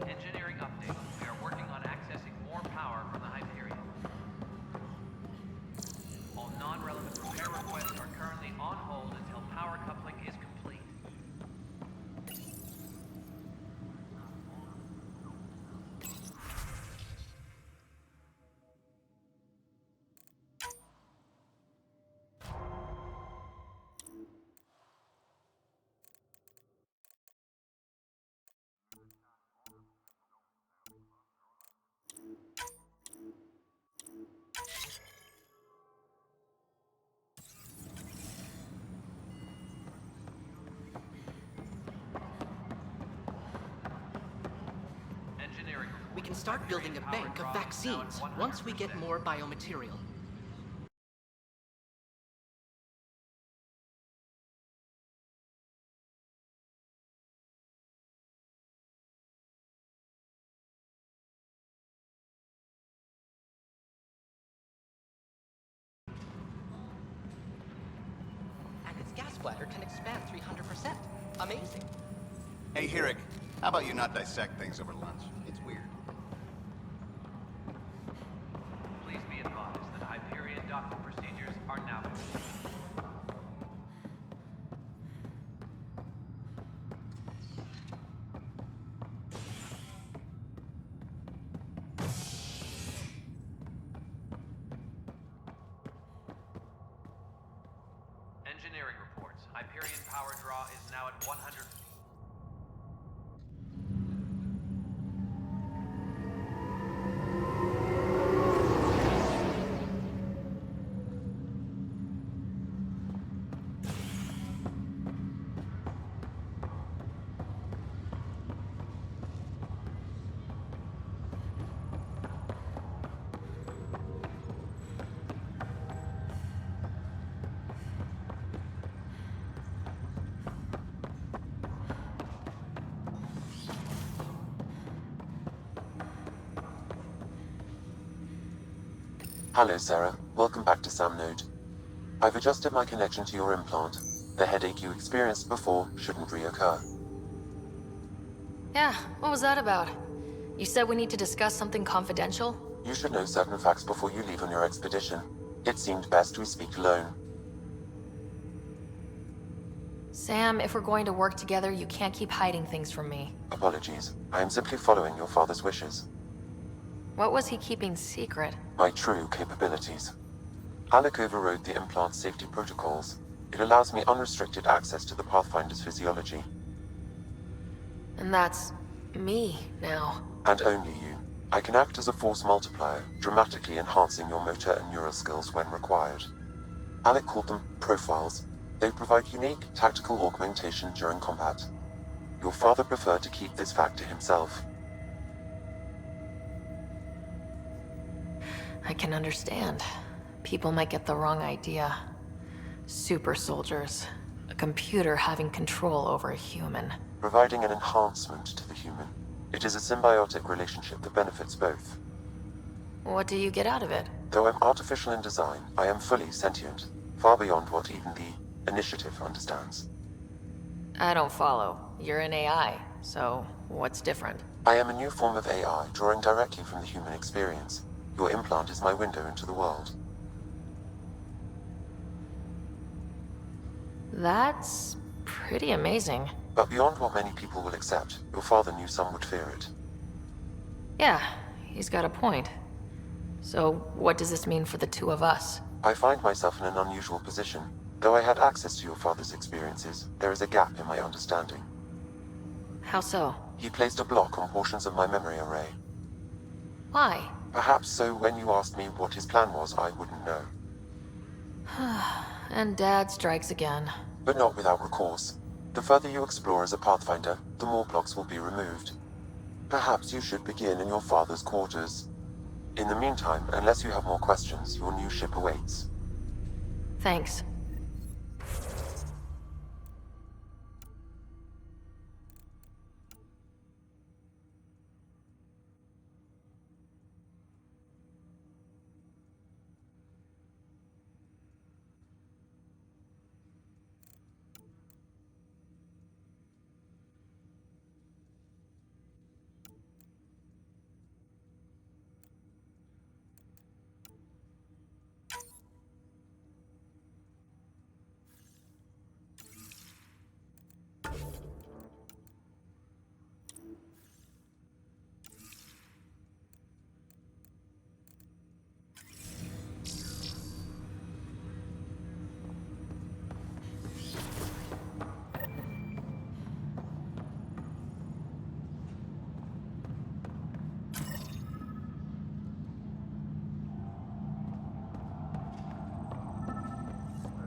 Engineering update. We are working on accessing more power from the Hyperion. All non-relevant repair requests are currently on hold until power coupling is complete. Engineering report. We can start building a bank of vaccines once we get more biomaterial. And its gas bladder can expand 300%. Amazing. Hey, Hirik, how about you not dissect things over lunch? It's weird. Please be advised that Hyperion docking procedures are now complete. Engineering reports. Hyperion power draw is now at 100. Hello, Sarah. Welcome back to Sam Node. I've adjusted my connection to your implant. The headache you experienced before shouldn't reoccur. Yeah, what was that about? You said we need to discuss something confidential? You should know certain facts before you leave on your expedition. It seemed best we speak alone. Sam, if we're going to work together, you can't keep hiding things from me. Apologies. I am simply following your father's wishes. What was he keeping secret? My true capabilities. Alec overrode the implant's safety protocols. It allows me unrestricted access to the Pathfinder's physiology. And that's me now. And only you. I can act as a force multiplier, dramatically enhancing your motor and neural skills when required. Alec called them profiles. They provide unique, tactical augmentation during combat. Your father preferred to keep this fact to himself. I can understand. People might get the wrong idea. Super soldiers. A computer having control over a human. Providing an enhancement to the human. It is a symbiotic relationship that benefits both. What do you get out of it? Though I'm artificial in design, I am fully sentient, far beyond what even the Initiative understands. I don't follow. You're an AI, so What's different? I am a new form of AI, drawing directly from the human experience. Your implant is my window into the world. That's pretty amazing. But beyond what many people will accept, your father knew some would fear it. Yeah, he's got a point. So, what does this mean for the two of us? I find myself in an unusual position. Though I had access to your father's experiences, there is a gap in my understanding. How so? He placed a block on portions of my memory array. Why? Perhaps so when you asked me what his plan was, I wouldn't know. And Dad strikes again. But not without recourse. The further you explore as a Pathfinder, the more blocks will be removed. Perhaps you should begin in your father's quarters. In the meantime, unless you have more questions, your new ship awaits. Thanks.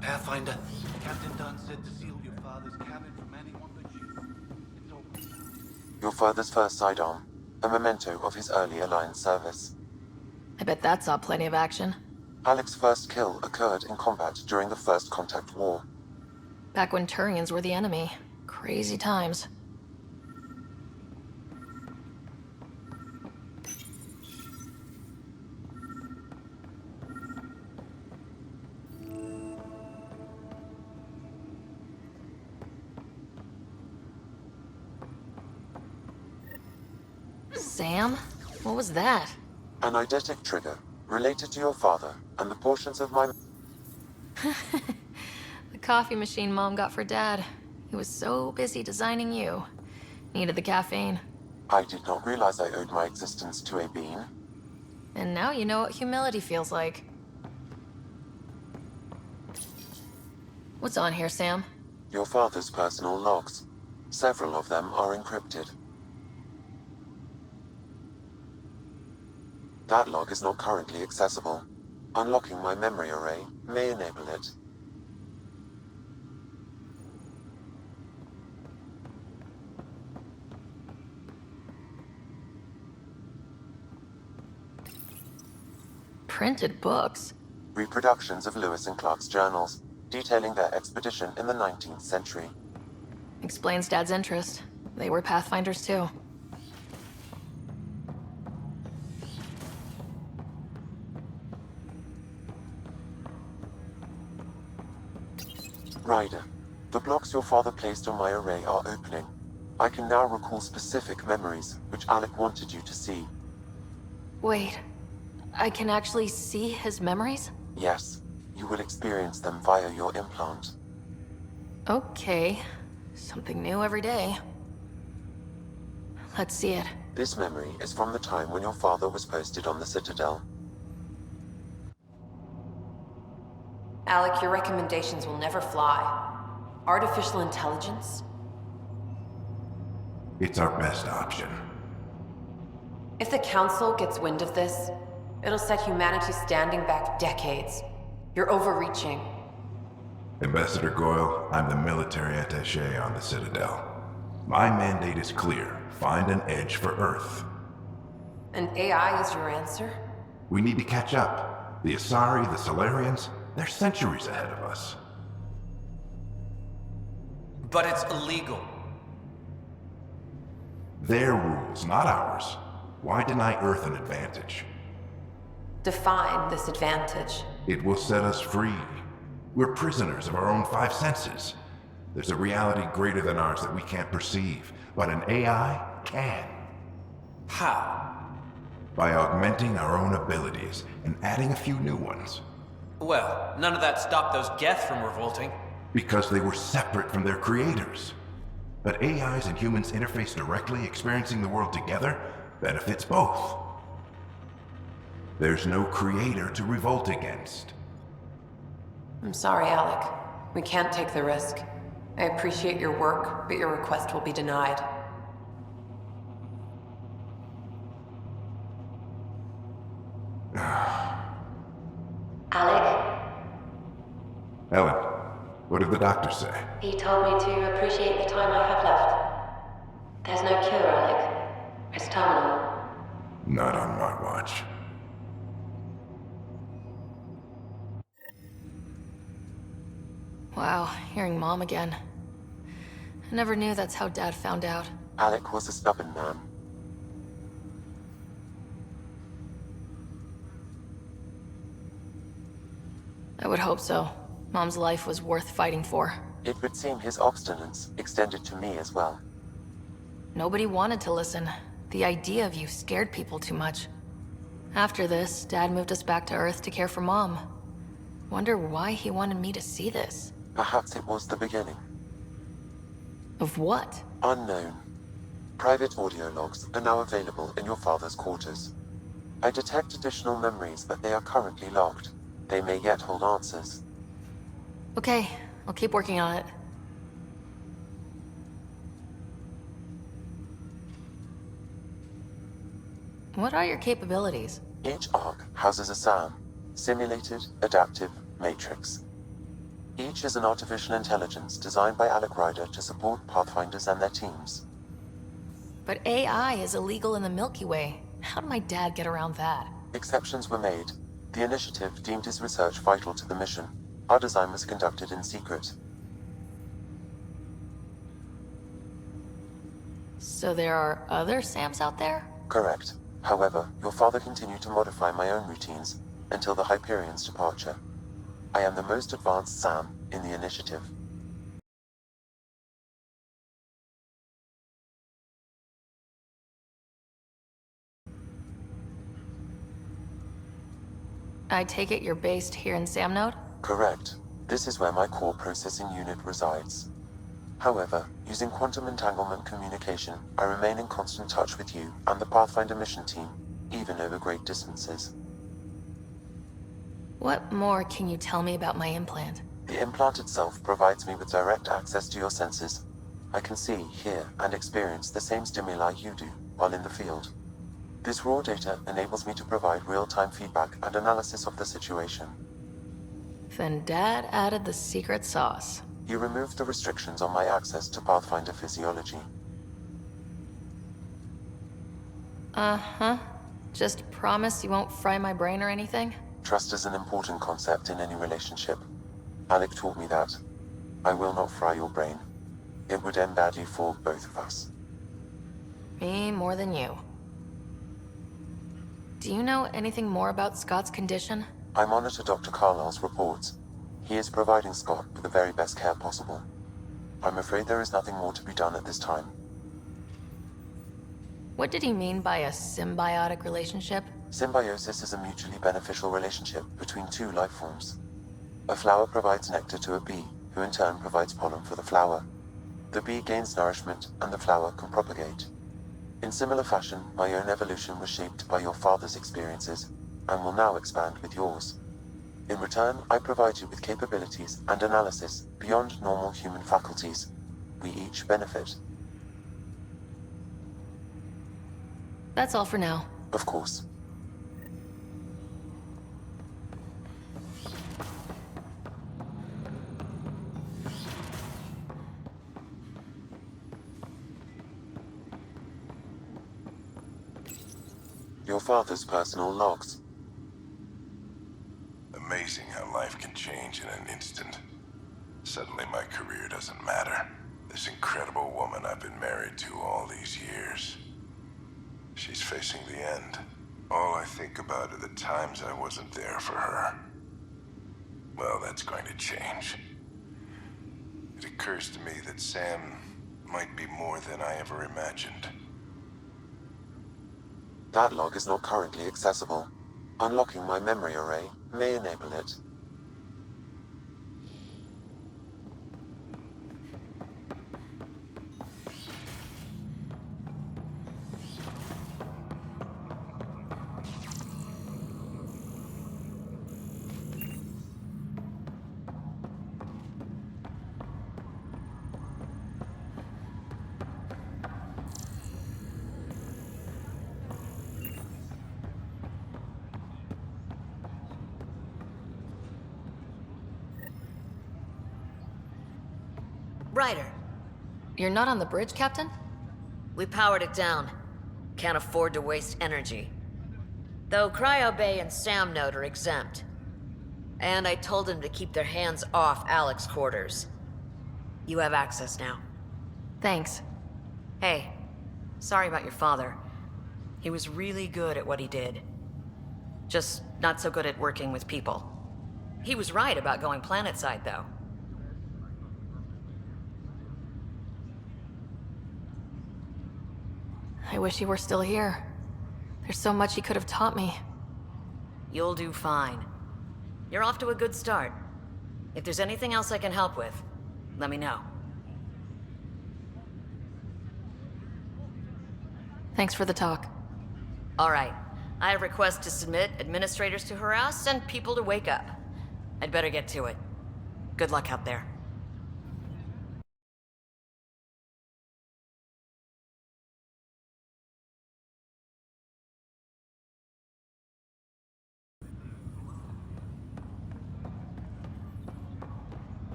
Pathfinder, Captain Dunn said to seal your father's cabin from anyone but you. It's open. Your father's first sidearm, a memento of his early Alliance service. I bet that saw plenty of action. Alec's first kill occurred in combat during the First Contact War. Back when Turians were the enemy. Crazy times. Sam? What was that? An eidetic trigger, related to your father, and the portions of my... The coffee machine Mom got for Dad. He was so busy designing you. Needed the caffeine. I did not realize I owed my existence to a bean. And now you know what humility feels like. What's on here, Sam? Your father's personal logs. Several of them are encrypted. That log is not currently accessible. Unlocking my memory array may enable it. Printed books. Reproductions of Lewis and Clark's journals, detailing their expedition in the 19th century. Explains Dad's interest. They were Pathfinders too. Ryder, the blocks your father placed on my array are opening. I can now recall specific memories, which Alec wanted you to see. Wait, I can actually see his memories? Yes, you will experience them via your implant. Okay, something new every day. Let's see it. This memory is from the time when your father was posted on the Citadel. Alec, your recommendations will never fly. Artificial intelligence? It's our best option. If the Council gets wind of this, it'll set humanity standing back decades. You're overreaching. Ambassador Goyle, I'm the military attaché on the Citadel. My mandate is clear. Find an edge for Earth. And AI is your answer? We need to catch up. The Asari, the Solarians, they're centuries ahead of us. But it's illegal. Their rules, not ours. Why deny Earth an advantage? Define this advantage. It will set us free. We're prisoners of our own five senses. There's a reality greater than ours that we can't perceive, but an AI can. How? By augmenting our own abilities and adding a few new ones. Well, none of that stopped those Geth from revolting. Because they were separate from their creators. But AIs and humans interface directly, experiencing the world together benefits both. There's no creator to revolt against. I'm sorry, Alec. We can't take the risk. I appreciate your work, but your request will be denied. Alec, Ellen, what did the doctor say? he told me to appreciate the time I have left. There's no cure, Alec. It's terminal. Not on my watch. Wow, hearing Mom again. I never knew that's how Dad found out. Alec was a stubborn man. I would hope so. Mom's life was worth fighting for. It would seem his obstinance extended to me as well. Nobody wanted to listen. The idea of you scared people too much. After this, Dad moved us back to Earth to care for Mom. Wonder why he wanted me to see this. Perhaps it was the beginning. Of what? Unknown. Private audio logs are now available in your father's quarters. I detect additional memories, but they are currently logged. They may yet hold answers. Okay, I'll keep working on it. What are your capabilities? Each arc houses a SAM, Simulated Adaptive Matrix. Each is an artificial intelligence designed by Alec Ryder to support Pathfinders and their teams. But AI is illegal in the Milky Way. How did my dad get around that? Exceptions were made. The initiative deemed his research vital to the mission. Our design was conducted in secret. So there are other SAMs out there? Correct. However, your father continued to modify my own routines until the Hyperion's departure. I am the most advanced SAM in the initiative. I take it you're based here in Samnode? Correct. This is where my core processing unit resides. However, using quantum entanglement communication, I remain in constant touch with you and the Pathfinder mission team, even over great distances. What more can you tell me about my implant? The implant itself provides me with direct access to your senses. I can see, hear, and experience the same stimuli you do while in the field. This raw data enables me to provide real-time feedback and analysis of the situation. Then Dad added the secret sauce. You removed the restrictions on my access to Pathfinder physiology. Uh-huh. Just promise you won't fry my brain or anything? Trust is an important concept in any relationship. Alec taught me that. I will not fry your brain. It would end badly for both of us. Me more than you. Do you know anything more about Scott's condition? I monitor Dr. Carlisle's reports. He is providing Scott with the very best care possible. I'm afraid there is nothing more to be done at this time. What did he mean by a symbiotic relationship? Symbiosis is a mutually beneficial relationship between two life forms. A flower provides nectar to a bee, who in turn provides pollen for the flower. The bee gains nourishment, and the flower can propagate. In similar fashion, my own evolution was shaped by your father's experiences, and will now expand with yours. In return, I provide you with capabilities and analysis beyond normal human faculties. We each benefit. That's all for now. Of course. Your father's personal logs. Amazing how life can change in an instant. Suddenly my career doesn't matter. This incredible woman I've been married to all these years. She's facing the end. All I think about are the times I wasn't there for her. Well, that's going to change. It occurs to me that Sam might be more than I ever imagined. That log is not currently accessible. Unlocking my memory array may enable it. Ryder, You're not on the bridge, Captain? we powered it down. Can't afford to waste energy. Though Cryo Bay and Sam Node are exempt. And I told them to keep their hands off Alec's quarters. You have access now. Thanks. Hey, sorry about your father. He was really good at what he did. Just not so good at working with people. He was right about going planetside, though. I wish he were still here. There's so much he could have taught me. You'll do fine. You're off to a good start. If there's anything else I can help with, let me know. Thanks for the talk. All right. I have requests to submit, administrators to harass, and people to wake up. I'd better get to it. Good luck out there.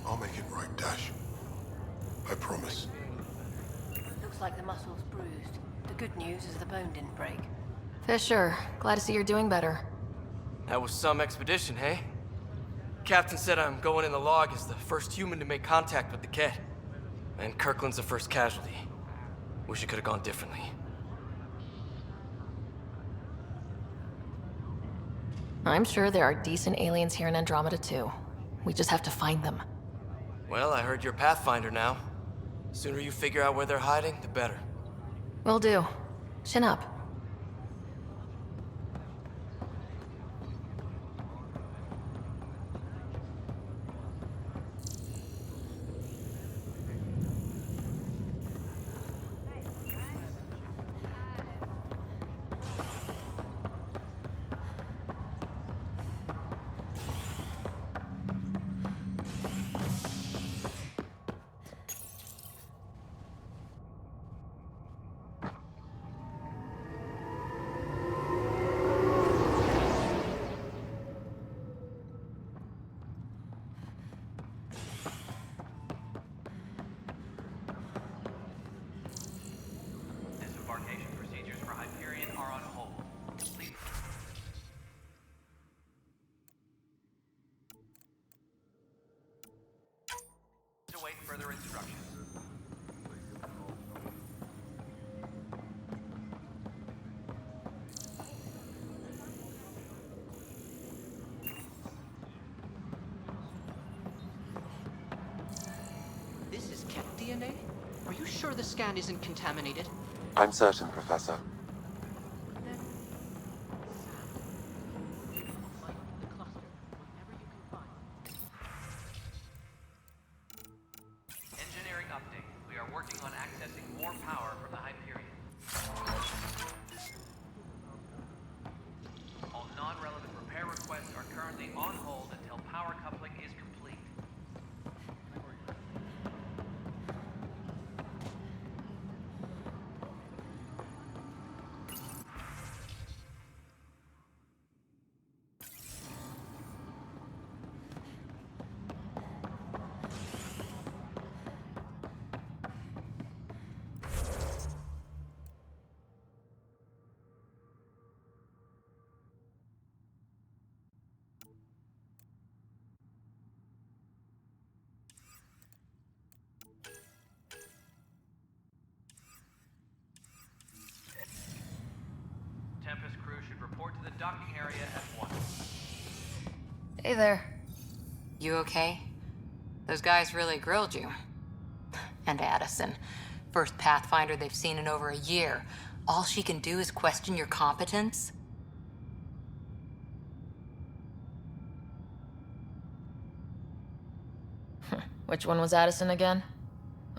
I'll make it right, Dash. I promise. Looks like the muscle's bruised. The good news is the bone didn't break. Fisher, glad to see you're doing better. That was some expedition, hey? Captain said I'm going in the log as the first human to make contact with the kid. And Kirkland's the first casualty. Wish it could have gone differently. I'm sure there are decent aliens here in Andromeda too. We just have to find them. Well, I heard you're Pathfinder now. Sooner you figure out where they're hiding, the better. Will do. Chin up. Are you sure the scan isn't contaminated? I'm certain, Professor. Engineering update. We are working on accessing more power from the Hyperion. All non-relevant repair requests are currently on hold until power coupling is complete. Tempest crew should report to the docking area at once. Hey there. You okay? Those guys really grilled you. And Addison. First Pathfinder they've seen in over a year. All she can do is question your competence? Which one was Addison again?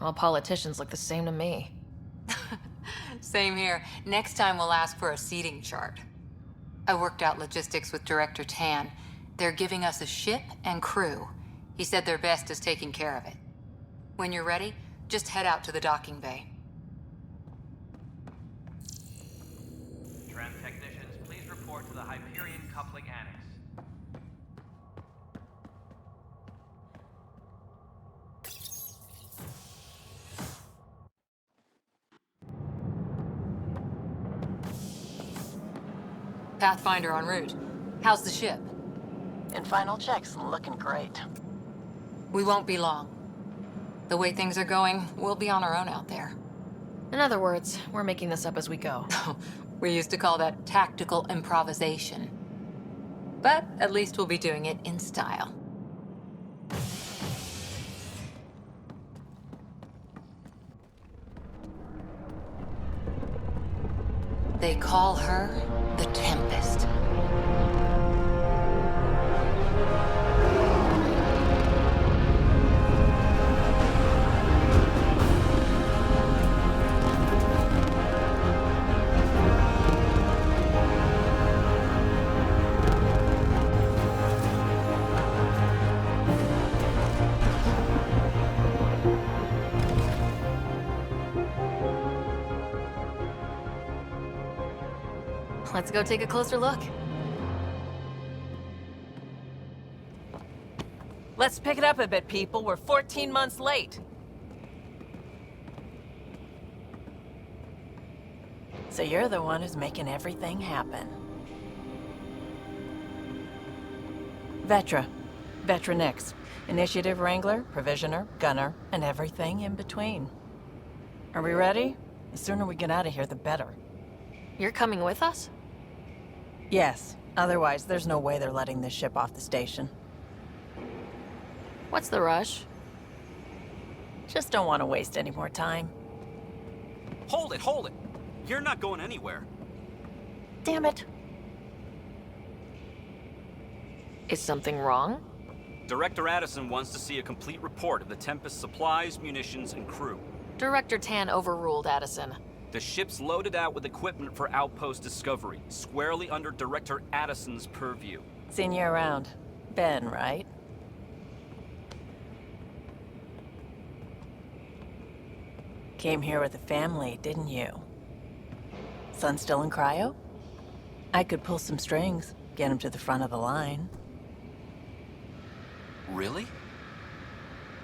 All politicians look the same to me. Same here. Next time we'll ask for a seating chart. I worked out logistics with Director Tan. They're giving us a ship and crew. He said their best is taking care of it. When you're ready, just head out to the docking bay. Tram technicians, please report to the Hyperion coupling annex. Pathfinder en route. How's the ship? In final checks, looking great. We won't be long. The way things are going, we'll be on our own out there. In other words, we're making this up as we go. We used to call that tactical improvisation. But at least we'll be doing it in style. They call her the Tempest. Let's go take a closer look. Let's pick it up a bit, people. We're 14 months late. So you're the one who's making everything happen. Vetra. Vetra Nix. Initiative Wrangler, Provisioner, Gunner, and everything in between. Are we ready? The sooner we get out of here, the better. You're coming with us? Yes. Otherwise, there's no way they're letting this ship off the station. What's the rush? Just don't want to waste any more time. Hold it, hold it! You're not going anywhere. Damn it. Is something wrong? Director Addison wants to see a complete report of the Tempest's supplies, munitions, and crew. Director Tan overruled Addison. The ship's loaded out with equipment for outpost discovery, squarely under Director Addison's purview. Seen you around. Ben, right? Came here with a family, didn't you? Son still in cryo? I could pull some strings, get him to the front of the line. Really?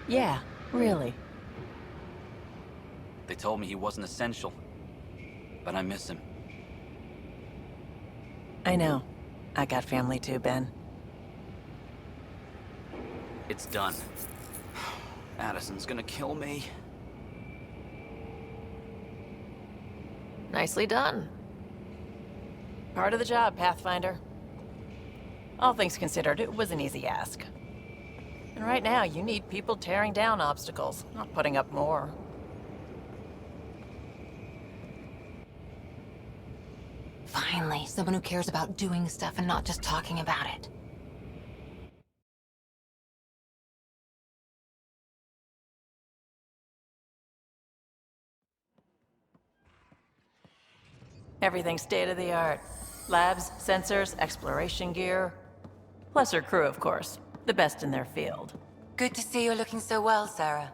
Yeah, really. They told me he wasn't essential, but I miss him. I know. I got family too, Ben. It's done. Addison's gonna kill me. Nicely done. Part of the job, Pathfinder. All things considered, it was an easy ask. And right now, you need people tearing down obstacles, not putting up more. Finally, someone who cares about doing stuff and not just talking about it. Everything's state-of-the-art. Labs, sensors, exploration gear. Plus her crew, of course. The best in their field. Good to see you looking so well, Sarah.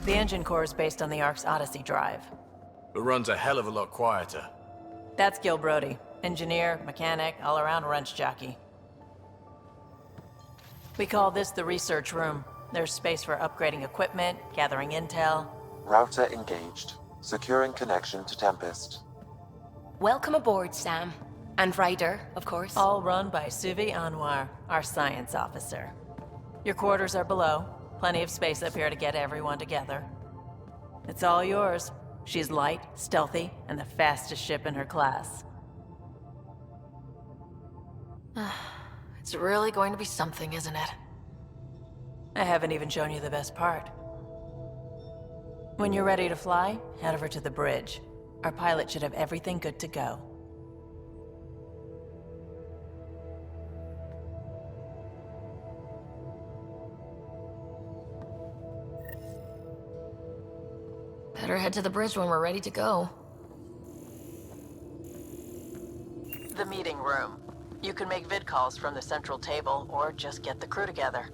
The engine core is based on the Ark's Odyssey drive. It runs a hell of a lot quieter. That's Gil Brody. Engineer, mechanic, all-around wrench jockey. We call this the research room. There's space for upgrading equipment, gathering intel. Router engaged. Securing connection to Tempest. Welcome aboard, Sam. And Ryder, of course. All run by Suvi Anwar, our science officer. Your quarters are below. Plenty of space up here to get everyone together. It's all yours. She's light, stealthy, and the fastest ship in her class. It's really going to be something, isn't it? I haven't even shown you the best part. When you're ready to fly, head over to the bridge. Our pilot should have everything good to go. Better head to the bridge when we're ready to go. The meeting room. You can make vid calls from the central table, or just get the crew together.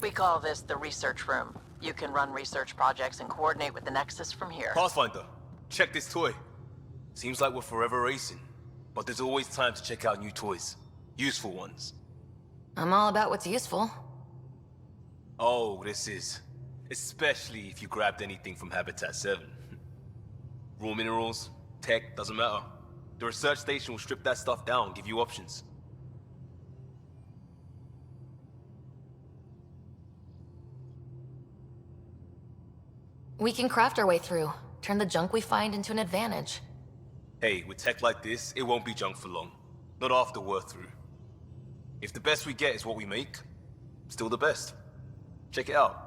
We call this the research room. You can run research projects and coordinate with the Nexus from here. Pathfinder, check this toy. Seems like we're forever racing, but there's always time to check out new toys. Useful ones. I'm all about what's useful. Oh, this is. Especially if you grabbed anything from Habitat 7. Raw minerals, tech, doesn't matter. The research station will strip that stuff down, give you options. We can craft our way through. Turn the junk we find into an advantage. Hey, with tech like this, it won't be junk for long. Not after we're through. If the best we get is what we make, still the best. Check it out.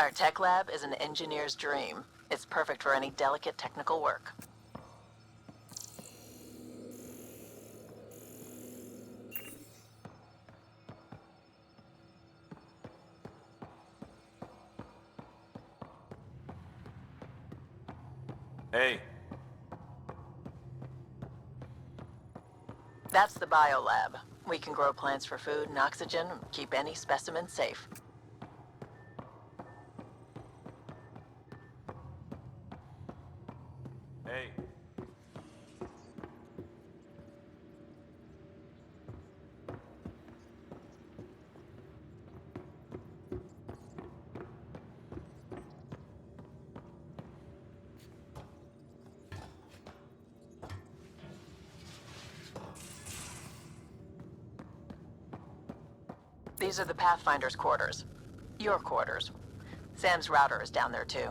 Our tech lab is an engineer's dream. It's perfect for any delicate technical work. Hey. That's the biolab. We can grow plants for food and oxygen, and keep any specimen safe. Hey. These are the Pathfinder's quarters. Your quarters. Sam's router is down there too.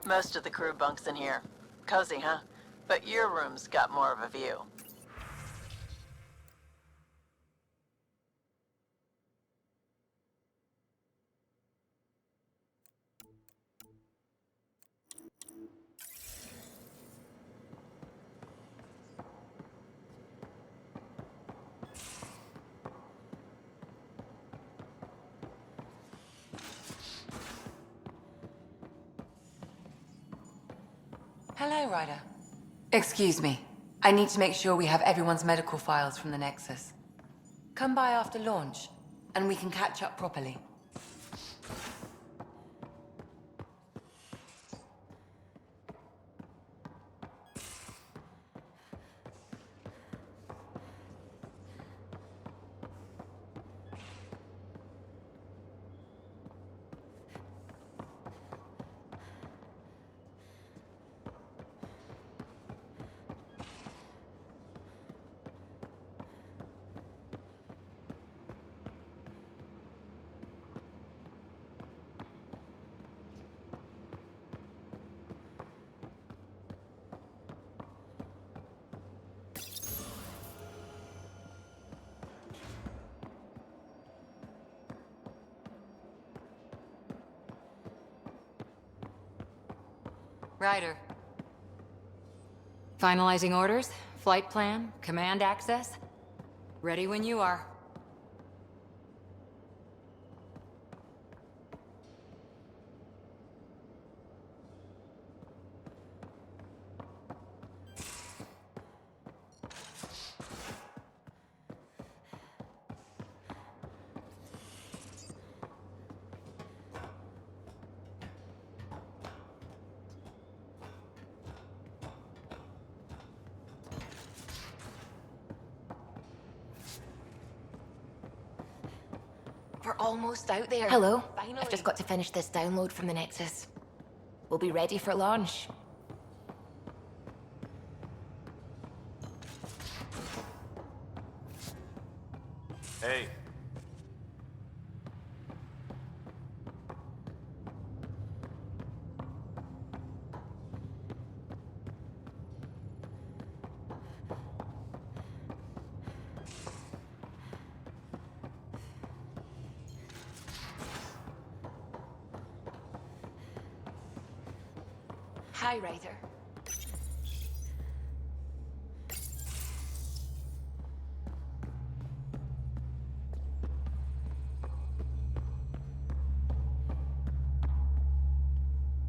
Most of the crew bunks in here. Cozy, huh? But your room's got more of a view. Hello, Ryder. Excuse me. I need to make sure we have everyone's medical files from the Nexus. Come by after launch, and we can catch up properly. Ryder. Finalizing orders, flight plan, command access. Ready when you are. We're almost out there. Hello. Finally. I've just got to finish this download from the Nexus. We'll be ready for launch. Hey. Hi, Ryder.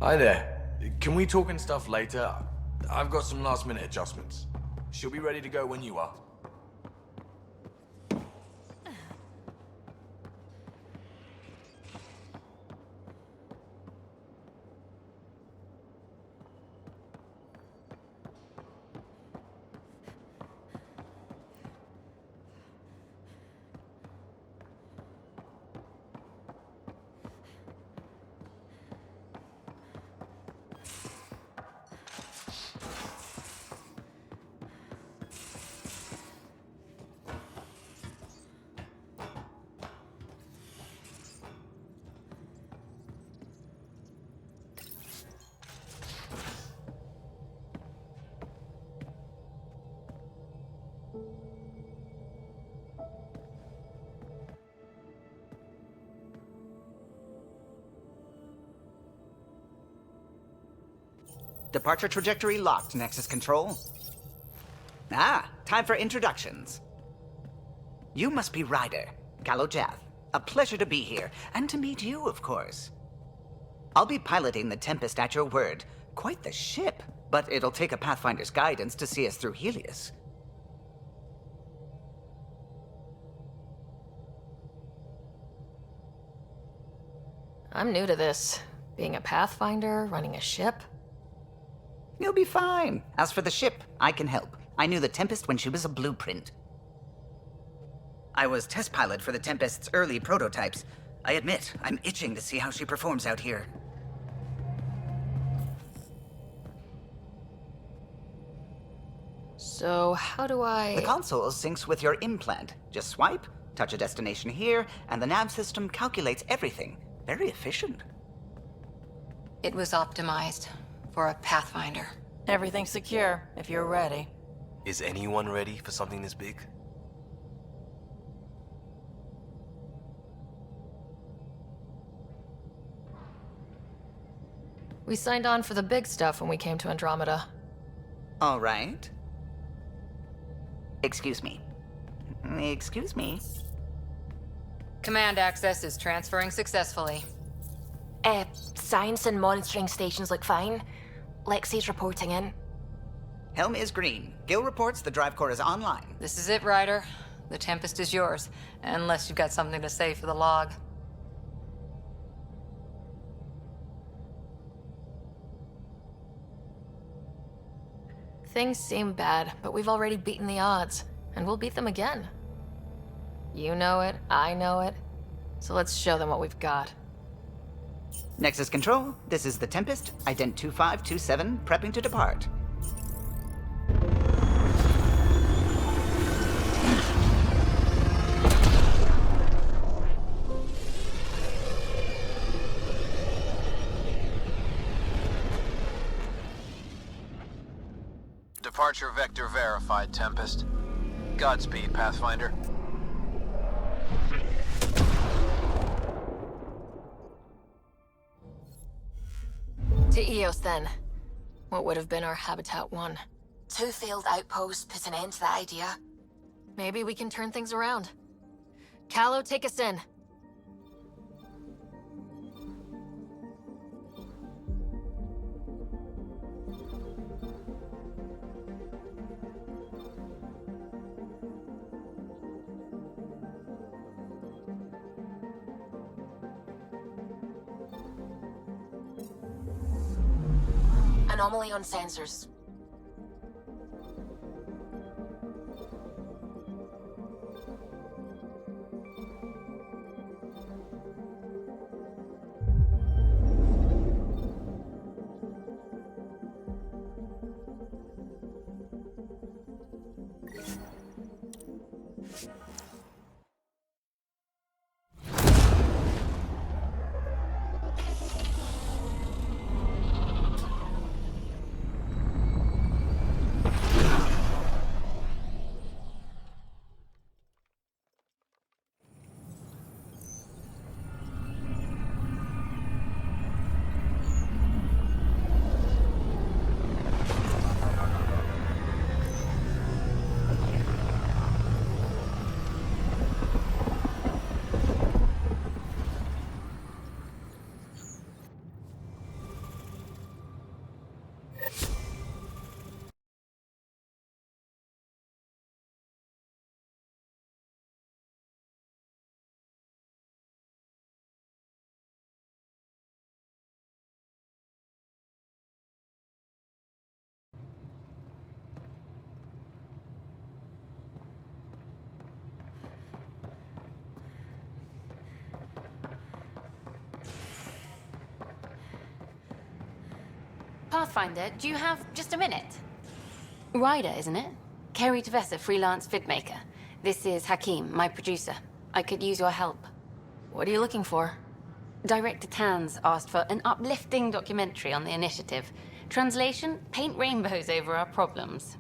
Hi there. Can we talk and stuff later? I've got some last minute adjustments. She'll be ready to go when you are. Departure trajectory locked, Nexus Control. Ah, time for introductions. You must be Ryder, Galojath. A pleasure to be here, and to meet you, of course. I'll be piloting the Tempest at your word. Quite the ship, but it'll take a Pathfinder's guidance to see us through Helios. I'm new to this. Being a Pathfinder, running a ship. You'll be fine. As for the ship, I can help. I knew the Tempest when she was a blueprint. I was test pilot for the Tempest's early prototypes. I admit, I'm itching to see how she performs out here. So, how do I... The console syncs with your implant. Just swipe, touch a destination here, and the nav system calculates everything. Very efficient. It was optimized for a Pathfinder. Everything's secure, if you're ready. Is anyone ready for something this big? We signed on for the big stuff when we came to Andromeda. All right. Excuse me. Excuse me. Command access is transferring successfully. Science and monitoring stations look fine. Lexi's reporting in. Helm is green. Gil reports the drive core is online. This is it, Ryder. The Tempest is yours, unless you've got something to say for the log. Things seem bad, but we've already beaten the odds, and we'll beat them again. You know it, I know it, so let's show them what we've got. Nexus Control, this is the Tempest, ident 2527, prepping to depart. Departure vector verified, Tempest. Godspeed, Pathfinder. To Eos, then. What would have been our Habitat 1. 2 failed outposts put an end to that idea. Maybe we can turn things around. Callow, take us in. Anomaly on sensors. Pathfinder, do you have just a minute? Ryder, isn't it? Kerry Tavessa, freelance vidmaker. This is Hakeem, my producer. I could use your help. What are you looking for? Director Tan's asked for an uplifting documentary on the initiative. Translation, paint rainbows over our problems.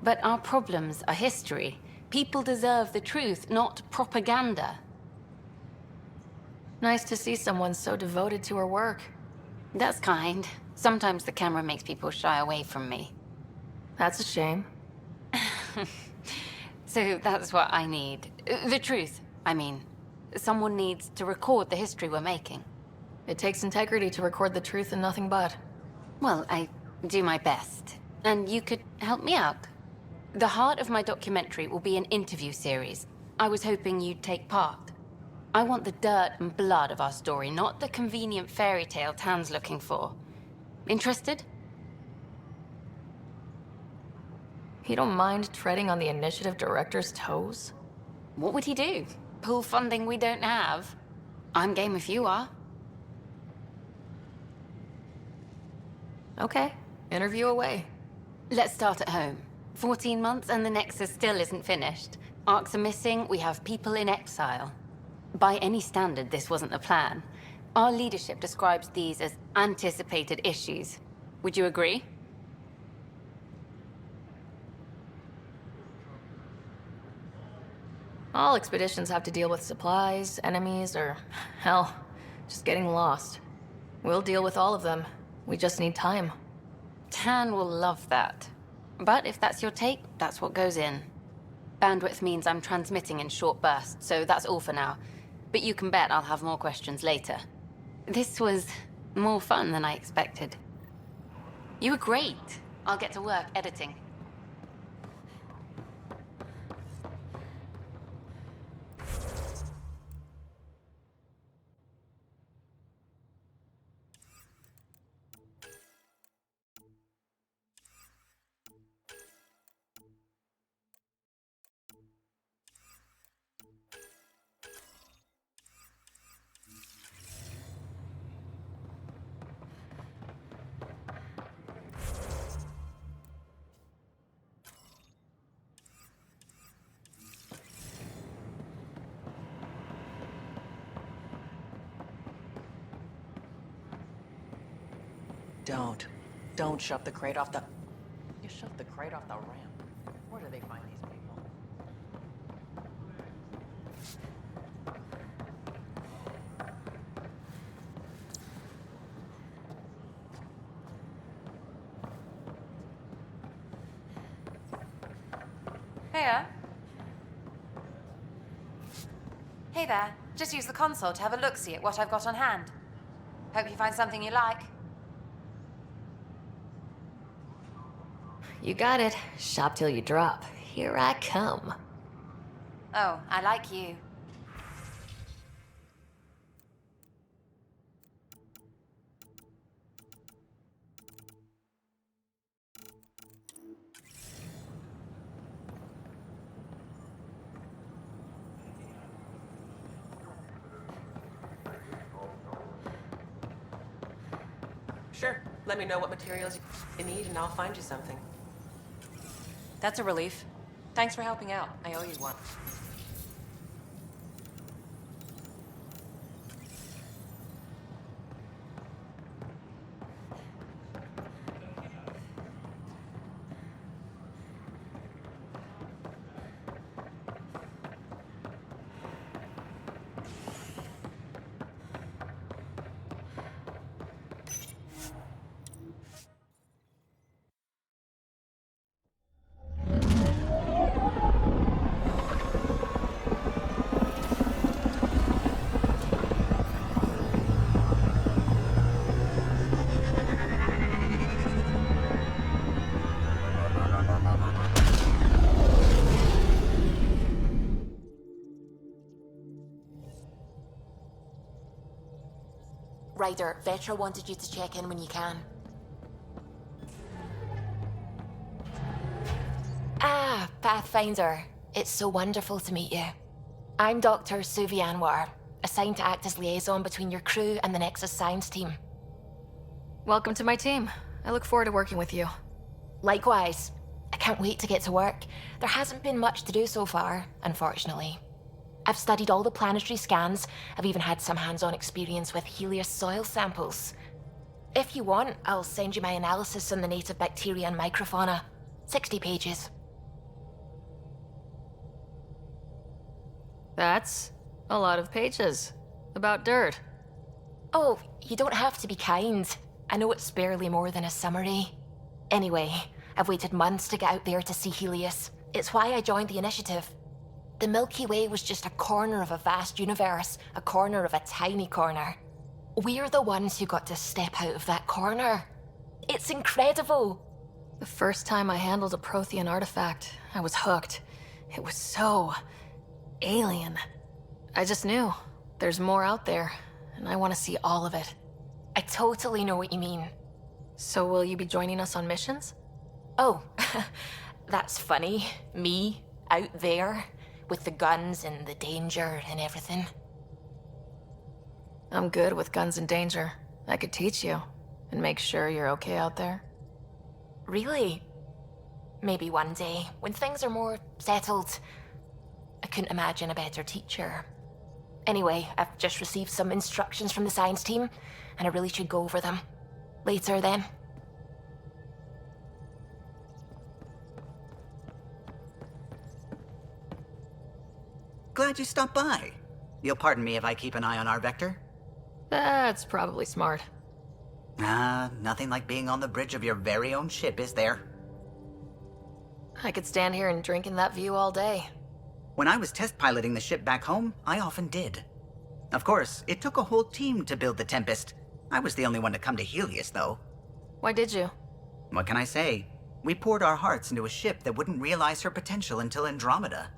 But our problems are history. People deserve the truth, not propaganda. Nice to see someone so devoted to her work. That's kind. Sometimes the camera makes people shy away from me. That's a shame. So that's what I need. The truth, I mean. Someone needs to record the history we're making. It takes integrity to record the truth and nothing but. Well, I do my best. And you could help me out. The heart of my documentary will be an interview series. I was hoping you'd take part. I want the dirt and blood of our story, not the convenient fairy tale Tan's looking for. Interested? You don't mind treading on the initiative director's toes? What would he do? Pull funding we don't have? I'm game if you are. Okay, interview away. Let's start at home. 14 months and the Nexus still isn't finished. Arcs are missing, we have people in exile. By any standard, this wasn't the plan. Our leadership describes these as anticipated issues. Would you agree? All expeditions have to deal with supplies, enemies, or, hell, just getting lost. We'll deal with all of them. We just need time. Tan will love that. But if that's your take, that's what goes in. Bandwidth means I'm transmitting in short bursts, so that's all for now. But you can bet I'll have more questions later. This was more fun than I expected. You were great. I'll get to work editing. Don't shove the crate off the... You shoved the crate off the ramp. Where do they find these people? Hiya. Hey there. Just use the console to have a look-see at what I've got on hand. Hope you find something you like. You got it. Shop till you drop. Here I come. Oh, I like you. Sure. Let me know what materials you need and I'll find you something. That's a relief. Thanks for helping out. I owe you one. Ryder, Vetra wanted you to check in when you can. Ah, Pathfinder. It's so wonderful to meet you. I'm Dr. Suvi Anwar, assigned to act as liaison between your crew and the Nexus science team. Welcome to my team. I look forward to working with you. Likewise. I can't wait to get to work. There hasn't been much to do so far, unfortunately. I've studied all the planetary scans. I've even had some hands-on experience with Helios soil samples. If you want, I'll send you my analysis on the native bacteria and microfauna. 60 pages. That's a lot of pages. About dirt. Oh, you don't have to be kind. I know it's barely more than a summary. Anyway, I've waited months to get out there to see Helios. It's why I joined the initiative. The Milky Way was just a corner of a vast universe, a corner of a tiny corner. We're the ones who got to step out of that corner. It's incredible. The first time I handled a Prothean artifact, I was hooked. It was so alien. I just knew there's more out there, and I want to see all of it. I totally know what you mean. So will you be joining us on missions? Oh, that's funny. Me, out there, with the guns and the danger and everything. I'm good with guns and danger. I could teach you, and make sure you're okay out there. Really? Maybe one day, when things are more settled. I couldn't imagine a better teacher. Anyway, I've just received some instructions from the science team, and I really should go over them. Later, then. Glad you stopped by. You'll pardon me if I keep an eye on our vector? That's probably smart. Nothing like being on the bridge of your very own ship, is there? I could stand here and drink in that view all day. When I was test piloting the ship back home, I often did. Of course, it took a whole team to build the Tempest. I was the only one to come to Helios, though. Why did you? What can I say? We poured our hearts into a ship that wouldn't realize her potential until Andromeda.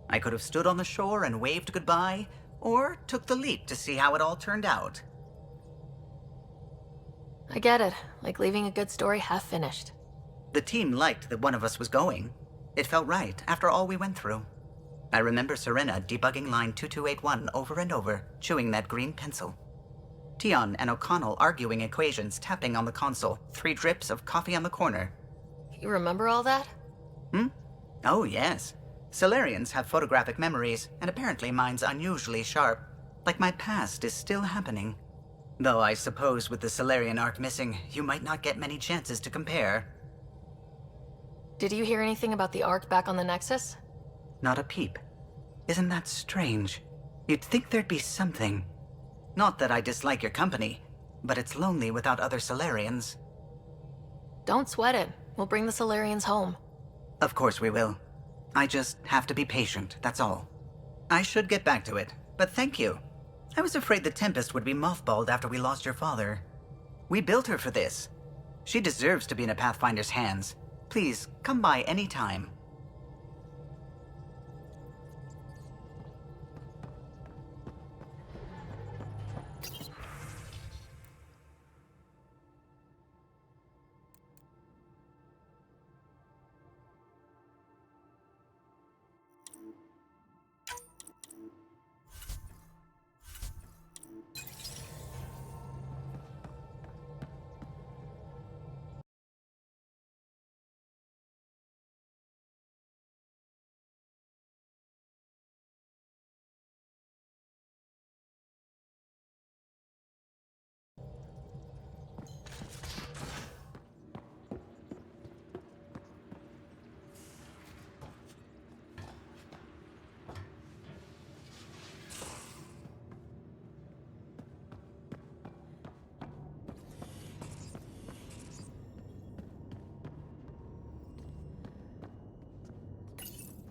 I could have stood on the shore and waved goodbye, or took the leap to see how it all turned out. I get it. Like leaving a good story half finished. The team liked that one of us was going. It felt right after all we went through. I remember Serena debugging line 2281 over and over, chewing that green pencil. Tion and O'Connell arguing equations, tapping on the console, 3 drips of coffee on the corner. You remember all that? Oh, yes. Solarians have photographic memories, and apparently mine's unusually sharp. Like my past is still happening. Though I suppose with the Solarian arc missing, you might not get many chances to compare. Did you hear anything about the Ark back on the Nexus? Not a peep. Isn't that strange? You'd think there'd be something. Not that I dislike your company, but it's lonely without other Solarians. Don't sweat it. We'll bring the Solarians home. Of course we will. I just have to be patient, that's all. I should get back to it, but thank you. I was afraid the Tempest would be mothballed after we lost your father. We built her for this. She deserves to be in a Pathfinder's hands. Please, come by any time.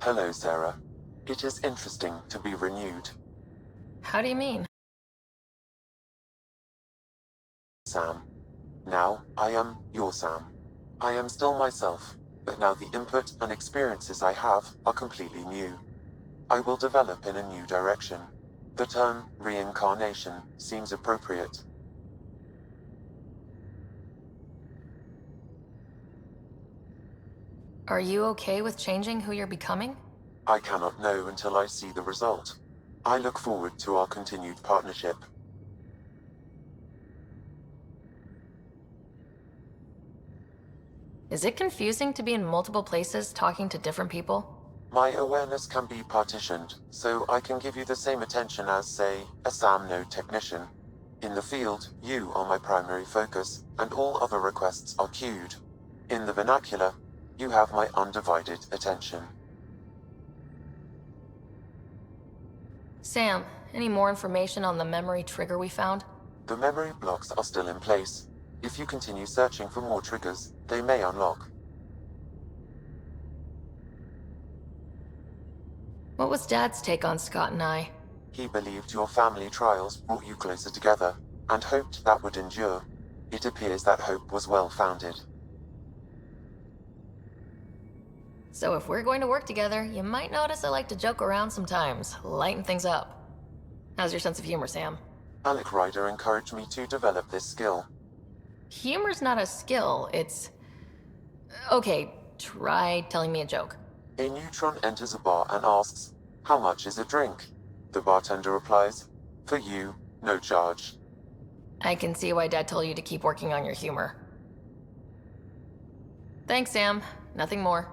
Hello, Sarah. It is interesting to be renewed. How do you mean? Sam. Now, I am your Sam. I am still myself, but now the input and experiences I have are completely new. I will develop in a new direction. The term reincarnation seems appropriate. Are you okay with changing who you're becoming? I cannot know until I see the result. I look forward to our continued partnership. Is it confusing to be in multiple places talking to different people? My awareness can be partitioned, so I can give you the same attention as, say, a SAM node technician. In the field, you are my primary focus, and all other requests are queued. In the vernacular, you have my undivided attention. Sam, any more information on the memory trigger we found? The memory blocks are still in place. If you continue searching for more triggers, they may unlock. What was Dad's take on Scott and I? He believed your family trials brought you closer together, and hoped that would endure. It appears that hope was well-founded. So if we're going to work together, you might notice I like to joke around sometimes, lighten things up. How's your sense of humor, Sam? Alec Ryder encouraged me to develop this skill. Humor's not a skill, it's... Okay, try telling me a joke. A neutron enters a bar and asks, "How much is a drink?" The bartender replies, "For you, no charge." I can see why Dad told you to keep working on your humor. Thanks, Sam. Nothing more.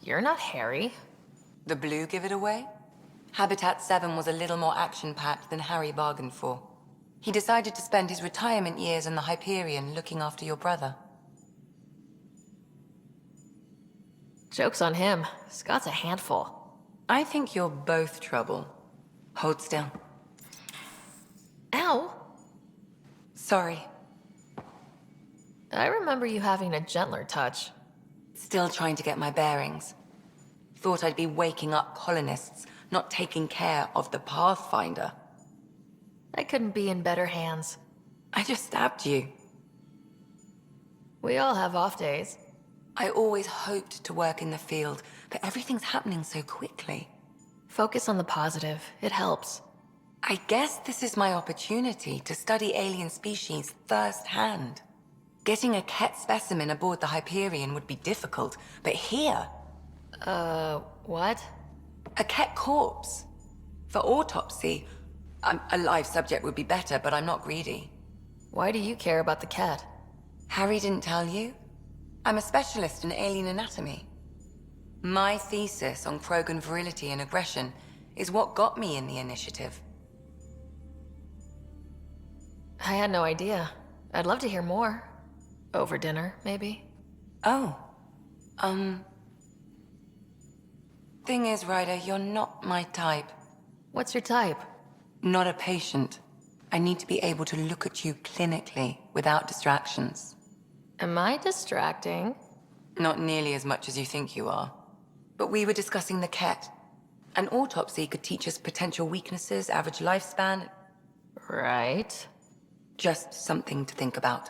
You're not Harry. The blue give it away? Habitat 7 was a little more action-packed than Harry bargained for. He decided to spend his retirement years in the Hyperion looking after your brother. Joke's on him. Scott's a handful. I think you're both trouble. Hold still. Ow! Sorry. I remember you having a gentler touch. Still trying to get my bearings. Thought I'd be waking up colonists, not taking care of the Pathfinder. I couldn't be in better hands. I just stabbed you. We all have off days. I always hoped to work in the field, but everything's happening so quickly. Focus on the positive. It helps. I guess this is my opportunity to study alien species firsthand. Getting a Ket specimen aboard the Hyperion would be difficult, but here... what? A Ket corpse. For autopsy, a live subject would be better, but I'm not greedy. Why do you care about the cat? Harry didn't tell you? I'm a specialist in alien anatomy. My thesis on Krogan virility and aggression is what got me in the initiative. I had no idea. I'd love to hear more. Over dinner, maybe? Oh. Thing is, Ryder, you're not my type. What's your type? Not a patient. I need to be able to look at you clinically without distractions. Am I distracting? Not nearly as much as you think you are. But we were discussing the Ket. An autopsy could teach us potential weaknesses, average lifespan. Right. Just something to think about.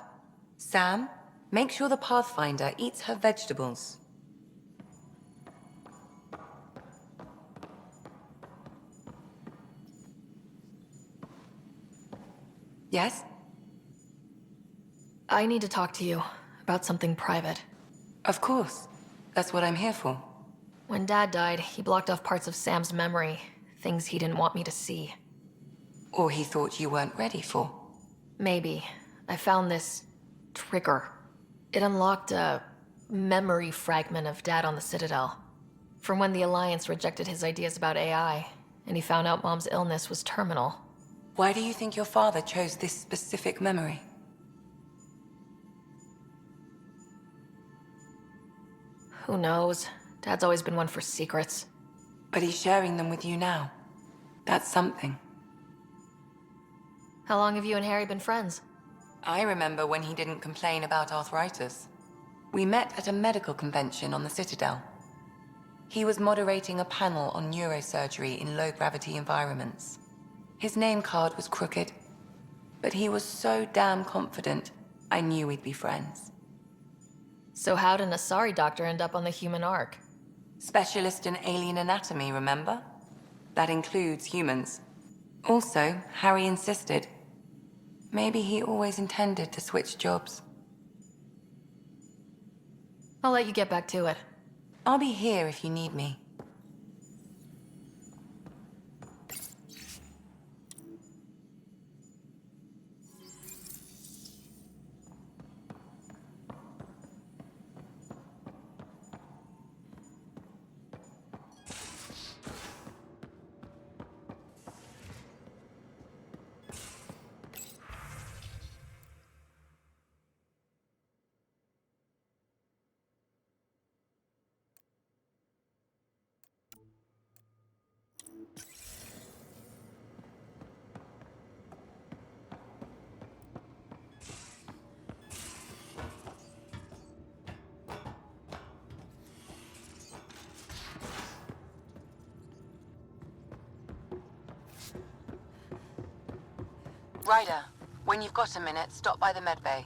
Sam, make sure the Pathfinder eats her vegetables. Yes? I need to talk to you about something private. Of course. That's what I'm here for. When Dad died, he blocked off parts of Sam's memory, things he didn't want me to see. Or he thought you weren't ready for. Maybe. I found this trigger. It unlocked a memory fragment of Dad on the Citadel. From when the Alliance rejected his ideas about AI, and he found out Mom's illness was terminal. Why do you think your father chose this specific memory? Who knows? Dad's always been one for secrets. But he's sharing them with you now. That's something. How long have you and Harry been friends? I remember when he didn't complain about arthritis. We met at a medical convention on the Citadel. He was moderating a panel on neurosurgery in low-gravity environments. His name card was crooked, but he was so damn confident, I knew we'd be friends. So how'd an Asari doctor end up on the human Ark? Specialist in alien anatomy, remember? That includes humans. Also, Harry insisted. Maybe he always intended to switch jobs. I'll let you get back to it. I'll be here if you need me. Ryder, when you've got a minute, stop by the medbay.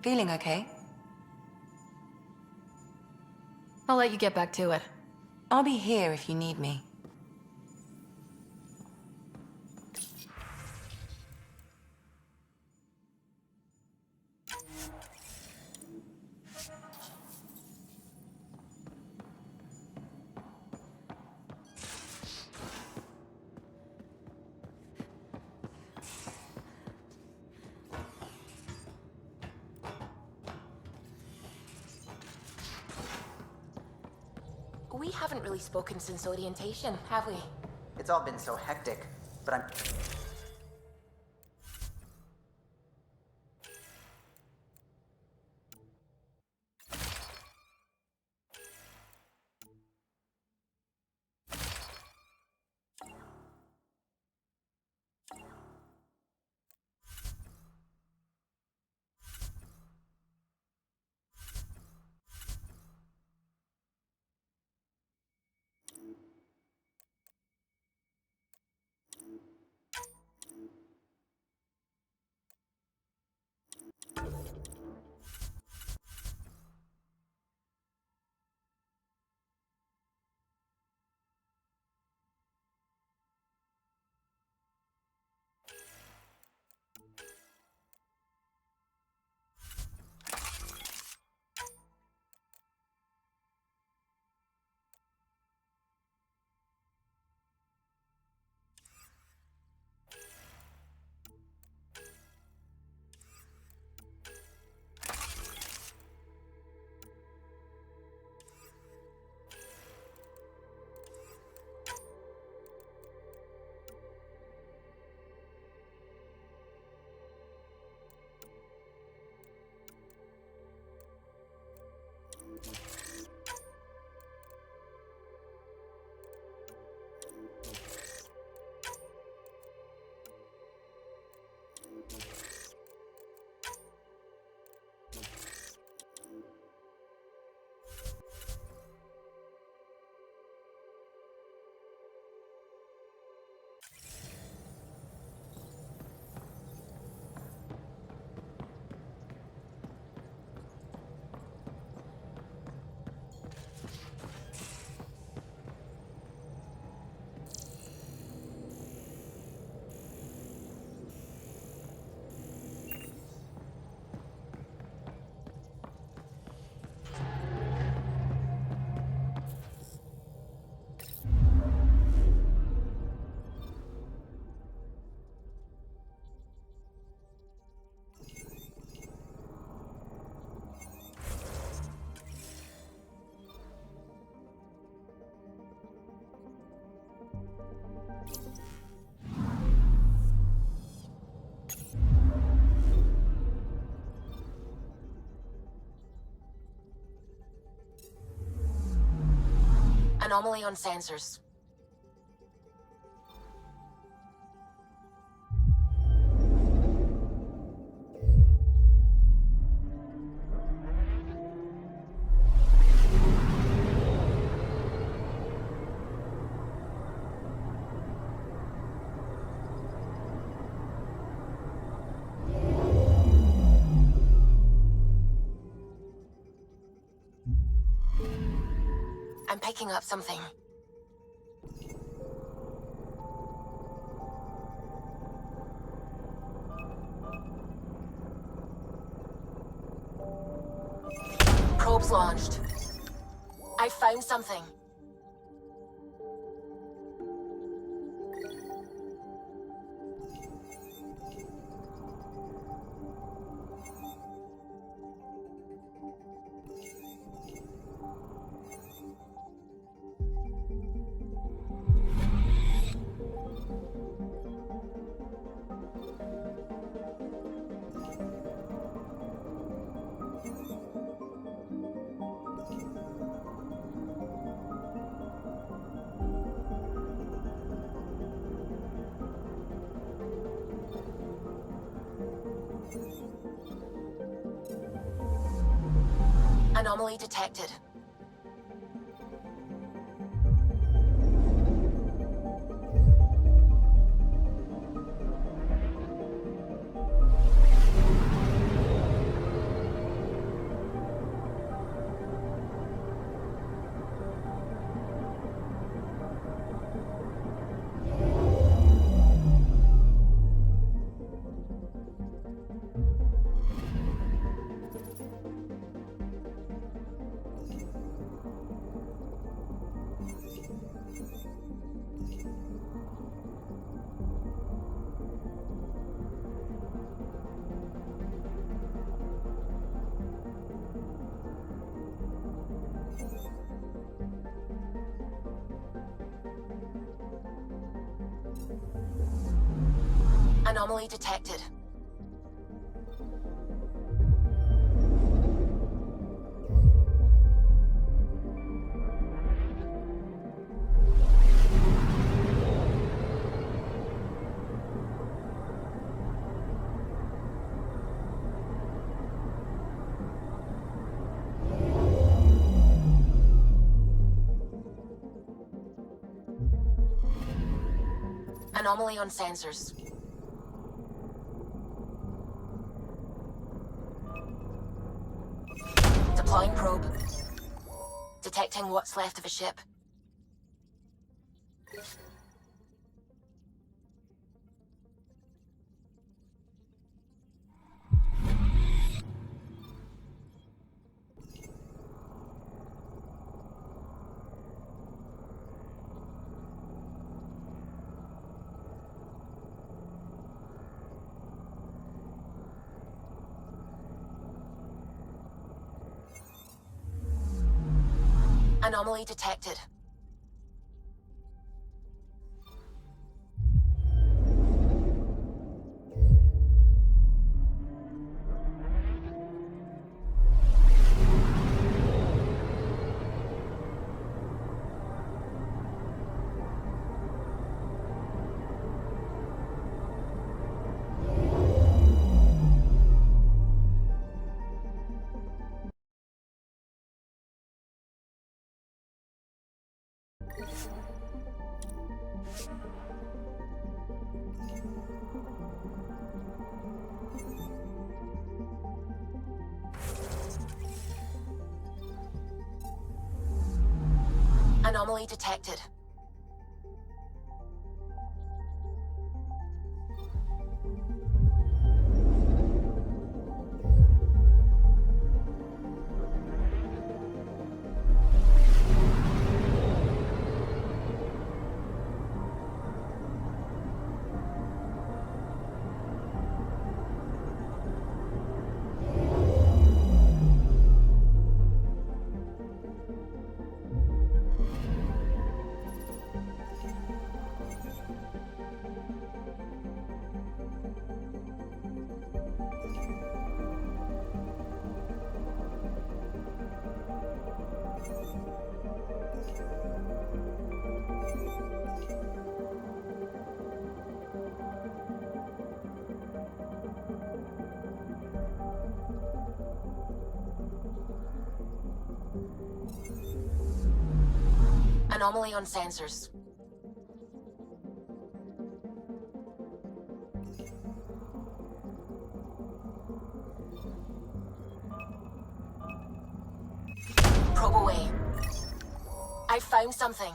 Feeling okay? I'll let you get back to it. I'll be here if you need me. We haven't really spoken since orientation, have we? It's all been so hectic, but I'm... Anomaly on sensors. I'm picking up something. Probes launched. I found something. Anomaly detected. Anomaly detected. Anomaly on sensors. Deploying probe. Detecting what's left of a ship. Anomaly detected. Anomaly detected. Anomaly on sensors. Probe away. I found something.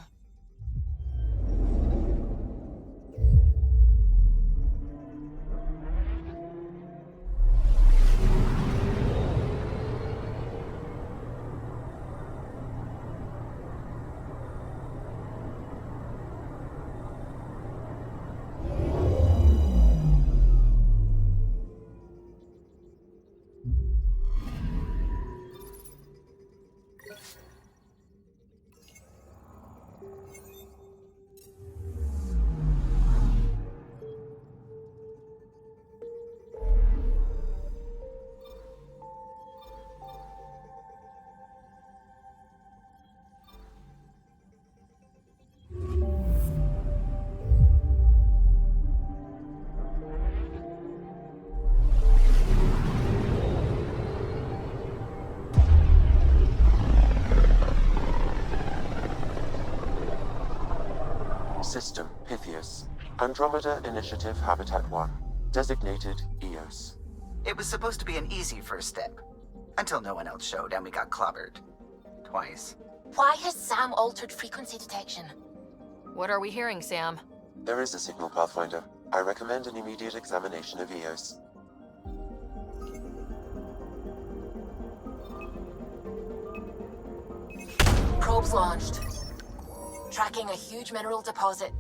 System Pythias. Andromeda Initiative Habitat 1. Designated EOS. It was supposed to be an easy first step. Until no one else showed and we got clobbered. Twice. Why has Sam altered frequency detection? What are we hearing, Sam? There is a signal, Pathfinder. I recommend an immediate examination of EOS. Probes launched. Tracking a huge mineral deposit.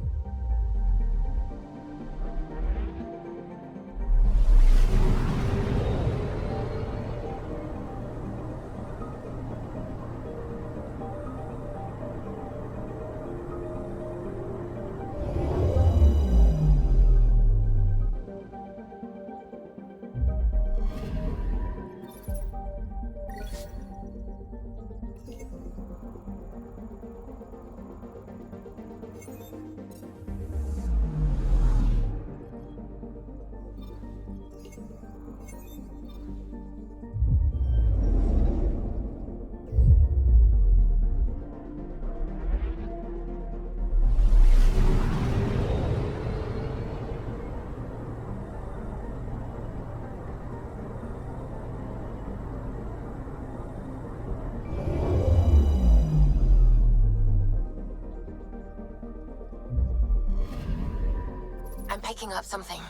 I'm picking up something.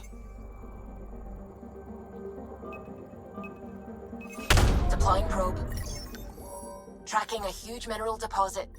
Deploying probe. Tracking a huge mineral deposit.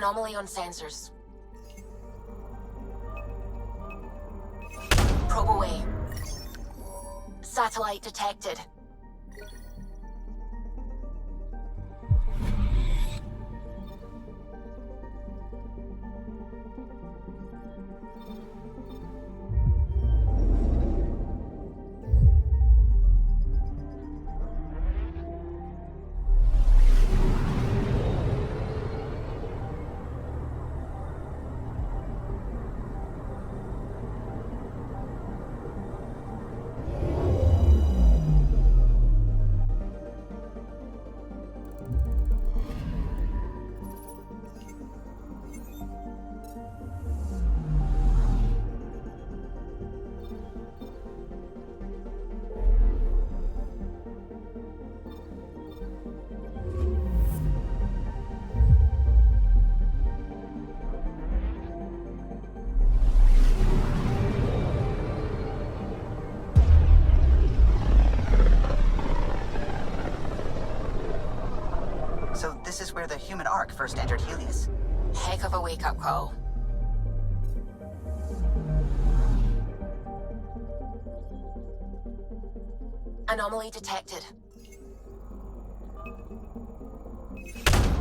Anomaly on sensors. Probe away. Satellite detected. So this is where the human Ark first entered Helios? Heck of a wake-up call. Anomaly detected.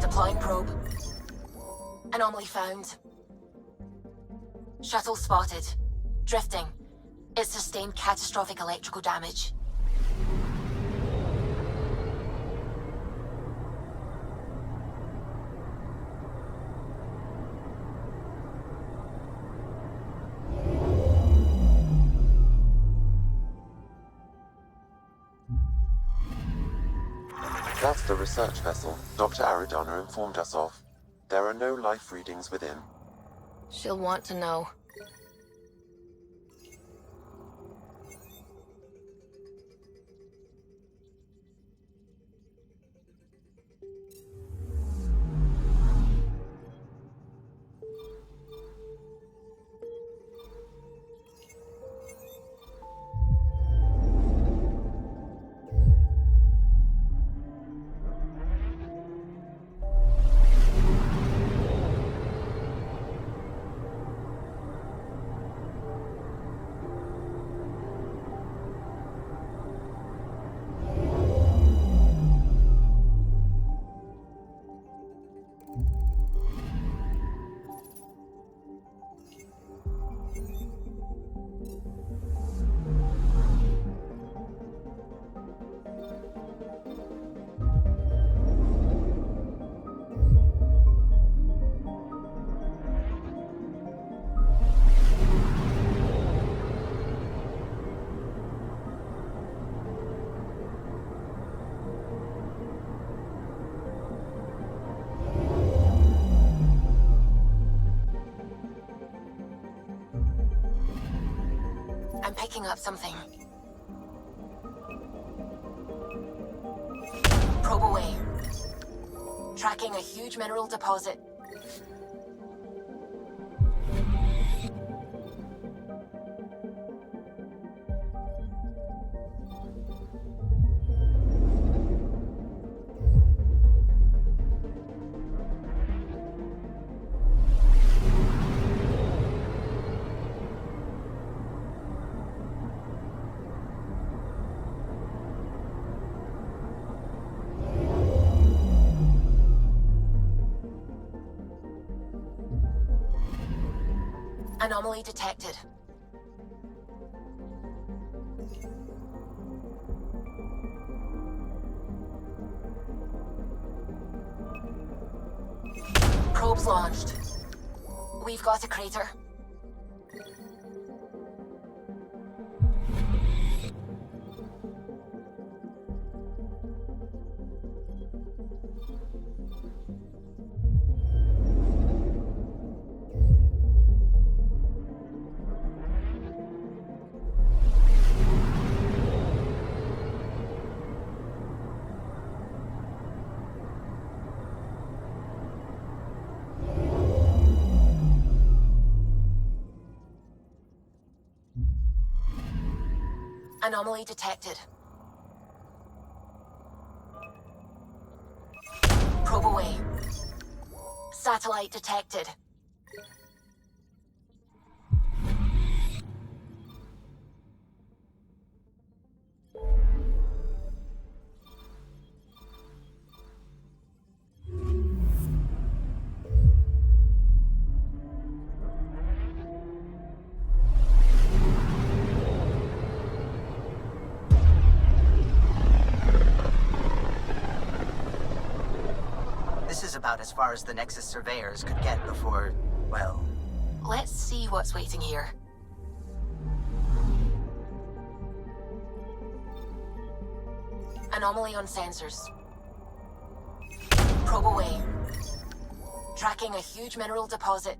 Deploying probe. Anomaly found. Shuttle spotted. Drifting. It sustained catastrophic electrical damage. That's the research vessel Dr. Aridana informed us of. There are no life readings within. She'll want to know. picking up something. Probe away. Tracking a huge mineral deposit. Anomaly detected. Probes launched. We've got a crater. Anomaly detected. Probe away. Satellite detected. This is about as far as the Nexus surveyors could get before, well... Let's see what's waiting here. Anomaly on sensors. Probe away. Tracking a huge mineral deposit.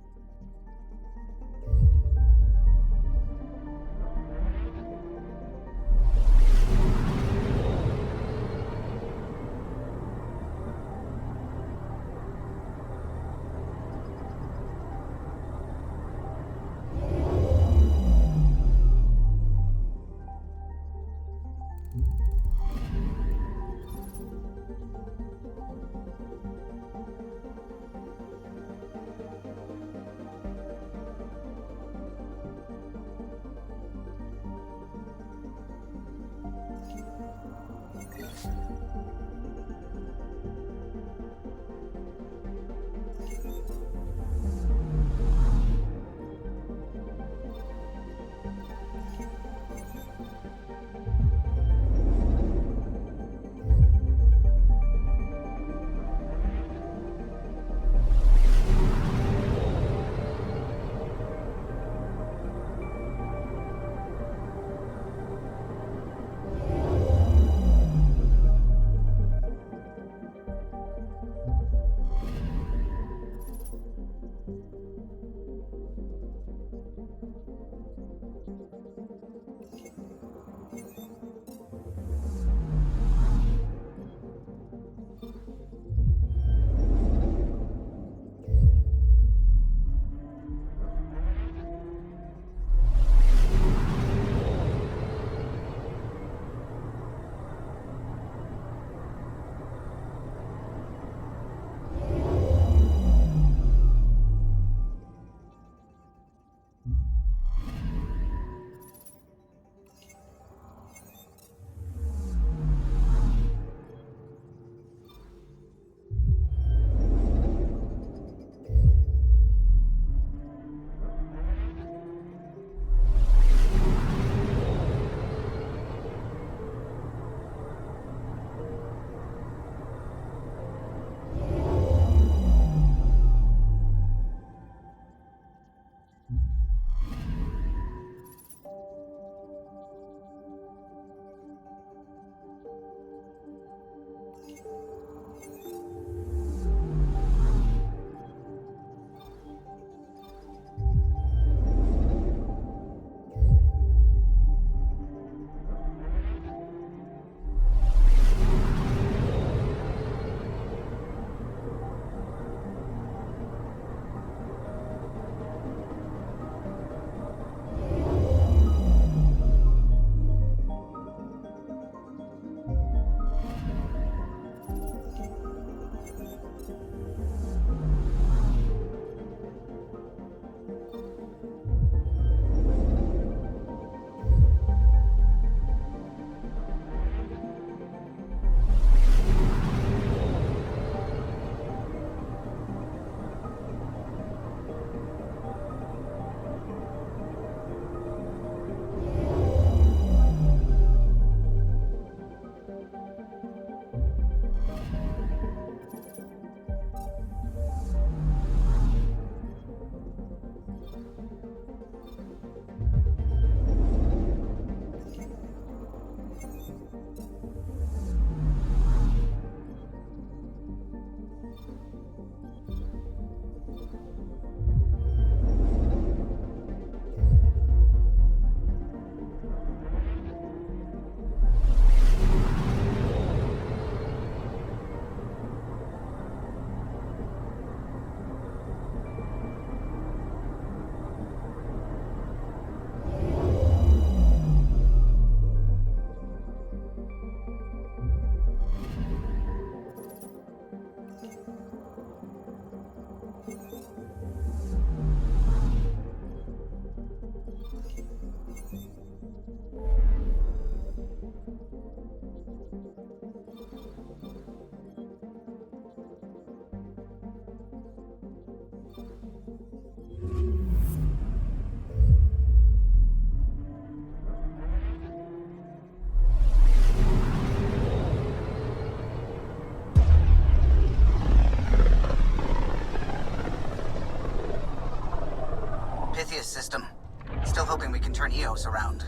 house around.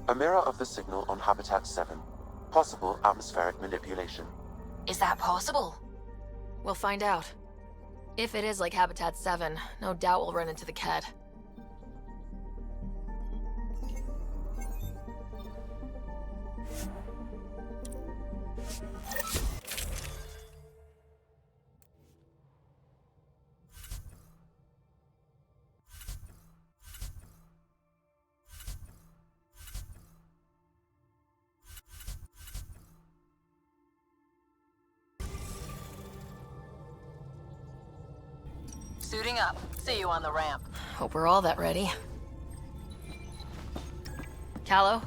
A mirror of the signal on Habitat 7. Possible atmospheric manipulation. Is that possible? We'll find out. If it is like Habitat 7, no doubt we'll run into the Ked. Suiting up. See you on the ramp. Hope we're all that ready. Callow?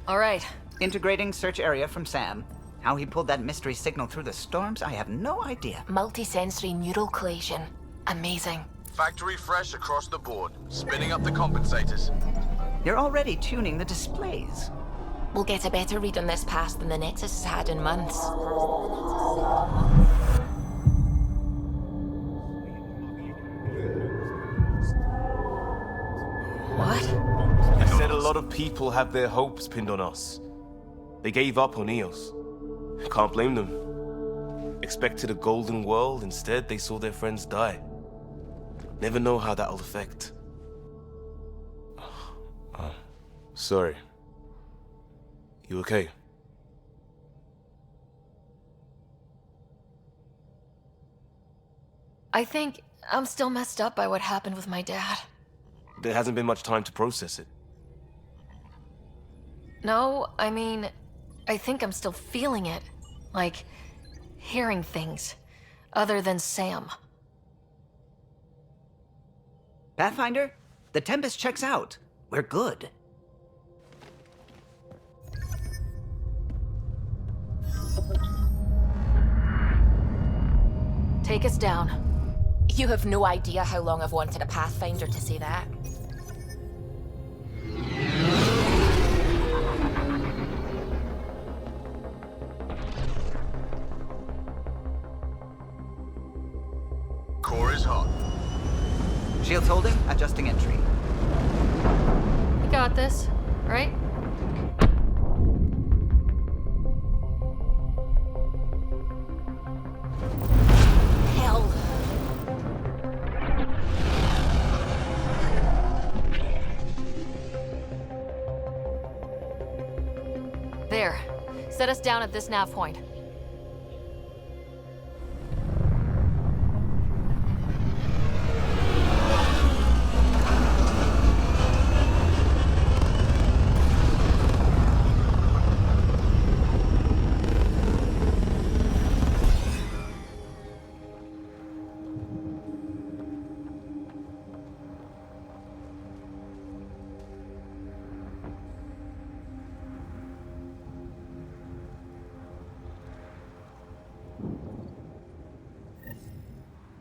All right. Integrating search area from Sam. How he pulled that mystery signal through the storms, I have no idea. Multisensory neural collation. Amazing. Factory fresh across the board. Spinning up the compensators. You're already tuning the displays. We'll get a better read on this pass than the Nexus has had in months. What? I said a lot of people have their hopes pinned on us. They gave up on Eos. Can't blame them. Expected a golden world, instead they saw their friends die. Never know how that'll affect. Sorry. You okay? I think I'm still messed up by what happened with my dad. There hasn't been much time to process it. No, I mean, I think I'm still feeling it. Like, hearing things. Other than Sam. Pathfinder, the Tempest checks out. We're good. Take us down. You have no idea how long I've wanted a Pathfinder to say that. Core is hot. Shields holding, adjusting entry. You got this, right? Hell. There. Set us down at this nav point.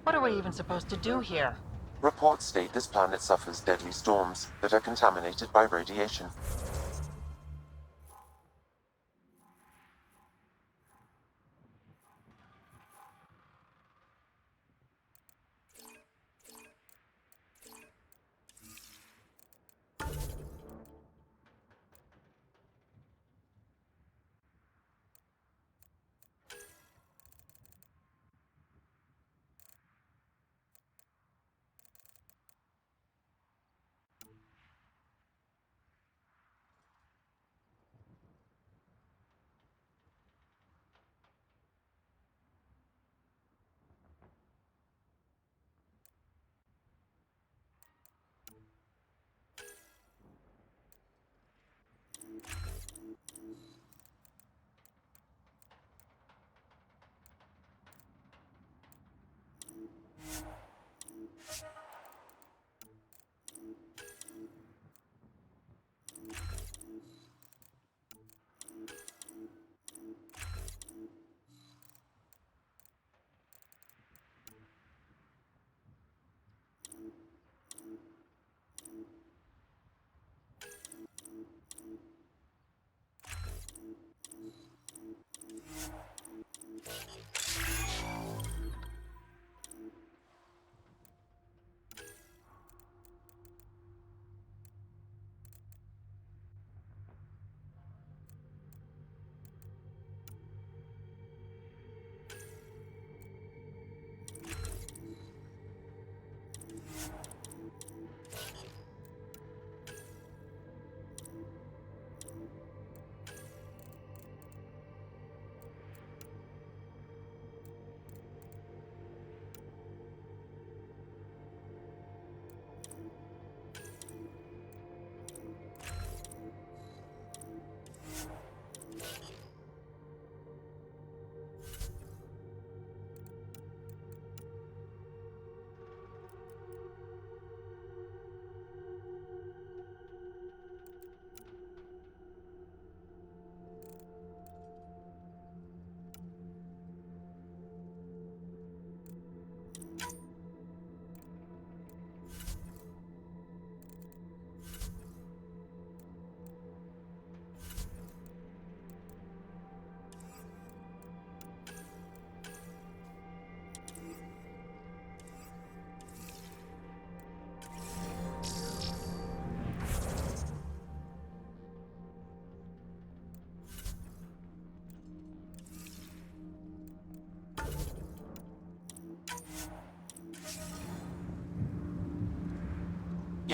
What are we even supposed to do here? Reports state this planet suffers deadly storms that are contaminated by radiation.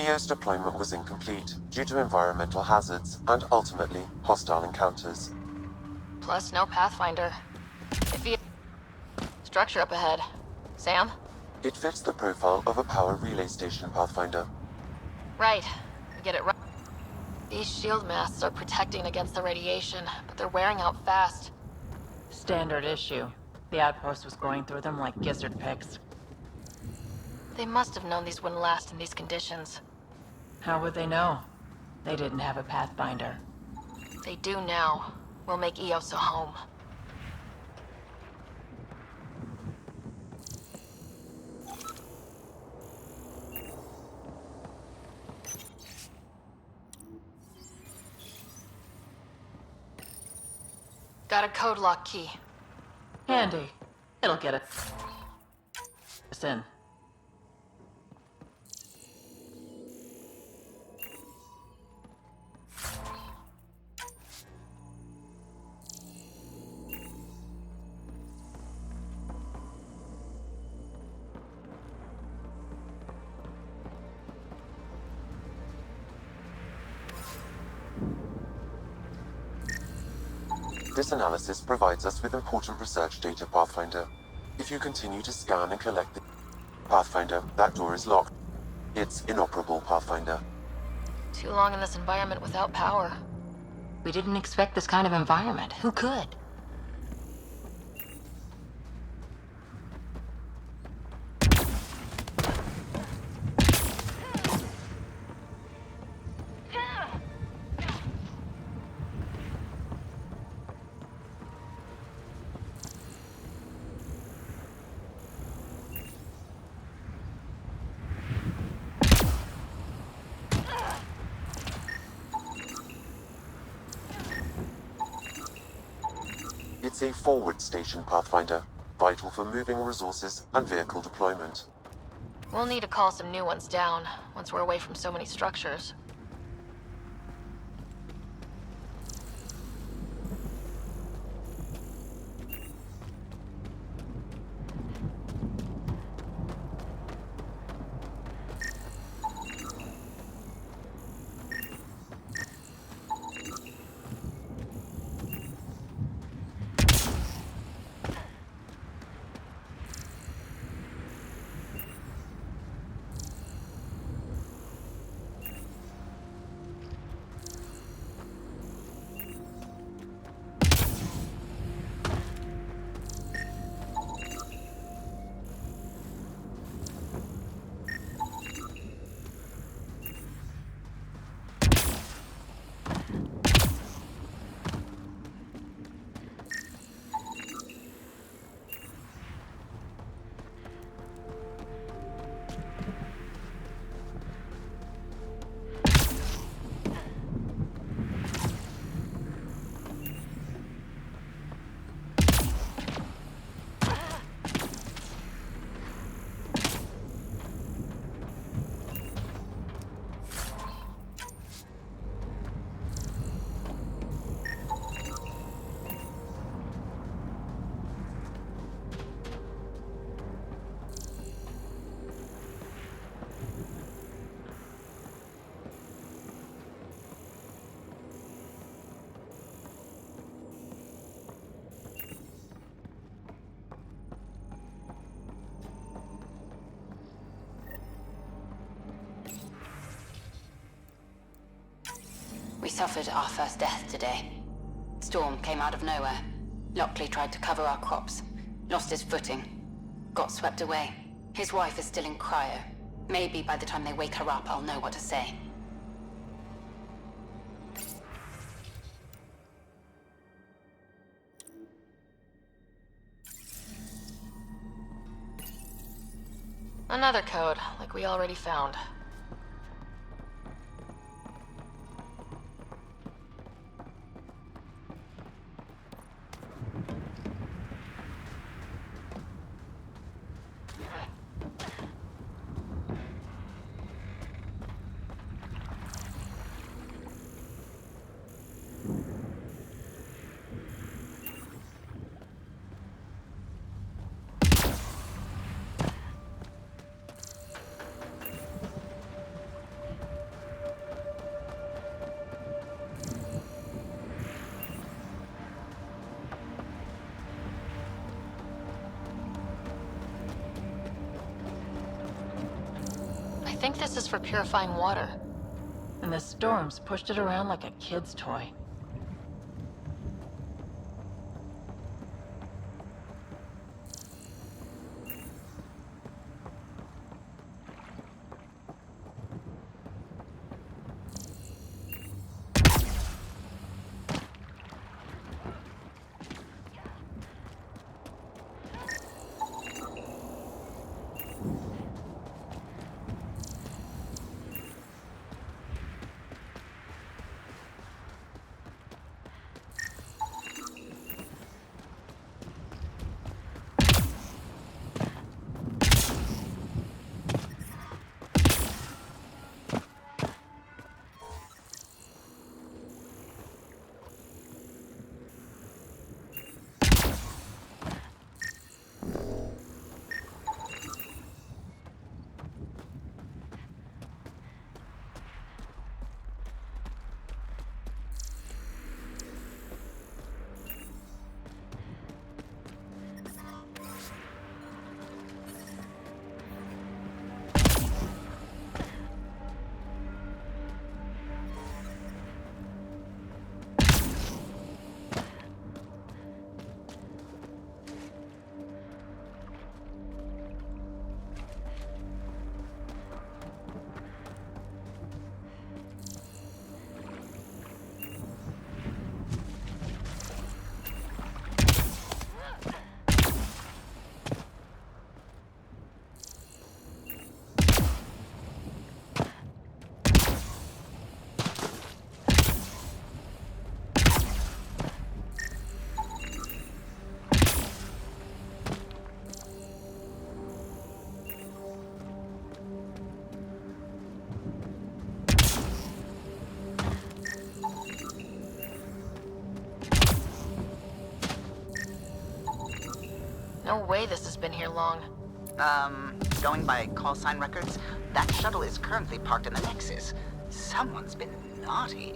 EO's deployment was incomplete due to environmental hazards and ultimately hostile encounters. Plus, no Pathfinder. If you... Structure up ahead. Sam? It fits the profile of a power relay station, Pathfinder. Right. You get it right. These shield masts are protecting against the radiation, but they're wearing out fast. Standard issue. The outpost was going through them like gizzard picks. They must have known these wouldn't last in these conditions. How would they know? They didn't have a Pathfinder. They do now. We'll make Eos a home. Got a code lock key. Handy. It'll get us in. This analysis provides us with important research data, Pathfinder. If you continue to scan and collect the Pathfinder, that door is locked. It's inoperable, Pathfinder. Too long in this environment without power. We didn't expect this kind of environment. Who could? It's a forward station, Pathfinder, vital for moving resources and vehicle deployment. We'll need to call some new ones down, once we're away from so many structures. We suffered our first death today. Storm came out of nowhere. Lockley tried to cover our crops. Lost his footing. Got swept away. His wife is still in cryo. Maybe by the time they wake her up, I'll know what to say. Another code, like we already found. think this is for purifying water. And the storms pushed it around like a kid's toy. No way this has been here long. Going by call sign records, that shuttle is currently parked in the Nexus. Someone's been naughty.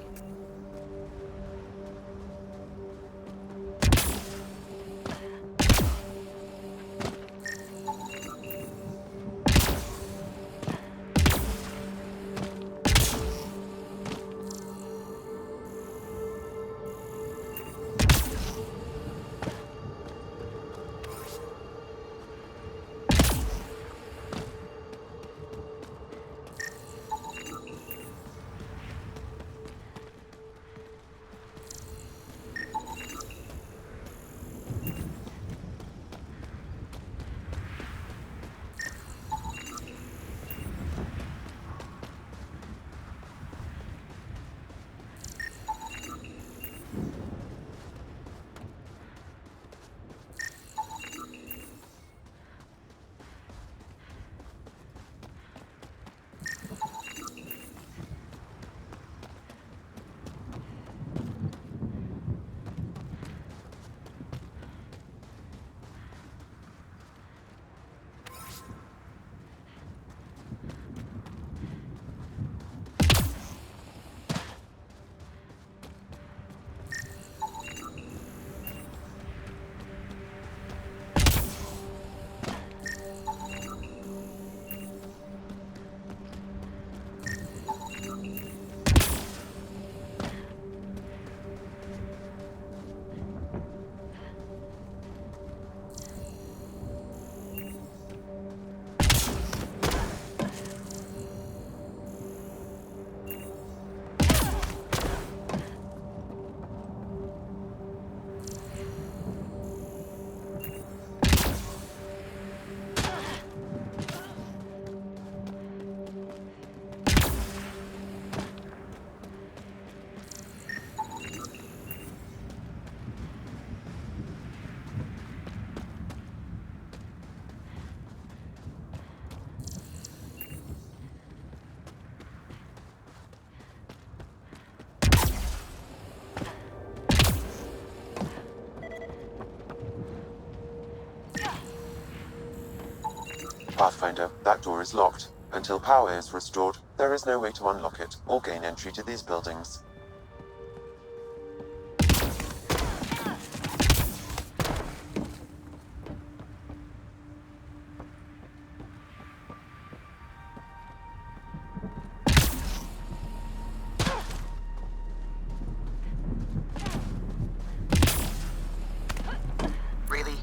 Pathfinder, that door is locked. Until power is restored, there is no way to unlock it or gain entry to these buildings.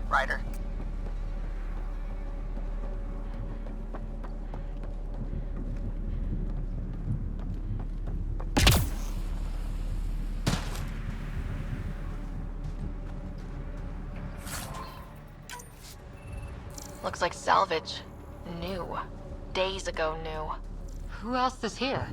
Ryder. Looks like salvage. New. Days ago new. Who else is here?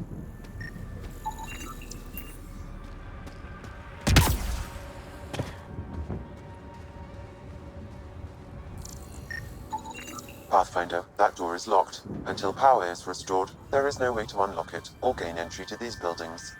Pathfinder, that door is locked. Until power is restored, there is no way to unlock it or gain entry to these buildings.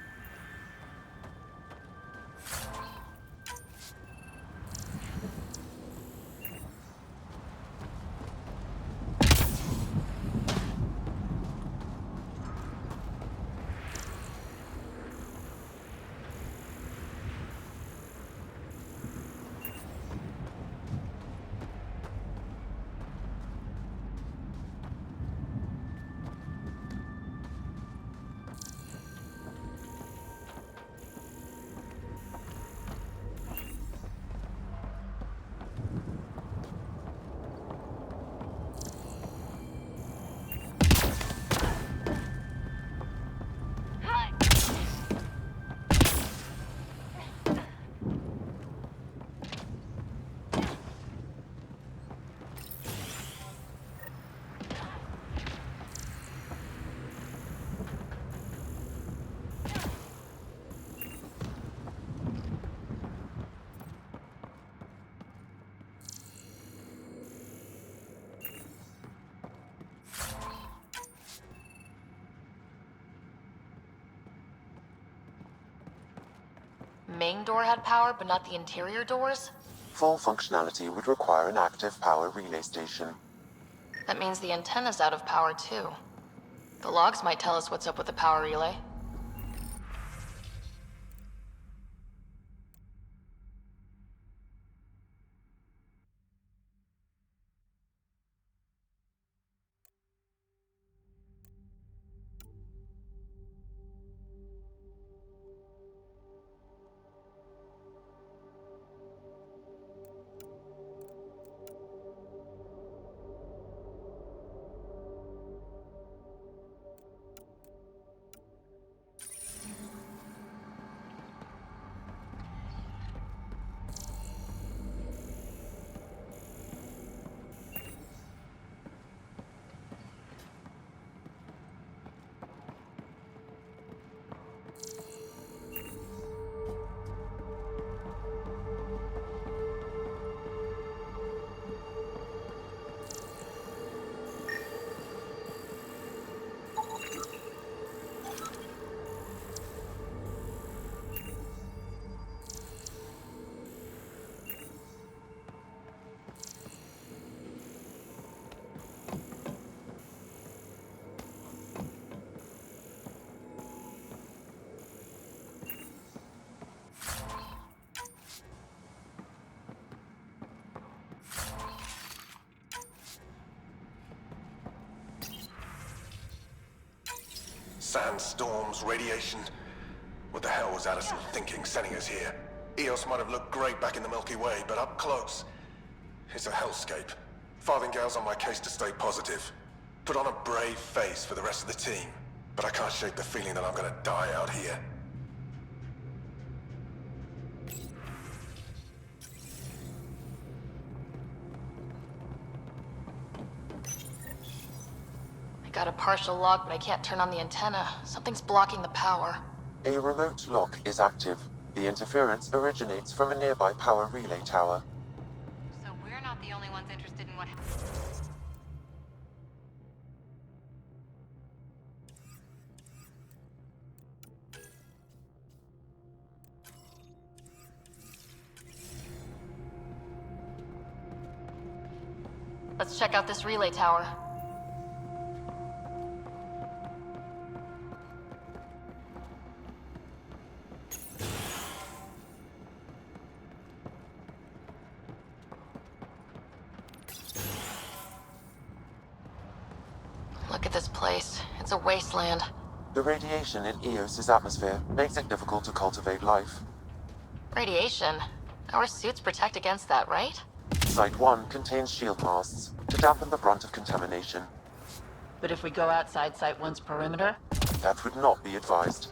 Main door had power, but not the interior doors? Full functionality would require an active power relay station. That means the antenna's out of power too. The logs might tell us what's up with the power relay. Sandstorms, radiation. What the hell was Addison thinking sending us here? Eos might have looked great back in the Milky Way, but up close, it's a hellscape. Farthingale's on my case to stay positive. Put on a brave face for the rest of the team, but I can't shake the feeling that I'm gonna die out here. Got a partial lock, but I can't turn on the antenna. Something's blocking the power. A remote lock is active. The interference originates from a nearby power relay tower. So we're not the only ones interested in what Let's check out this relay tower. Look at this place. It's a wasteland. The radiation in Eos's atmosphere makes it difficult to cultivate life. Radiation? Our suits protect against that, right? Site 1 contains shield masts to dampen the brunt of contamination. But if we go outside Site 1's perimeter? That would not be advised.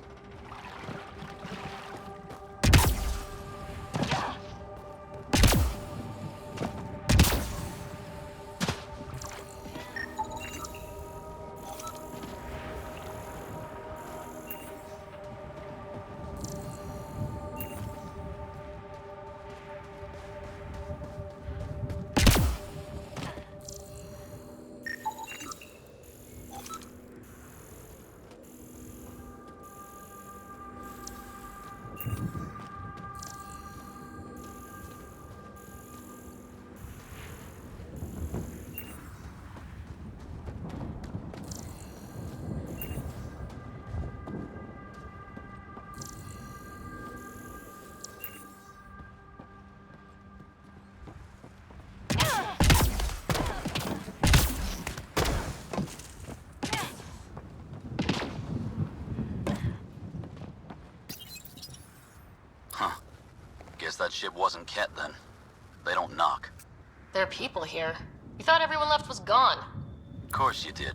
Guess that ship wasn't Ket then. They don't knock. There are people here. You thought everyone left was gone. Of course you did.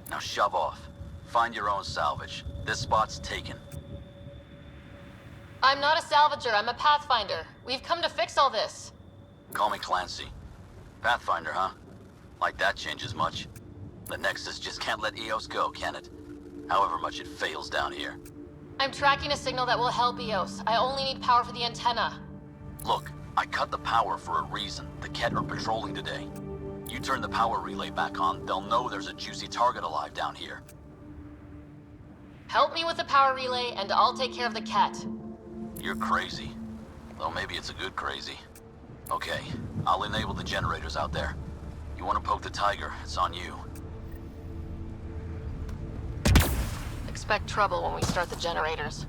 Now shove off. Find your own salvage. This spot's taken. I'm not a salvager, I'm a pathfinder. We've come to fix all this. Call me Clancy. Pathfinder, huh? Like that changes much. The Nexus just can't let EOS go, can it? However much it fails down here. I'm tracking a signal that will help EOS. I only need power for the antenna. Look, I cut the power for a reason. The Ket are patrolling today. You turn the power relay back on, they'll know there's a juicy target alive down here. Help me with the power relay, and I'll take care of the Ket. You're crazy. Though maybe it's a good crazy. Okay, I'll enable the generators out there. You want to poke the tiger, it's on you. Expect trouble when we start the generators.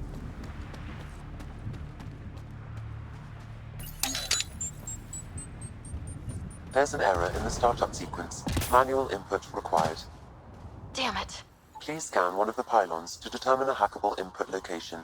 There's an error in the startup sequence. Manual input required. Damn it. Please scan one of the pylons to determine a hackable input location.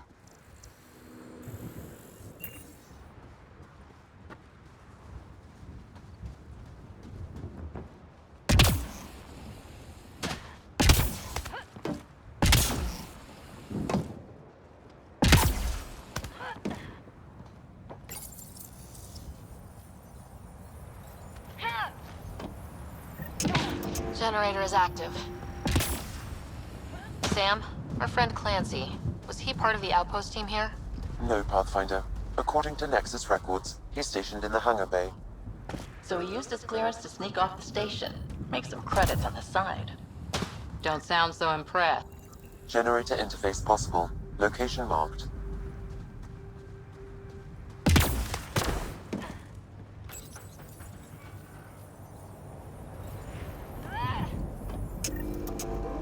Generator is active. Sam, our friend Clancy, was he part of the outpost team here? No, Pathfinder. According to Nexus records, he's stationed in the hangar bay. So he used his clearance to sneak off the station. Make some credits on the side. Don't sound so impressed. Generator interface possible. Location marked.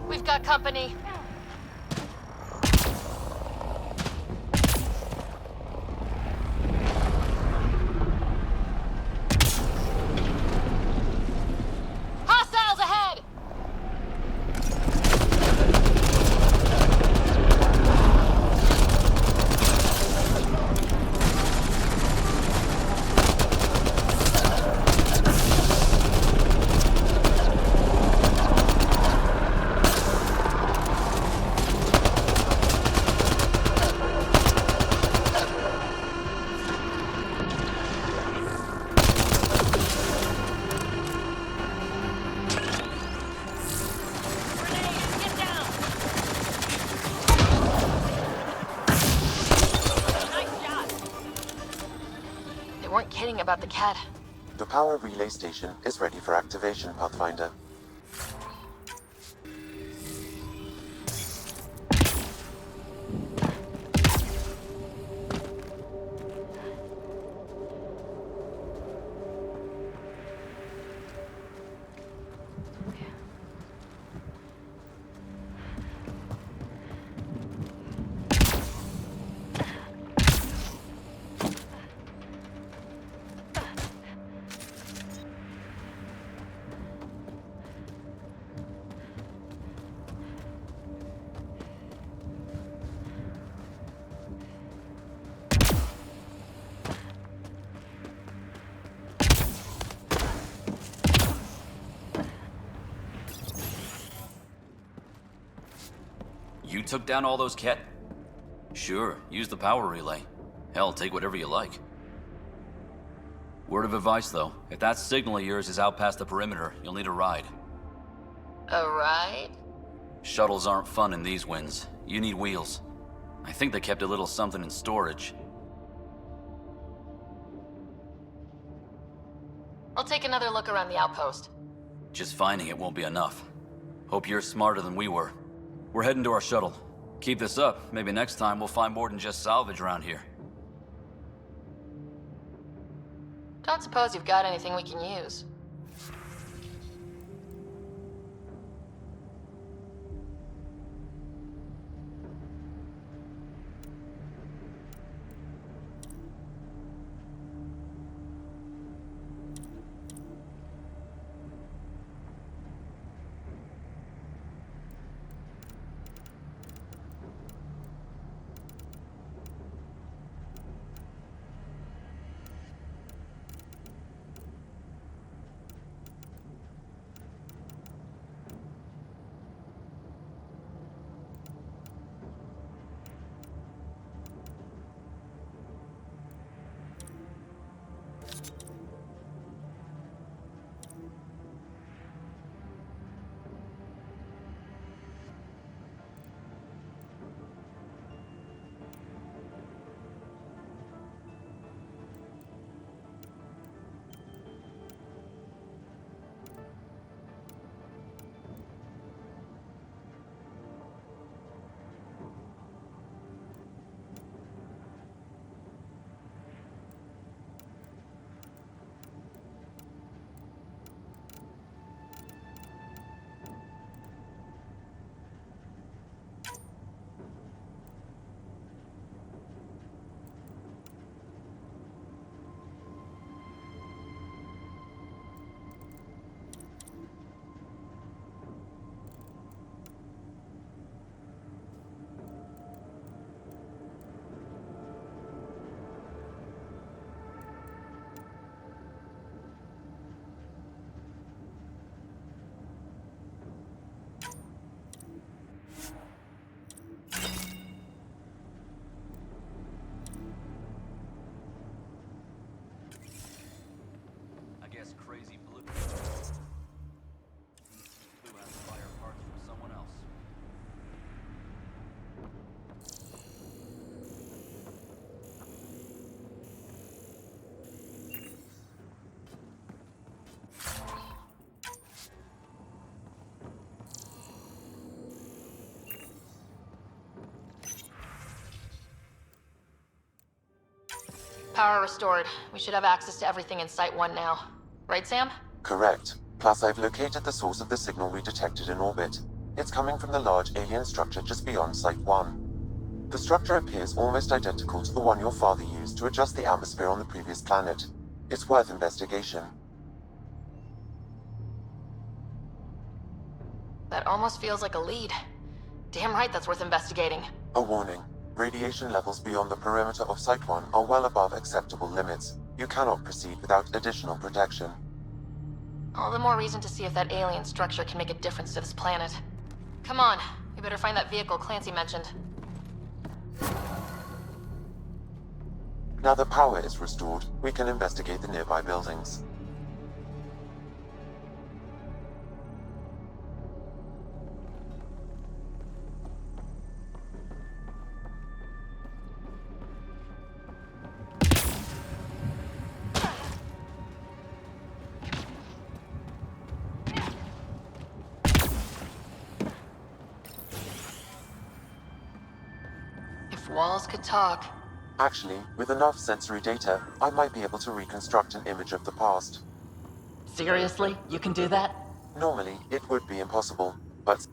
We've got company. Hostiles ahead! They weren't kidding about the cat. The power relay station is ready for activation, Pathfinder. took down all those cat... Sure, use the power relay. Hell, take whatever you like. Word of advice, though. If that signal of yours is out past the perimeter, you'll need a ride. A ride? Shuttles aren't fun in these winds. You need wheels. I think they kept a little something in storage. I'll take another look around the outpost. Just finding it won't be enough. Hope you're smarter than we were. We're heading to our shuttle. Keep this up. Maybe next time we'll find more than just salvage around here. Don't suppose you've got anything we can use. Crazy blue. Blue has fire parts from someone else. Power restored. We should have access to everything in Site 1 now. Right, Sam? Correct. Plus, I've located the source of the signal we detected in orbit. It's coming from the large alien structure just beyond Site 1. The structure appears almost identical to the one your father used to adjust the atmosphere on the previous planet. It's worth investigation. That almost feels like a lead. Damn right that's worth investigating. A warning. Radiation levels beyond the perimeter of Site 1 are well above acceptable limits. You cannot proceed without additional protection. All the more reason to see if that alien structure can make a difference to this planet. Come on, we better find that vehicle Clancy mentioned. Now the power is restored, we can investigate the nearby buildings. If walls could talk. Actually, with enough sensory data, I might be able to reconstruct an image of the past. Seriously? You can do that? Normally, it would be impossible, but...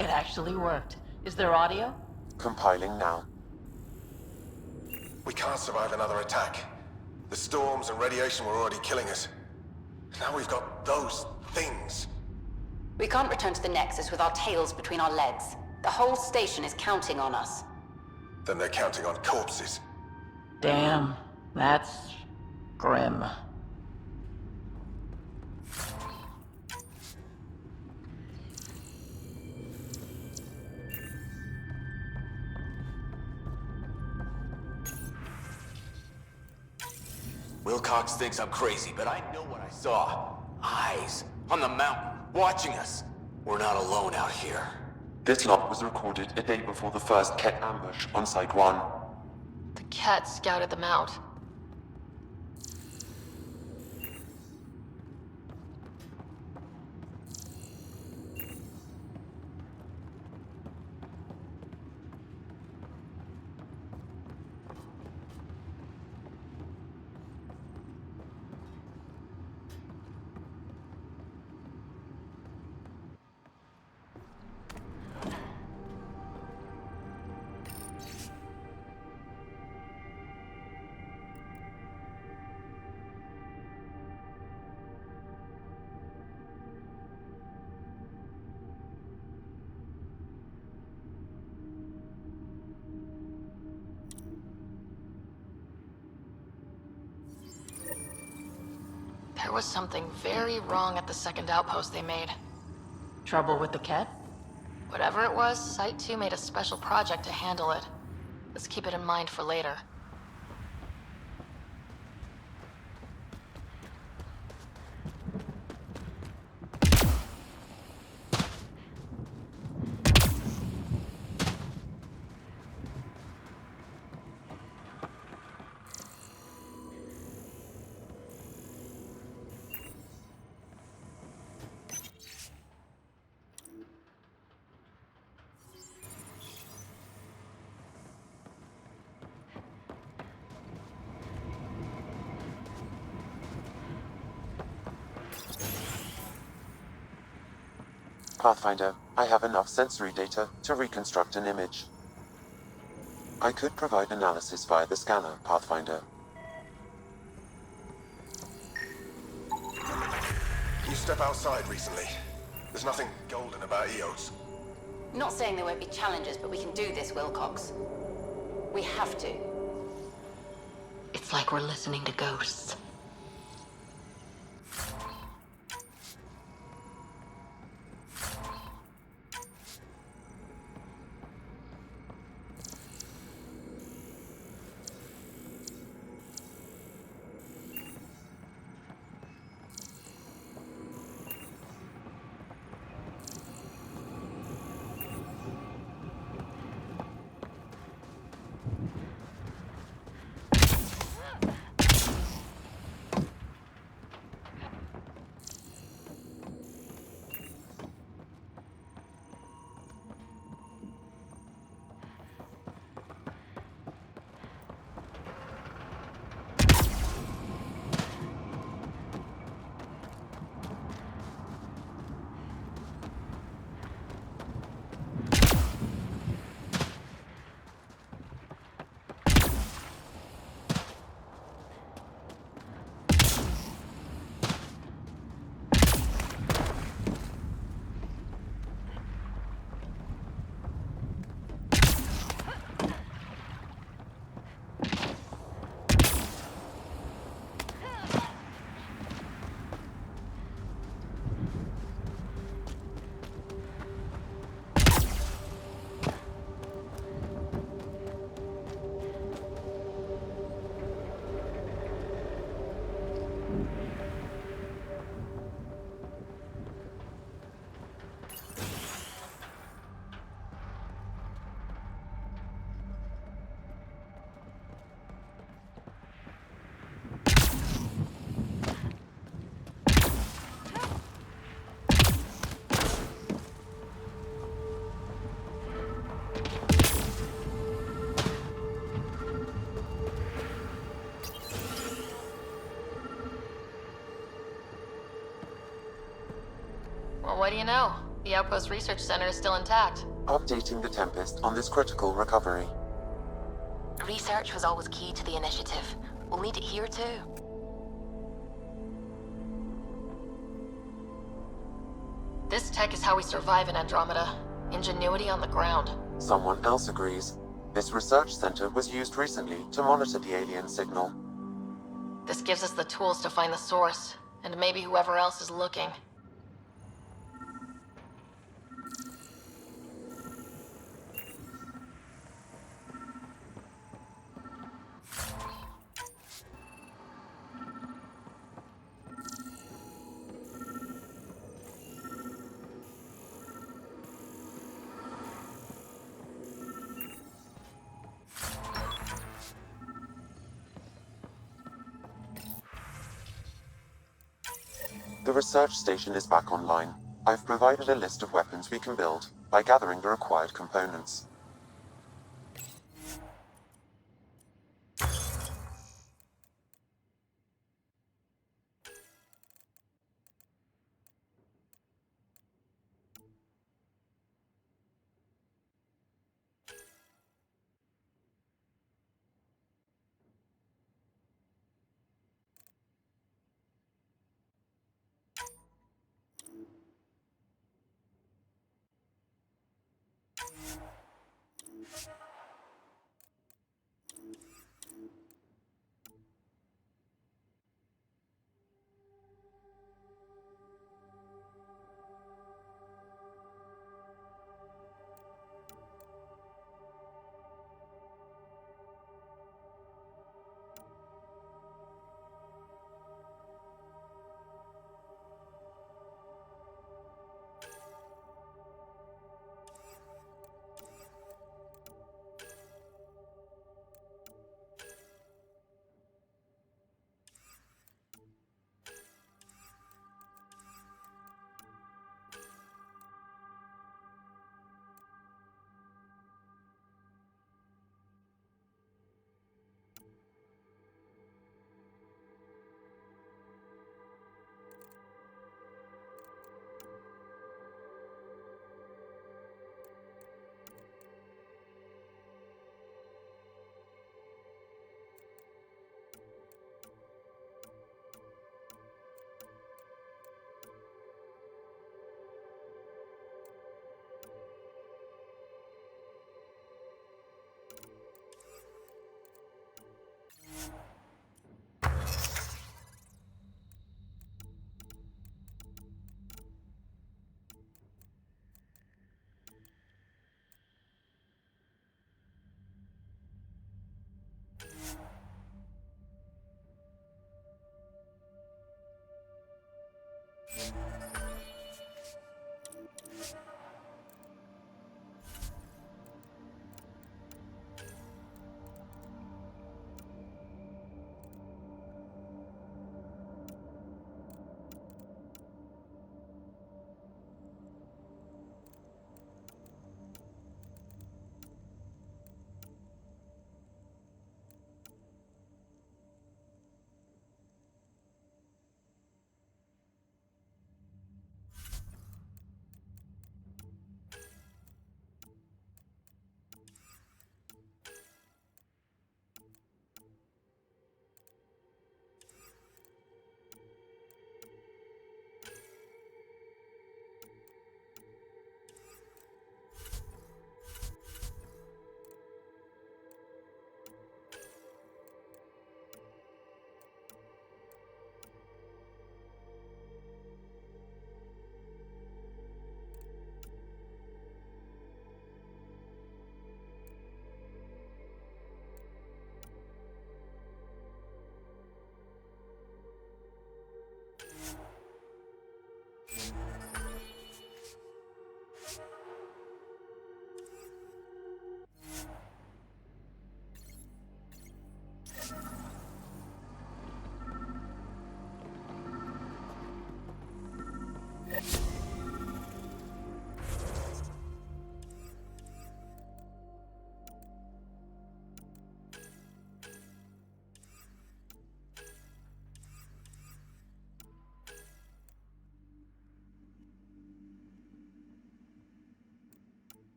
It actually worked. Is there audio? Compiling now. We can't survive another attack. The storms and radiation were already killing us. Now we've got those things. We can't return to the Nexus with our tails between our legs. The whole station is counting on us. Then they're counting on corpses. Damn, that's grim. Wilcox thinks I'm crazy, but I know what I saw. Eyes on the mountain, watching us. We're not alone out here. This log was recorded a day before the first Ket ambush on Site 1. The Ket scouted them out. There was something very wrong at the second outpost they made. Trouble with the Ket? Whatever it was, Site 2 made a special project to handle it. Let's keep it in mind for later. Pathfinder, I have enough sensory data to reconstruct an image. I could provide analysis via the scanner, Pathfinder. Can you step outside recently? There's nothing golden about Eos. Not saying there won't be challenges, but we can do this, Wilcox. We have to. It's like we're listening to ghosts. Well, what do you know? The Outpost Research Center is still intact. Updating the Tempest on this critical recovery. Research was always key to the initiative. We'll need it here too. This tech is how we survive in Andromeda. Ingenuity on the ground. Someone else agrees. This research center was used recently to monitor the alien signal. This gives us the tools to find the source, and maybe whoever else is looking. The research station is back online. I've provided a list of weapons we can build by gathering the required components.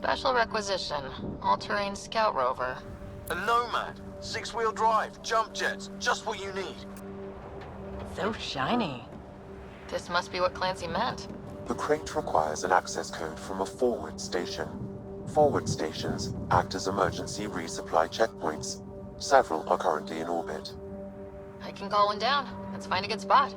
Special requisition. All-terrain scout rover. A Nomad. 6-wheel drive. Jump jets. Just what you need. So shiny. This must be what Clancy meant. The crate requires an access code from a forward station. Forward stations act as emergency resupply checkpoints. Several are currently in orbit. I can call one down. Let's find a good spot.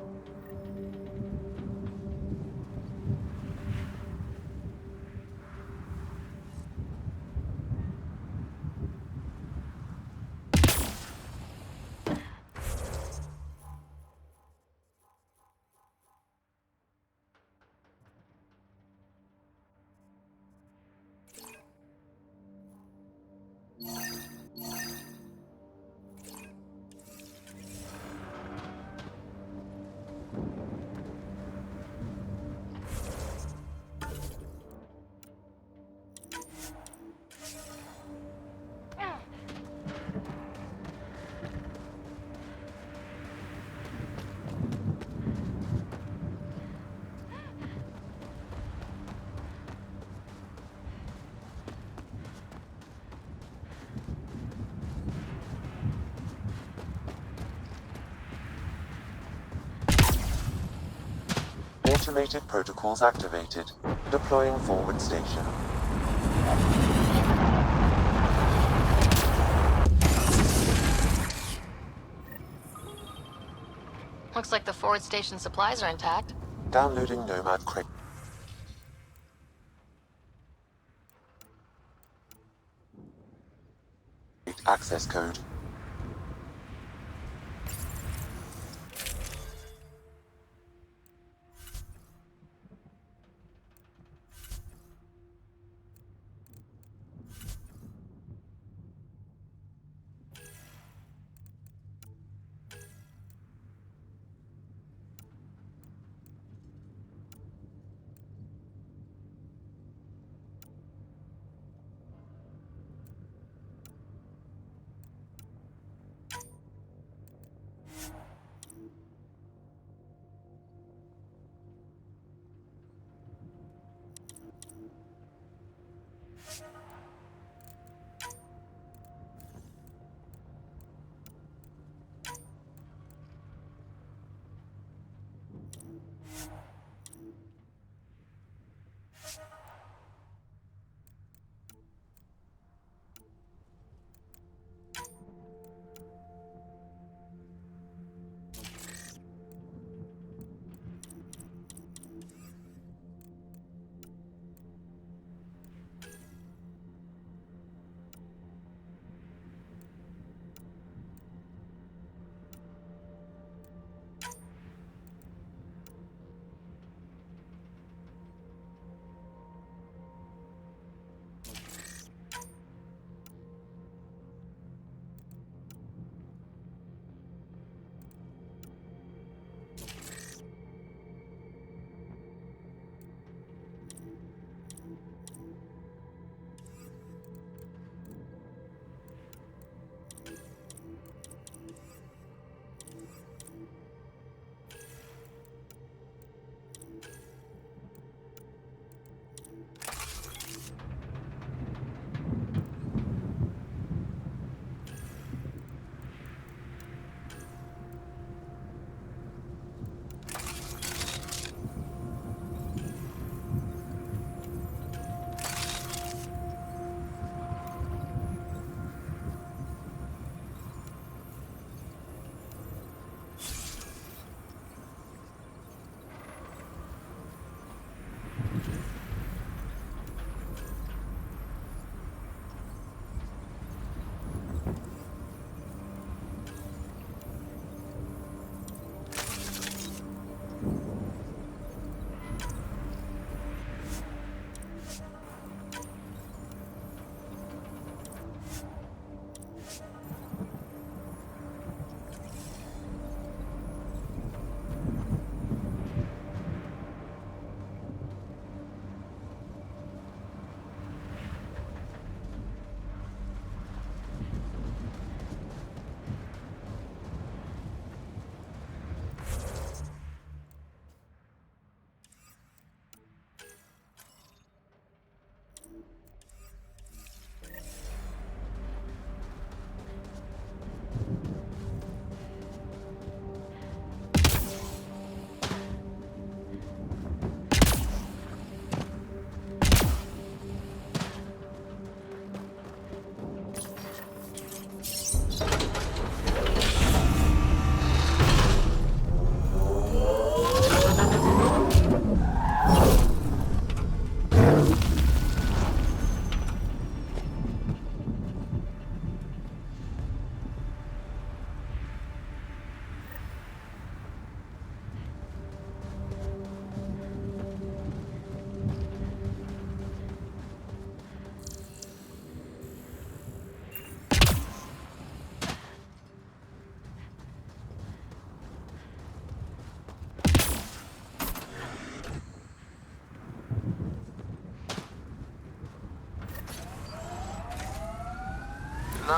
Automated protocols activated. Deploying forward station. Looks like the forward station supplies are intact. Downloading Nomad crate. Access code.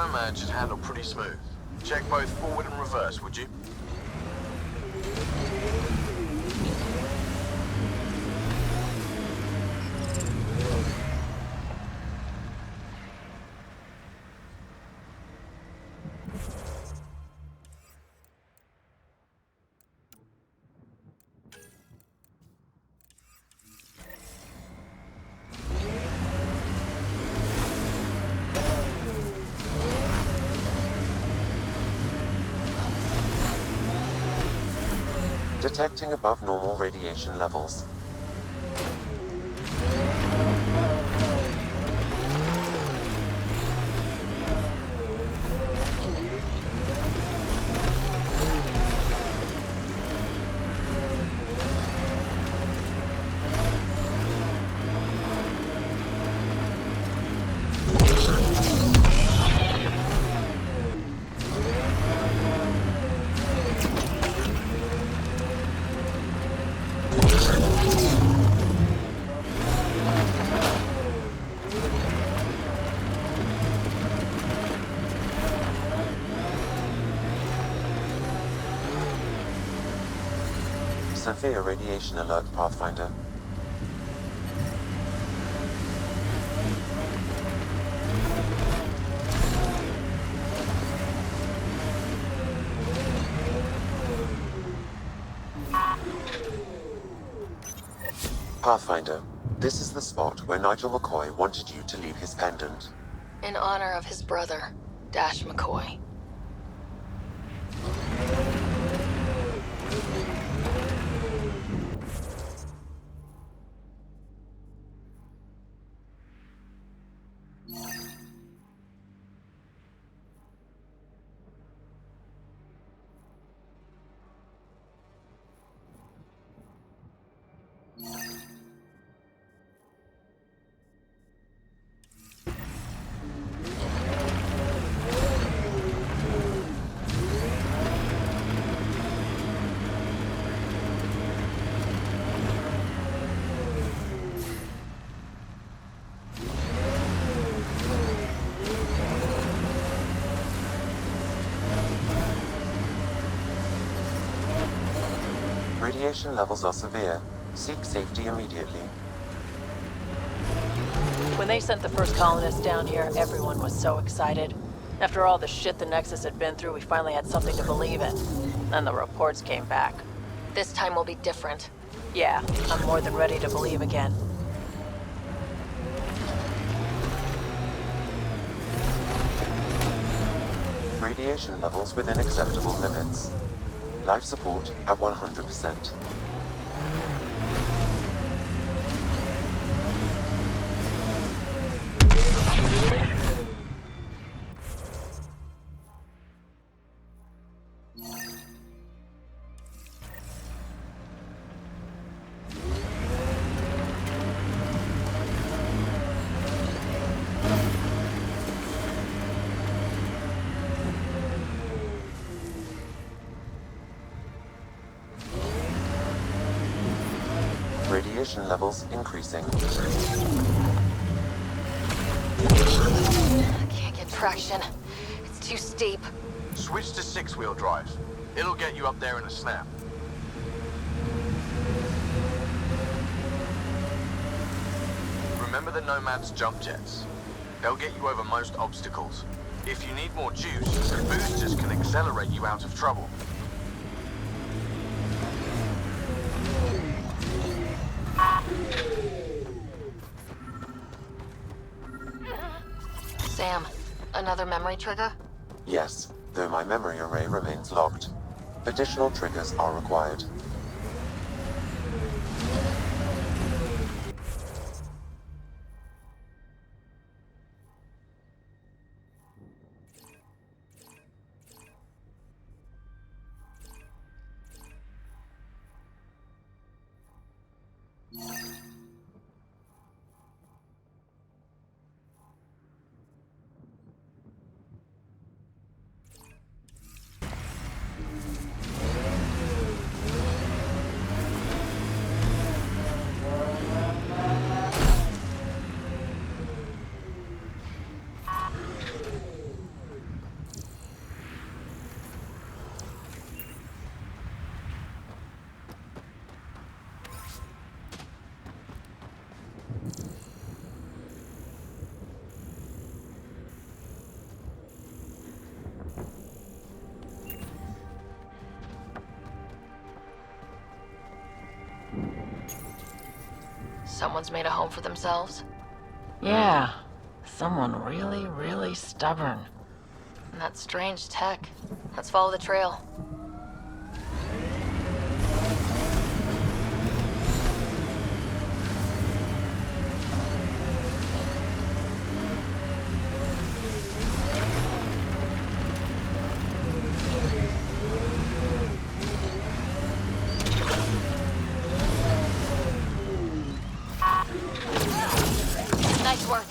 Nomad should handle pretty smooth. Check both forward and reverse, would you? Detecting above normal radiation levels. Severe radiation alert, Pathfinder. Pathfinder, this is the spot where Nigel McCoy wanted you to leave his pendant. In honor of his brother, Dash McCoy. Radiation levels are severe. Seek safety immediately. When they sent the first colonists down here, everyone was so excited. After all the shit the Nexus had been through, we finally had something to believe in. Then the reports came back. This time will be different. Yeah, I'm more than ready to believe again. Radiation levels within acceptable limits. Life support at 100%. Radiation levels increasing. Can't get traction. It's too steep. Switch to six-wheel drive. It'll get you up there in a snap. Remember the Nomad's jump jets. They'll get you over most obstacles. If you need more juice, the boosters can accelerate you out of trouble. Sam, another memory trigger? Yes, though my memory array remains locked. Additional triggers are required. Someone's made a home for themselves. Yeah, someone really, really stubborn. And that strange tech. Let's follow the trail. Nice work.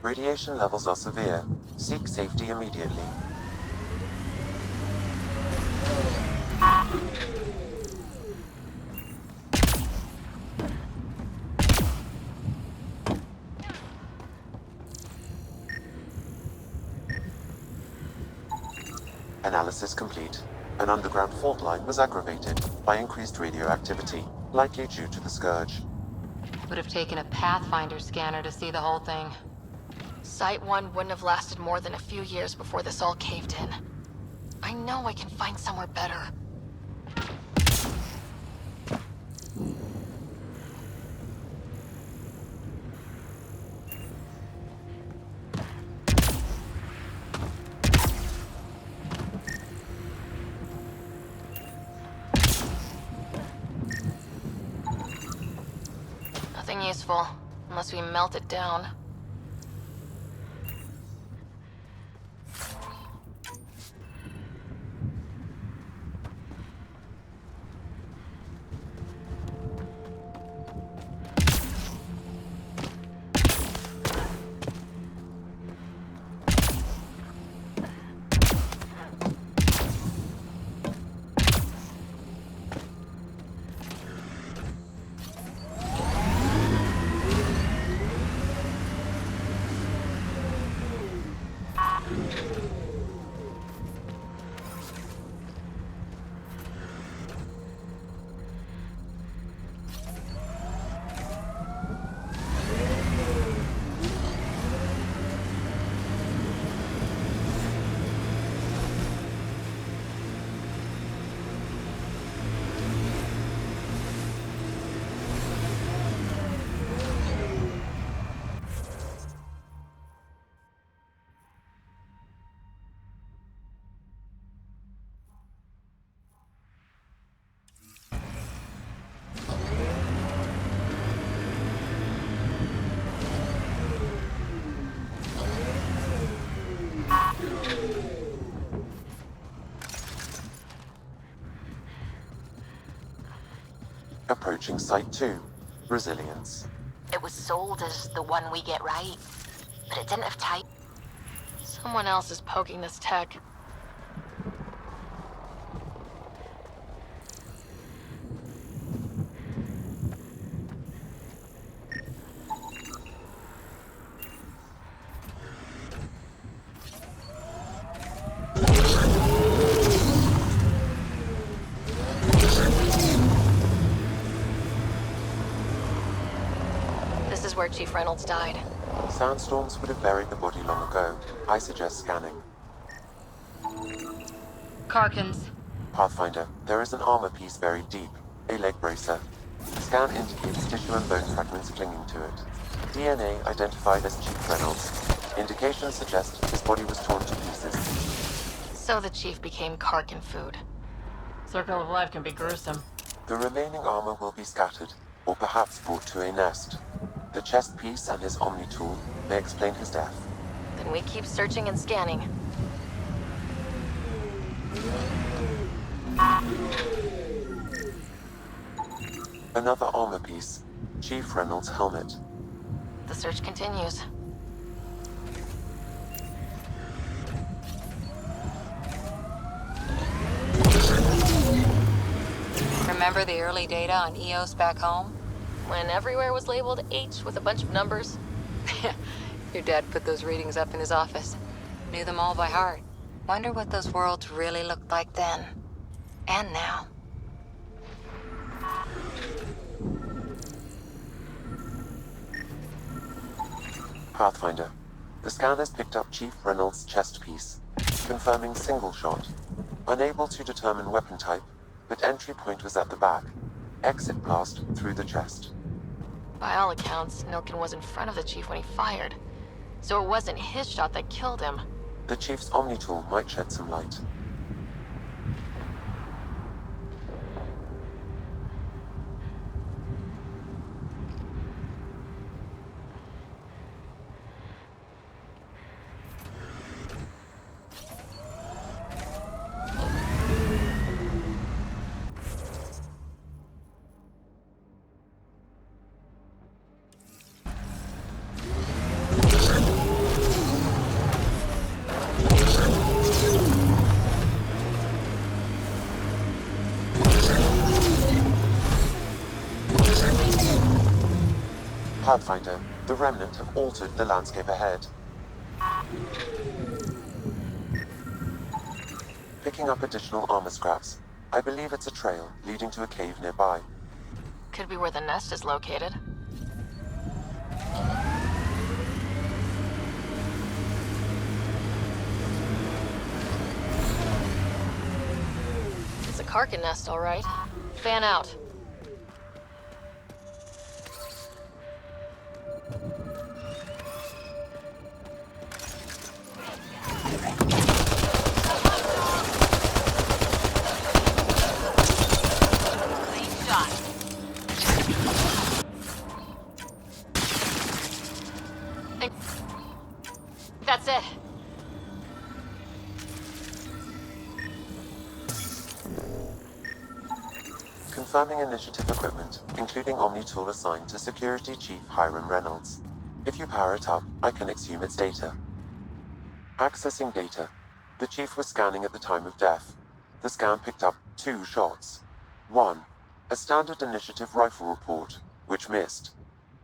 Radiation levels are severe. Seek safety immediately. Analysis complete. An underground fault line was aggravated by increased radioactivity, likely due to the Scourge. Would have taken a Pathfinder scanner to see the whole thing. Site 1 wouldn't have lasted more than a few years before this all caved in. I know I can find somewhere better. Nothing useful, unless we melt it down. Approaching Site 2. Resilience. It was sold as the one we get right, but it didn't have time. Someone else is poking this tech. This is where Chief Reynolds died. Sandstorms would have buried the body long ago. I suggest scanning. Karkins. Pathfinder, there is an armor piece buried deep. A leg bracer. Scan indicates tissue and bone fragments clinging to it. DNA identified as Chief Reynolds. Indications suggest his body was torn to pieces. So the chief became Karkin food. Circle of life can be gruesome. The remaining armor will be scattered, or perhaps brought to a nest. The chest piece and his Omni tool may explain his death. Then we keep searching and scanning. Another armor piece. Chief Reynolds' helmet. The search continues. Remember the early data on EOS back home? When everywhere was labeled H with a bunch of numbers. Your dad put those readings up in his office. Knew them all by heart. Wonder what those worlds really looked like then. And now. Pathfinder. The scanners picked up Chief Reynolds' chest piece, confirming single shot. Unable to determine weapon type, but entry point was at the back. Exit blast through the chest. By all accounts, Nilkin was in front of the chief when he fired. So it wasn't his shot that killed him. The Chief's Omni tool might shed some light. Pathfinder, the Remnant have altered the landscape ahead. Picking up additional armor scraps. I believe it's a trail leading to a cave nearby. Could be where the nest is located. It's a Karkin nest, all right. Fan out. That's it. Confirming initiative equipment, including Omni tool assigned to Security Chief Hiram Reynolds. If you power it up, I can exhume its data. Accessing data. The Chief was scanning at the time of death. The scan picked up 2 shots. One, a standard initiative rifle report, which missed.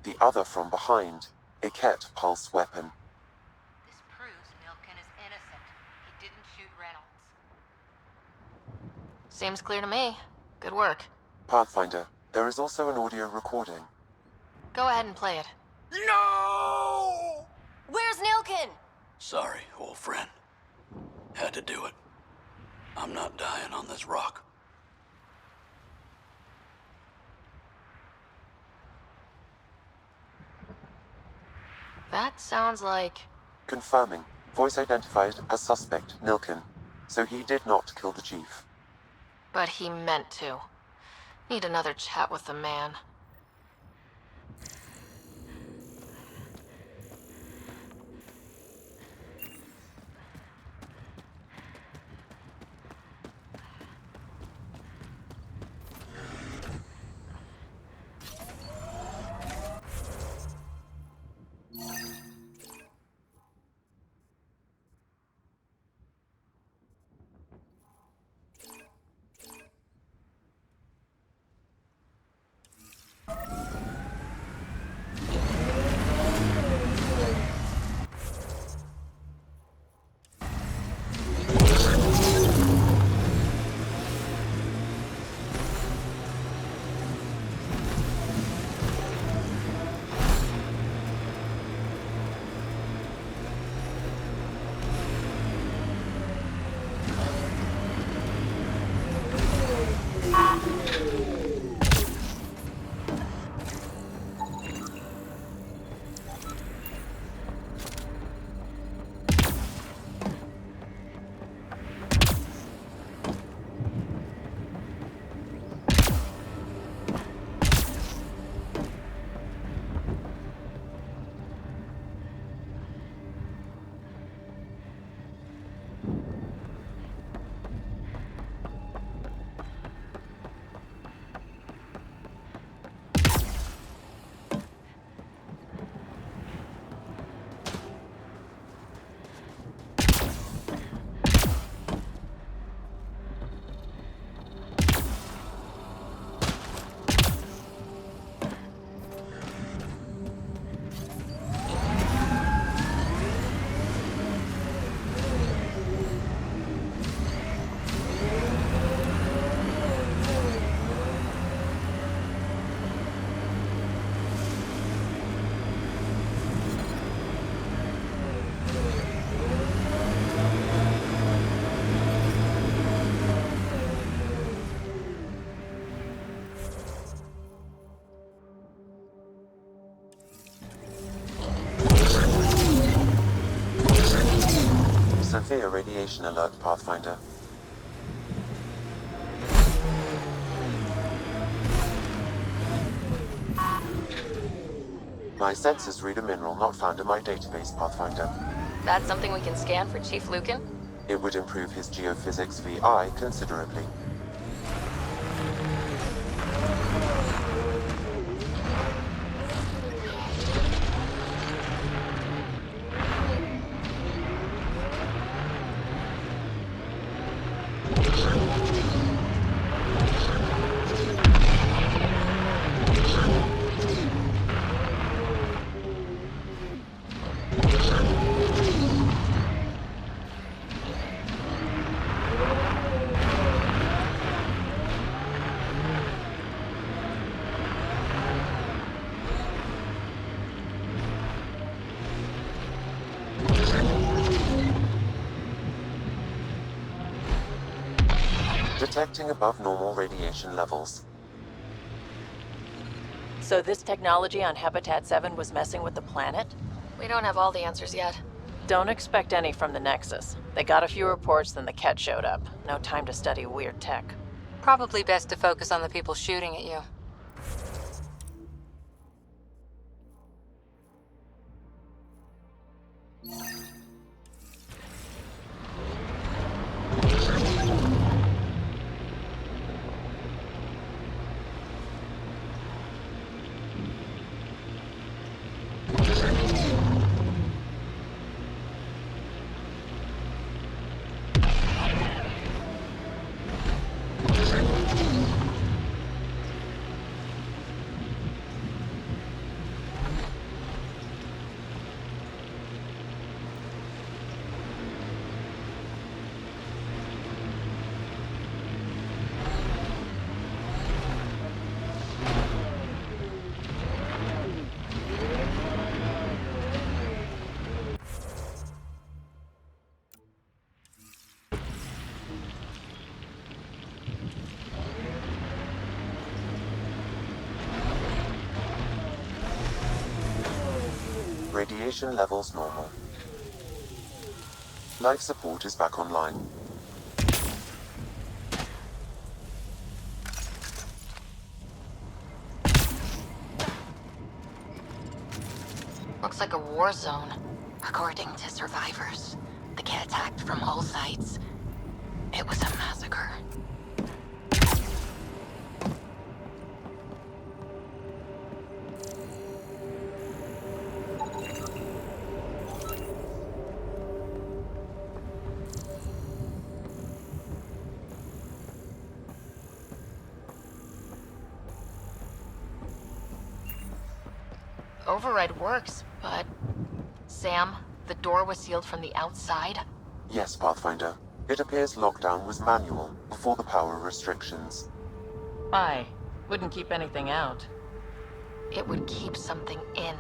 The other from behind, a Ket pulse weapon. This proves Nilkin is innocent. He didn't shoot Reynolds. Seems clear to me. Good work. Pathfinder, there is also an audio recording. Go ahead and play it. No! Where's Nilkin? Sorry, old friend. Had to do it. I'm not dying on this rock. That sounds like... Confirming. Voice identified as suspect, Nilkin. So he did not kill the Chief. But he meant to. Need another chat with the man. Severe radiation alert, Pathfinder. My sensors read a mineral not found in my database, Pathfinder. That's something we can scan for Chief Lucan? It would improve his geophysics VI considerably. Detecting above normal radiation levels. So this technology on Habitat 7 was messing with the planet? We don't have all the answers yet. Don't expect any from the Nexus. They got a few reports, then the Ket showed up. No time to study weird tech. Probably best to focus on the people shooting at you. Radiation levels normal. Life support is back online. Looks like a war zone. According to survivors, the Ket attacked from all sides. It was a massacre. Override works, but... Sam, the door was sealed from the outside? Yes, Pathfinder. It appears lockdown was manual before the power restrictions. Why? Wouldn't keep anything out. It would keep something in.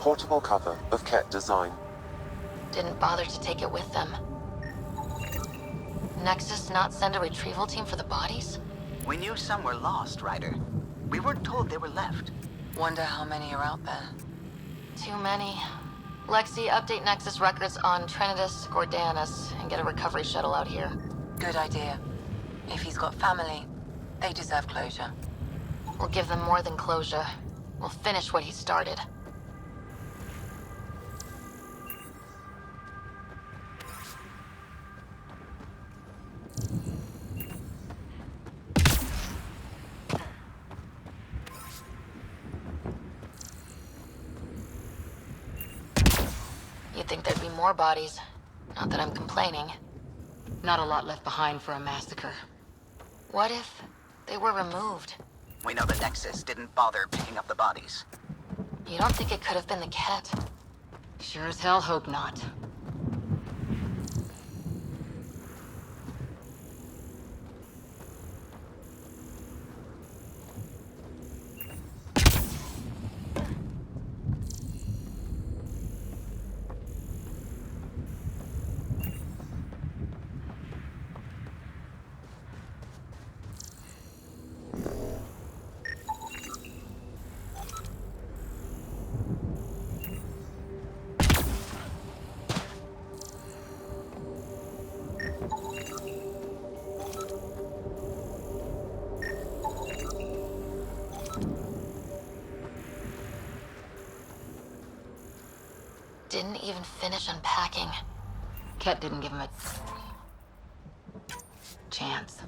portable cover of Ket design. Didn't bother to take it with them. Nexus not send a retrieval team for the bodies? We knew some were lost, Ryder. We weren't told they were left. Wonder how many are out there. Too many. Lexi, update Nexus records on Trinitas Gordanus and get a recovery shuttle out here. Good idea. If he's got family, they deserve closure. We'll give them more than closure. We'll finish what he started. You'd think there'd be more bodies. Not that I'm complaining. Not a lot left behind for a massacre. What if they were removed? We know the Nexus didn't bother picking up the bodies. You don't think it could have been the Ket? Sure as hell hope not. Didn't even finish unpacking. Ket didn't give him a chance.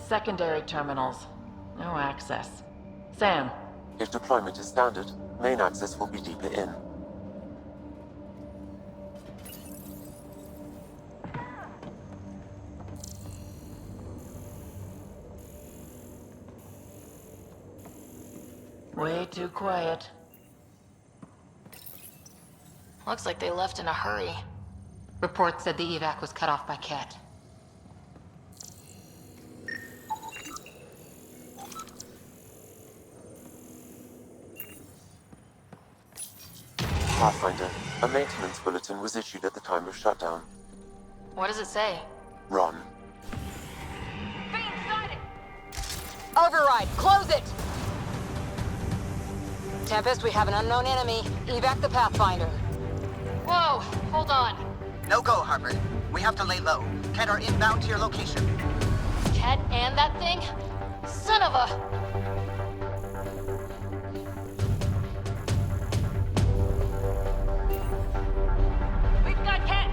Secondary terminals. No access. Sam. If deployment is standard, main access will be deeper in. Way too quiet. Looks like they left in a hurry. Report said the evac was cut off by Ket. Pathfinder, a maintenance bulletin was issued at the time of shutdown. What does it say? Run. Being sighted! override. Close it! Tempest, we have an unknown enemy. Evac the Pathfinder. Whoa, hold on. No go, Harper. We have to lay low. Ket are inbound to your location. Ket and that thing? Son of a... We've got Ket!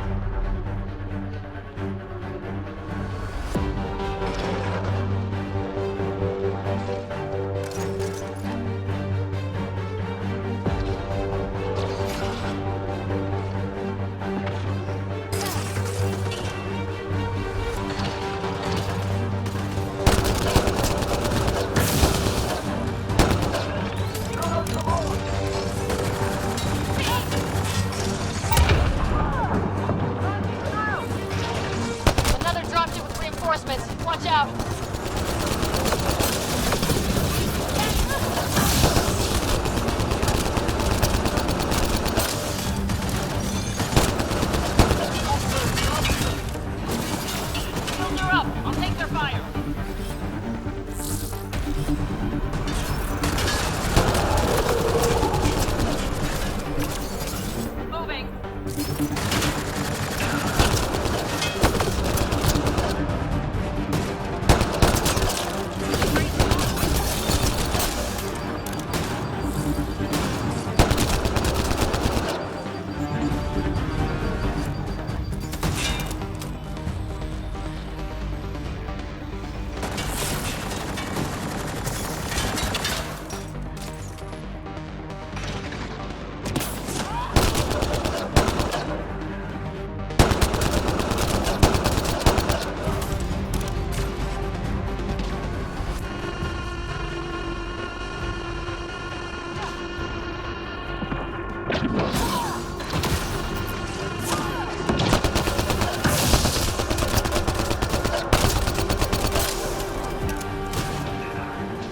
Another dropship with reinforcements. Watch out. Shields are up. I'll take their fire. Moving.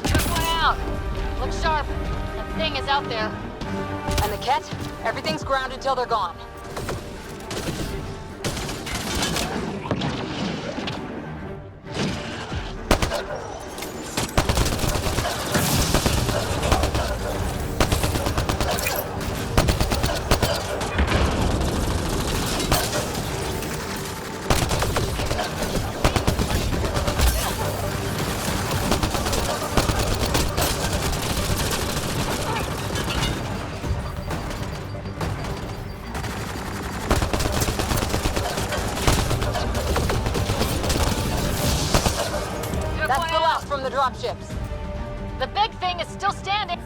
Took one out. Look sharp. That thing is out there. And the Ket? Everything's grounded till they're gone. That's the last from the dropships. The big thing is still standing.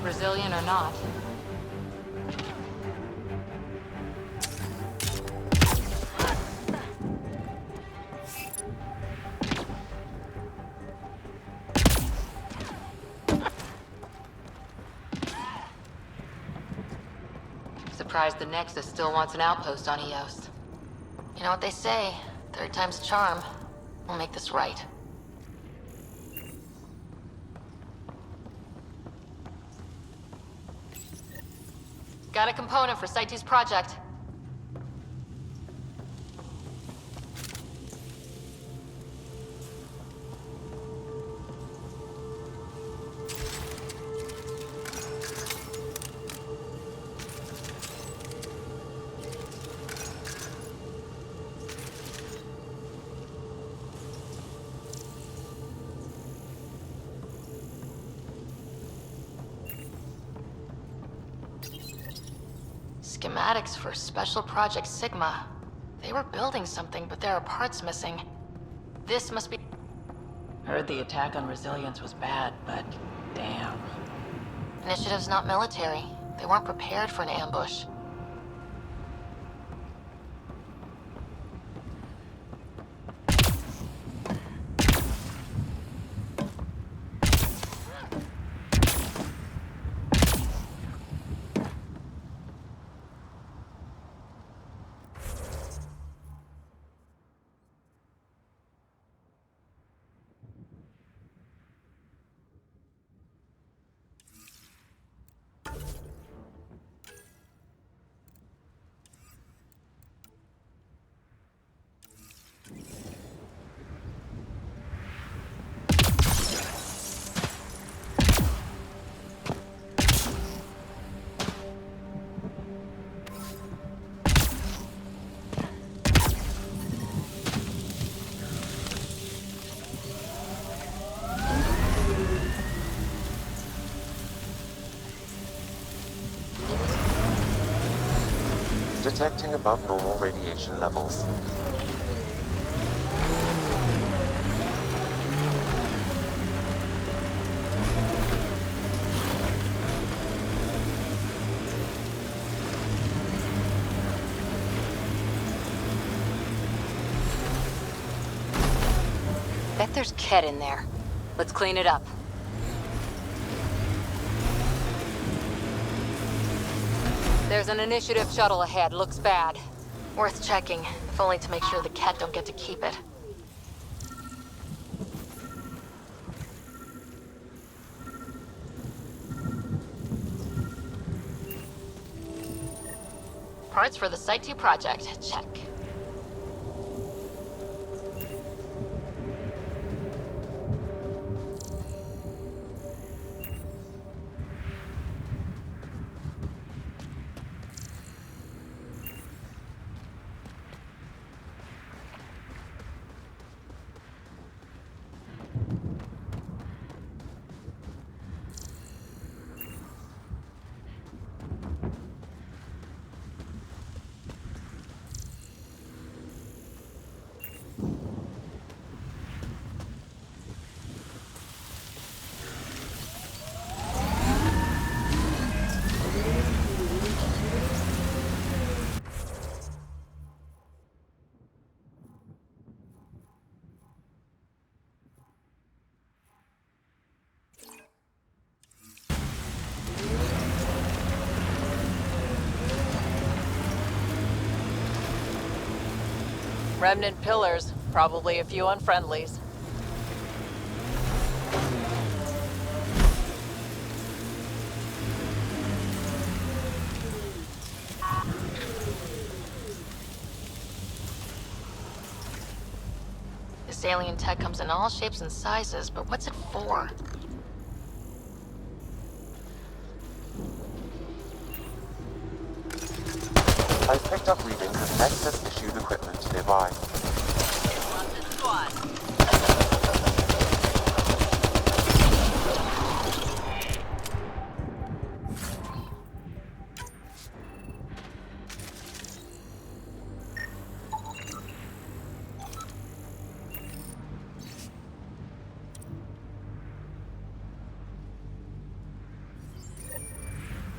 Brazilian or not. Surprised the Nexus still wants an outpost on Eos. You know what they say, third time's a charm. We'll make this right. Got a component for Site 2's project. Schematics for Special Project Sigma. They were building something, but there are parts missing. This must be... Heard the attack on Resilience was bad, but damn. Initiative's not military. They weren't prepared for an ambush. Detecting above normal radiation levels. Bet there's Ket in there. Let's clean it up. There's an initiative shuttle ahead. Looks bad. Worth checking, if only to make sure the Ket don't get to keep it. Parts for the Site 2 project. Check. Remnant pillars, probably a few unfriendlies. This alien tech comes in all shapes and sizes, but what's it for? I've picked up readings of Nexus-issued equipment nearby.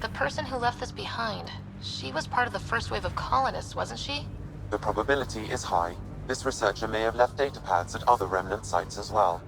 The person who left this behind, she was part of the first wave of colonists, wasn't she? The probability is high. This researcher may have left data pads at other remnant sites as well.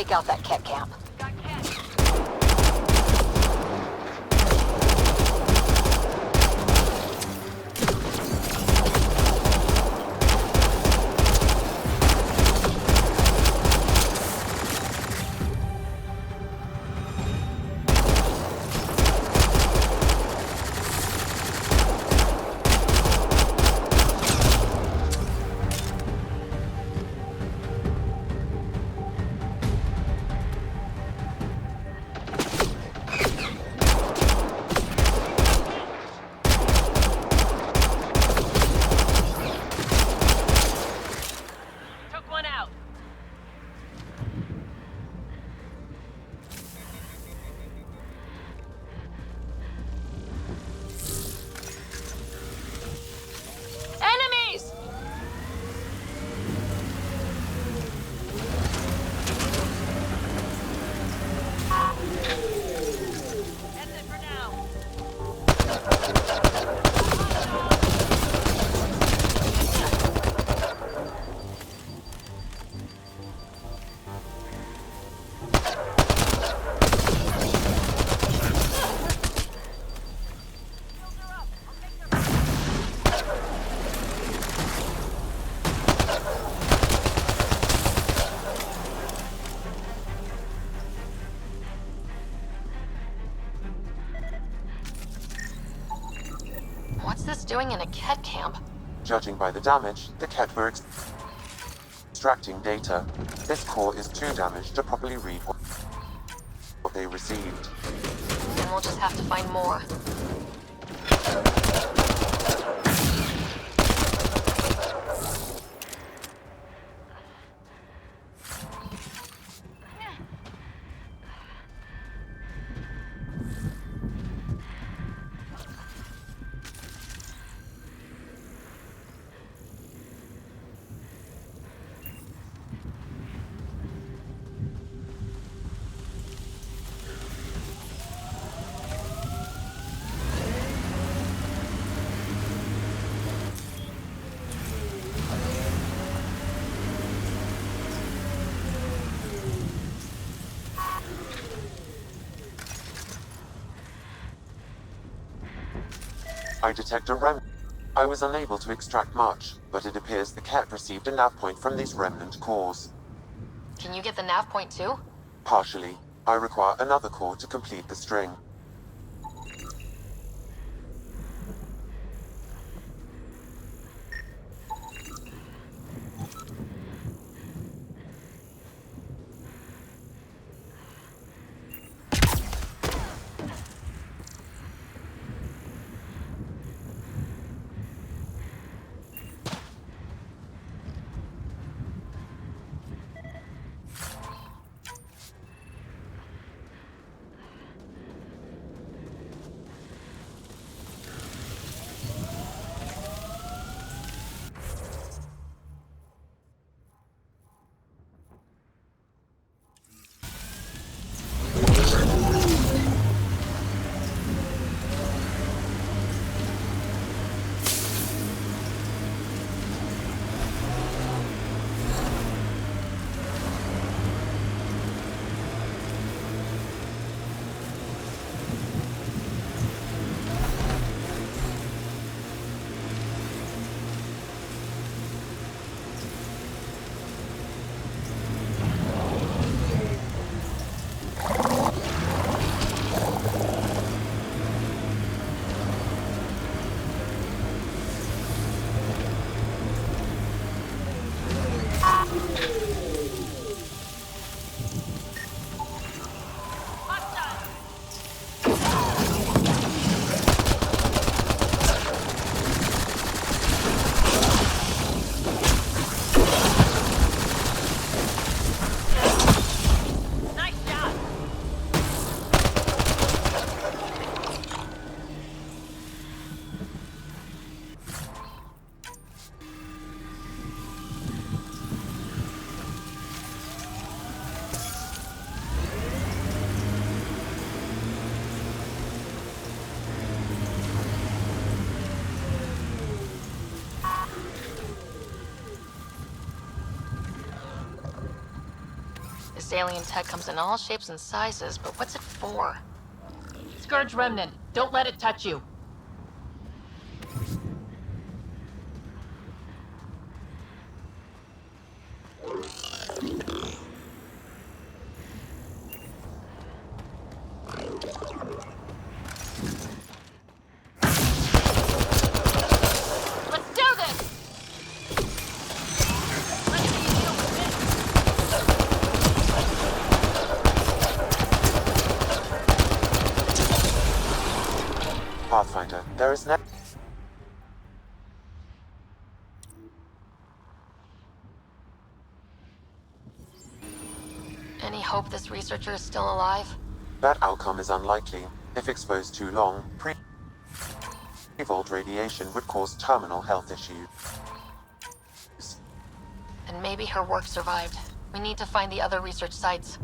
take out that Ket camp. What's this doing in a Ket camp? Judging by the damage, the Ket were extracting data. This core is too damaged to properly read what they received. Then we'll just have to find more. I detect a remnant. I was unable to extract much, but it appears the Ket received a nav point from these remnant cores. Can you get the nav point too? Partially. I require another core to complete the string. This alien tech comes in all shapes and sizes, but what's it for? Scourge Remnant, don't let it touch you. Pathfinder, there is no... Any hope this researcher is still alive? That outcome is unlikely. If exposed too long, pre-vault radiation would cause terminal health issues. And maybe her work survived. We need to find the other research sites.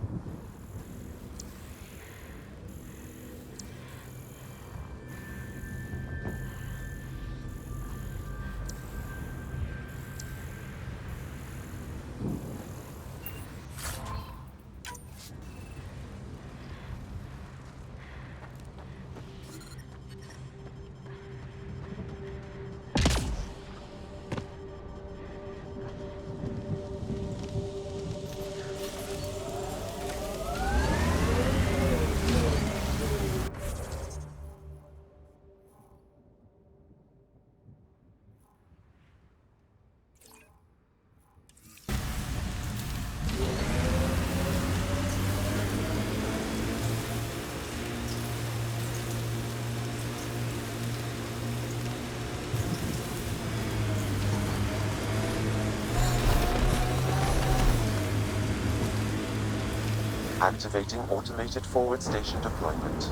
Activating automated forward station deployment.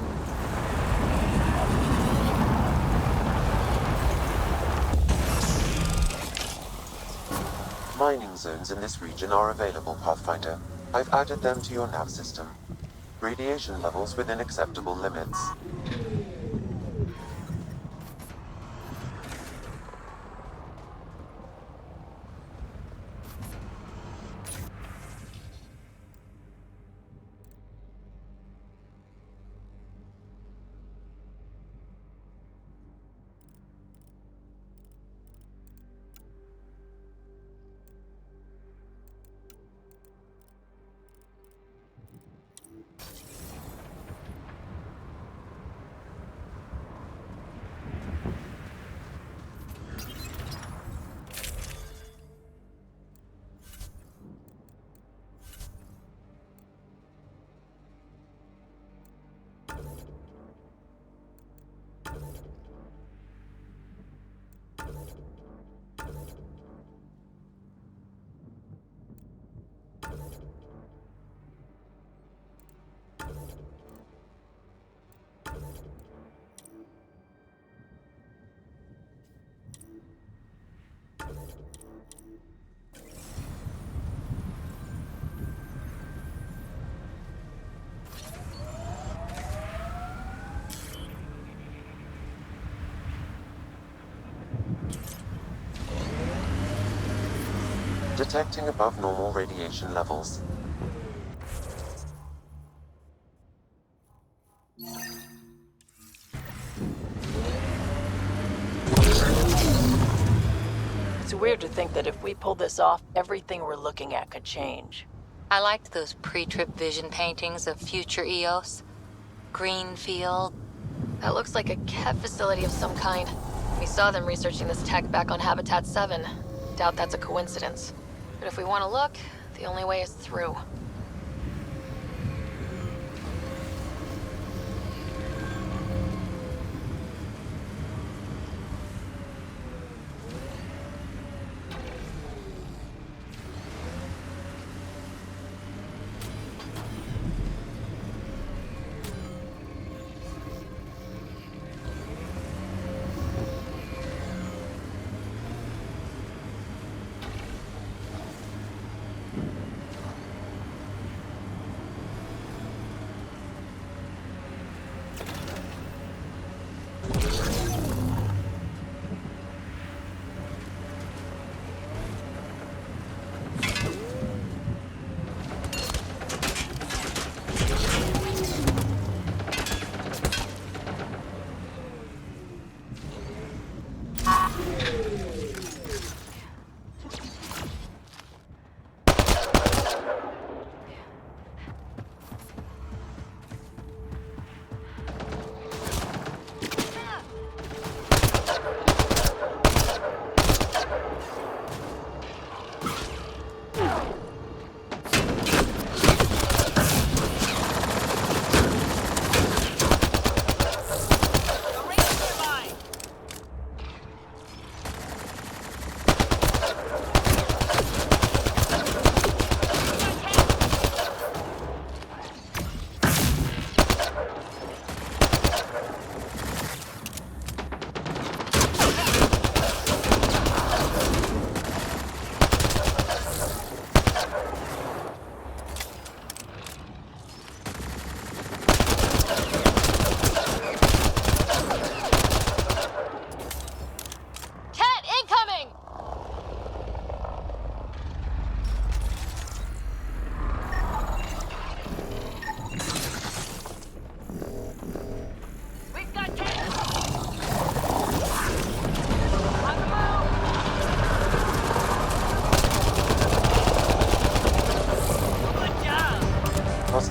Mining zones in this region are available, Pathfinder. I've added them to your nav system. Radiation levels within acceptable limits. Detecting above normal radiation levels. It's weird to think that if we pull this off, everything we're looking at could change. I liked those pre-trip vision paintings of future EOS. Green field. That looks like a Kev facility of some kind. We saw them researching this tech back on Habitat 7. Doubt that's a coincidence. But if we want to look, the only way is through.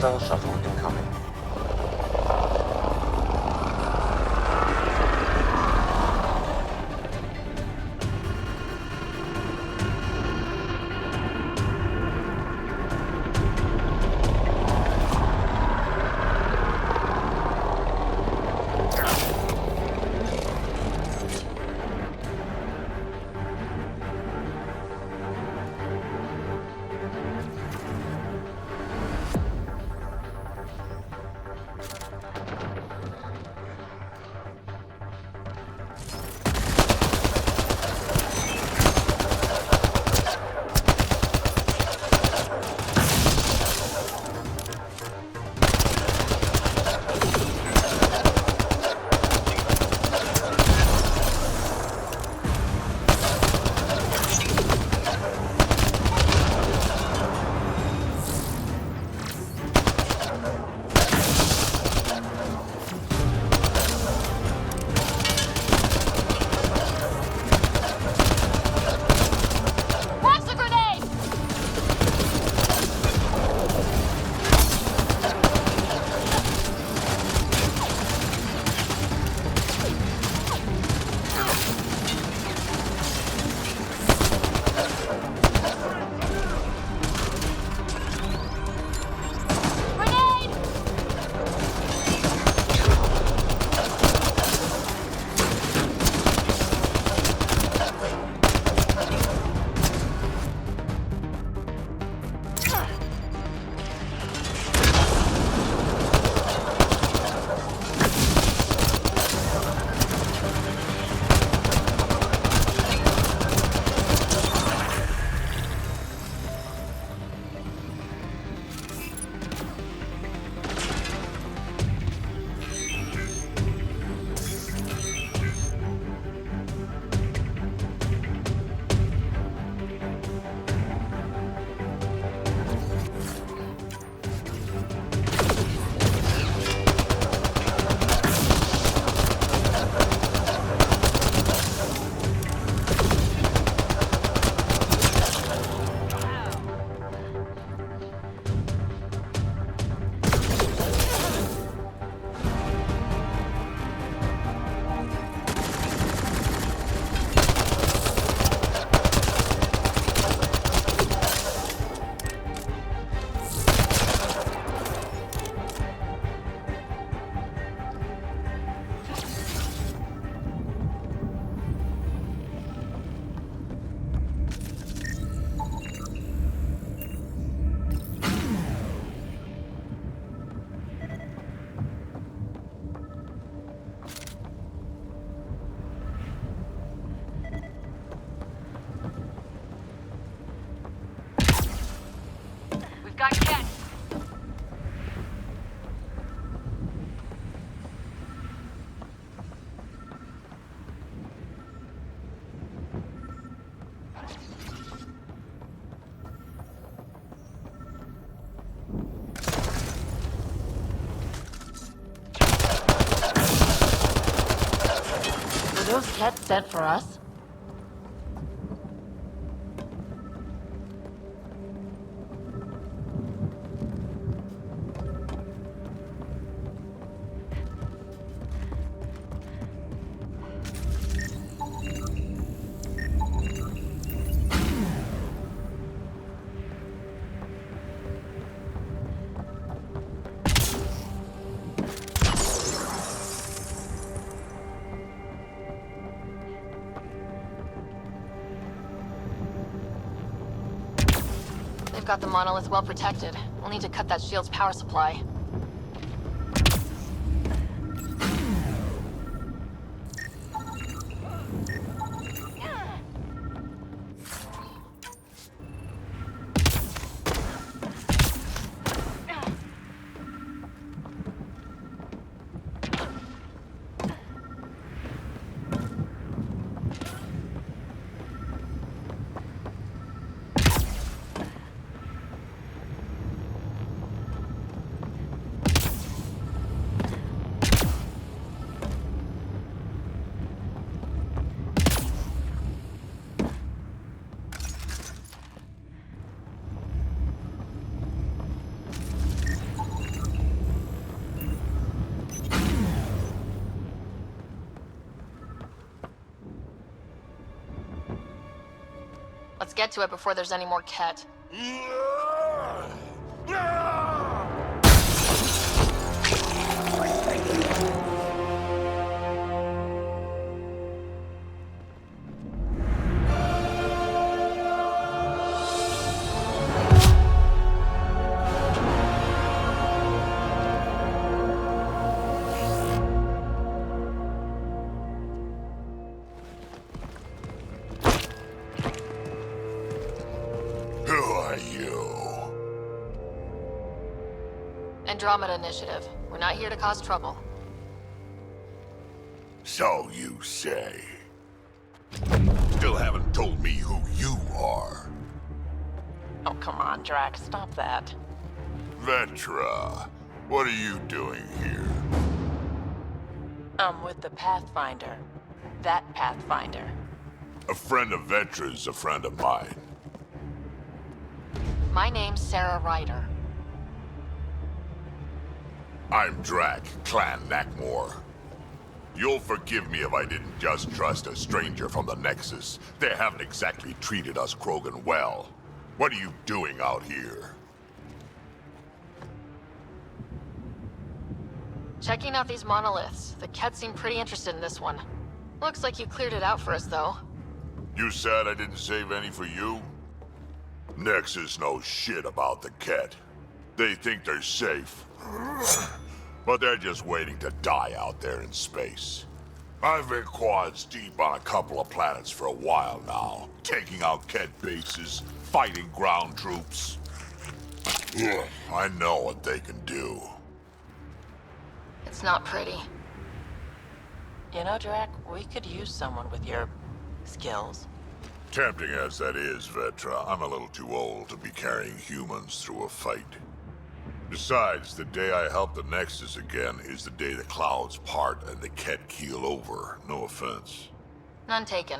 Citadel shuttle incoming. Got Ken. Were those cats sent for us? They've got the monolith well protected. We'll need to cut that shield's power supply. Let's get to it before there's any more Ket. Who are you? Andromeda Initiative. We're not here to cause trouble. So you say. Still haven't told me who you are. Oh, come on, Drax. Stop that. Vetra, what are you doing here? I'm with the Pathfinder. That Pathfinder. A friend of Vetra's a friend of mine. My name's Sarah Ryder. I'm Drac, Clan Nakmor. You'll forgive me if I didn't just trust a stranger from the Nexus. They haven't exactly treated us Krogan well. What are you doing out here? Checking out these monoliths. The Ket seem pretty interested in this one. Looks like you cleared it out for us, though. You sad I didn't save any for you? Nexus knows shit about the Ket. They think they're safe. But they're just waiting to die out there in space. I've been quads deep on a couple of planets for a while now, taking out Ket bases, fighting ground troops. I know what they can do. It's not pretty. You know, Drac, we could use someone with your skills. Tempting as that is, Vetra, I'm a little too old to be carrying humans through a fight. Besides, the day I help the Nexus again is the day the clouds part and the Ket keel over. No offense. None taken.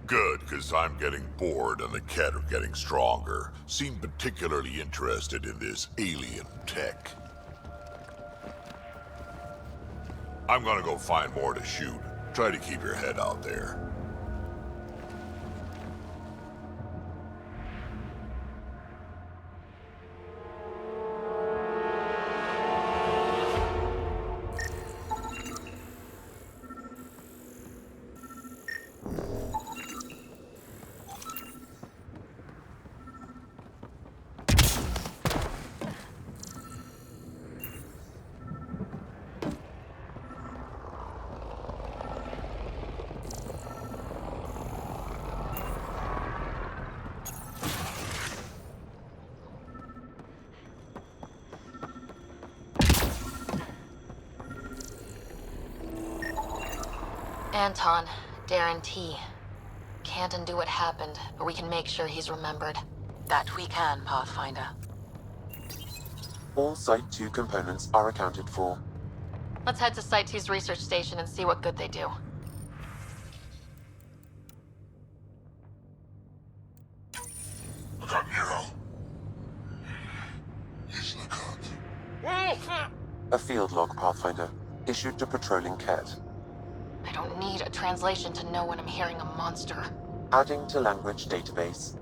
Good, because I'm getting bored and the Ket are getting stronger. Seem particularly interested in this alien tech. I'm gonna go find more to shoot. Try to keep your head out there. Anton, Darren T. Can't undo what happened, but we can make sure he's remembered. That we can, Pathfinder. All Site 2 components are accounted for. Let's head to Site 2's research station and see what good they do. A field log, Pathfinder, issued to patrolling Ket. I don't need a translation to know when I'm hearing a monster. Adding to language database.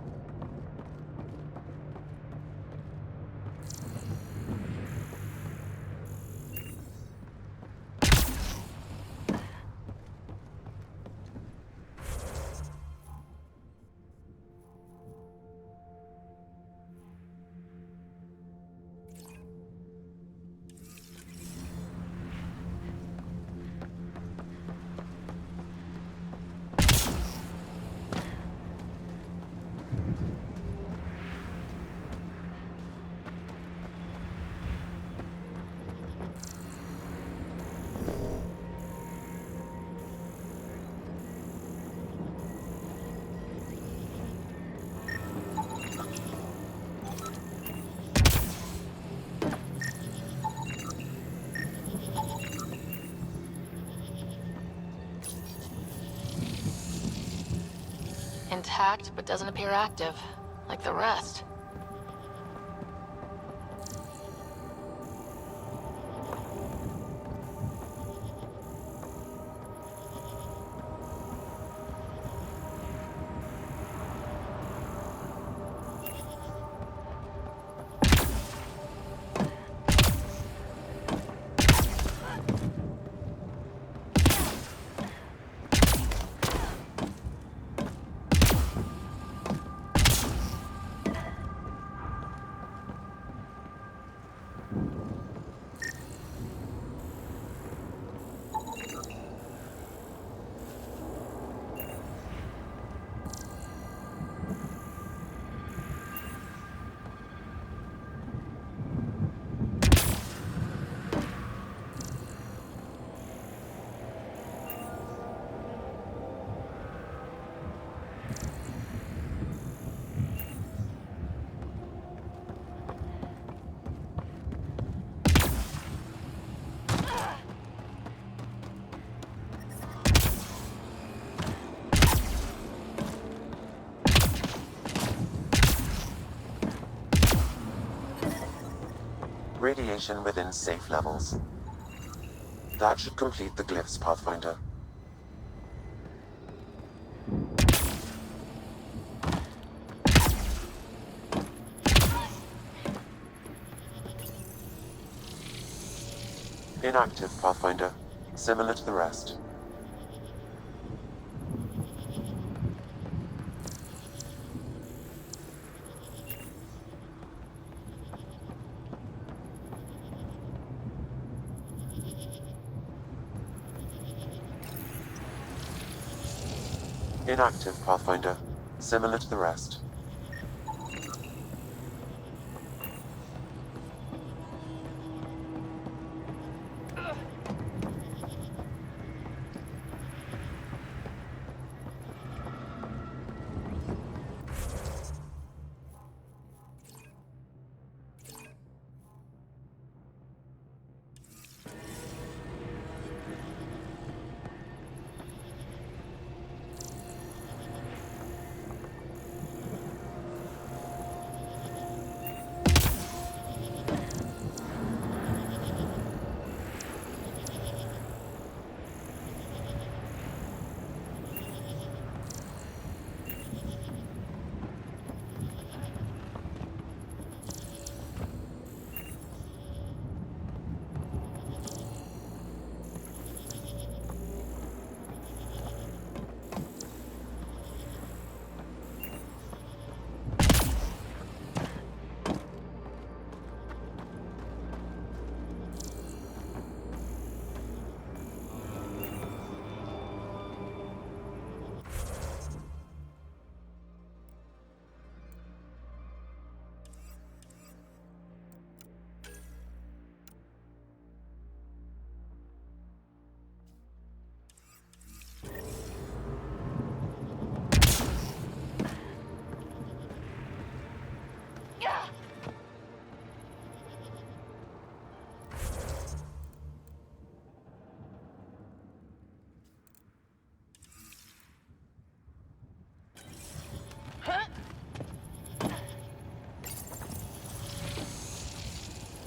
Intact, but doesn't appear active, like the rest. Radiation within safe levels. That should complete the glyphs, Pathfinder. Inactive, Pathfinder. Similar to the rest. Inactive, Pathfinder. Similar to the rest.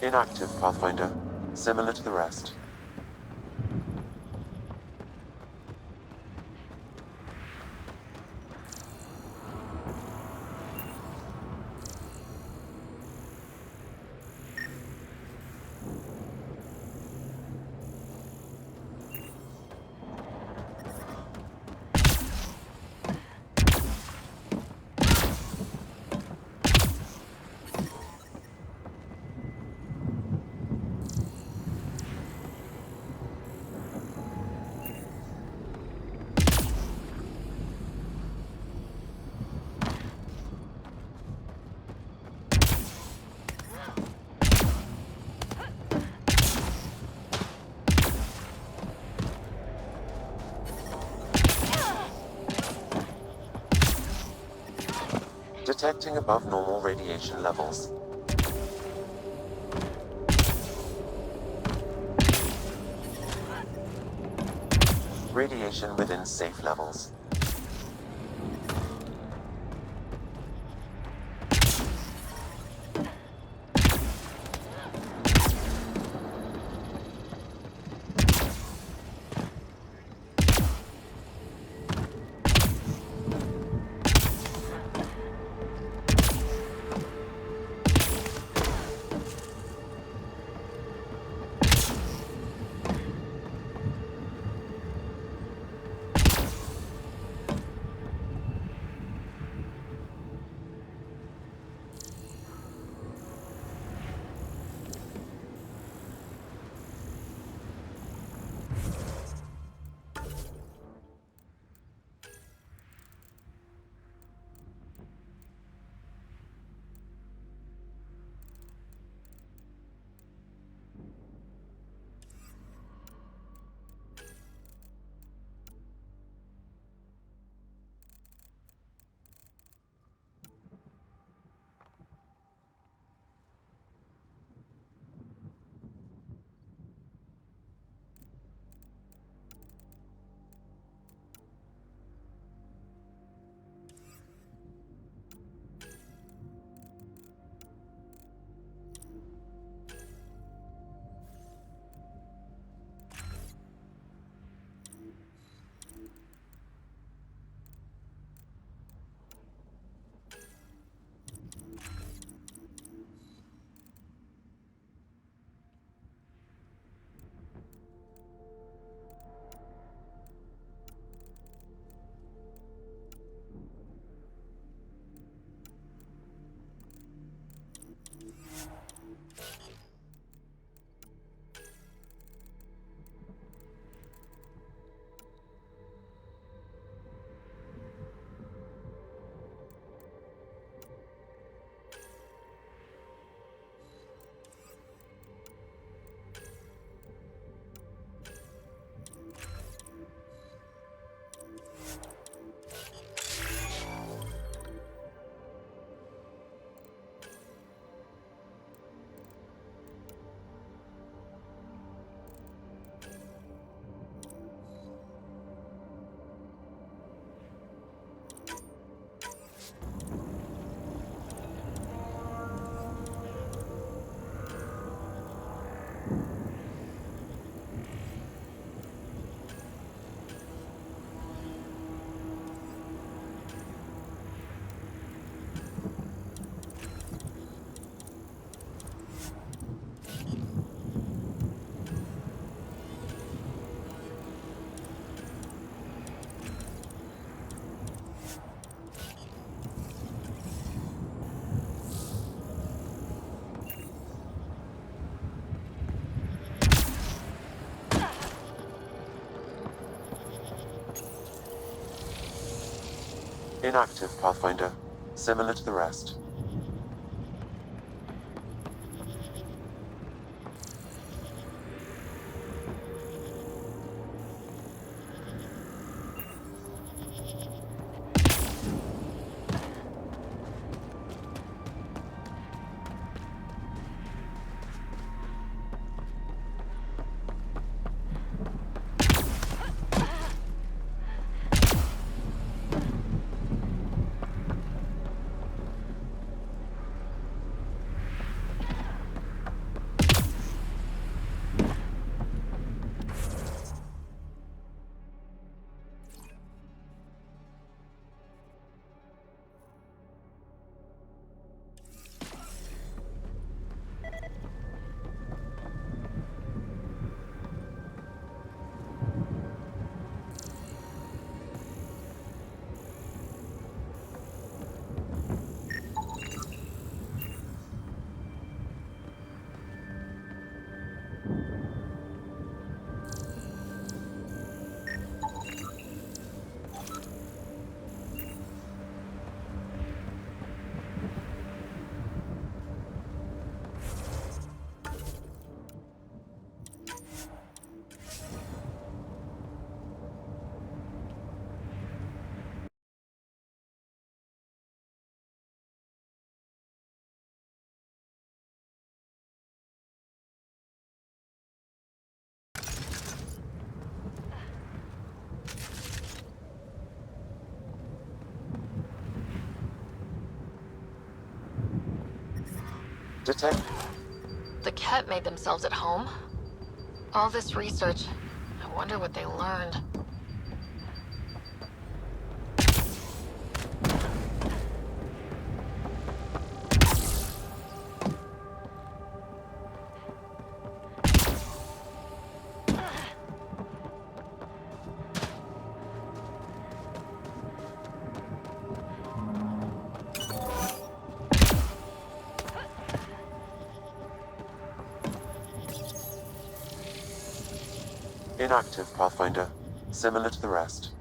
Inactive, Pathfinder. Similar to the rest. Detecting above normal radiation levels. Radiation within safe levels. Inactive, Pathfinder. Similar to the rest. Detect. The Ket made themselves at home? All this research, I wonder what they learned. Inactive, Pathfinder. Similar to the rest.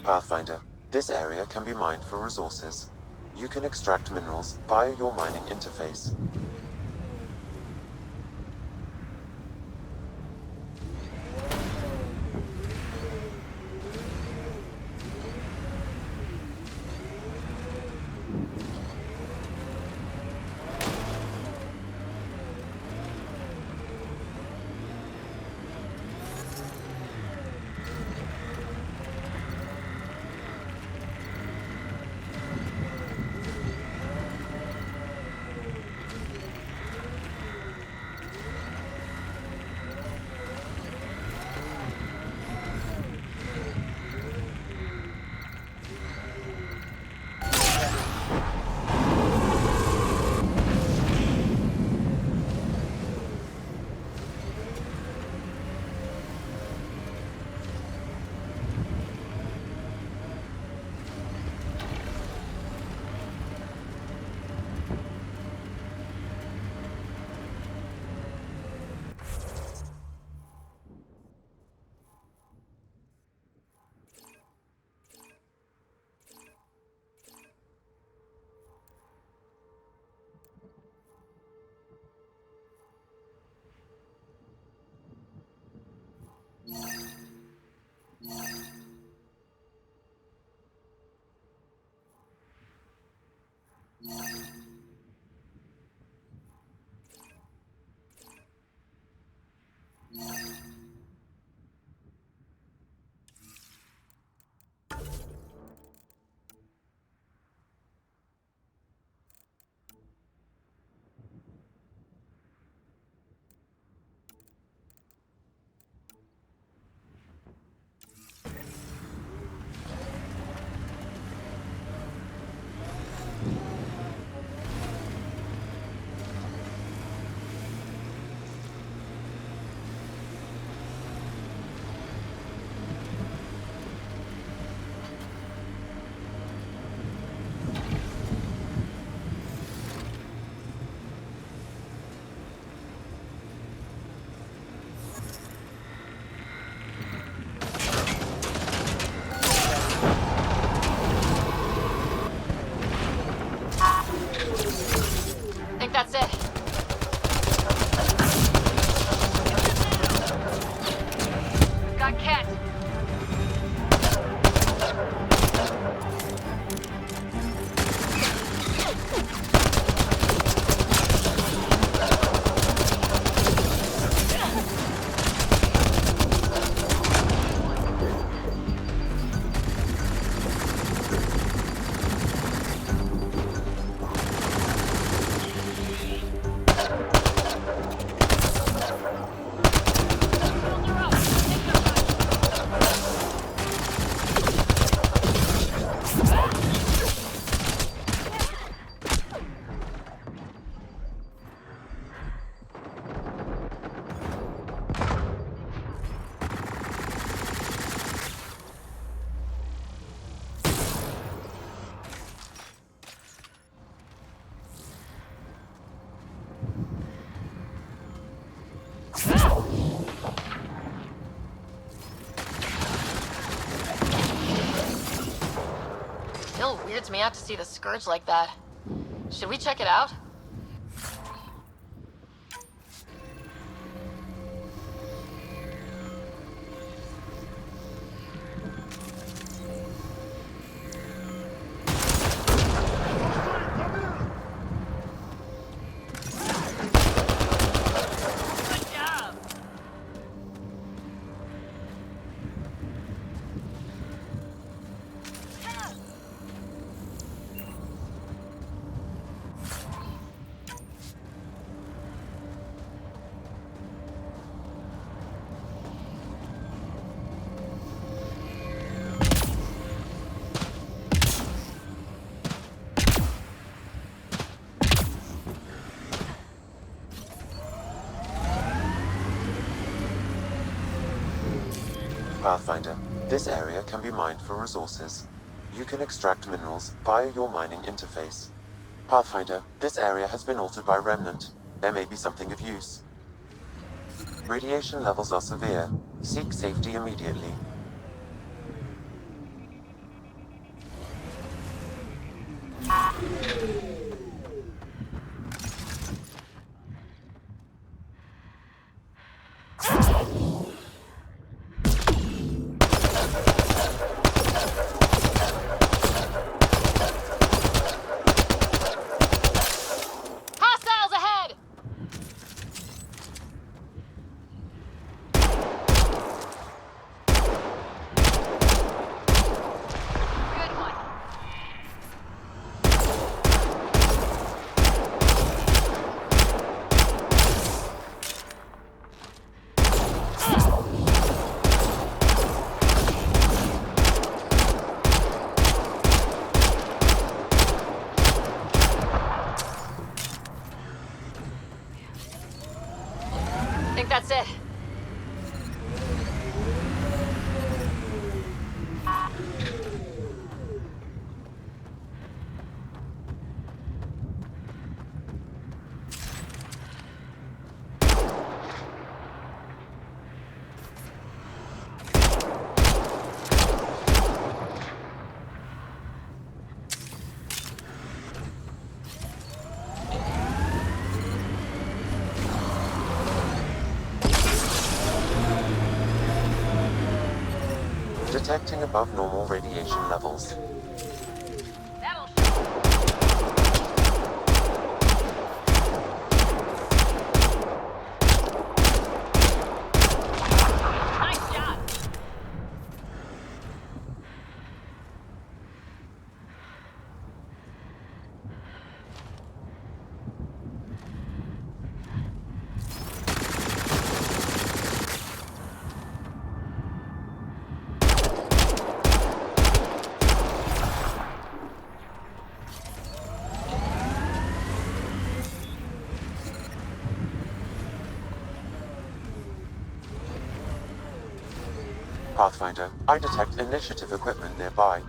Pathfinder, this area can be mined for resources. You can extract minerals via your mining interface. Think that's it. Got Ket. Still weirds me out to see the Scourge like that. Should we check it out? Pathfinder, this area can be mined for resources. You can extract minerals via your mining interface. Pathfinder, this area has been altered by Remnant. There may be something of use. Radiation levels are severe. Seek safety immediately. Hostiles ahead! Good one. Think that's it. Detecting above normal radiation levels. That'll Pathfinder, I detect initiative equipment nearby.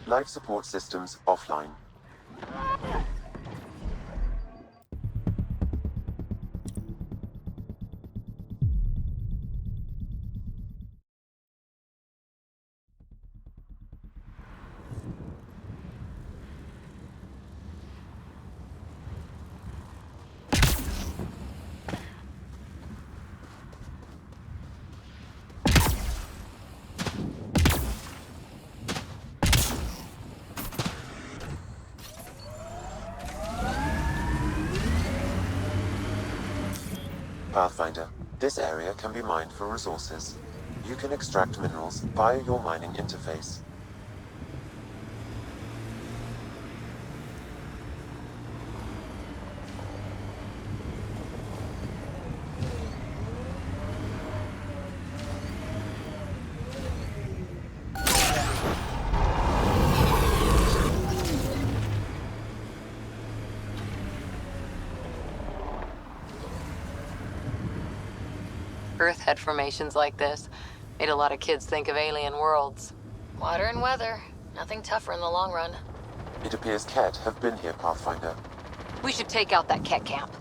Life support systems offline. Pathfinder, this area can be mined for resources. You can extract minerals via your mining interface. Earth had formations like this. Made a lot of kids think of alien worlds. Water and weather. Nothing tougher in the long run. It appears Ket have been here, Pathfinder. We should take out that Ket camp.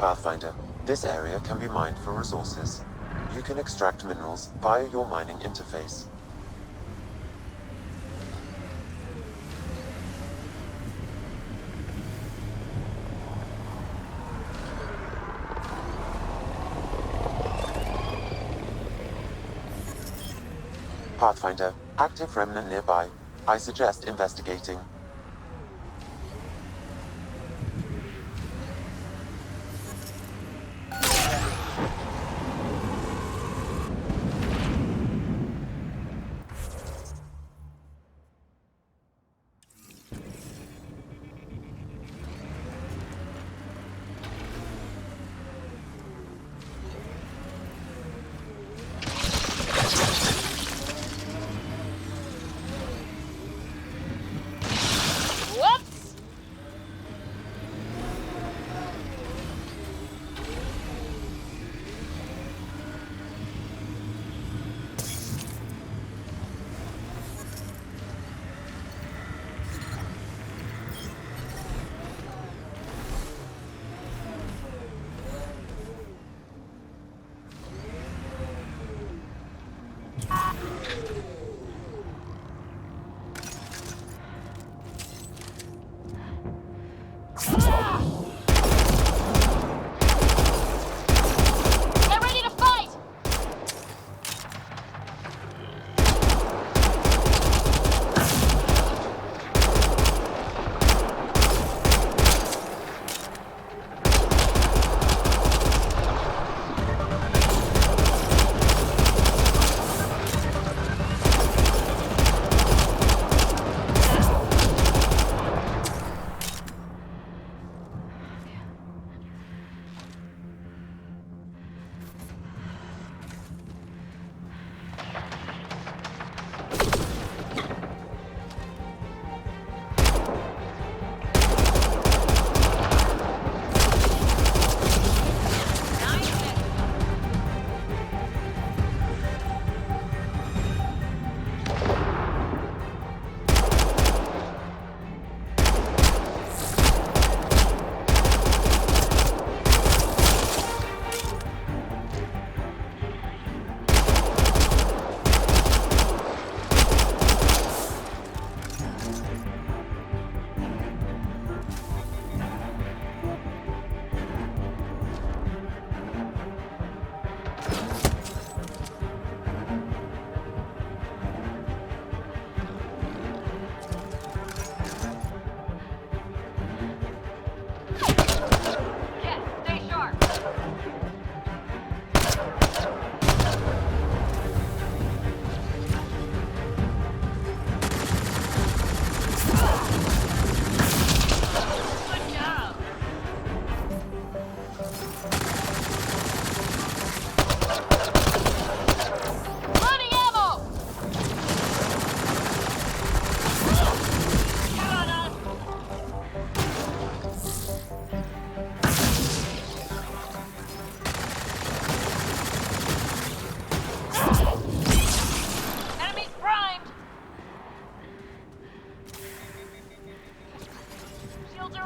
Pathfinder, this area can be mined for resources. You can extract minerals via your mining interface. Pathfinder, active remnant nearby. I suggest investigating.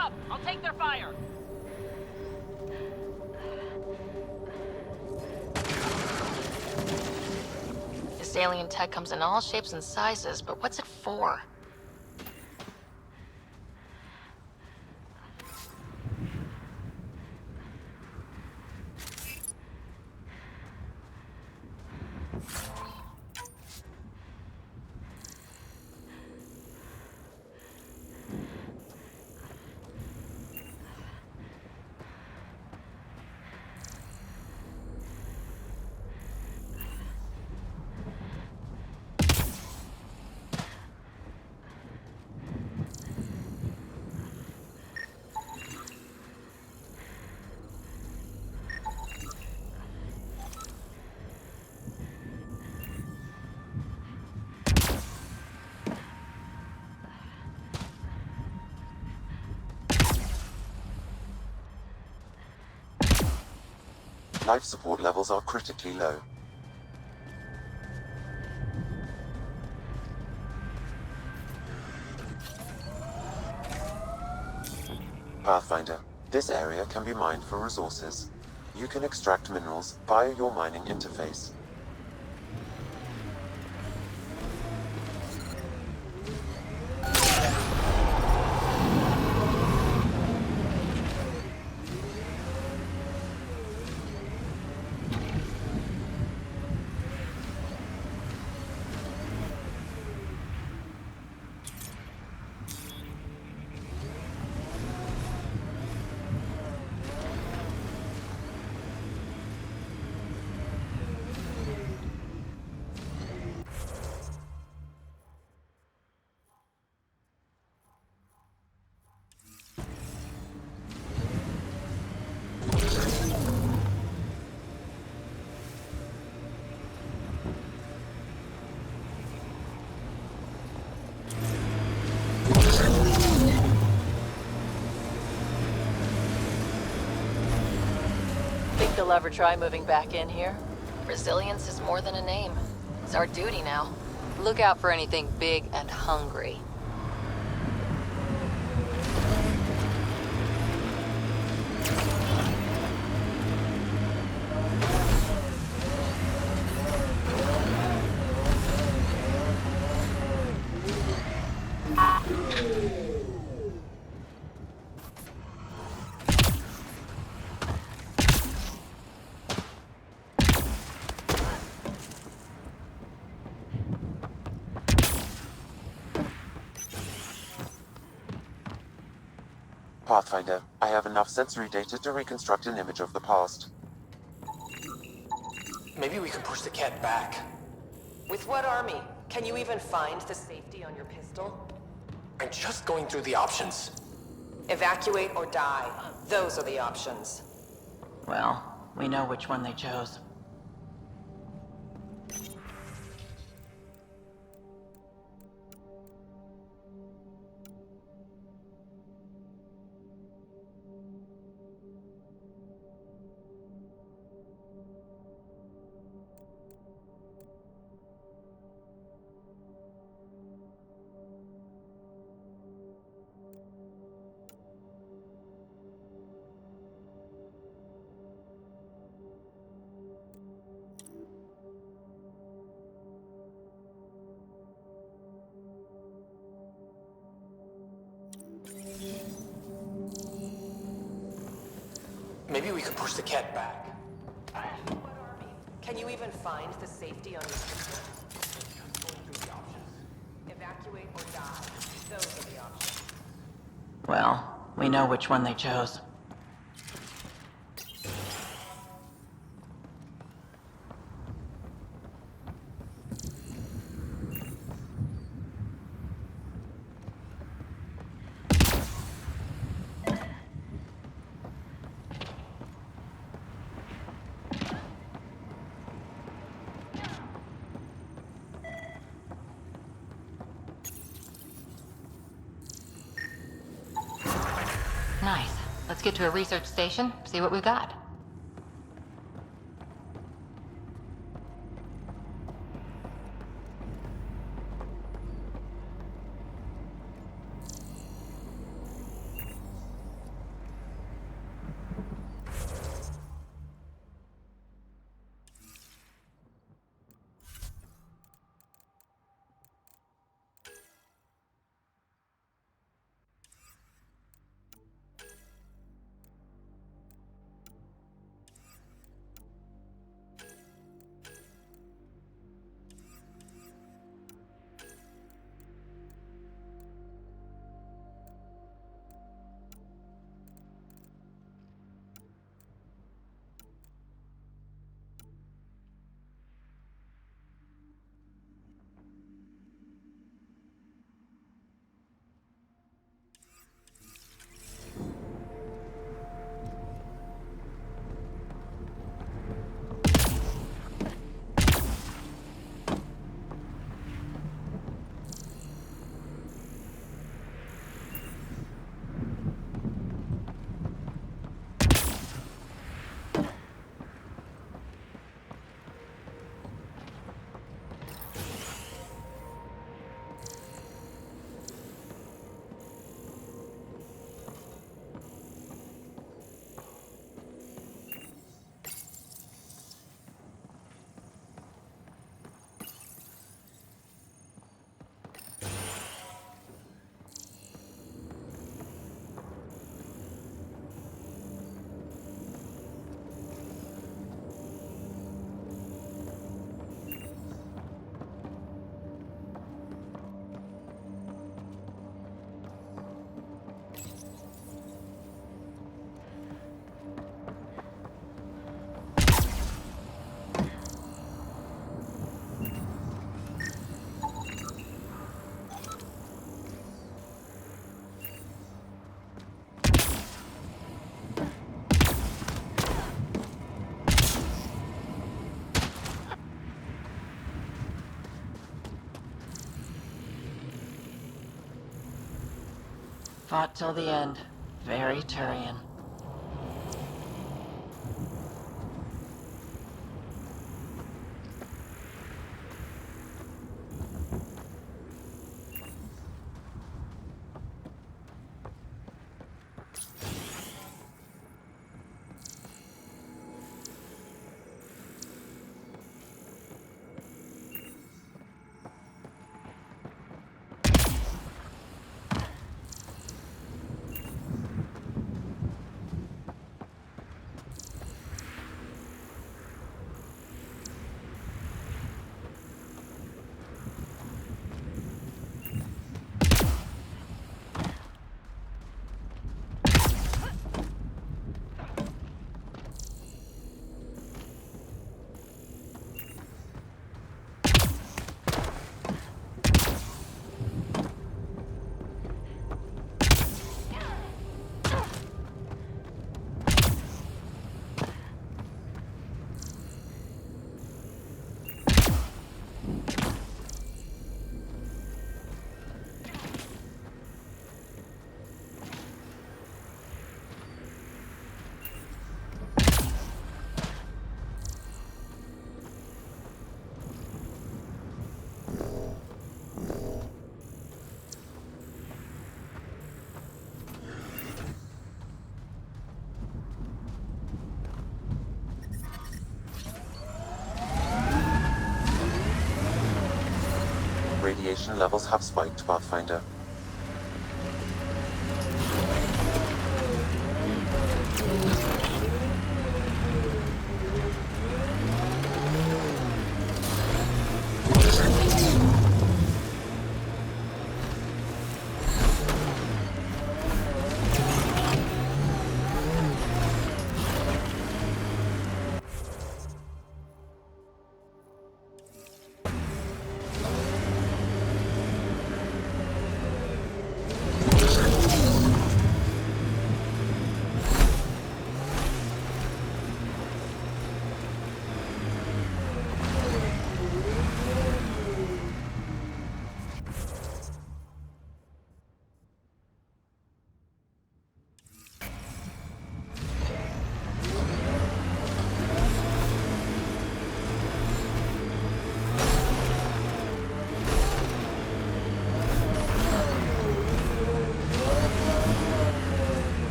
up! I'll take their fire! This alien tech comes in all shapes and sizes, but what's it for? Life support levels are critically low. Pathfinder, this area can be mined for resources. You can extract minerals via your mining interface. Think they'll ever try moving back in here? Resilience is more than a name. It's our duty now. Look out for anything big and hungry. Pathfinder, I have enough sensory data to reconstruct an image of the past. Maybe we can push the cat back. With what army? Can you even find the safety on your pistol? I'm just going through the options. Evacuate or die. Those are the options. Well, we know which one they chose. Maybe we could push the cat back. What army? Can you even find the safety on your pistol? Just going through the options. Evacuate or die. Those are the options. Well, we know which one they chose. Nice. Let's get to a research station, see what we've got. Fought till the end. Very Turian. Radiation levels have spiked, Pathfinder.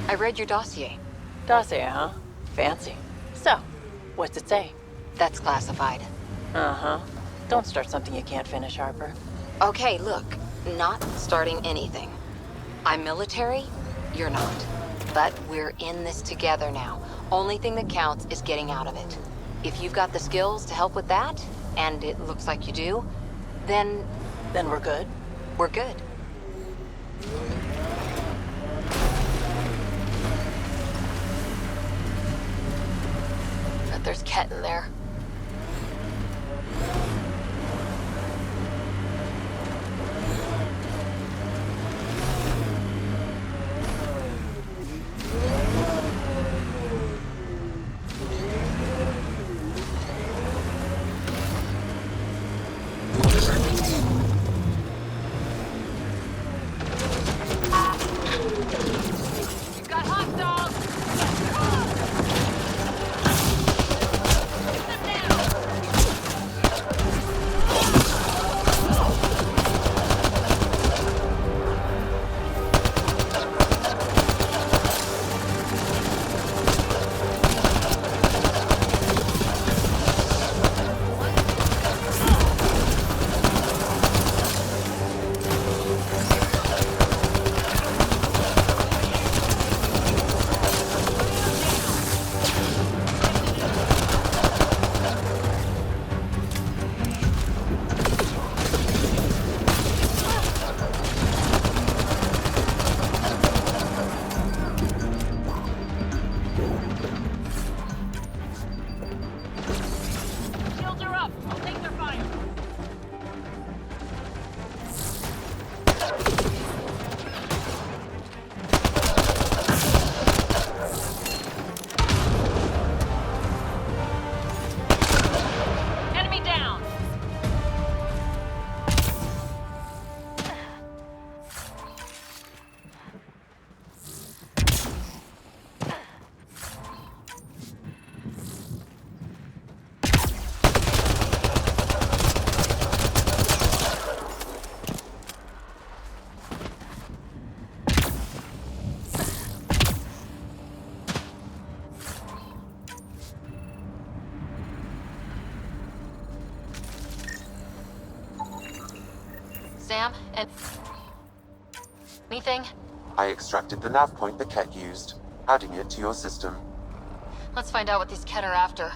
I read your dossier. Dossier, huh? Fancy. So, what's it say? That's classified. Uh-huh. Don't start something you can't finish, Harper. Okay, look. Not starting anything. I'm military, you're not. But we're in this together now. Only thing that counts is getting out of it. If you've got the skills to help with that, and it looks like you do, then... Then we're good? We're good. Bet there's Ket in there. Sam, and... anything? I extracted the nav point the Ket used, adding it to your system. Let's find out what these Ket are after.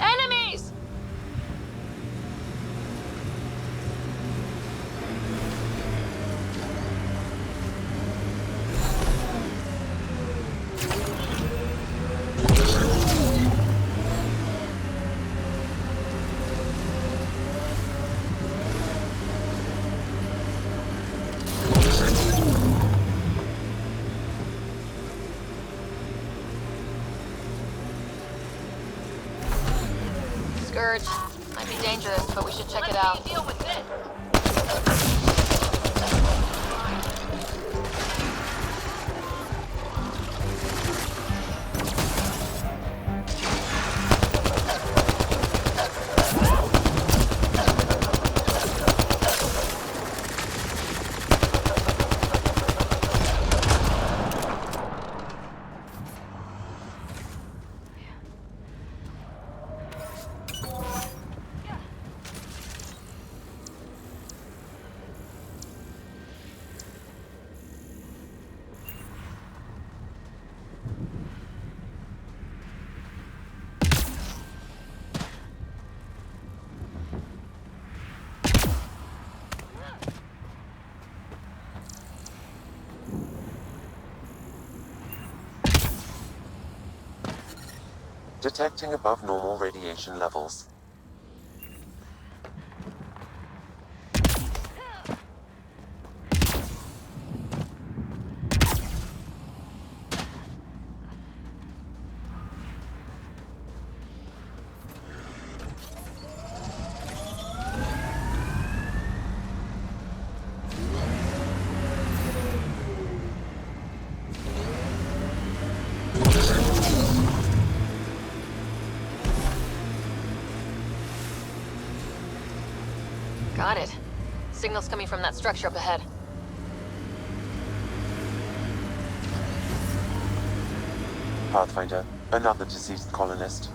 Enemies! Scourge. Might be dangerous, but we should check it out. Deal with this. Detecting above normal radiation levels. Got it. Signal's coming from that structure up ahead. Pathfinder, another deceased colonist.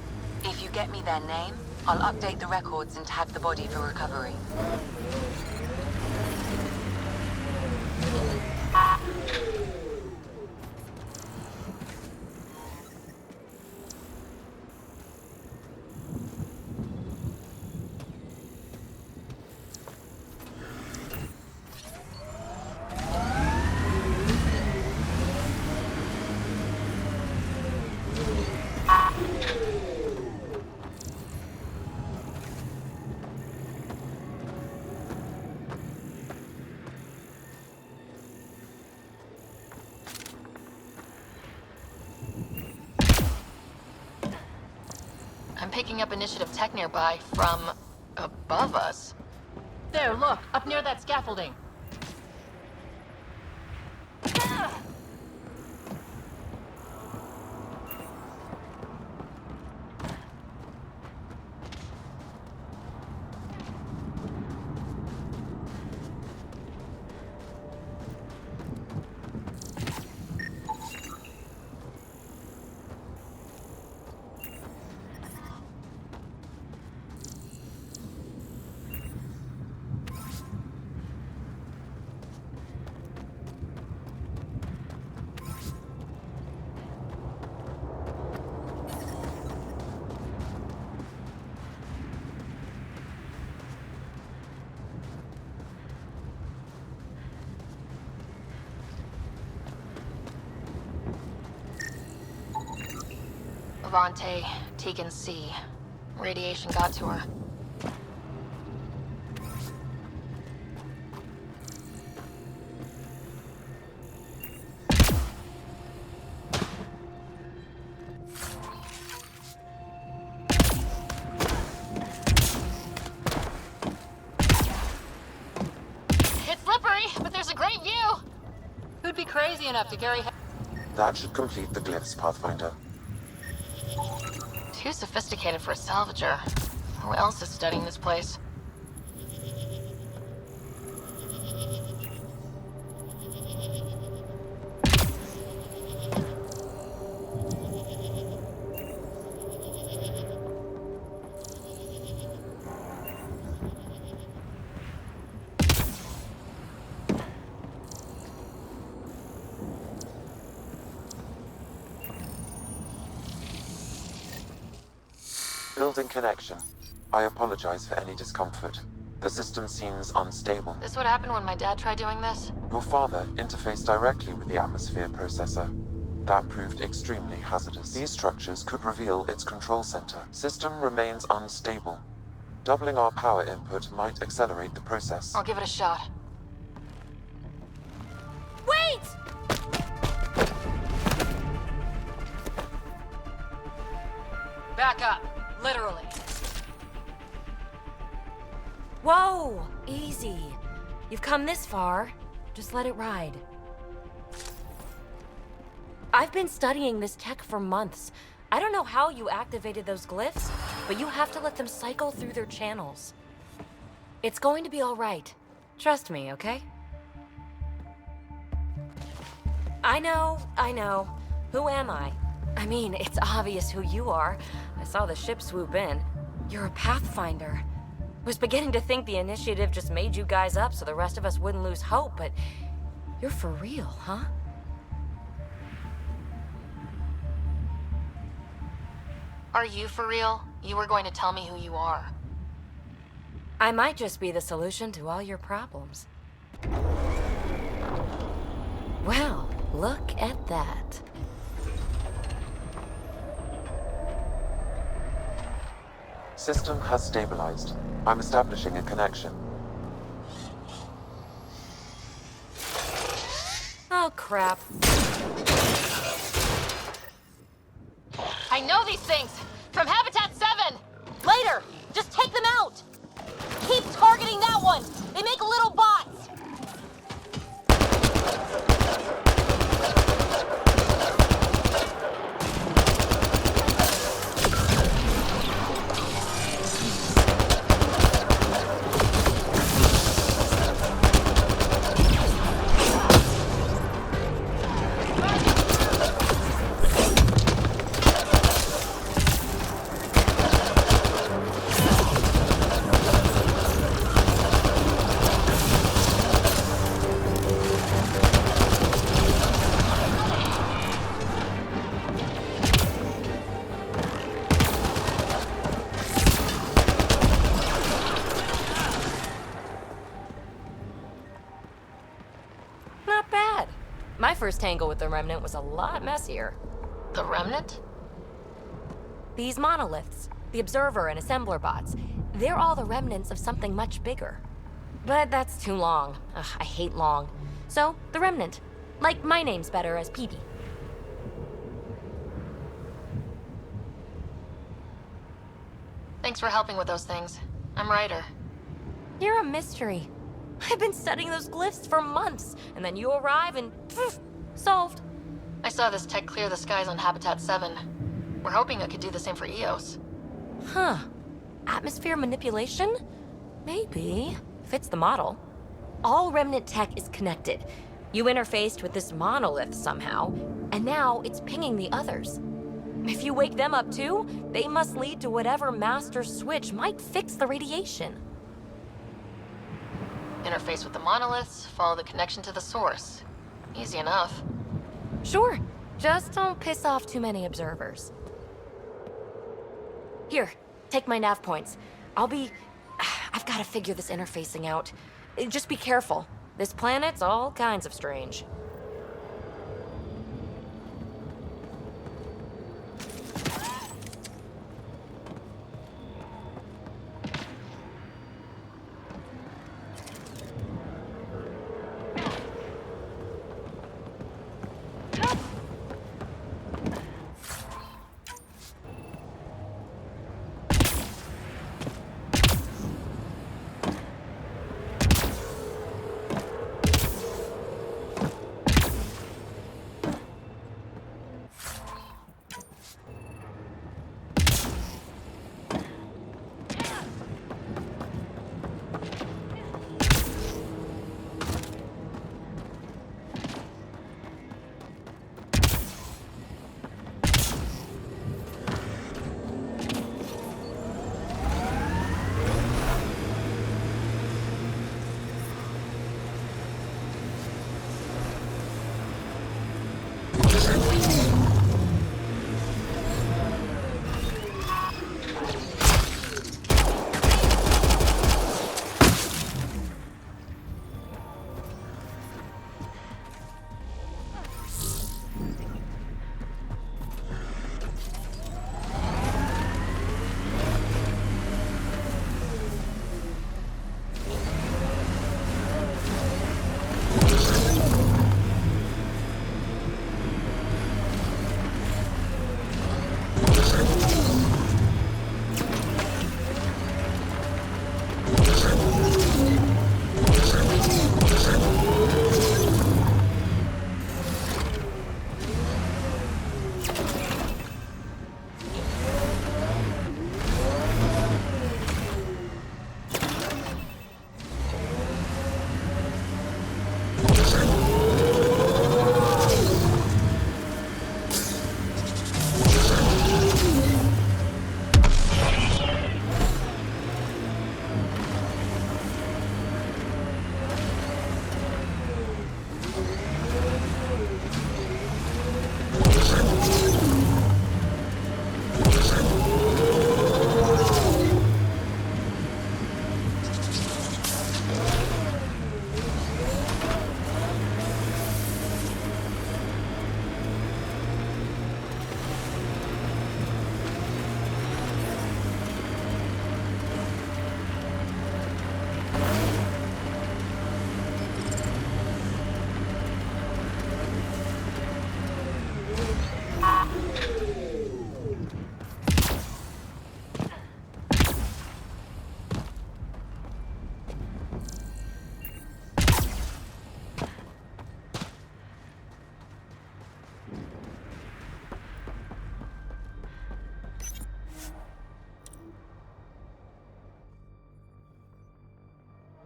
If you get me their name, I'll update the records and tag the body for recovery. I'm picking up initiative tech nearby from above us. There, look, up near that scaffolding. Avante, Tegan C. Radiation got to her. It's slippery, but there's a great view. heavy enough to carry... That should complete the glyphs, Pathfinder. Too sophisticated for a salvager. Who else is studying this place? Building connection. I apologize for any discomfort. The system seems unstable. This what happened when my dad tried doing this? Your father interfaced directly with the atmosphere processor. That proved extremely hazardous. These structures could reveal its control center. System remains unstable. Doubling our power input might accelerate the process. I'll give it a shot. Wait! Back up. Literally. Whoa! Easy. You've come this far. Just let it ride. I've been studying this tech for months. I don't know how you activated those glyphs, but you have to let them cycle through their channels. It's going to be all right. Trust me, okay? I know. Who am I? I mean, it's obvious who you are. I saw the ship swoop in. You're a Pathfinder. Was beginning to think the initiative just made you guys up so the rest of us wouldn't lose hope, but you're for real, huh? Are you for real? You were going to tell me who you are. I might just be the solution to all your problems. Well, look at that. System has stabilized. I'm establishing a connection. Oh, crap. I know these things! From Habitat 7! Later! Just take them out! Keep targeting that one! They make little bots! My first tangle with the Remnant was a lot messier. The Remnant? These monoliths, the Observer and Assembler bots, they're all the remnants of something much bigger. But that's too long. Ugh, I hate long. So, the Remnant. Like my name's better as PB. Thanks for helping with those things. I'm Ryder. You're a mystery. I've been studying those glyphs for months, and then you arrive and poof, solved. I saw this tech clear the skies on Habitat 7. We're hoping it could do the same for EOS. Huh. Atmosphere manipulation? Maybe. Fits the model. All Remnant tech is connected. You interfaced with this monolith somehow, and now it's pinging the others. If you wake them up too, they must lead to whatever master switch might fix the radiation. Interface with the monoliths, follow the connection to the source. Easy enough. Sure. Just don't piss off too many observers. Here, take my nav points. I've got to figure this interfacing out. Just be careful. This planet's all kinds of strange.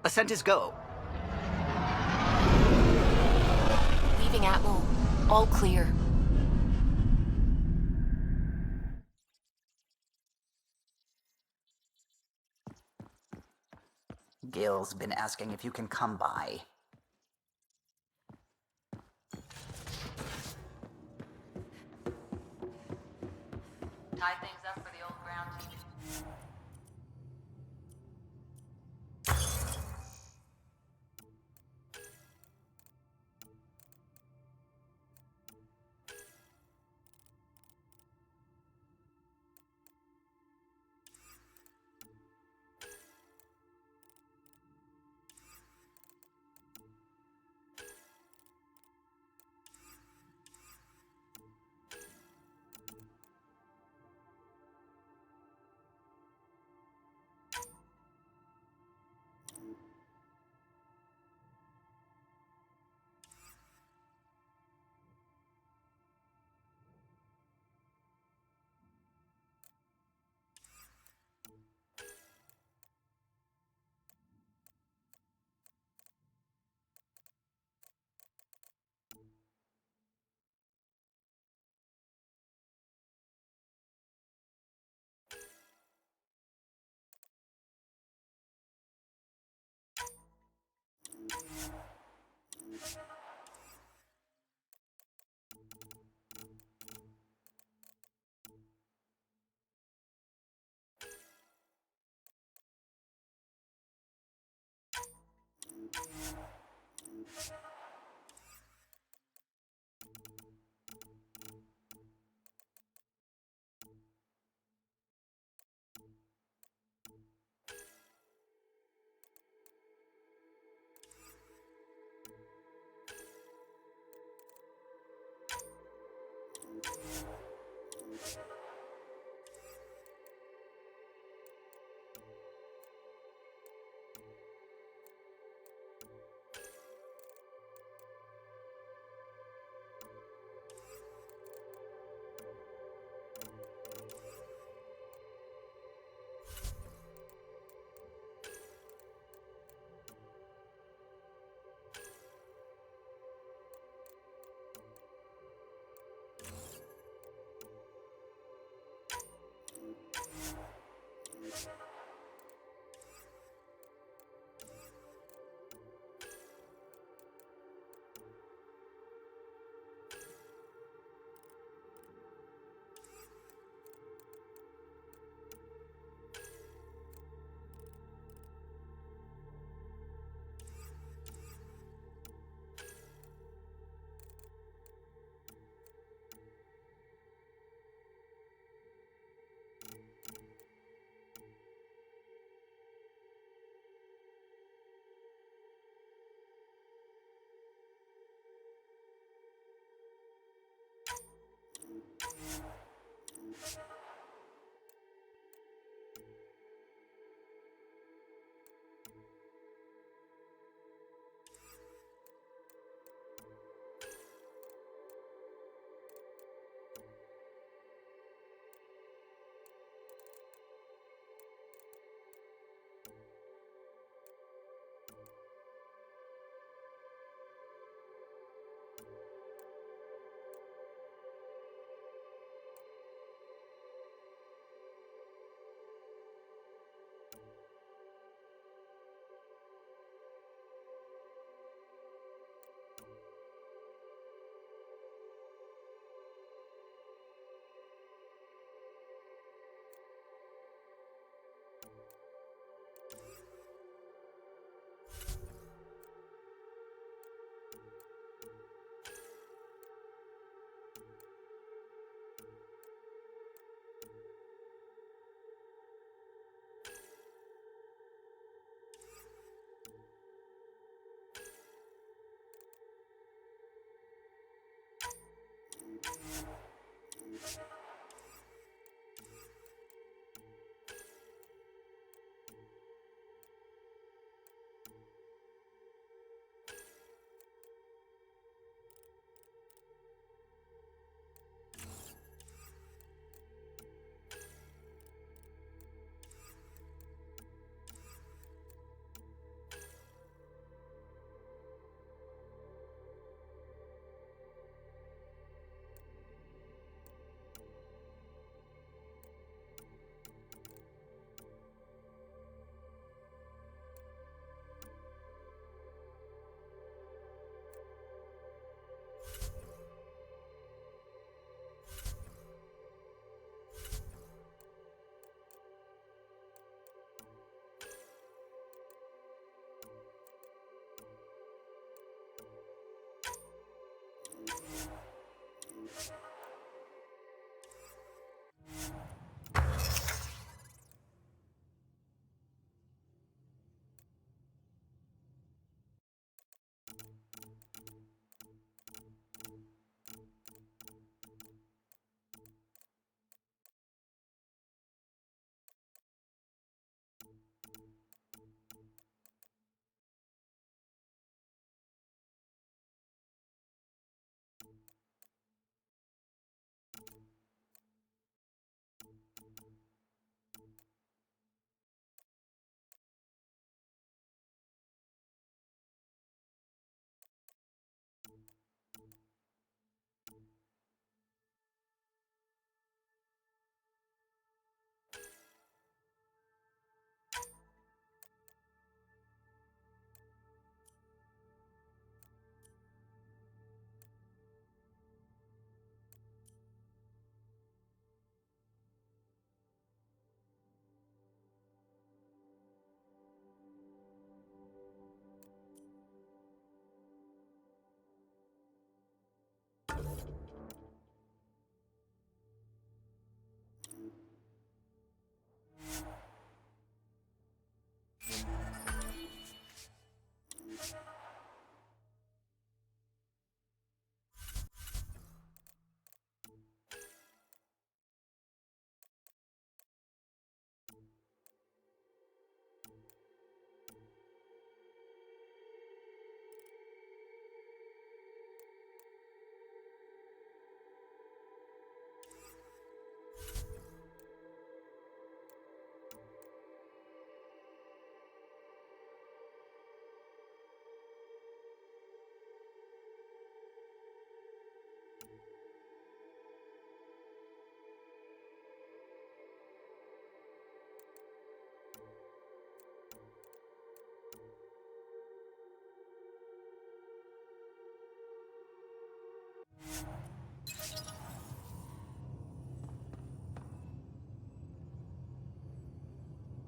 Ascent is go. Leaving Atmo. All clear. Gil's been asking if you can come by. Tie things up for the old ground team.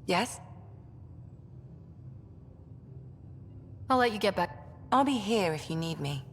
Yes? I'll let you get back. I'll be here if you need me.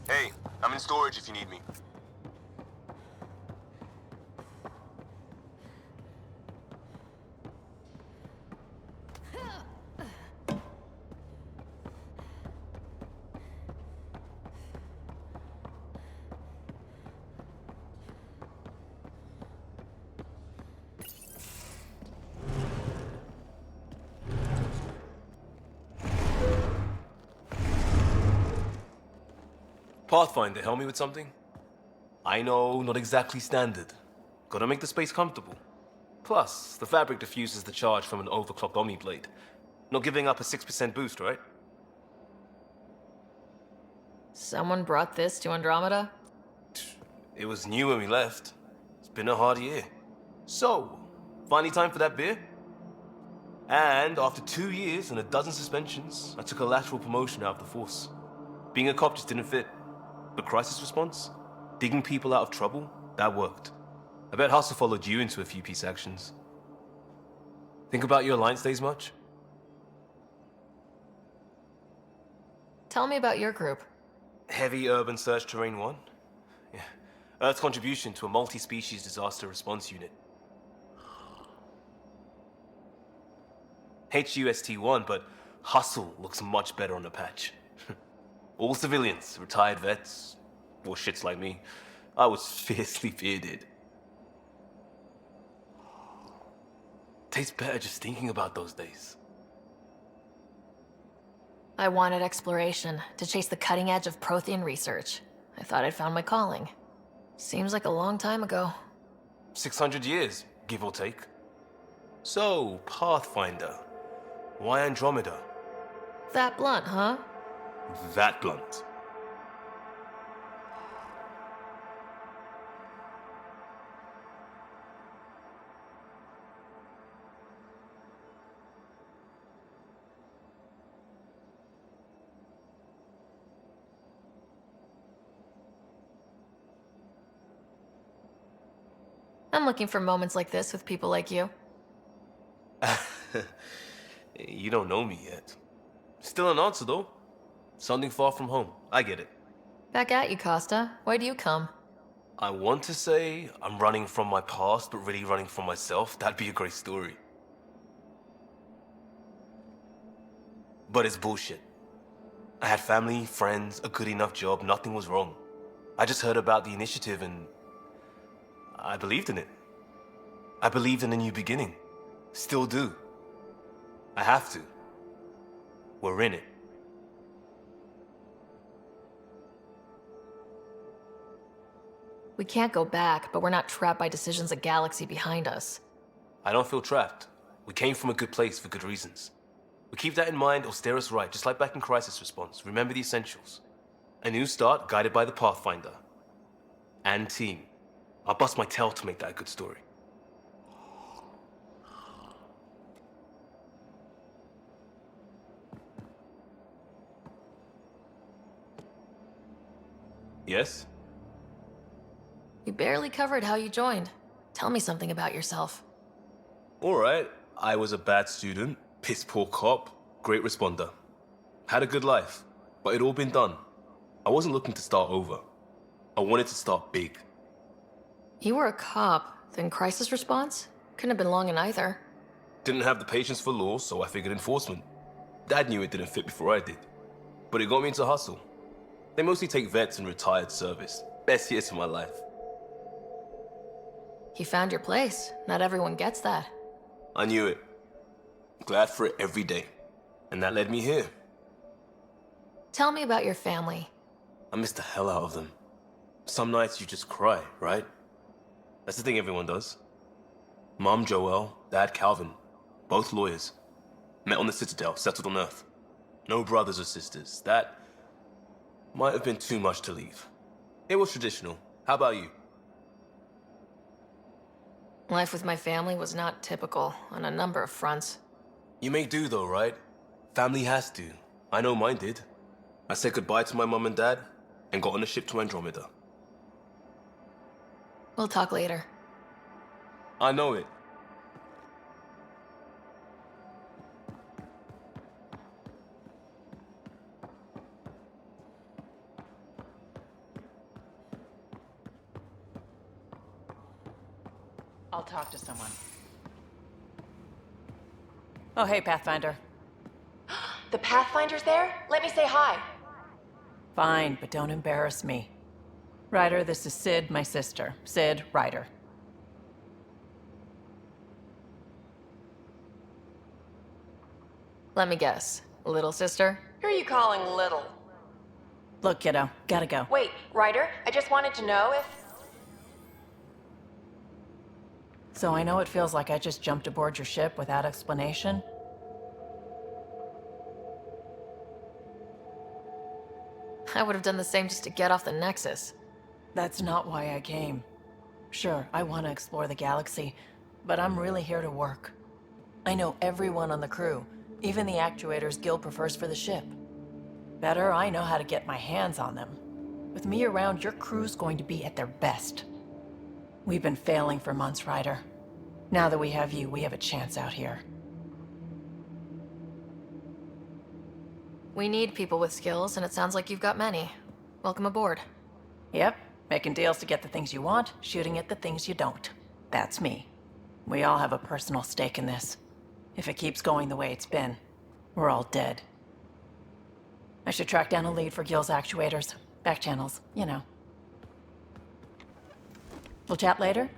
Hey, I'm in storage if you need me. Pathfinder, help me with something? I know, not exactly standard. Gotta make the space comfortable. Plus, the fabric diffuses the charge from an overclocked Omni blade. Not giving up a 6% boost, right? Someone brought this to Andromeda? It was new when we left. It's been a hard year. So, finally time for that beer? And after 2 years and a dozen suspensions, I took a lateral promotion out of the force. Being a cop just didn't fit. But crisis response? Digging people out of trouble? That worked. I bet Hustle followed you into a few peace actions. Think about your Alliance days much? Tell me about your group. Heavy Urban Search Terrain 1? Yeah. Earth's contribution to a multi-species disaster response unit. HUST-1, but Hustle looks much better on the patch. All civilians, retired vets, or shits like me. I was fiercely bearded. Tastes better just thinking about those days. I wanted exploration, to chase the cutting edge of Prothean research. I thought I'd found my calling. Seems like a long time ago. 600 years, give or take. So, Pathfinder. Why Andromeda? That blunt, huh? That blunt. I'm looking for moments like this with people like you. You don't know me yet. Still an answer, though. Something far from home. I get it. Back at you, Costa. Why do you come? I want to say I'm running from my past, but really running from myself. That'd be a great story. But it's bullshit. I had family, friends, a good enough job, nothing was wrong. I just heard about the initiative and I believed in it. I believed in a new beginning. Still do. I have to. We're in it. We can't go back, but we're not trapped by decisions a galaxy behind us. I don't feel trapped. We came from a good place for good reasons. We keep that in mind or steer us right, just like back in Crisis Response. Remember the essentials. A new start guided by the Pathfinder. And team. I'll bust my tail to make that a good story. Yes? You barely covered how you joined. Tell me something about yourself. Alright, I was a bad student, piss poor cop, great responder. Had a good life, but it'd all been done. I wasn't looking to start over. I wanted to start big. You were a cop, then crisis response? Couldn't have been long in either. Didn't have the patience for law, so I figured enforcement. Dad knew it didn't fit before I did. But it got me into hustle. They mostly take vets and retired service. Best years of my life. You found your place. Not everyone gets that. I knew it. Glad for it every day. And that led me here. Tell me about your family. I miss the hell out of them. Some nights you just cry, right? That's the thing everyone does. Mom Joelle, Dad Calvin. Both lawyers. Met on the Citadel, settled on Earth. No brothers or sisters. That might have been too much to leave. It was traditional. How about you? Life with my family was not typical on a number of fronts. You may do though, right? Family has to. I know mine did. I said goodbye to my mom and dad and got on a ship to Andromeda. We'll talk later. I know it. I'll talk to someone. Oh, hey, Pathfinder. The Pathfinder's there? Let me say hi. Fine, but don't embarrass me. Ryder, this is Sid, my sister. Sid, Ryder. Let me guess. Little sister? Who are you calling little? Look, kiddo, gotta go. Wait, Ryder, I just wanted to know if... So I know it feels like I just jumped aboard your ship without explanation. I would have done the same just to get off the Nexus. That's not why I came. Sure, I want to explore the galaxy, but I'm really here to work. I know everyone on the crew, even the actuators Gil prefers for the ship. Better, I know how to get my hands on them. With me around, your crew's going to be at their best. We've been failing for months, Ryder. Now that we have you, we have a chance out here. We need people with skills, and it sounds like you've got many. Welcome aboard. Yep, making deals to get the things you want, shooting at the things you don't. That's me. We all have a personal stake in this. If it keeps going the way it's been, we're all dead. I should track down a lead for Gil's actuators. Back channels, you know. We'll chat later?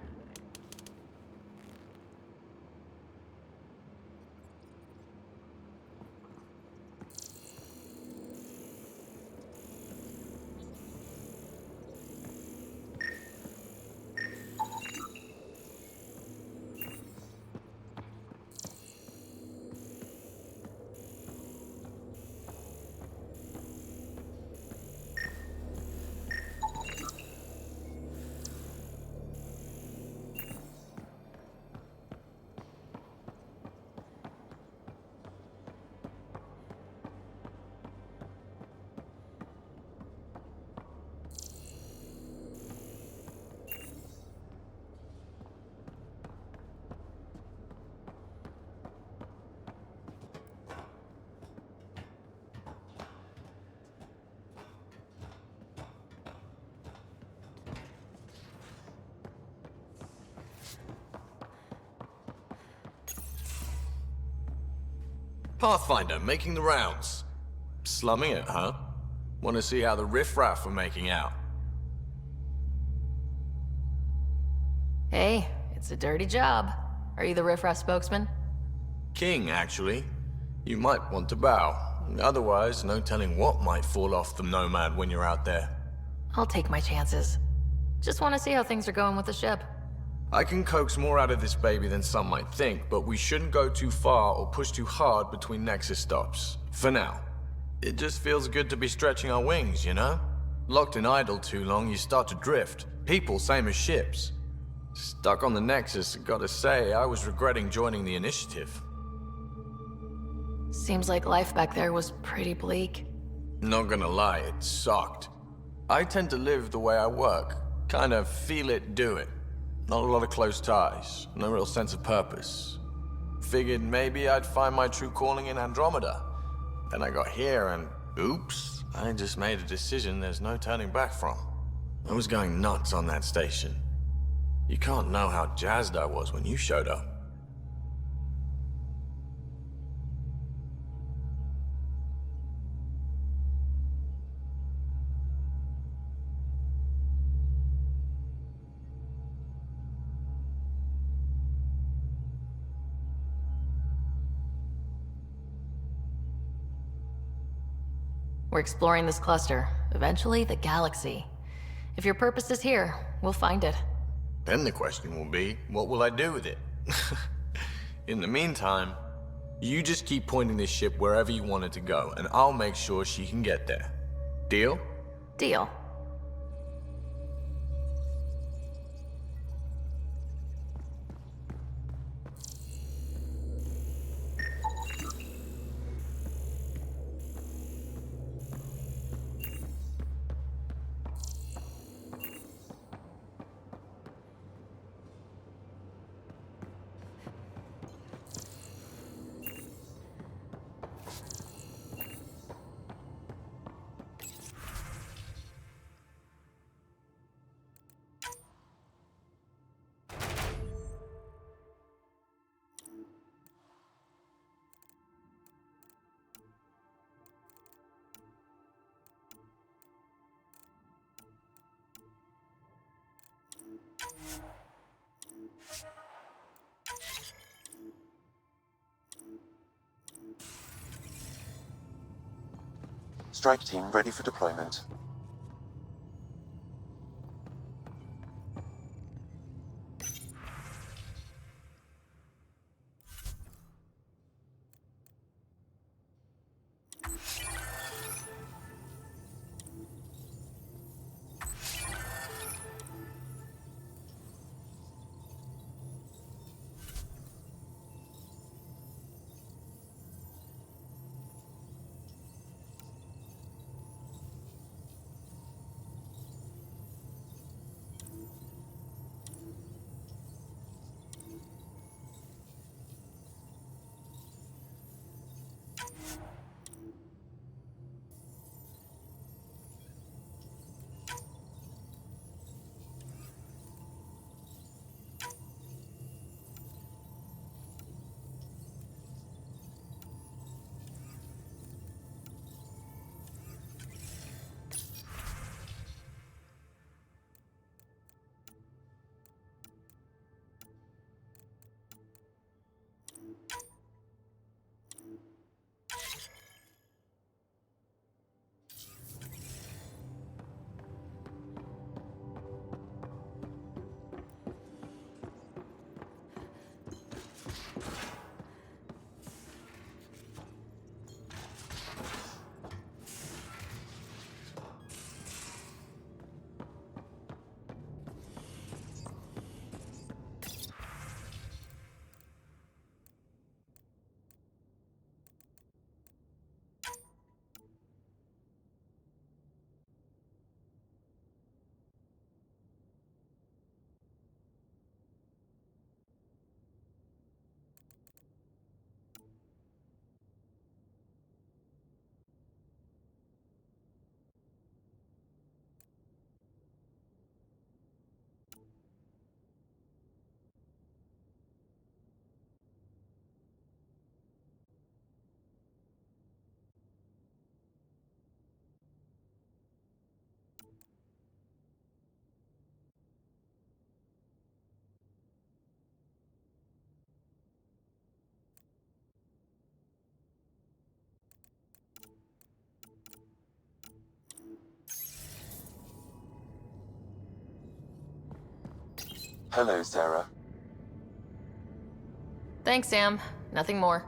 Pathfinder, making the rounds. Slumming it, huh? Want to see how the riffraff are making out? Hey, it's a dirty job. Are you the riffraff spokesman? King, actually. You might want to bow. Otherwise, no telling what might fall off the Nomad when you're out there. I'll take my chances. Just want to see how things are going with the ship. I can coax more out of this baby than some might think, but we shouldn't go too far or push too hard between Nexus stops. For now. It just feels good to be stretching our wings, you know? Locked in idle too long, you start to drift. People, same as ships. Stuck on the Nexus, gotta say, I was regretting joining the Initiative. Seems like life back there was pretty bleak. Not gonna lie, it sucked. I tend to live the way I work. Kind of feel it, do it. Not a lot of close ties, no real sense of purpose. Figured maybe I'd find my true calling in Andromeda. Then I got here and, oops, I just made a decision there's no turning back from. I was going nuts on that station. You can't know how jazzed I was when you showed up. We're exploring this cluster, eventually the galaxy. If your purpose is here, we'll find it. Then the question will be, what will I do with it? In the meantime, you just keep pointing this ship wherever you want it to go, and I'll make sure she can get there. Deal? Deal. Strike team ready for deployment. Hello, Sarah. Thanks, Sam. Nothing more.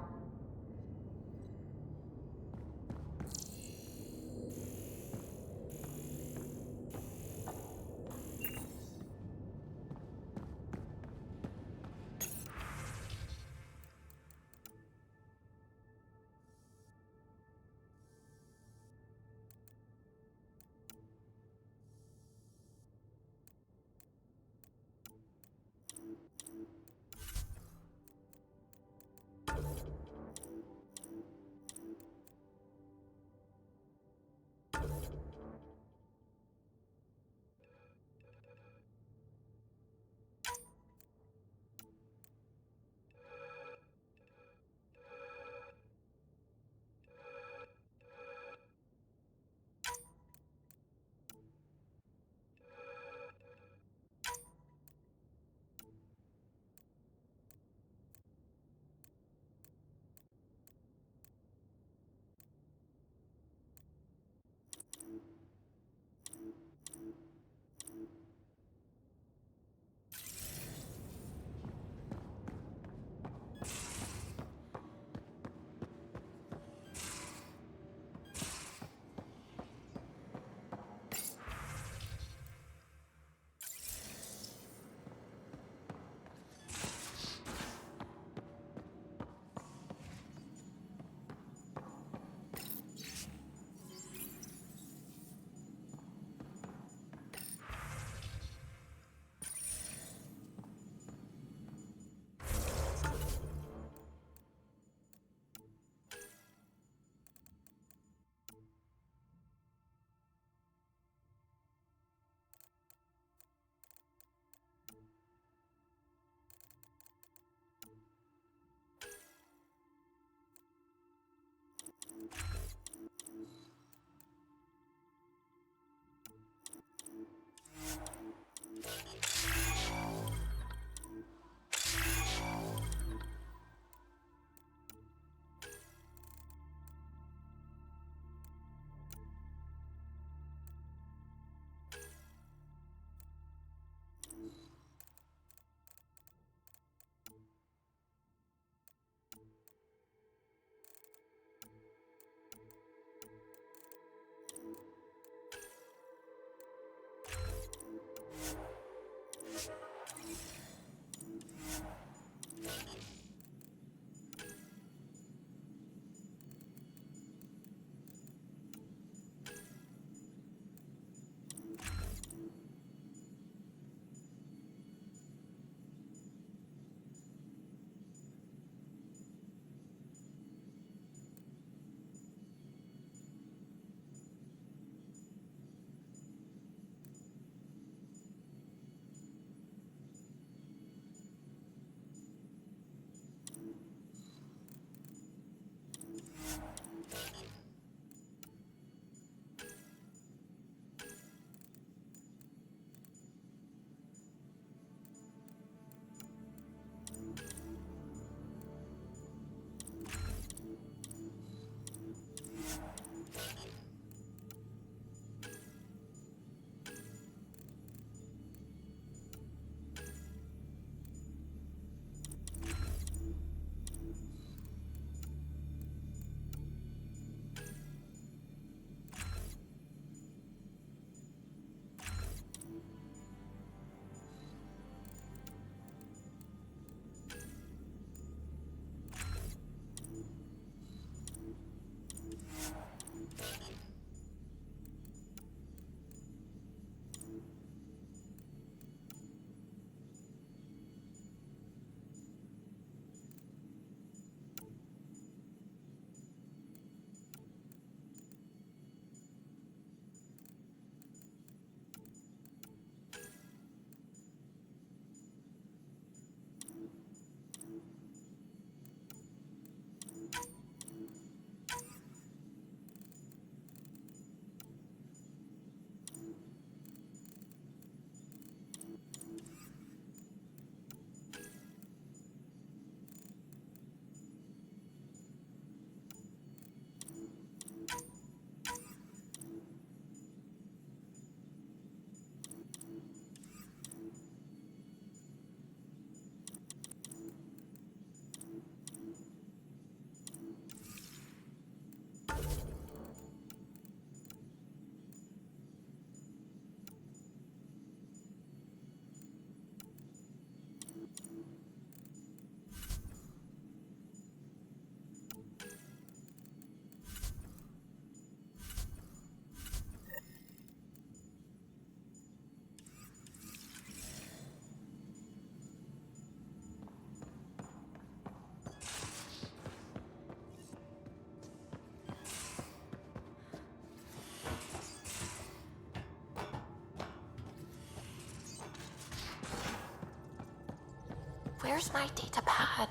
Where's my data pad?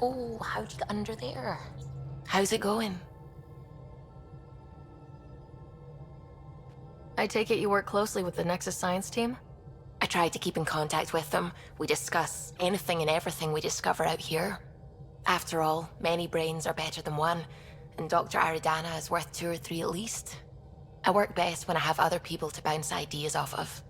Oh, how'd you get under there? How's it going? I take it you work closely with the Nexus science team? I try to keep in contact with them. We discuss anything and everything we discover out here. After all, many brains are better than one, and Dr. Aridana is worth 2 or 3 at least. I work best when I have other people to bounce ideas off of.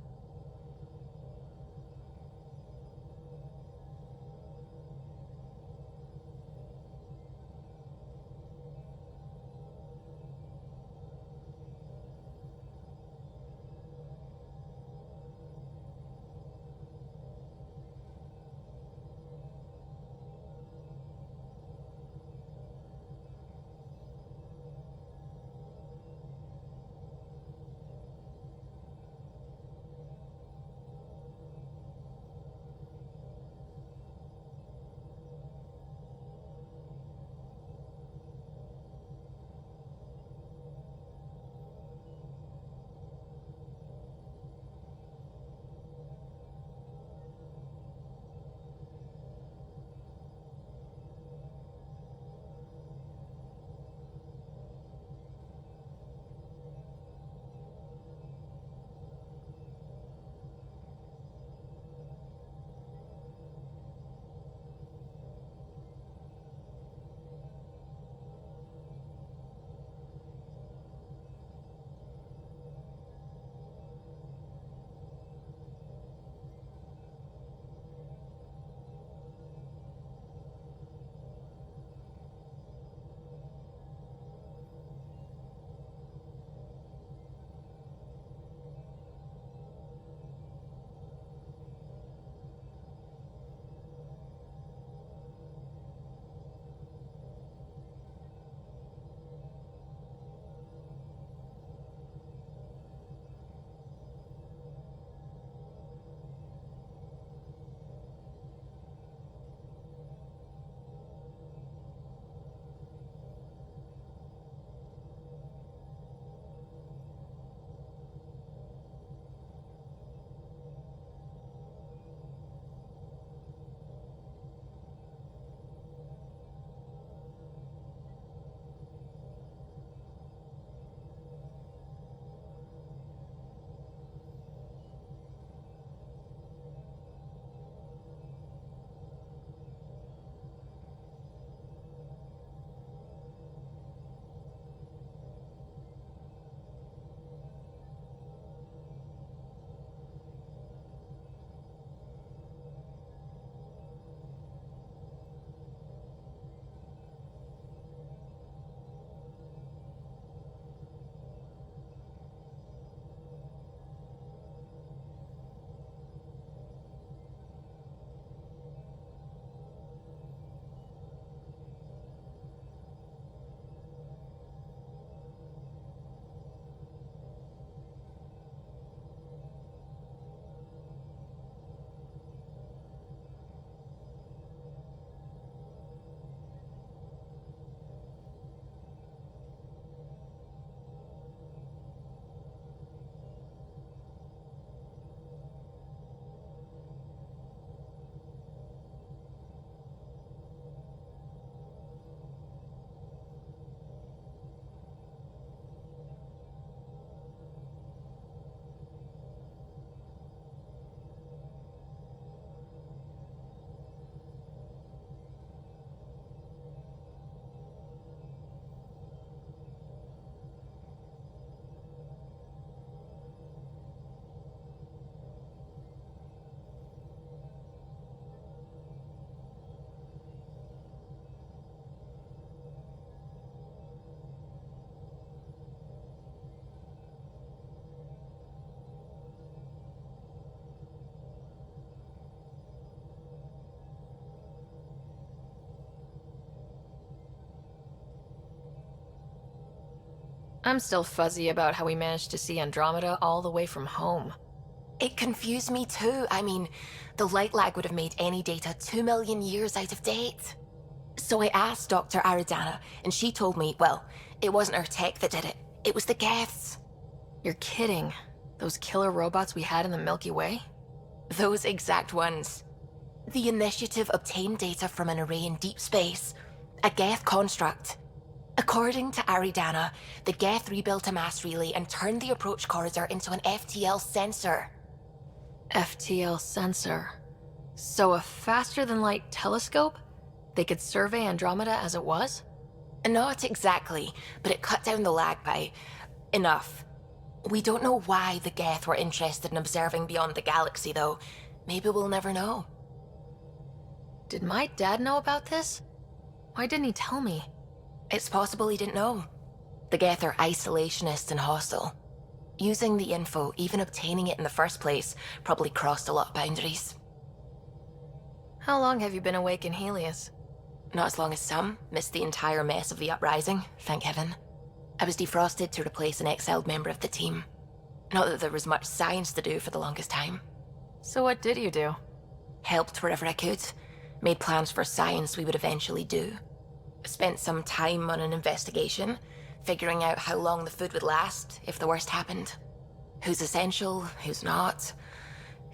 I'm still fuzzy about how we managed to see Andromeda all the way from home. It confused me too. I mean, the light lag would have made any data 2 million years out of date. So I asked Dr. Aridana, and she told me, well, it wasn't her tech that did it. It was the Geths. You're kidding. Those killer robots we had in the Milky Way? Those exact ones. The Initiative obtained data from an array in deep space, a Geth construct. According to Aridana, the Geth rebuilt a mass relay and turned the approach corridor into an FTL sensor. FTL sensor. So a faster-than-light telescope? They could survey Andromeda as it was? Not exactly, but it cut down the lag by enough. We don't know why the Geth were interested in observing beyond the galaxy, though. Maybe we'll never know. Did my dad know about this? Why didn't he tell me? It's possible he didn't know. The Geth are isolationist and hostile. Using the info, even obtaining it in the first place, probably crossed a lot of boundaries. How long have you been awake in Helios? Not as long as some. Missed the entire mess of the uprising, thank heaven. I was defrosted to replace an exiled member of the team. Not that there was much science to do for the longest time. So what did you do? Helped wherever I could. Made plans for science we would eventually do. Spent some time on an investigation, figuring out how long the food would last if the worst happened. Who's essential, who's not,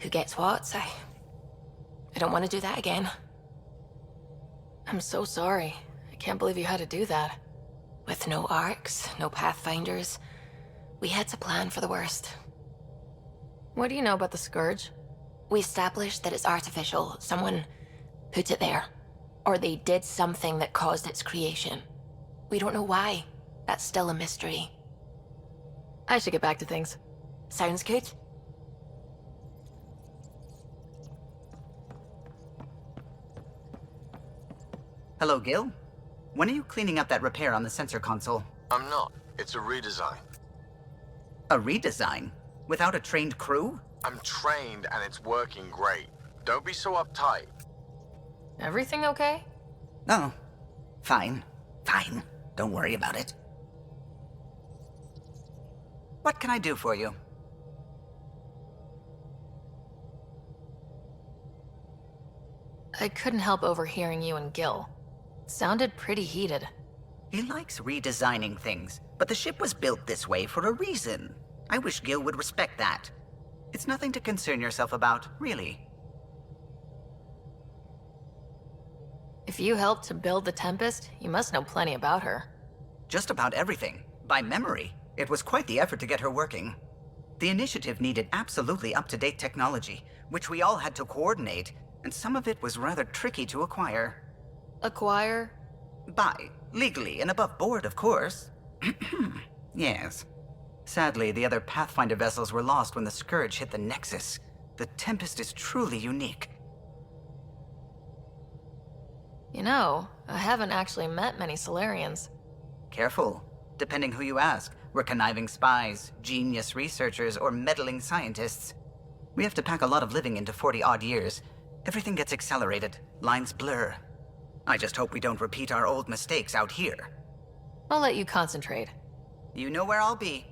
who gets what. I don't want to do that again. I'm so sorry. I can't believe you had to do that. With no arcs, no pathfinders, we had to plan for the worst. What do you know about the Scourge? We established that it's artificial. Someone put it there. Or they did something that caused its creation. We don't know why. That's still a mystery. I should get back to things. Sounds good. Hello, Gil. When are you cleaning up that repair on the sensor console? I'm not. It's a redesign. A redesign? Without a trained crew? I'm trained and it's working great. Don't be so uptight. Everything okay? No. Fine. Fine. Don't worry about it. What can I do for you? I couldn't help overhearing you and Gil. Sounded pretty heated. He likes redesigning things, but the ship was built this way for a reason. I wish Gil would respect that. It's nothing to concern yourself about, really. If you helped to build the Tempest, you must know plenty about her. Just about everything. By memory. It was quite the effort to get her working. The initiative needed absolutely up-to-date technology, which we all had to coordinate, and some of it was rather tricky to acquire. Acquire? Buy. Legally and above board, of course. Yes. Sadly, the other Pathfinder vessels were lost when the Scourge hit the Nexus. The Tempest is truly unique. You know, I haven't actually met many Solarians. Careful. Depending who you ask, we're conniving spies, genius researchers, or meddling scientists. We have to pack a lot of living into 40-odd years. Everything gets accelerated. Lines blur. I just hope we don't repeat our old mistakes out here. I'll let you concentrate. You know where I'll be.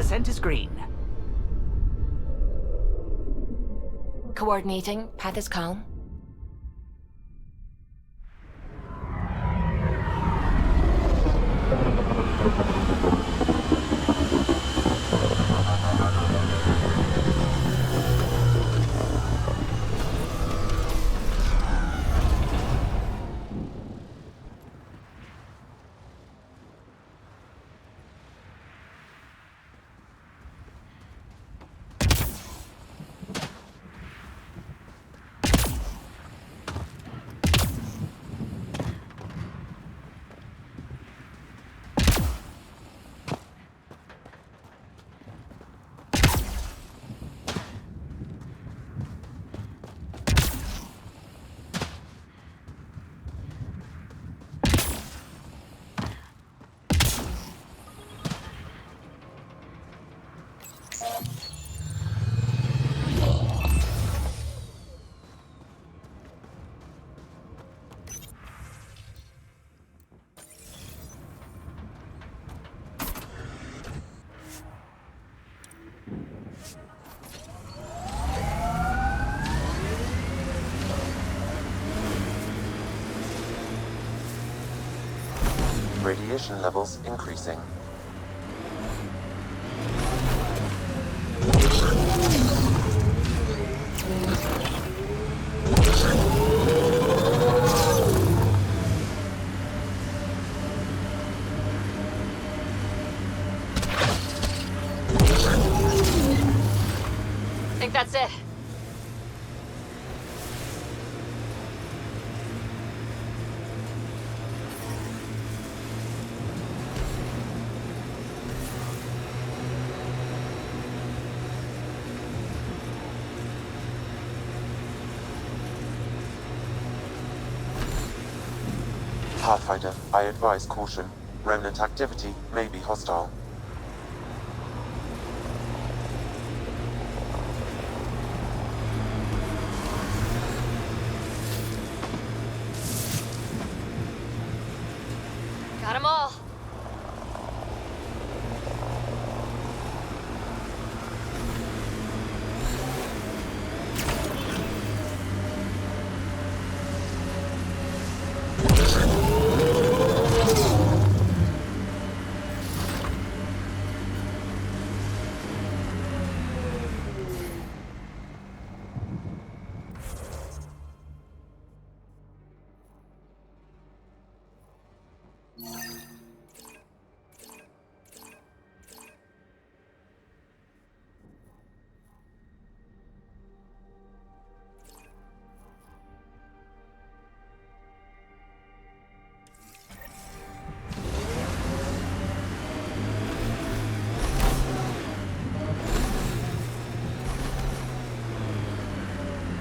Descent is green. Coordinating. Path is calm. Radiation levels increasing. I think that's it. Pathfinder, I advise caution. Remnant activity may be hostile. Got them all.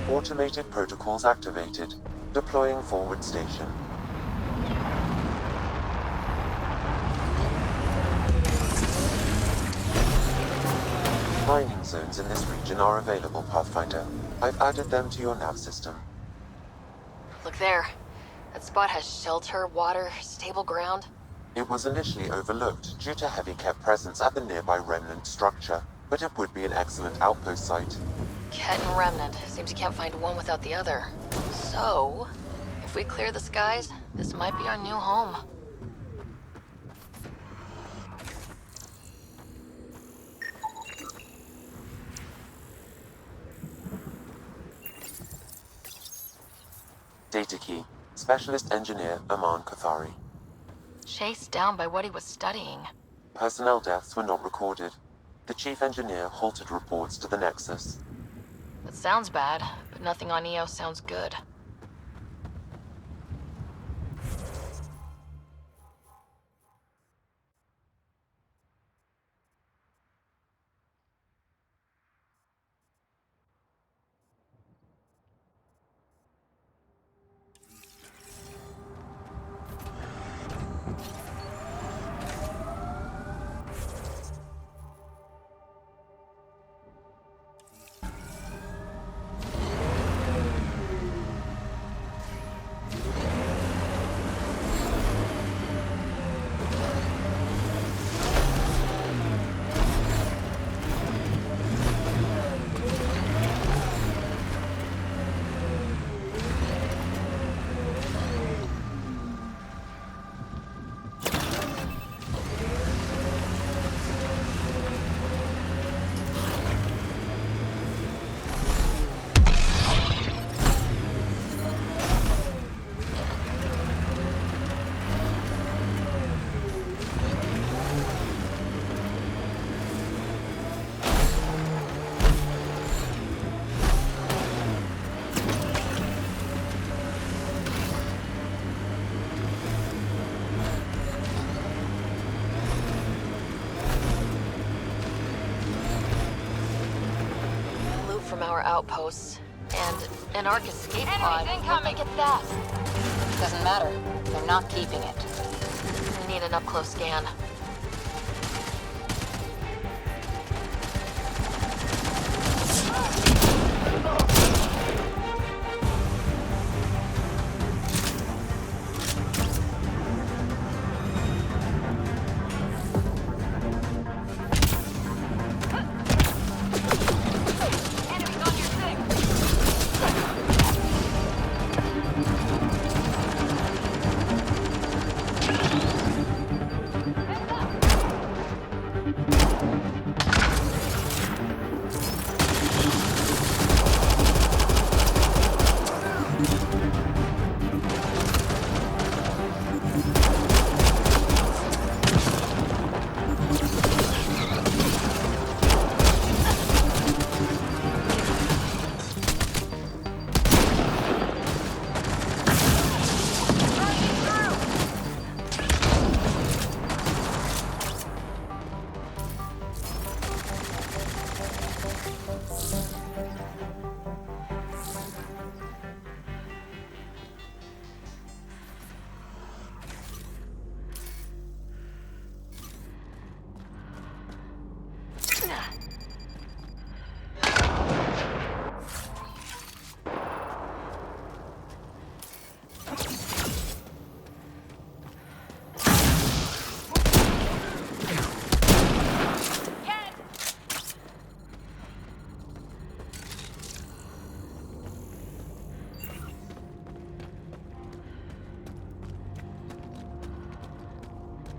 Automated protocols activated. Deploying forward station. Mining zones in this region are available, Pathfinder. I've added them to your nav system. Look there. That spot has shelter, water, stable ground. It was initially overlooked due to heavy Ket presence at the nearby remnant structure, but it would be an excellent outpost site. Ket and Remnant. Seems you can't find one without the other. So, if we clear the skies, this might be our new home. Data key. Specialist Engineer Aman Kathari. Chased down by what he was studying. Personnel deaths were not recorded. The Chief Engineer halted reports to the Nexus. That sounds bad, but nothing on EO sounds good. our outposts. And an Ark escape pod. Enemies Where'd they incoming! get that? Doesn't matter. They're not keeping it. We need an up-close scan.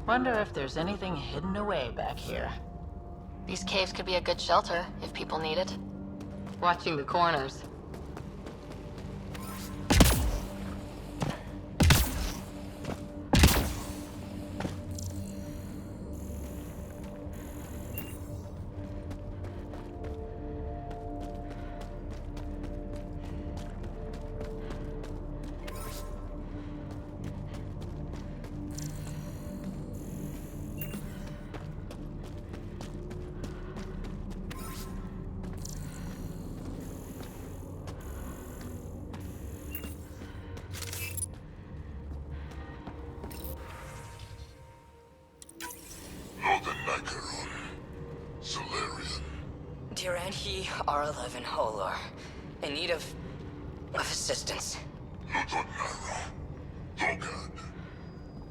Wonder if there's anything hidden away back here. These caves could be a good shelter, if people need it. Watching the corners. Tyr and he are alive in Holor, in need of assistance.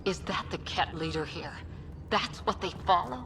Is that the Ket leader here? That's what they follow?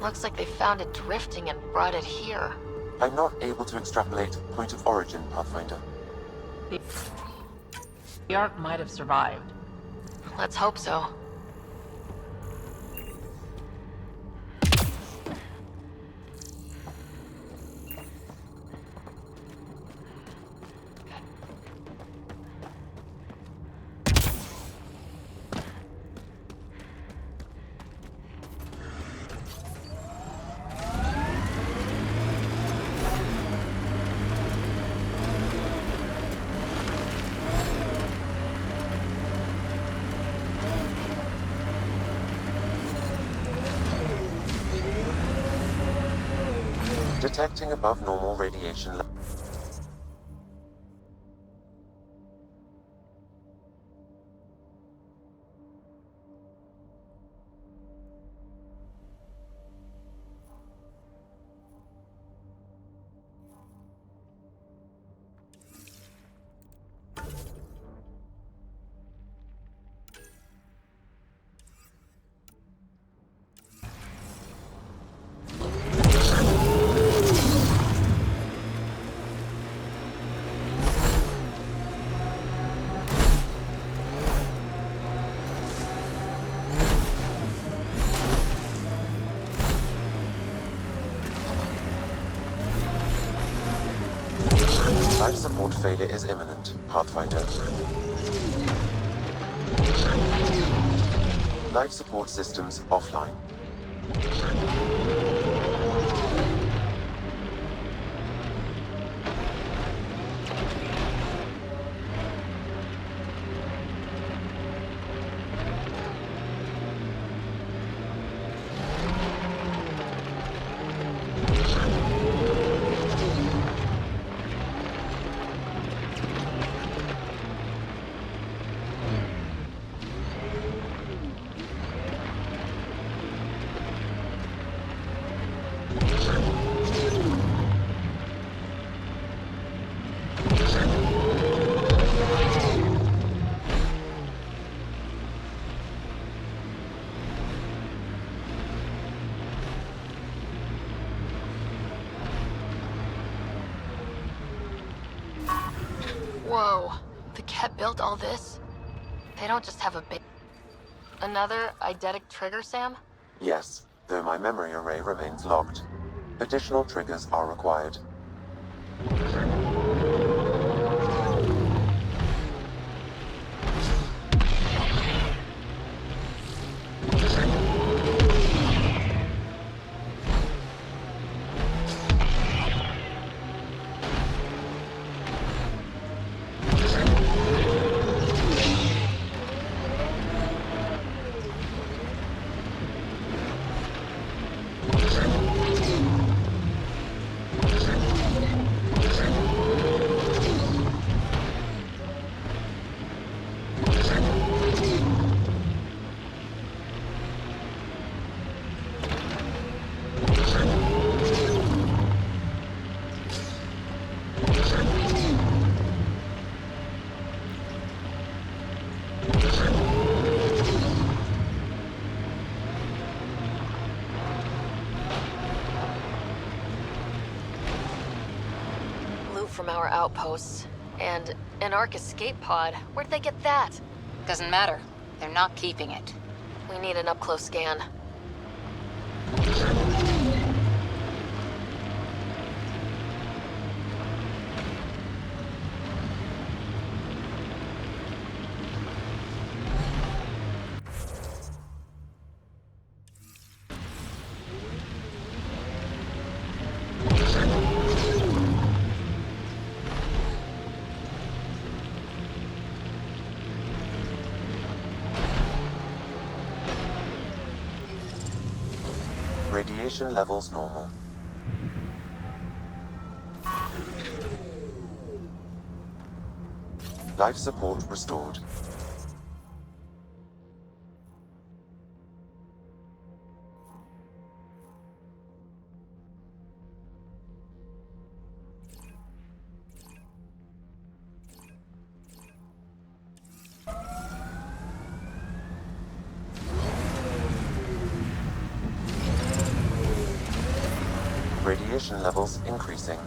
Looks like they found it drifting and brought it here. I'm not able to extrapolate point of origin, Pathfinder. The Ark might have survived. Let's hope so. Detecting above normal radiation levels. Life support failure is imminent, Pathfinder. Life support systems offline. Whoa, the Ket built all this? They don't just have a big... Another eidetic trigger, Sam? Yes, though my memory array remains locked. Additional triggers are required. From our outposts. And an Ark escape pod. Where'd they get that? Doesn't matter. They're not keeping it. We need an up-close scan. Radiation levels normal. Life support restored. Radiation levels increasing.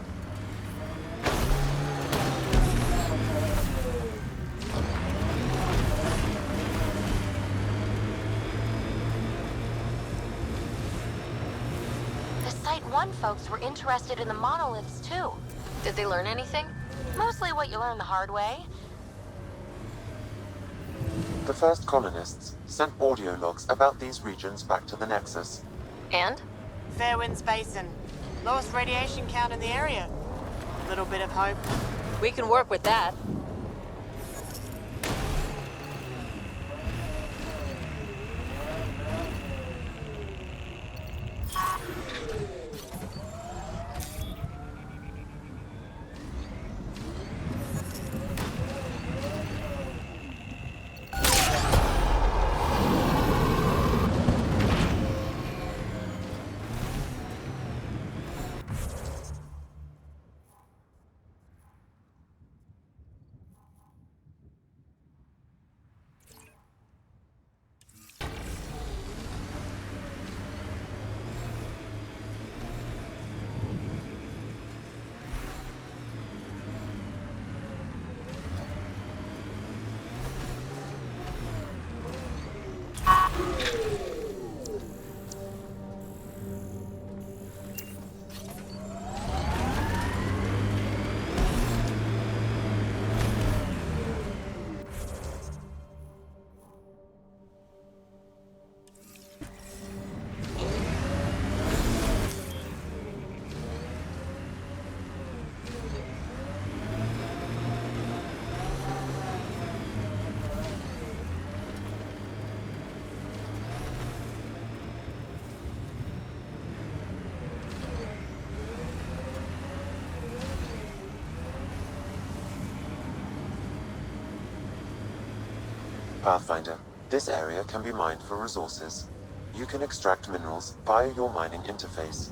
The Site 1 folks were interested in the monoliths, too. Did they learn anything? Mostly what you learn the hard way. The first colonists sent audio logs about these regions back to the Nexus. And? Fairwinds Basin. Lowest radiation count in the area. Little bit of hope. We can work with that. Pathfinder, this area can be mined for resources. You can extract minerals via your mining interface.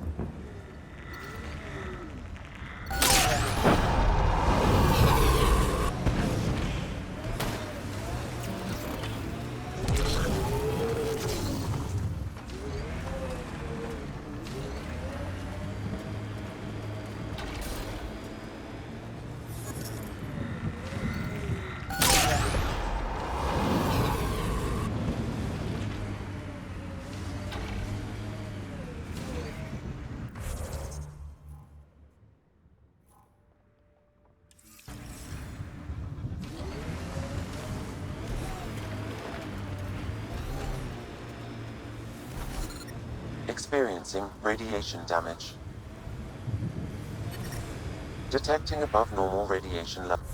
Experiencing radiation damage. Detecting above normal radiation levels.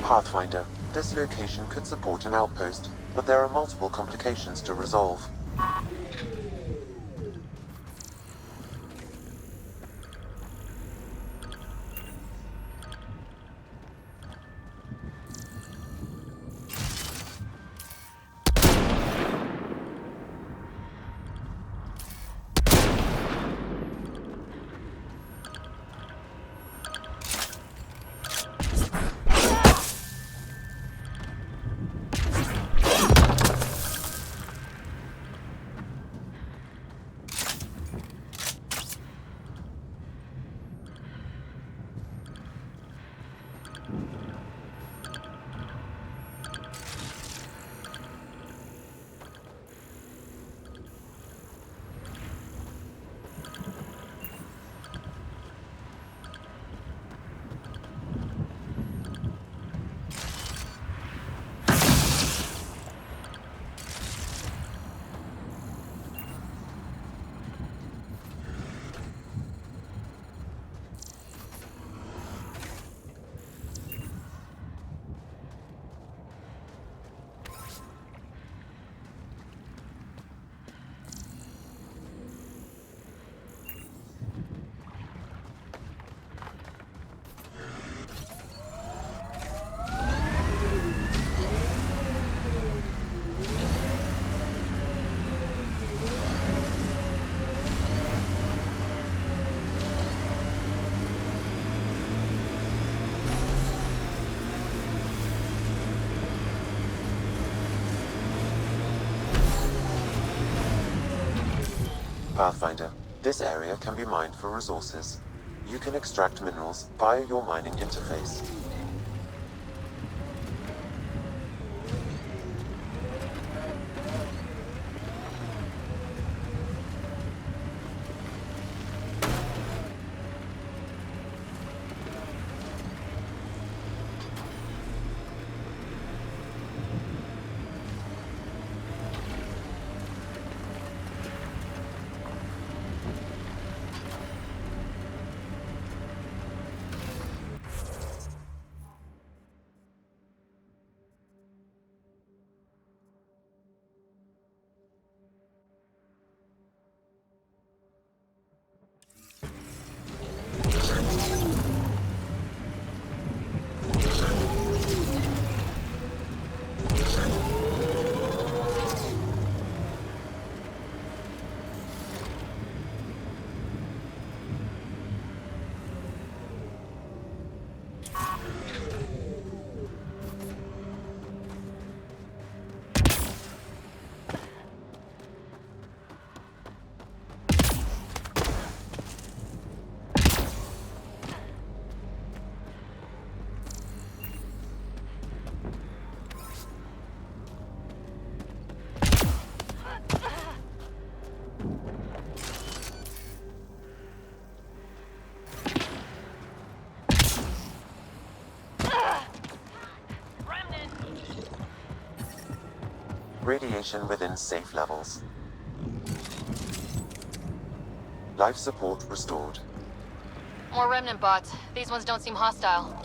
Pathfinder, this location could support an outpost, but there are multiple complications to resolve. Pathfinder, this area can be mined for resources. You can extract minerals via your mining interface. Radiation within safe levels. Life support restored. More remnant bots. These ones don't seem hostile.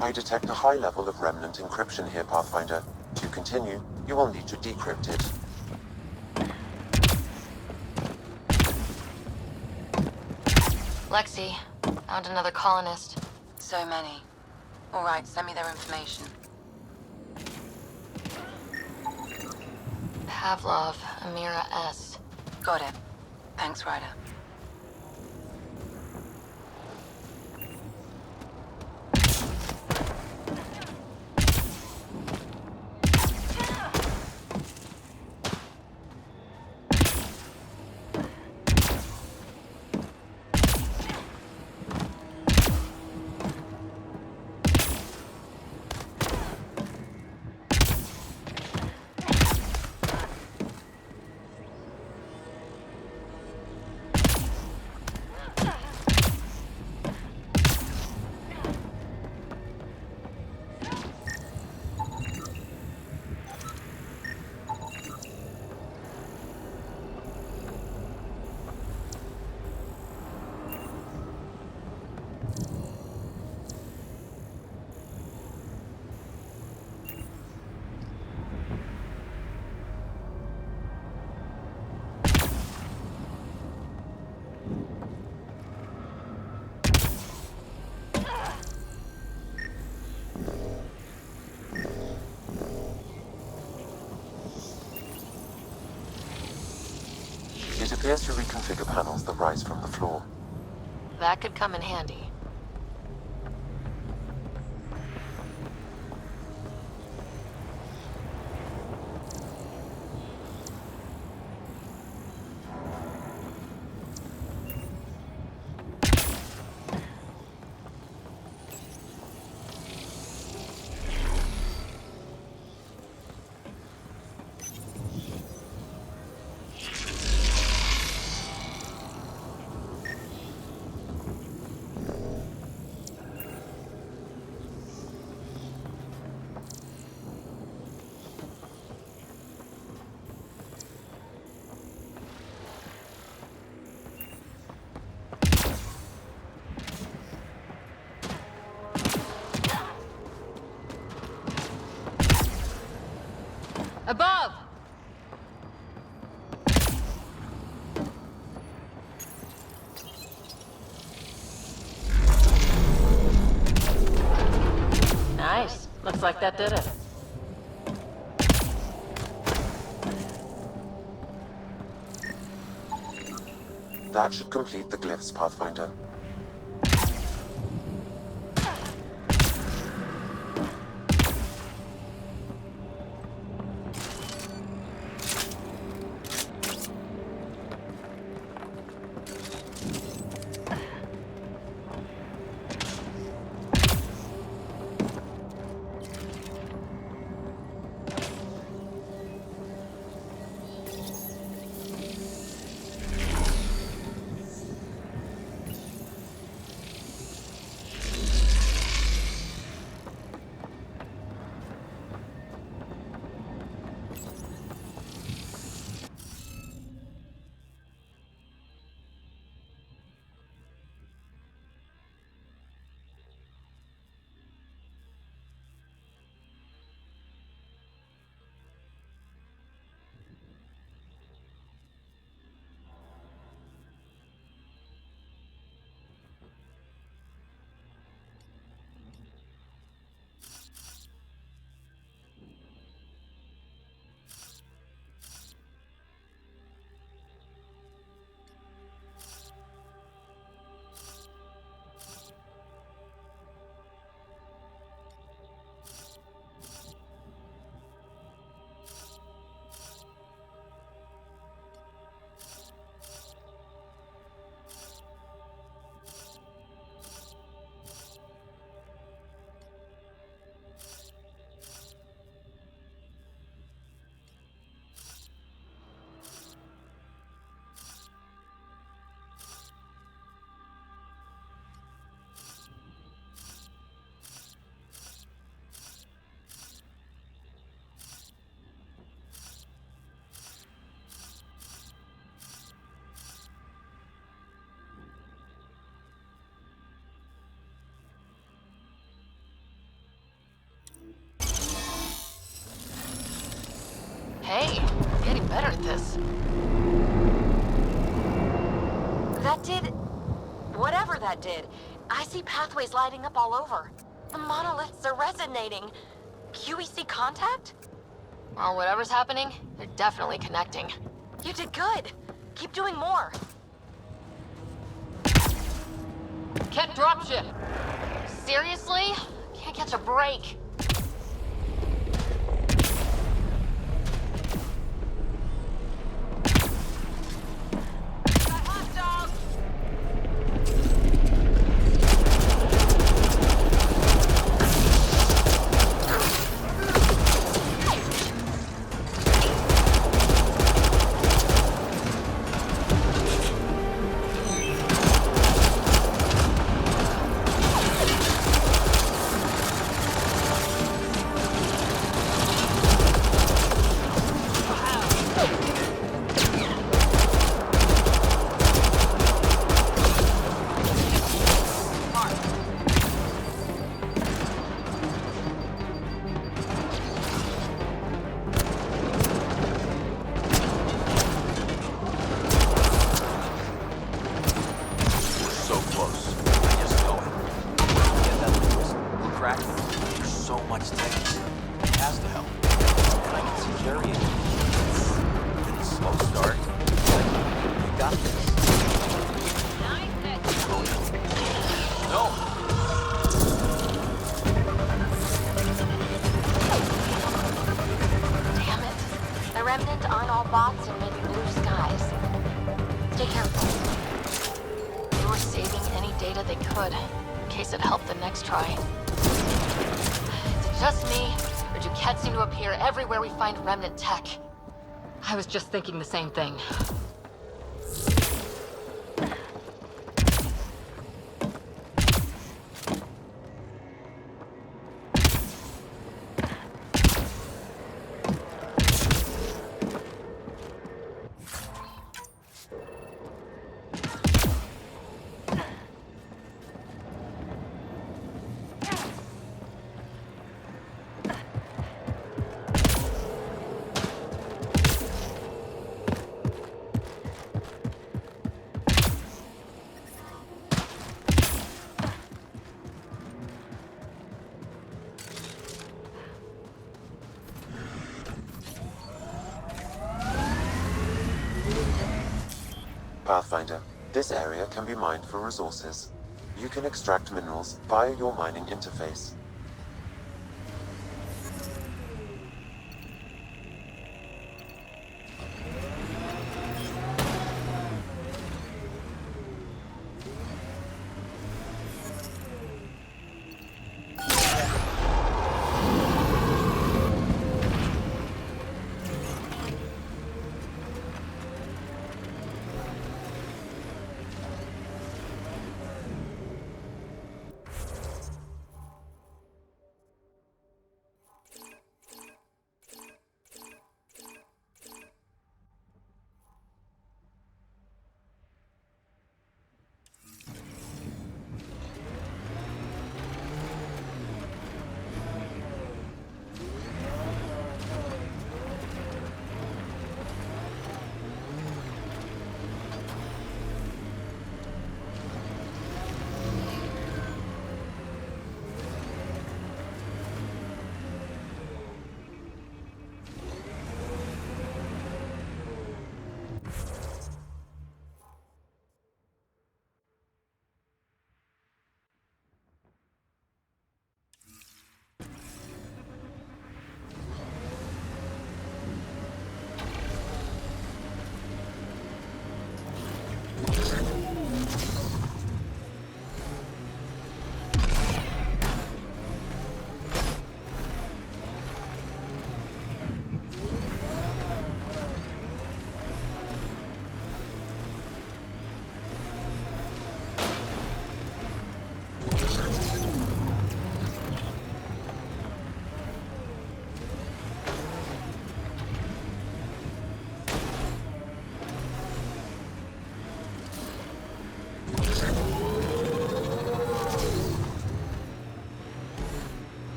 I detect a high level of remnant encryption here, Pathfinder. To continue, you will need to decrypt it. Lexi, found another colonist. So many. All right, send me their information. Pavlov, Amira S. Got it. Thanks, Ryder. It appears to reconfigure panels that rise from the floor. That could come in handy. Above! Nice. Looks like that did it. That should complete the glyphs, Pathfinder. That did... whatever that did. I see pathways lighting up all over. The monoliths are resonating. QEC contact? Well, whatever's happening, they're definitely connecting. You did good. Keep doing more. Can't dropship. Seriously? Can't catch a break. Everywhere we find remnant tech. I was just thinking the same thing. Pathfinder, this area can be mined for resources. You can extract minerals via your mining interface.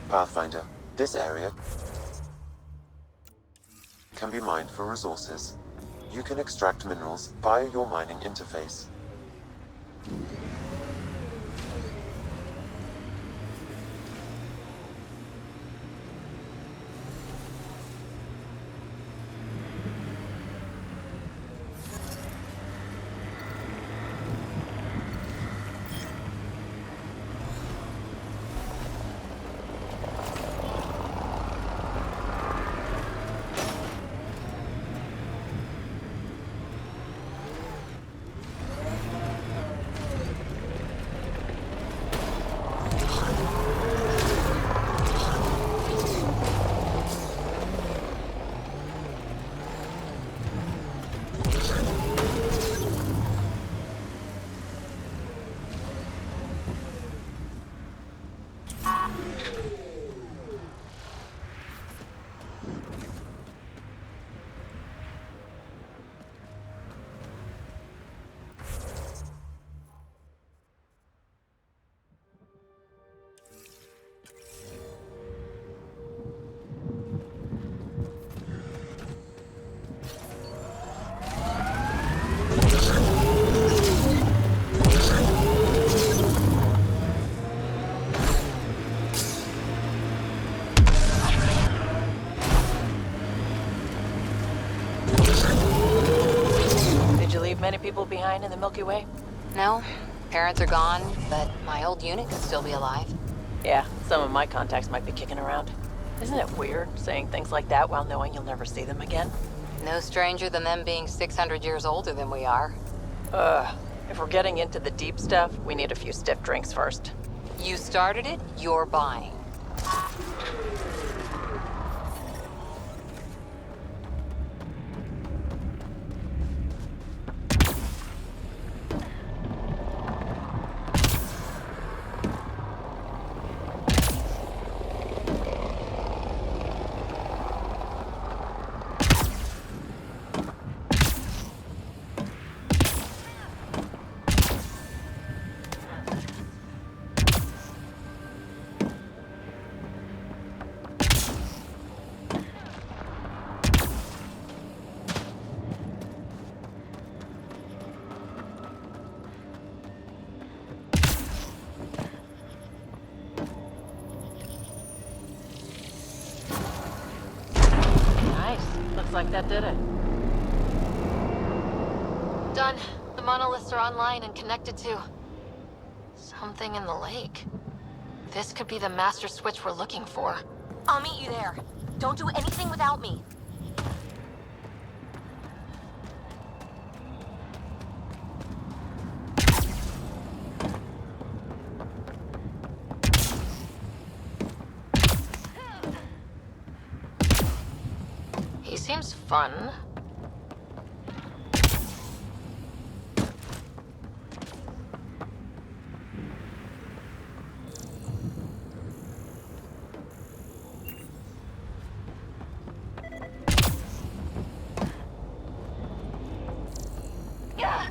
Pathfinder, this area can be mined for resources. you can extract minerals via your mining interface. Many people behind in the Milky Way? No. Parents are gone, but my old unit could still be alive. Yeah, some of my contacts might be kicking around. Isn't it weird, saying things like that while knowing you'll never see them again? No stranger than them being 600 years older than we are. If we're getting into the deep stuff, we need a few stiff drinks first. You started it, you're buying. Looks like that did it. Done. The monoliths are online and connected to something in the lake. This could be the master switch we're looking for. I'll meet you there. Don't do anything without me. He seems fun. Yeah.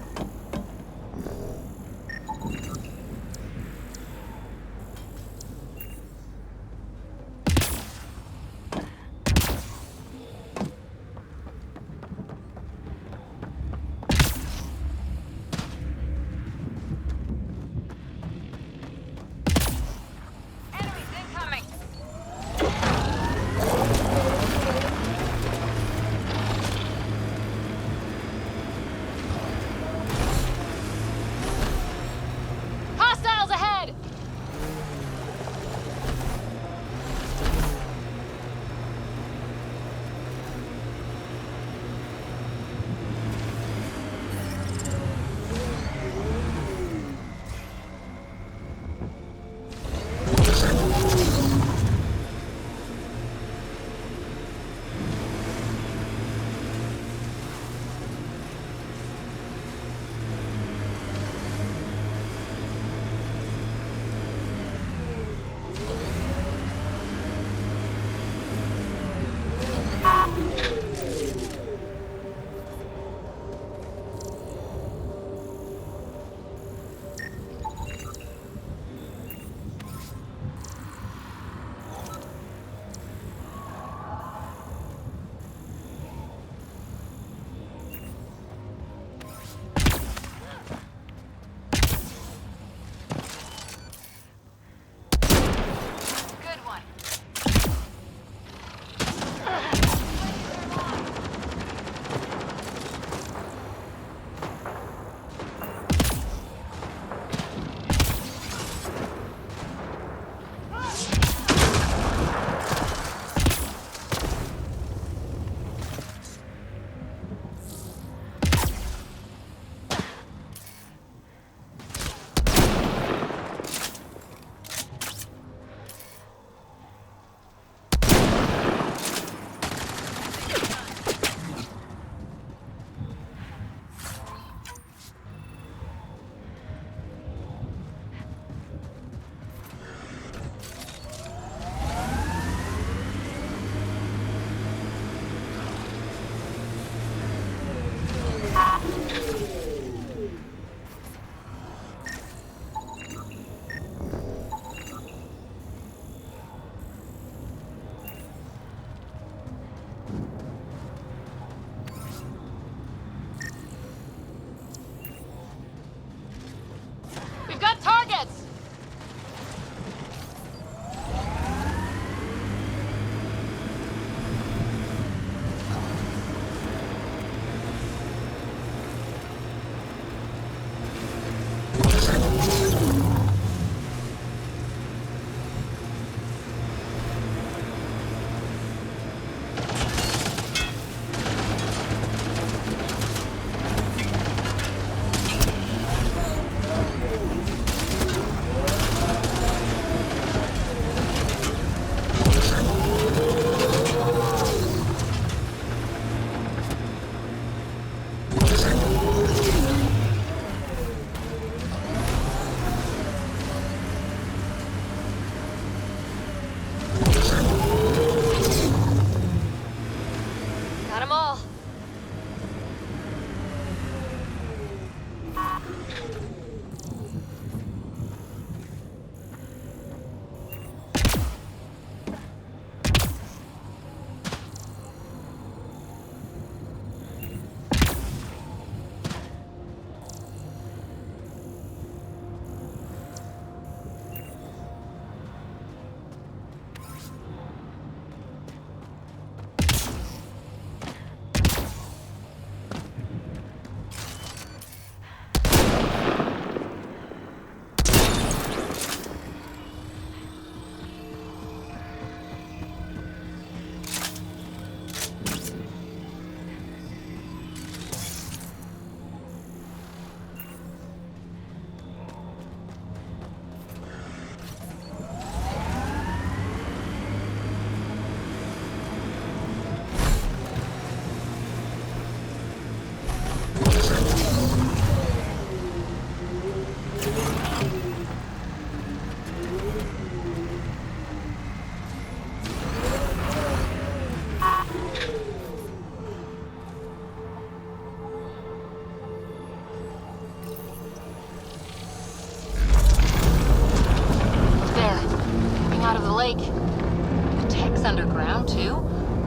Out of the lake. The tech's underground, too?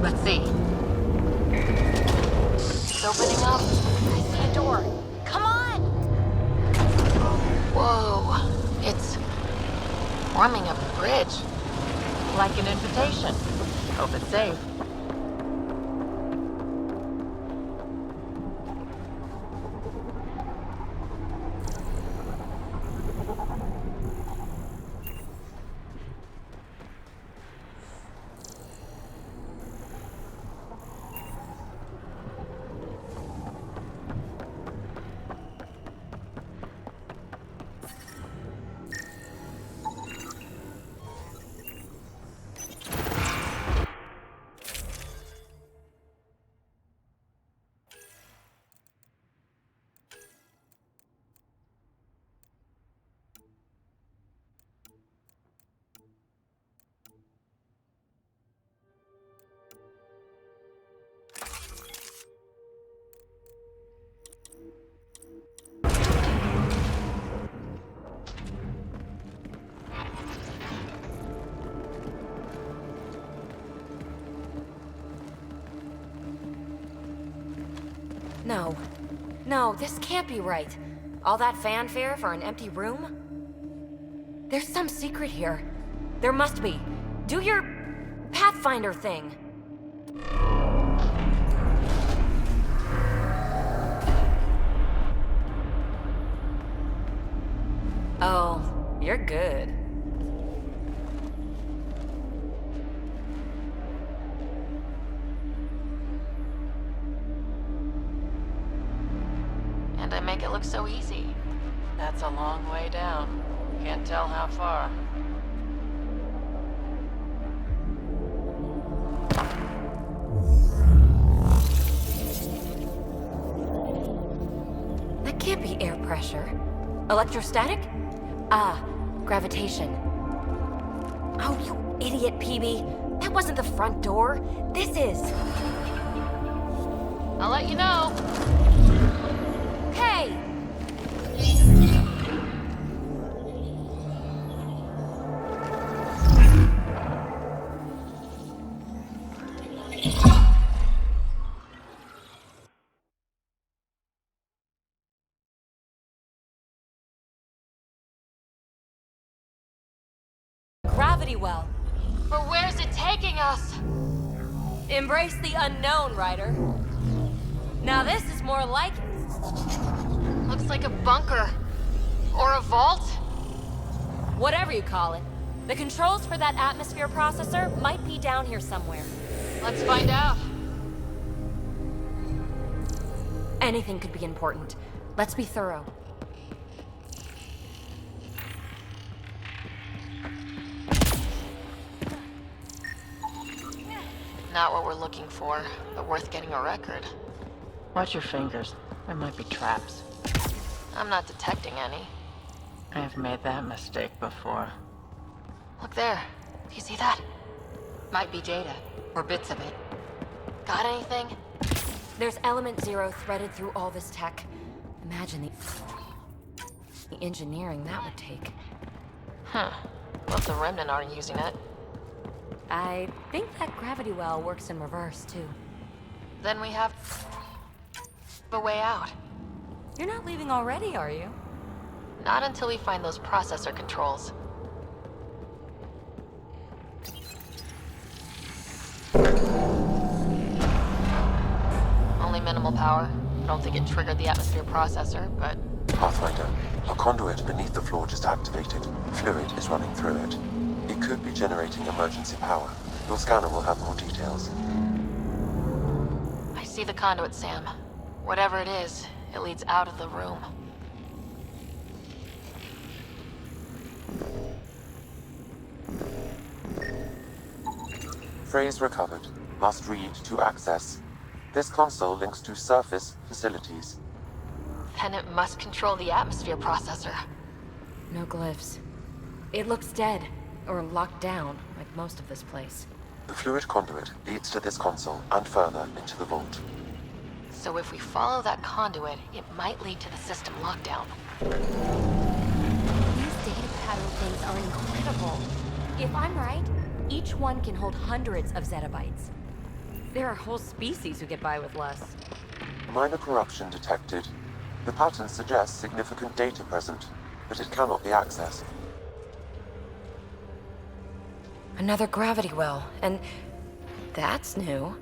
Let's see. It's opening up. I see a door. Come on! Whoa. It's forming a bridge. Like an invitation. Hope it's safe. No. No, this can't be right. All that fanfare for an empty room? There's some secret here. There must be. Do your Pathfinder thing. Oh, you're good. And I make it look so easy. That's a long way down. Can't tell how far. That can't be air pressure. Electrostatic? Ah, gravitation. Oh, you idiot, PB. That wasn't the front door. This is. I'll let you know. Hey! Gravity well. But where's it taking us? Embrace the unknown, Ryder. Now this is more like it. Looks like a bunker. Or a vault? Whatever you call it. The controls for that atmosphere processor might be down here somewhere. Let's find out. Anything could be important. Let's be thorough. Not what we're looking for, but worth getting a record. Watch your fingers. There might be traps. I'm not detecting any. I've made that mistake before. Look there. Do you see that? Might be data, or bits of it. Got anything? There's element 0 threaded through all this tech. Imagine the engineering that would take. Huh. Well, the Remnant aren't using it. I think that gravity well works in reverse, too. Then we have a way out. You're not leaving already, are you? Not until we find those processor controls. Only minimal power. don't think it triggered the atmosphere processor, but... Pathfinder, a conduit beneath the floor just activated. Fluid is running through it. It could be generating emergency power. Your scanner will have more details. I see the conduit, Sam. Whatever it is, it leads out of the room. Phrase recovered. Must read to access. This console links to surface facilities. Then it must control the atmosphere processor. No glyphs. It looks dead, or locked down, like most of this place. The fluid conduit leads to this console and further into the vault. So if we follow that conduit, it might lead to the system lockdown. These data pattern things are incredible. If I'm right, each one can hold hundreds of zettabytes. There are whole species who get by with less. Minor corruption detected. The pattern suggests significant data present, but it cannot be accessed. Another gravity well, and that's new.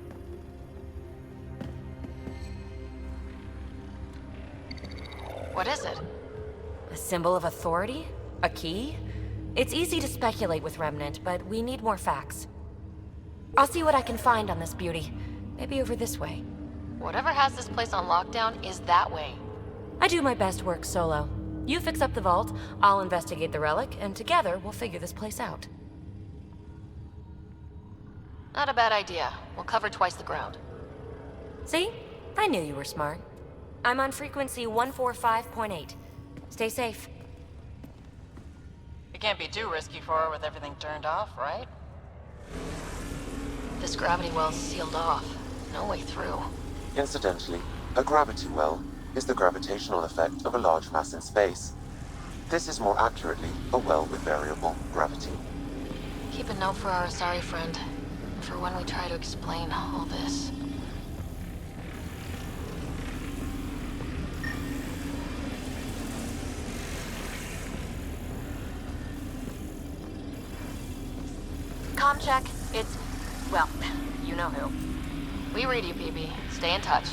What is it? A symbol of authority? A key? It's easy to speculate with Remnant, but we need more facts. I'll see what I can find on this beauty. Maybe over this way. Whatever has this place on lockdown is that way. I do my best work solo. You fix up the vault, I'll investigate the relic, and together we'll figure this place out. Not a bad idea. We'll cover twice the ground. See? I knew you were smart. I'm on frequency 145.8. Stay safe. It can't be too risky for her with everything turned off, right? This gravity well's sealed off. No way through. Incidentally, a gravity well is the gravitational effect of a large mass in space. This is more accurately a well with variable gravity. Keep a note for our Asari friend, for when we try to explain all this. Comm check. It's... well, you know who. We read you, PB. Stay in touch.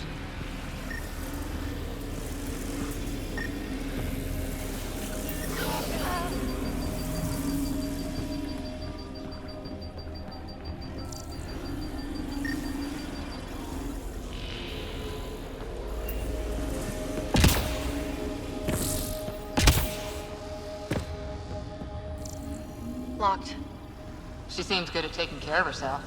Locked. She seems good at taking care of herself.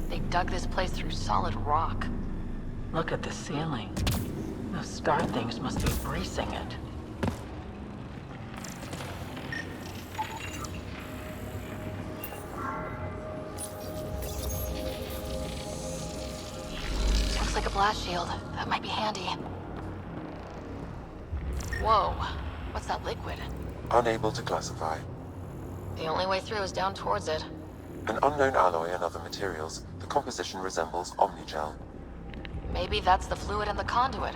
They dug this place through solid rock. Look at the ceiling. Those star things must be bracing it. Looks like a blast shield. That might be handy. Whoa. What's that liquid? Unable to classify. The only way through is down towards it. An unknown alloy and other materials, the composition resembles omnigel. Maybe that's the fluid in the conduit.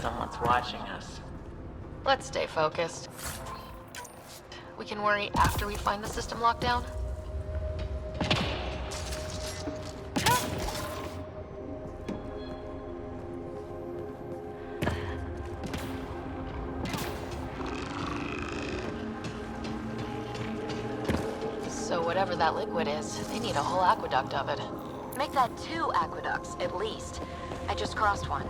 Someone's watching us. Let's stay focused. We can worry after we find the system lockdown. So whatever that liquid is, they need a whole aqueduct of it. Make that 2 aqueducts, at least. I just crossed one.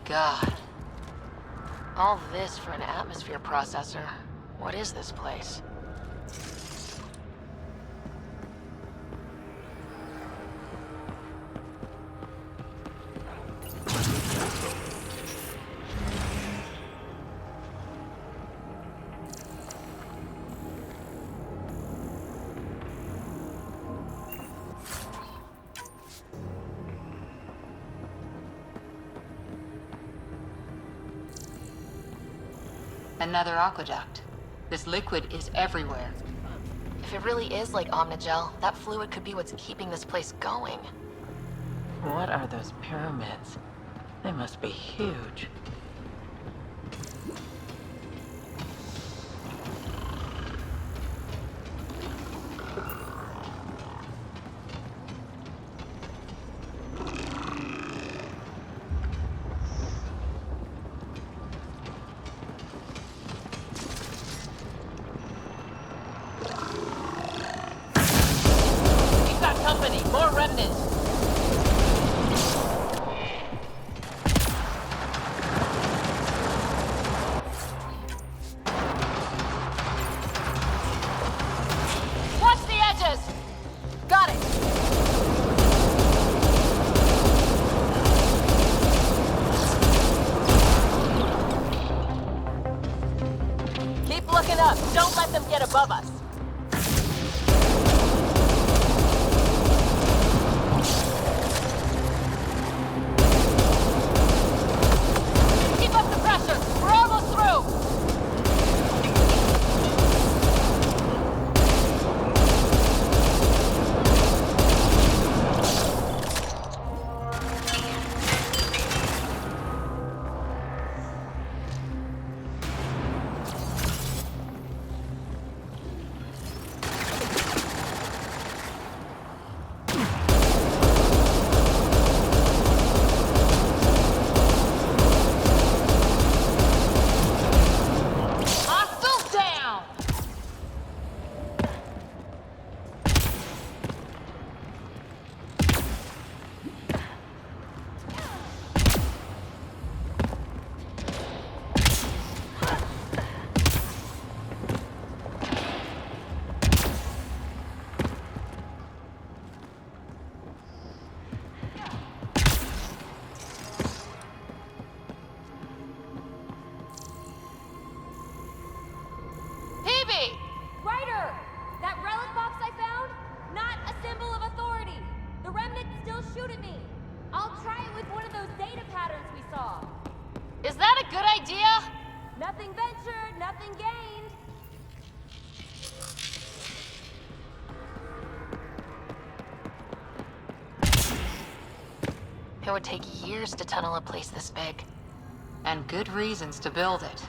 God. All this for an atmosphere processor. What is this place? Another aqueduct. This liquid is everywhere. If it really is like Omnigel, that fluid could be what's keeping this place going. What are those pyramids? They must be huge. We've got company. More remnants. Watch the edges. Got it. Keep looking up. Don't let them get above us. Keep up the pressure. We're almost through. Hostile down. PB! Ryder! That relic box I found? Not a symbol of authority. The remnants still shoot at me. I'll try it with one of those data patterns we saw. Is that a good idea? Nothing ventured, nothing gained. It would take years to tunnel a place this big. And good reasons to build it.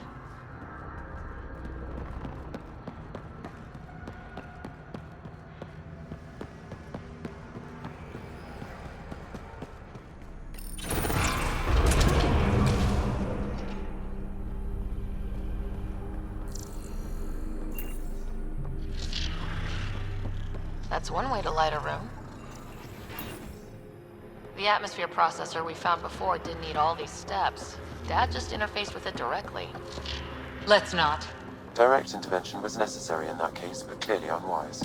That's one way to light a room. The atmosphere processor we found before didn't need all these steps. Dad just interfaced with it directly. Let's not. Direct intervention was necessary in that case, but clearly unwise.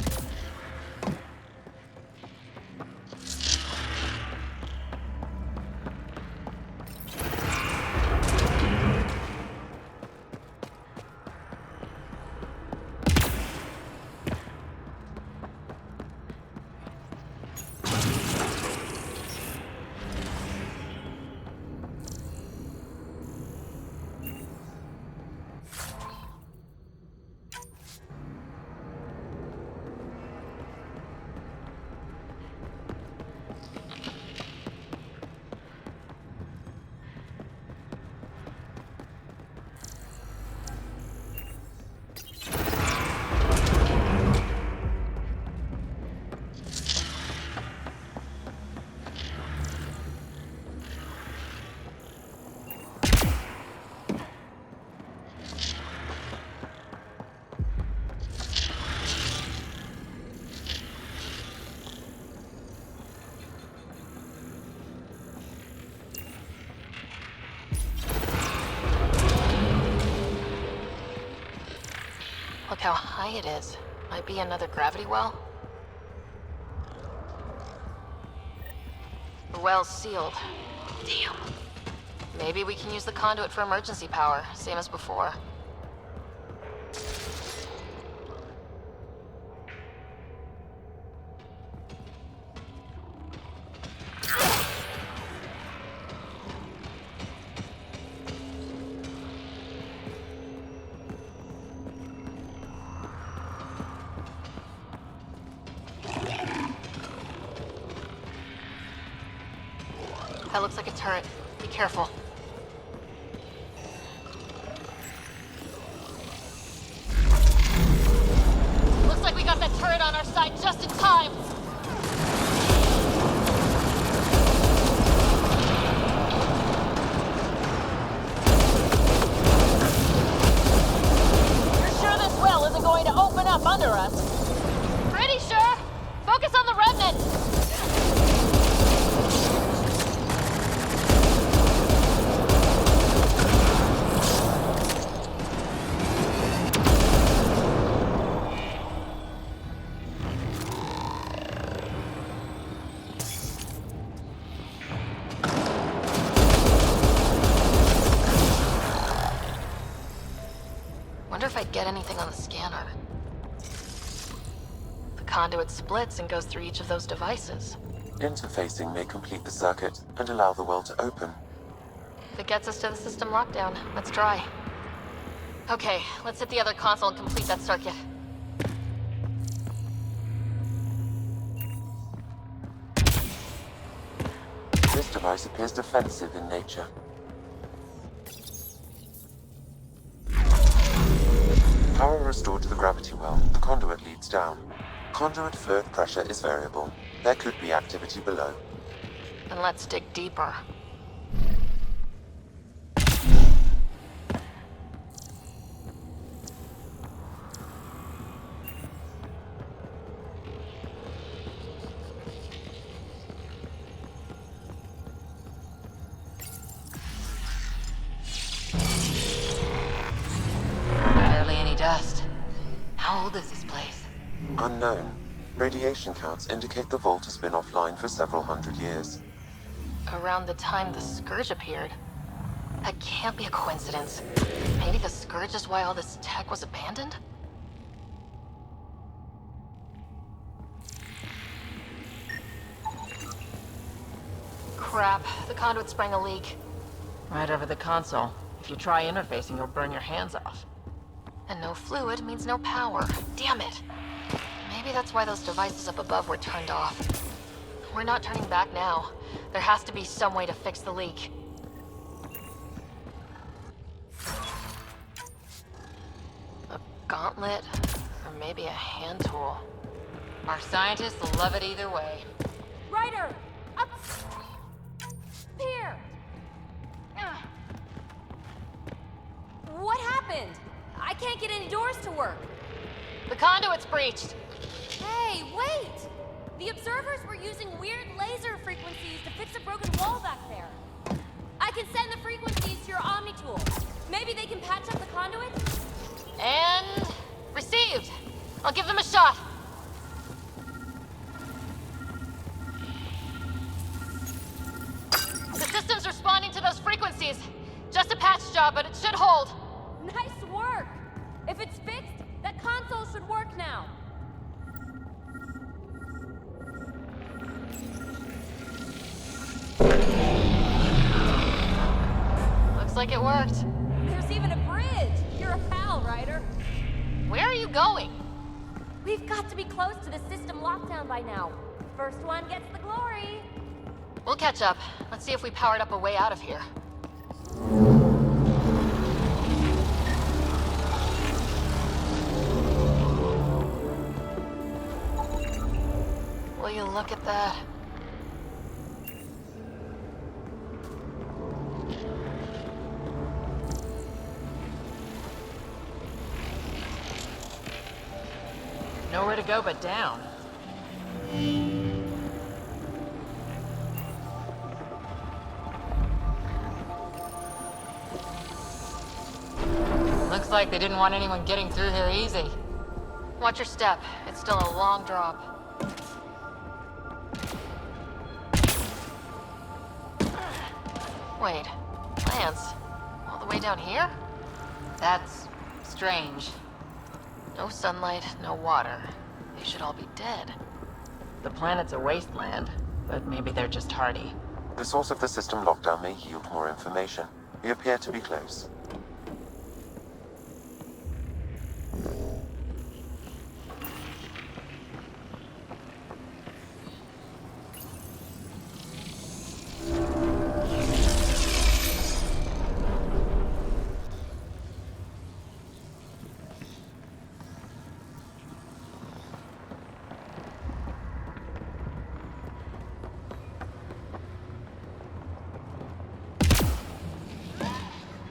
Look how high it is. Might be another gravity well. The well's sealed. Damn. Maybe we can use the conduit for emergency power, same as before. That looks like a turret. Be careful. Looks like we got that turret on our side just in time. You're sure this well isn't going to open up under us? Pretty sure. Focus on the remnant. Wonder if I'd get anything on the scanner. The conduit splits and goes through each of those devices. Interfacing may complete the circuit and allow the well to open. If it gets us to the system lockdown, let's try. Okay, let's hit the other console and complete that circuit. This device appears defensive in nature. Power restored to the gravity well. The conduit leads down. Conduit fluid pressure is variable. There could be activity below. Then let's dig deeper. Barely any dust. How old is this place? Unknown. Radiation counts indicate the vault has been offline for several hundred years. Around the time the Scourge appeared. That can't be a coincidence. Maybe the Scourge is why all this tech was abandoned? Crap, the conduit sprang a leak. Right over the console. If you try interfacing, you'll burn your hands off. And no fluid means no power. Damn it! Maybe that's why those devices up above were turned off. We're not turning back now. There has to be some way to fix the leak. A gauntlet, or maybe a hand tool. Our scientists will love it either way. Ryder! Up! Here! What happened? I can't get any doors to work. The conduit's breached. Hey, wait! The observers were using weird laser frequencies to fix a broken wall back there. I can send the frequencies to your Omni tool. Maybe they can patch up the conduit? And... received. I'll give them a shot. The system's responding to those frequencies. Just a patch job, but it should hold. Nice work! If it's fixed, that console should work now. Looks like it worked. There's even a bridge! You're a pal, Ryder. Where are you going? We've got to be close to the system lockdown by now. First one gets the glory. We'll catch up. Let's see if we powered up a way out of here. Will you look at that? Nowhere to go but down. Looks like they didn't want anyone getting through here easy. Watch your step. It's still a long drop. Wait, plants? All the way down here? That's strange. No sunlight, no water. They should all be dead. The planet's a wasteland, but maybe they're just hardy. The source of the system lockdown may yield more information. We appear to be close.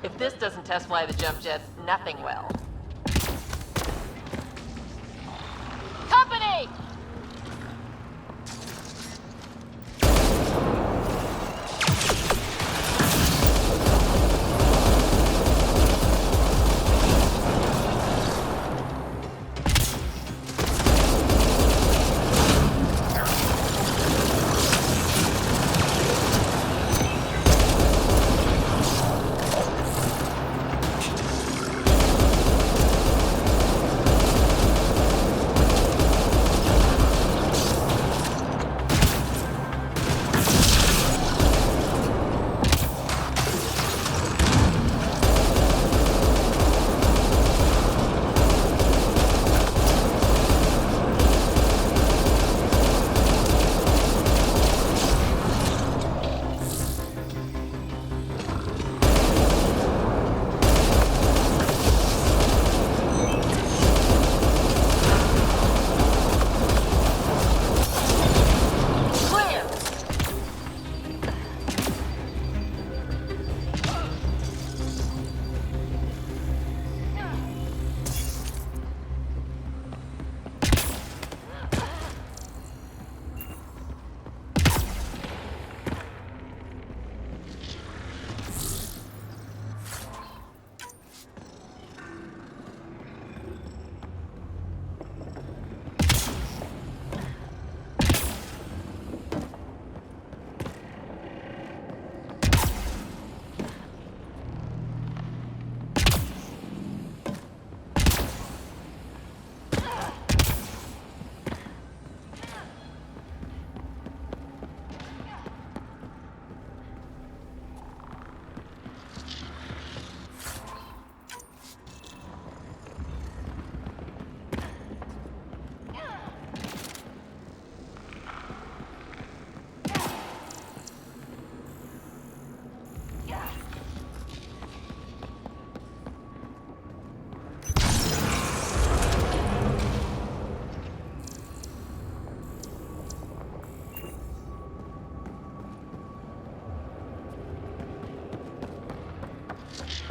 If this doesn't test fly the jump jets, nothing will. Company!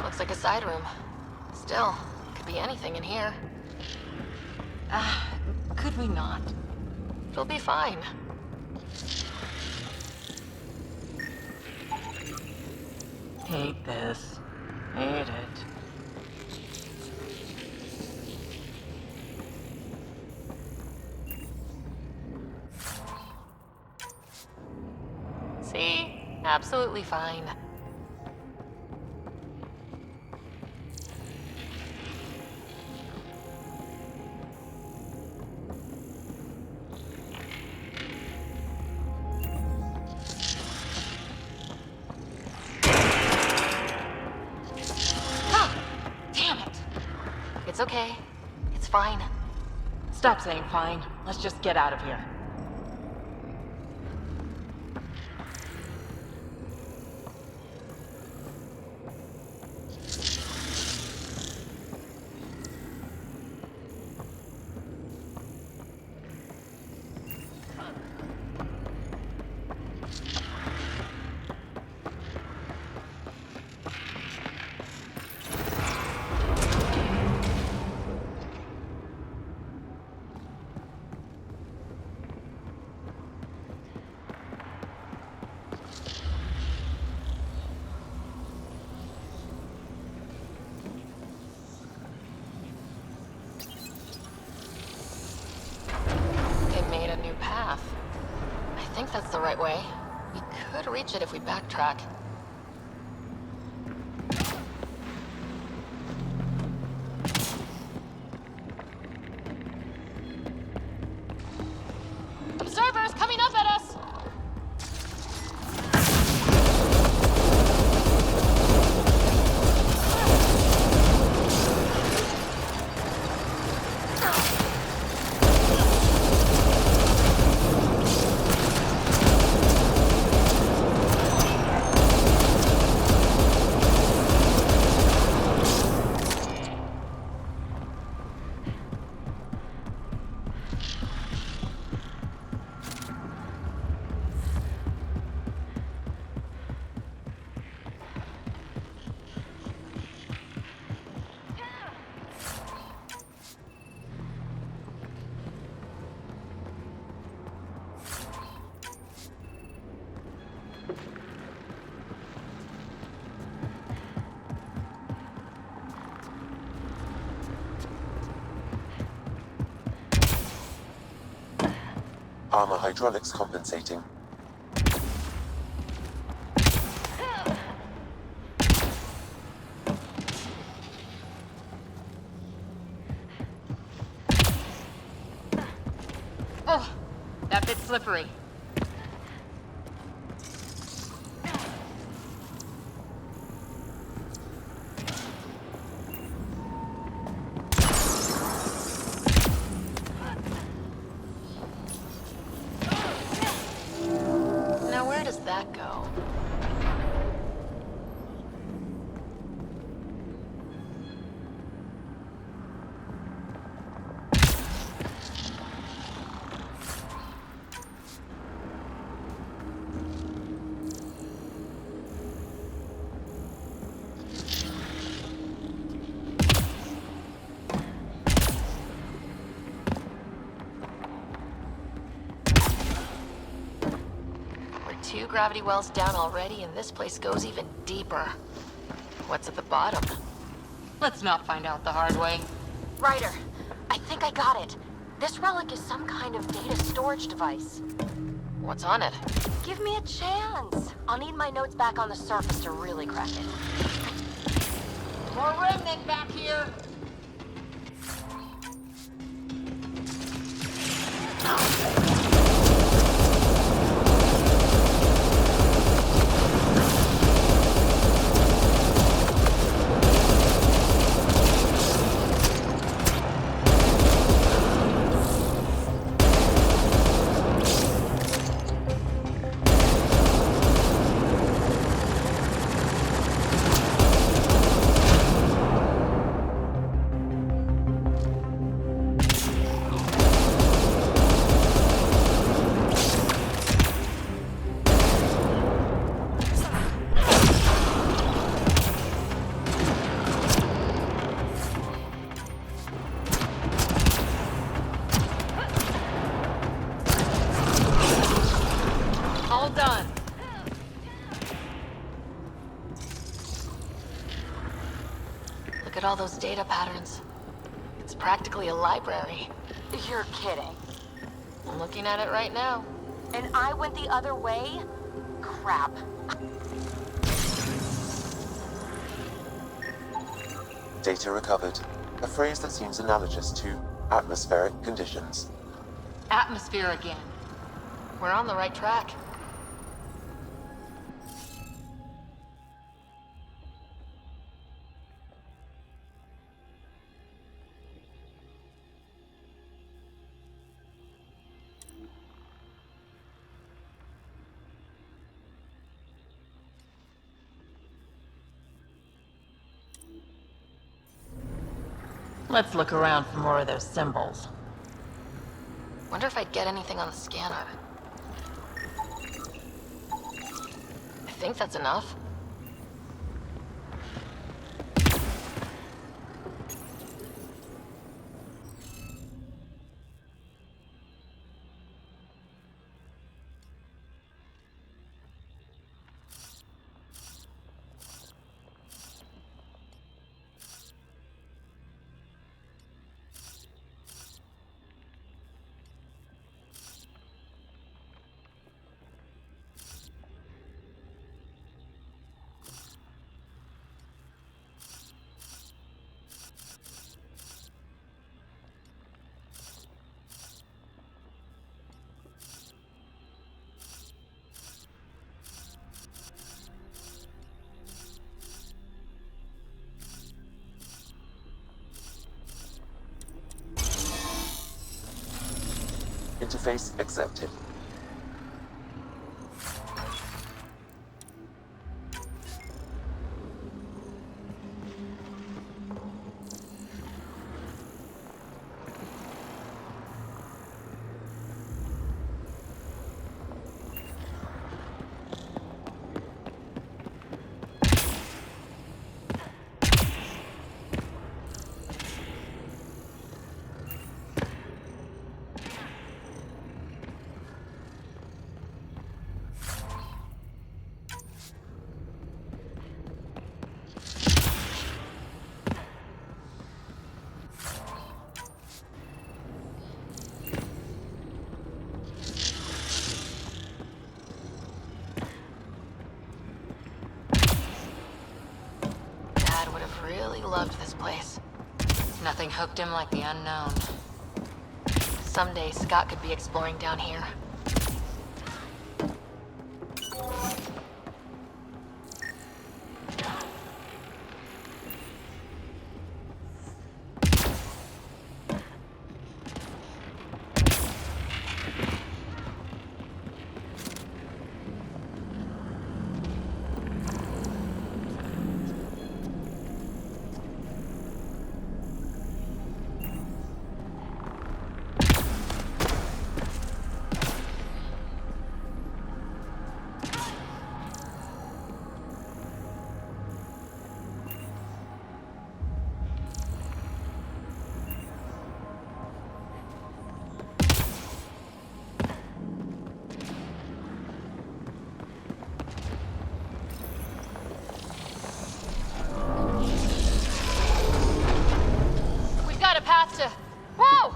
Looks like a side room. Still, could be anything in here. Could we not? It'll be fine. Hate this. Hate it. See? Absolutely fine. It's okay. It's fine. Stop saying fine. Let's just get out of here. the right way. We could reach it if we backtrack. Observers coming up at us! Armor hydraulics compensating. Oh, that bit's slippery. Now where does that go? Two gravity wells down already, and this place goes even deeper. What's at the bottom? Let's not find out the hard way. Ryder, I think I got it. This relic is some kind of data storage device. What's on it? Give me a chance. I'll need my notes back on the surface to really crack it. More remnant back here! All done. Look at all those data patterns. It's practically a library. You're kidding. I'm looking at it right now. And I went the other way? Crap. Data recovered. A phrase that seems analogous to atmospheric conditions. Atmosphere again. We're on the right track. Let's look around for more of those symbols. Wonder if I'd get anything on the scanner. I think that's enough. Interface accepted. Dad would have really loved this place. Nothing hooked him like the unknown. Someday Scott could be exploring down here. Whoa!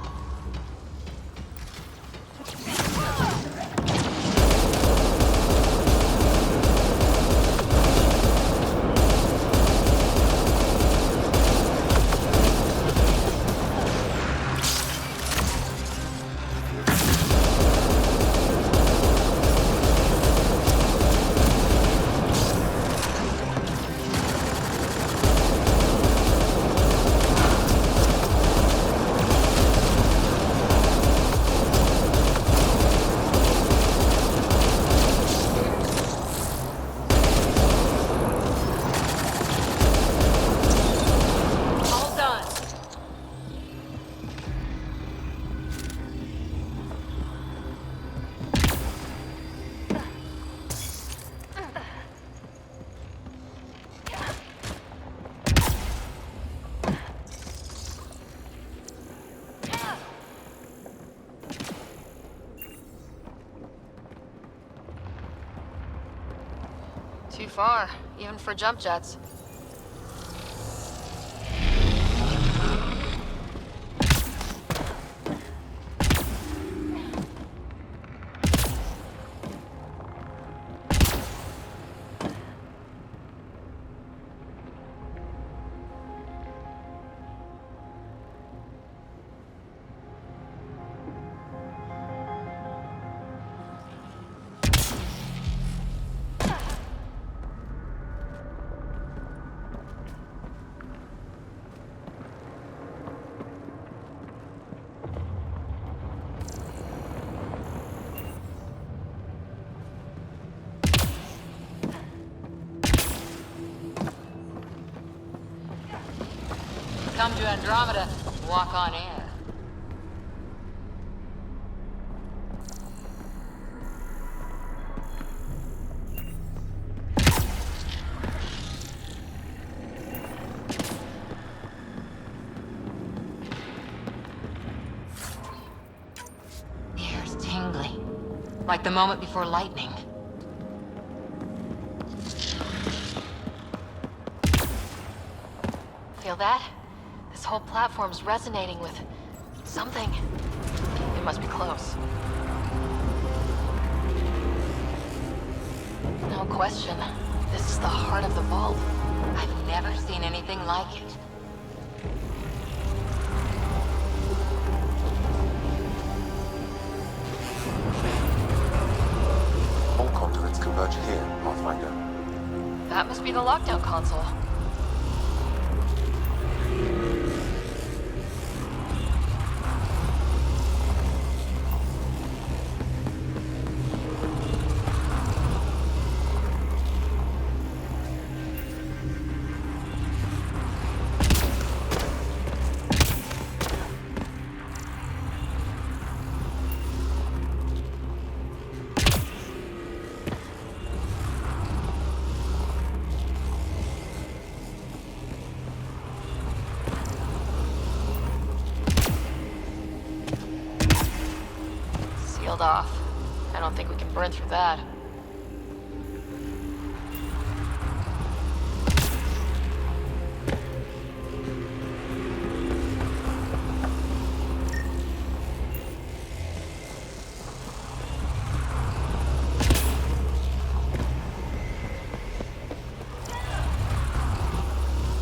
Too far, even for jump jets. Come to Andromeda, walk on air. The air's tingly, like the moment before lightning. Feel that? This whole platform's resonating with something. It must be close. No question. This is the heart of the vault. I've never seen anything like it. All conduits converge here, Pathfinder. That must be the lockdown console. sealed off. I don't think we can burn through that.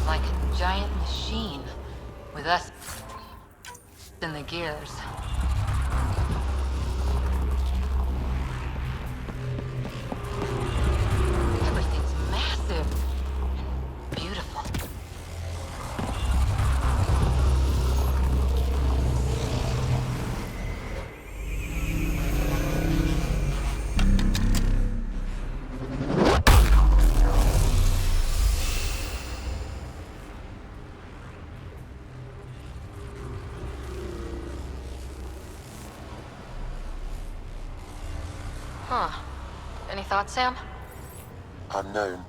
Like a giant machine, with us in the gears. Everything's massive and beautiful. Huh. Any thoughts, Sam? Unknown.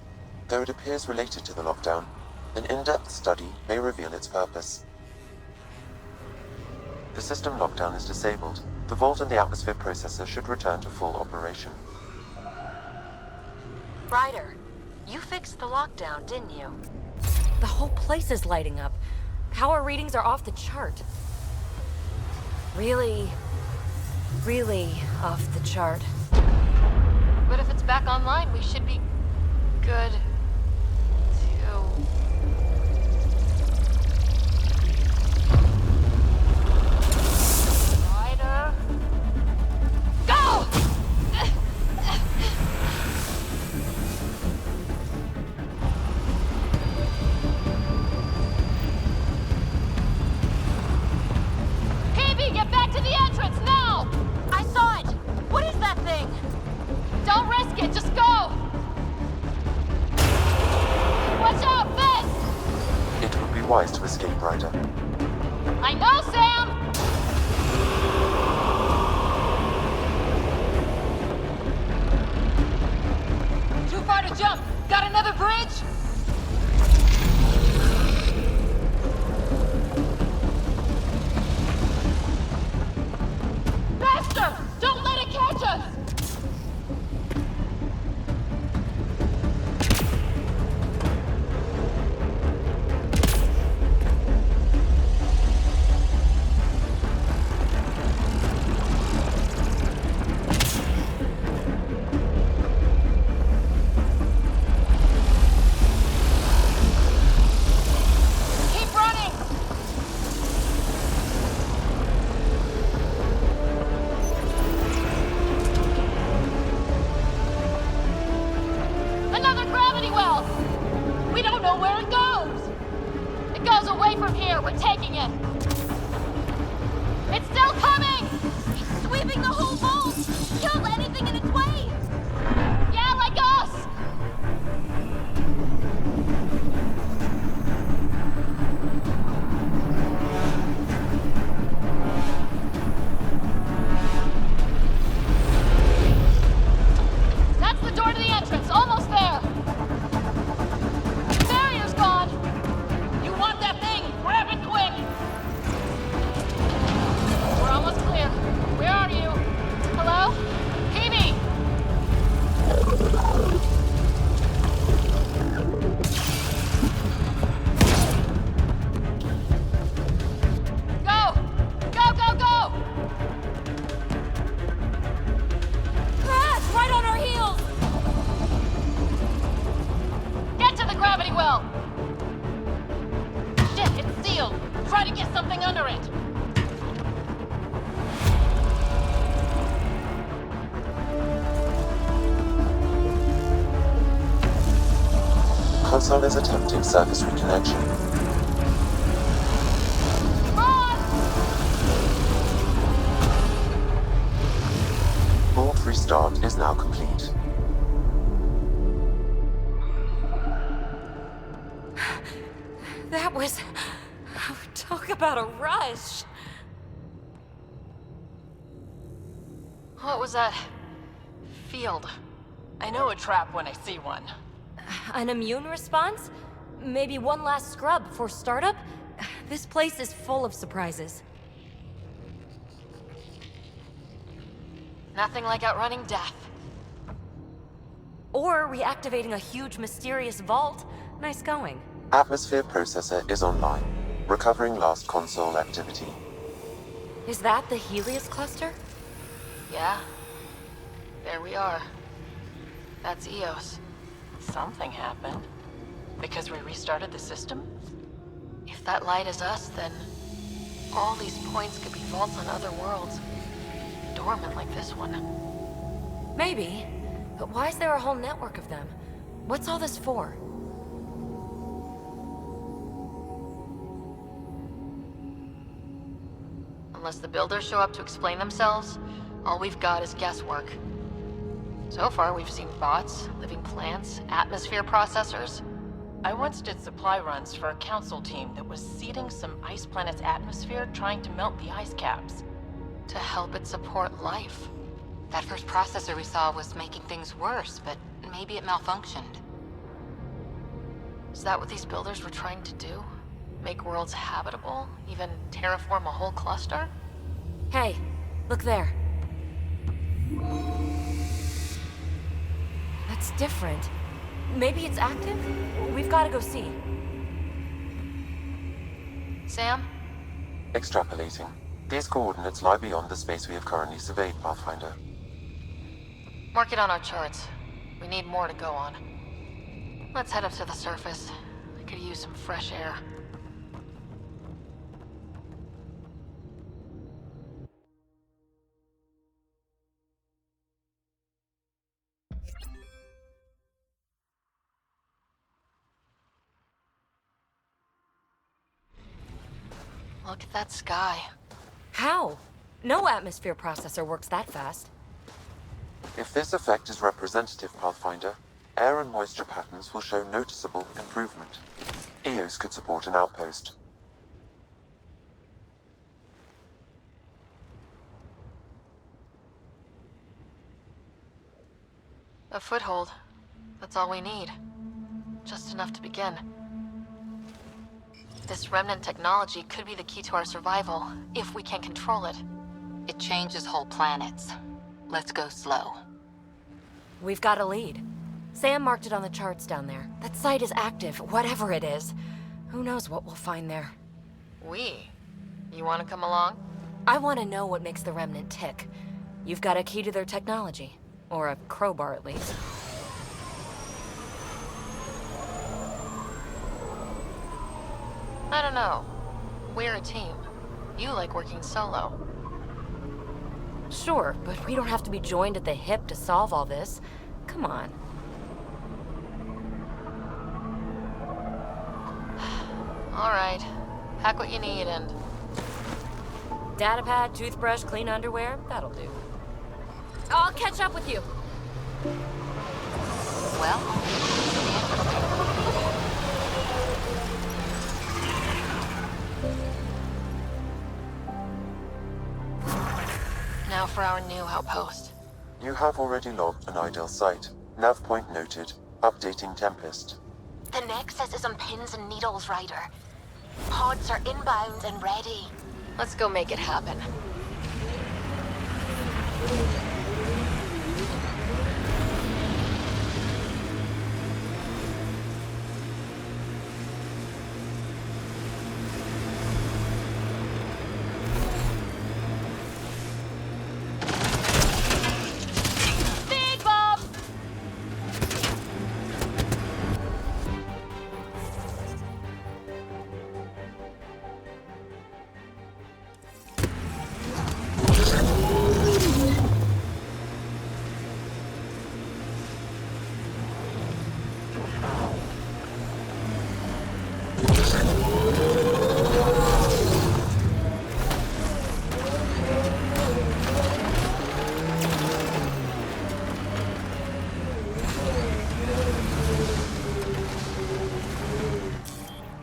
Though it appears related to the lockdown, an in-depth study may reveal its purpose. The system lockdown is disabled. The vault and the atmosphere processor should return to full operation. Ryder, you fixed the lockdown, didn't you? The whole place is lighting up. Power readings are off the chart. Really off the chart. But if it's back online, we should be good to... Ryder? Go! PB, get back to the entrance now! I saw it! What is that thing? Don't risk it, just go! Watch out, Fist! It would be wise to escape, Ryder. I know, Sam! Too far to jump! Got another bridge? Faster! Don't let it catch us! Keep running! Another gravity well! We don't know where it goes! It goes away from here, we're taking it! It's still coming! It's sweeping the whole vault! Kills anything in its way! Yeah, like us! That's the door to the entrance, almost there! Barrier's gone! You want that thing? Grab it quick! We're almost clear. Where are you? Hello? PB! Go! Go, go, go! Crash! Right on our heels! Get to the gravity well! Shit, it's sealed! Try to get something under it! Console is attempting surface reconnection. Vault restart is now complete. That was... Talk about a rush. What was that? Field. I know a trap when I see one. An immune response? Maybe one last scrub for startup? This place is full of surprises. Nothing like outrunning death. Or reactivating a huge mysterious vault. Nice going. Atmosphere processor is online, recovering last console activity. Is that the Helios cluster? Yeah. There we are. That's Eos. Something happened. Because we restarted the system? If that light is us, then all these points could be vaults on other worlds. Dormant like this one. Maybe. But why is there a whole network of them? What's all this for? Unless the builders show up to explain themselves, all we've got is guesswork. So far, we've seen bots, living plants, atmosphere processors. I once did supply runs for a council team that was seeding some ice planet's atmosphere, trying to melt the ice caps. To help it support life. That first processor we saw was making things worse, but maybe it malfunctioned. Is that what these builders were trying to do? Make worlds habitable? Even terraform a whole cluster? Hey, look there. That's different. Maybe it's active? We've got to go see. Sam? Extrapolating. These coordinates lie beyond the space we have currently surveyed, Pathfinder. Mark it on our charts. We need more to go on. Let's head up to the surface. I could use some fresh air. Look at that sky. How? No atmosphere processor works that fast. If this effect is representative, Pathfinder, air and moisture patterns will show noticeable improvement. Eos could support an outpost. A foothold. That's all we need. Just enough to begin. This remnant technology could be the key to our survival, if we can control it. It changes whole planets. Let's go slow. We've got a lead. Sam marked it on the charts down there. That site is active, whatever it is. Who knows what we'll find there. We? You want to come along? I want to know what makes the remnant tick. You've got a key to their technology. Or a crowbar, at least. I don't know. We're a team. You like working solo. Sure, but we don't have to be joined at the hip to solve all this. Come on. All right. Pack what you need and... Datapad, toothbrush, clean underwear, that'll do. I'll catch up with you. Well, now for our new outpost. You have already logged an ideal site. Nav point noted. Updating Tempest. The Nexus is on pins and needles, Ryder. Pods are inbound and ready. Let's go make it happen. Big Bob!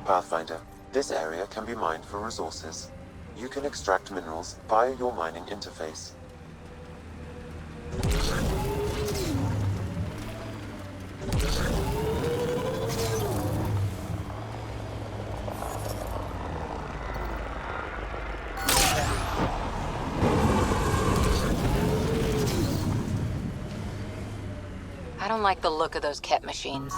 Pathfinder, this area can be mined for resources. You can extract minerals via your mining interface. don't like the look of those Ket machines.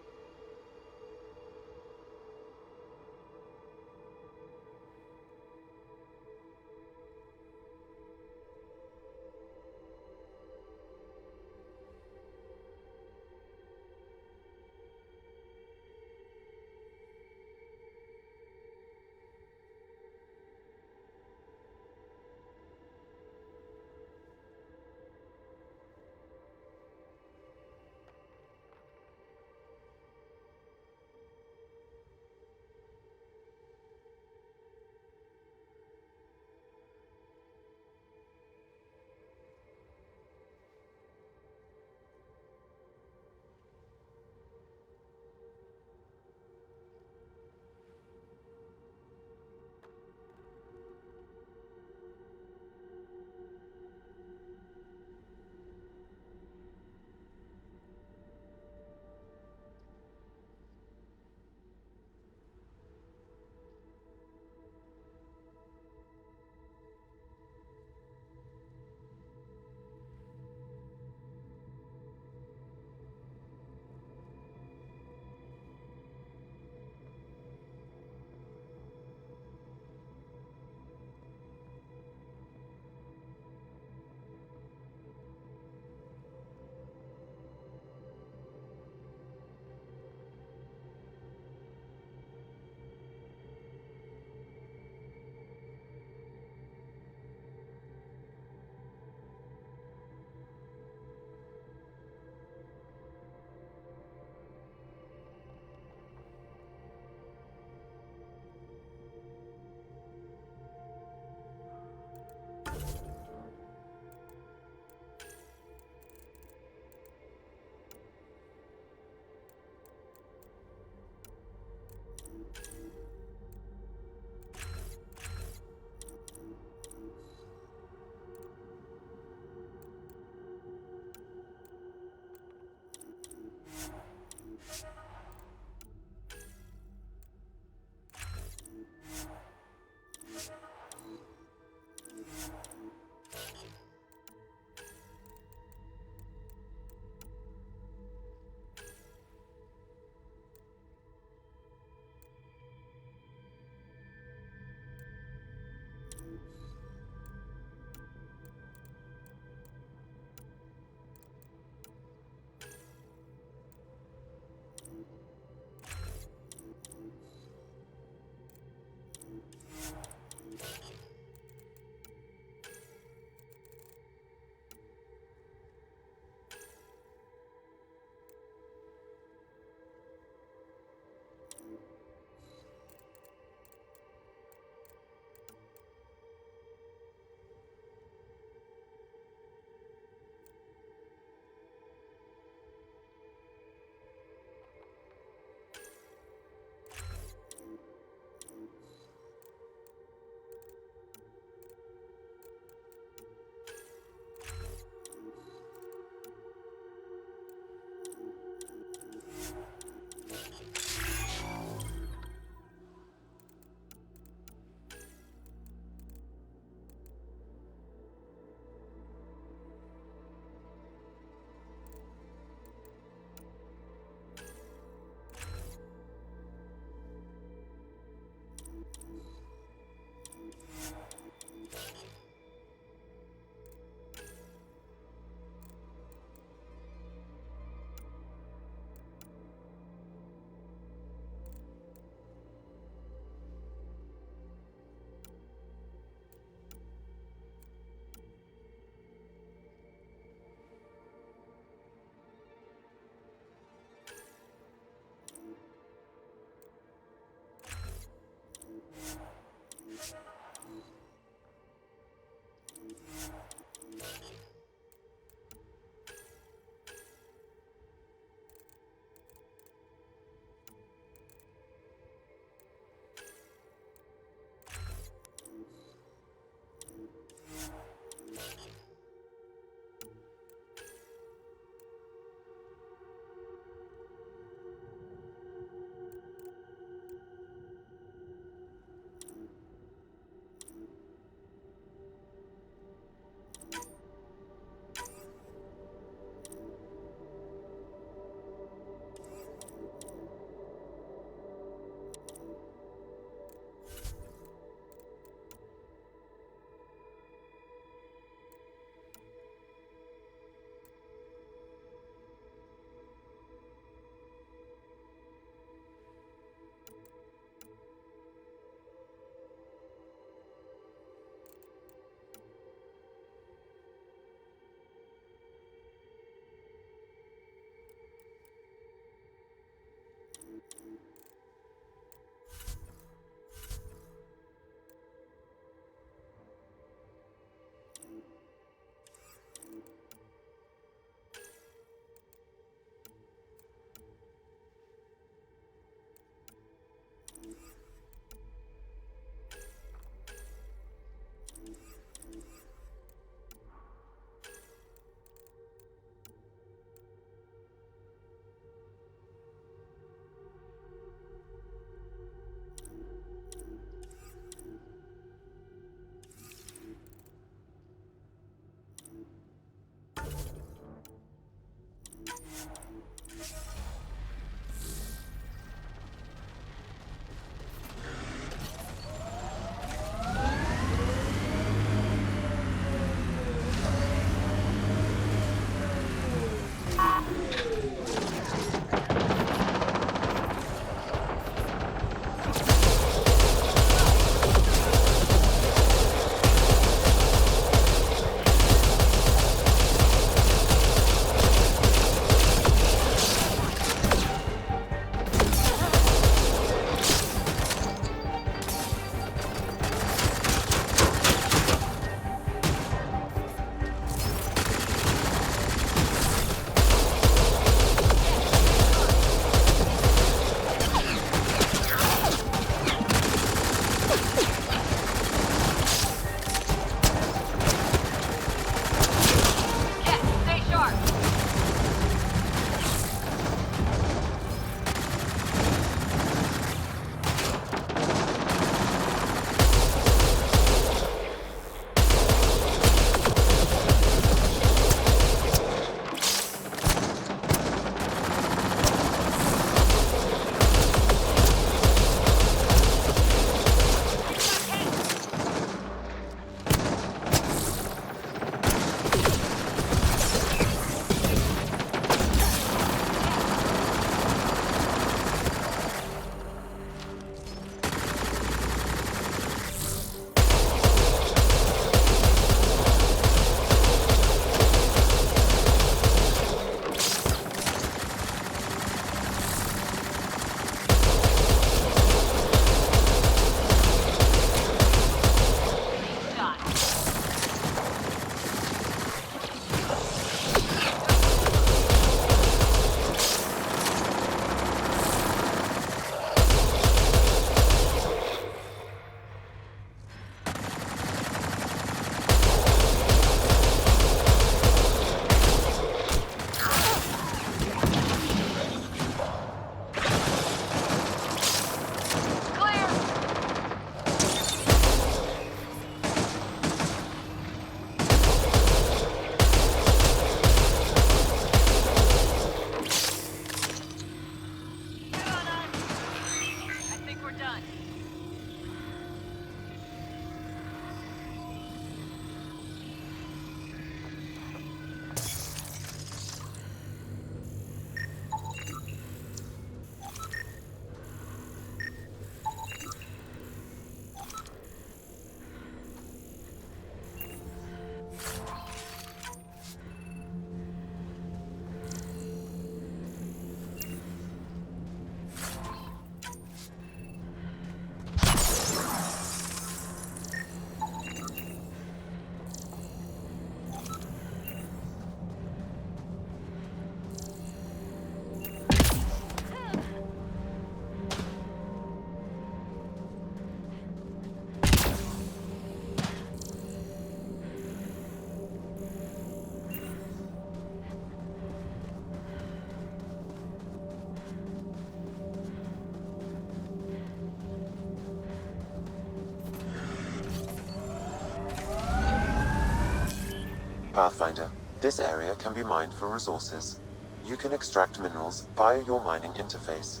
Pathfinder, this area can be mined for resources. You can extract minerals via your mining interface.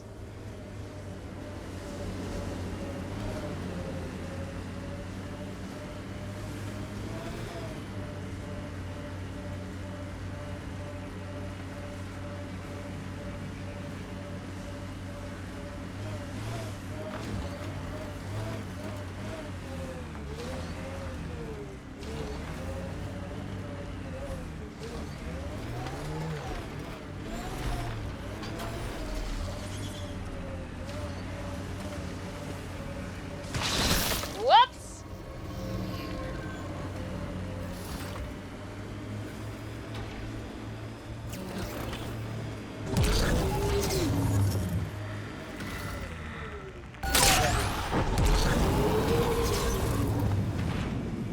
Whoops!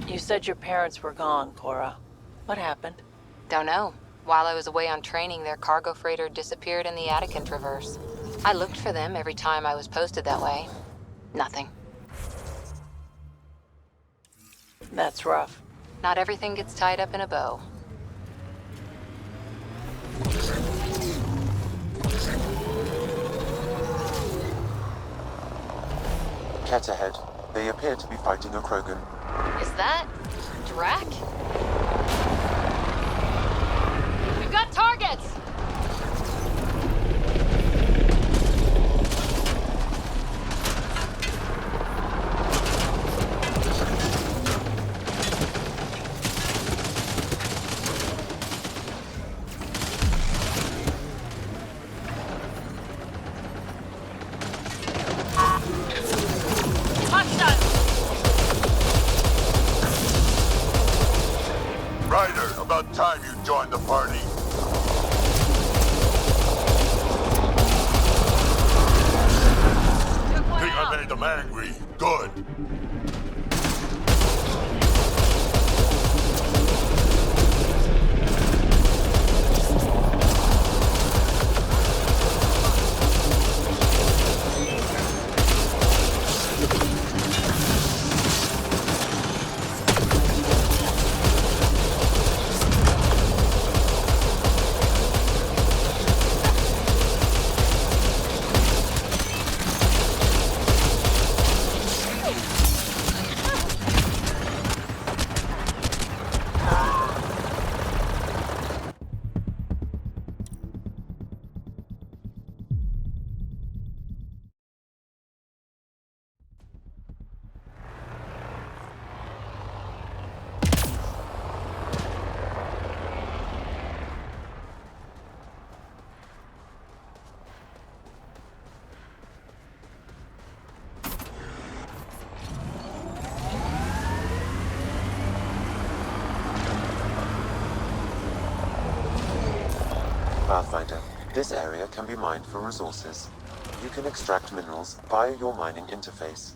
You said your parents were gone, Cora. What happened? Don't know. While I was away on training, their cargo freighter disappeared in the Attican Traverse. I looked for them every time I was posted that way. Nothing. That's rough. Not everything gets tied up in a bow. Cat ahead. They appear to be fighting a Krogan. Is that Drac? We've got targets! Ryder, about time you joined the party. Think I made them angry. Good. Pathfinder, this area can be mined for resources. You can extract minerals via your mining interface.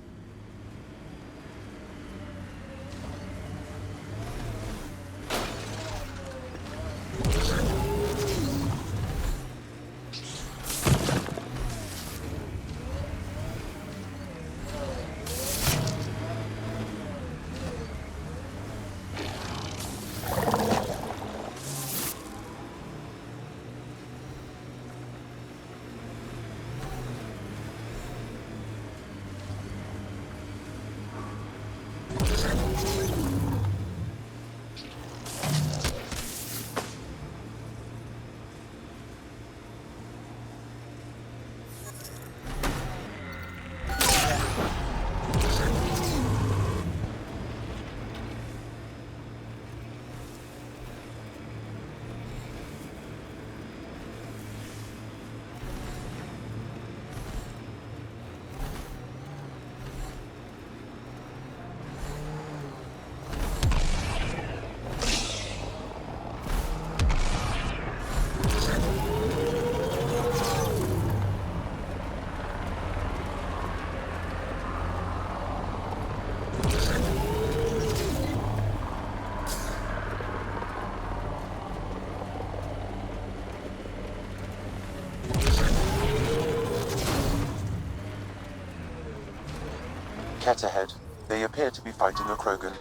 Cat ahead. They appear to be fighting a Krogan.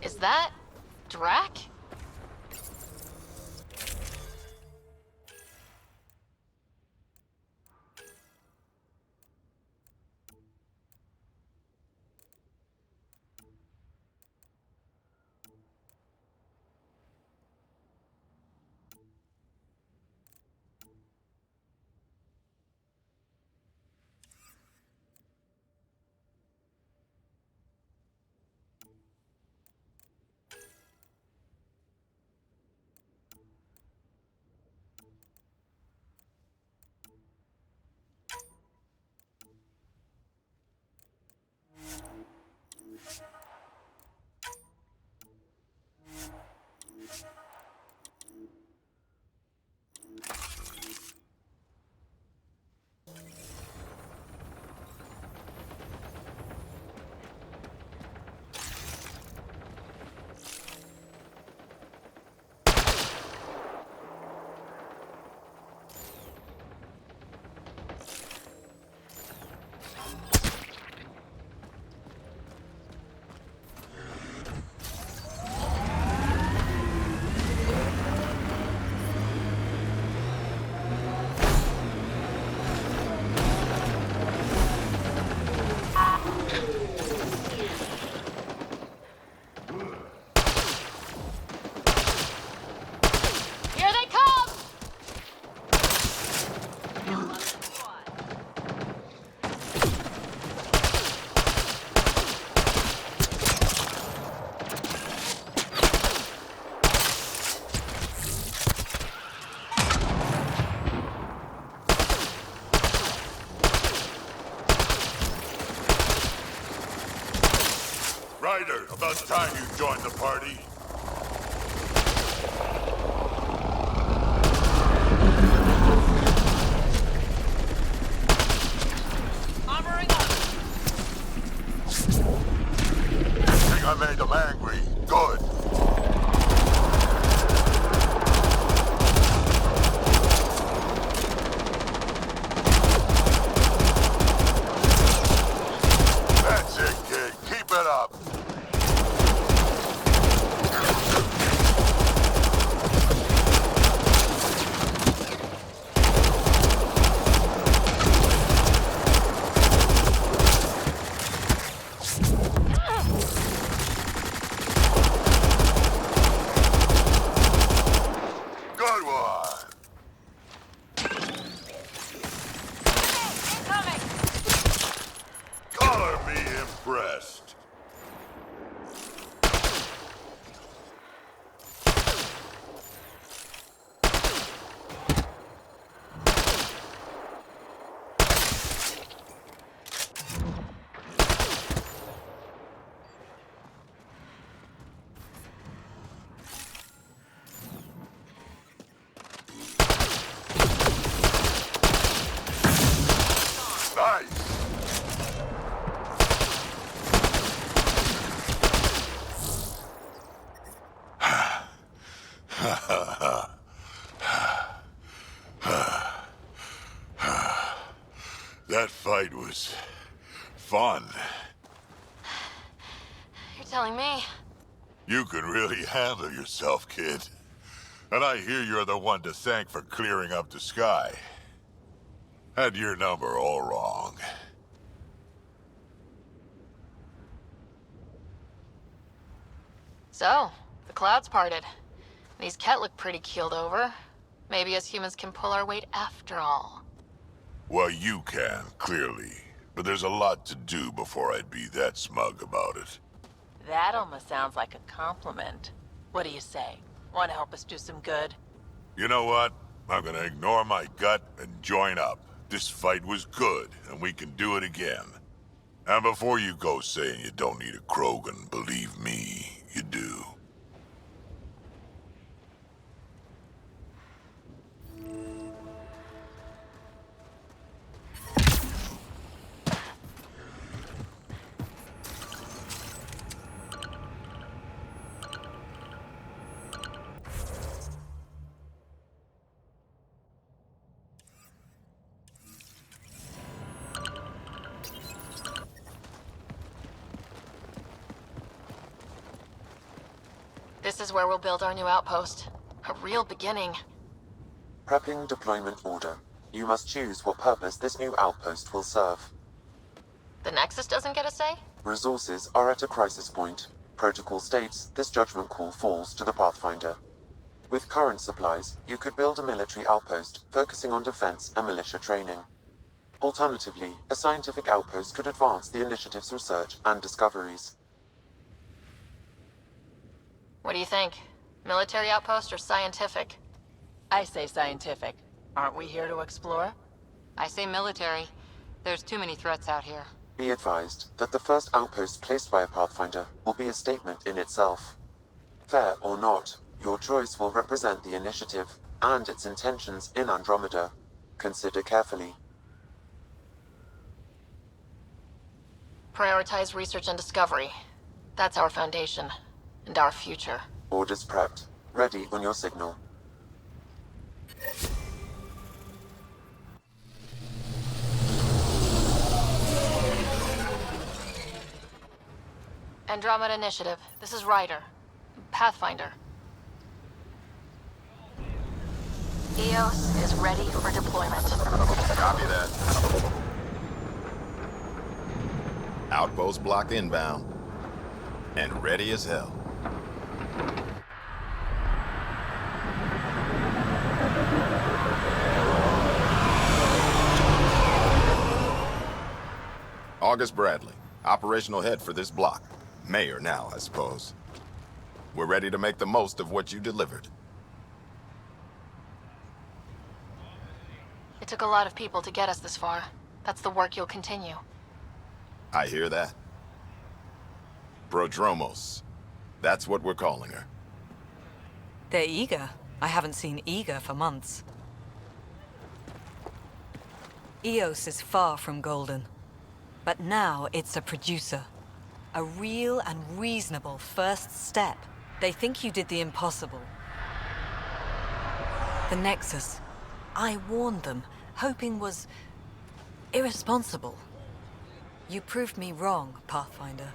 Is that Drac? about time you joined the party. Armoring up. Think I made them angry. Good. That's it, kid. Keep it up. Good one. Color me impressed. Nice. That fight was fun. You're telling me. You can really handle yourself, kid. And I hear you're the one to thank for clearing up the sky. Had your number all wrong. So, the clouds parted. These Ket look pretty keeled over. Maybe us humans can pull our weight after all. Well, you can, clearly. But there's a lot to do before I'd be that smug about it. That almost sounds like a compliment. What do you say? Want to help us do some good? You know what? I'm gonna ignore my gut and join up. This fight was good, and we can do it again. And before you go saying you don't need a Krogan, believe me, you do. This is where we'll build our new outpost. A real beginning. Prepping deployment order. You must choose what purpose this new outpost will serve. The Nexus doesn't get a say? Resources are at a crisis point. Protocol states this judgment call falls to the Pathfinder. With current supplies, you could build a military outpost focusing on defense and militia training. Alternatively, a scientific outpost could advance the initiative's research and discoveries. What do you think? Military outpost or scientific? I say scientific. Aren't we here to explore? I say military. There's too many threats out here. Be advised that the first outpost placed by a Pathfinder will be a statement in itself. Fair or not, your choice will represent the initiative and its intentions in Andromeda. Consider carefully. Prioritize research and discovery. That's our foundation. And our future. Orders prepped. Ready on your signal. Andromeda Initiative. This is Ryder. Pathfinder. EOS is ready for deployment. Copy that. Outpost block inbound. And ready as hell. August Bradley, operational head for this block. Mayor now, I suppose. We're ready to make the most of what you delivered. It took a lot of people to get us this far. That's the work you'll continue. I hear that. Prodromos. That's what we're calling her. They're eager. I haven't seen eager for months. Eos is far from golden. But now it's a producer. A real and reasonable first step. They think you did the impossible. The Nexus. I warned them, hoping was irresponsible. You proved me wrong, Pathfinder.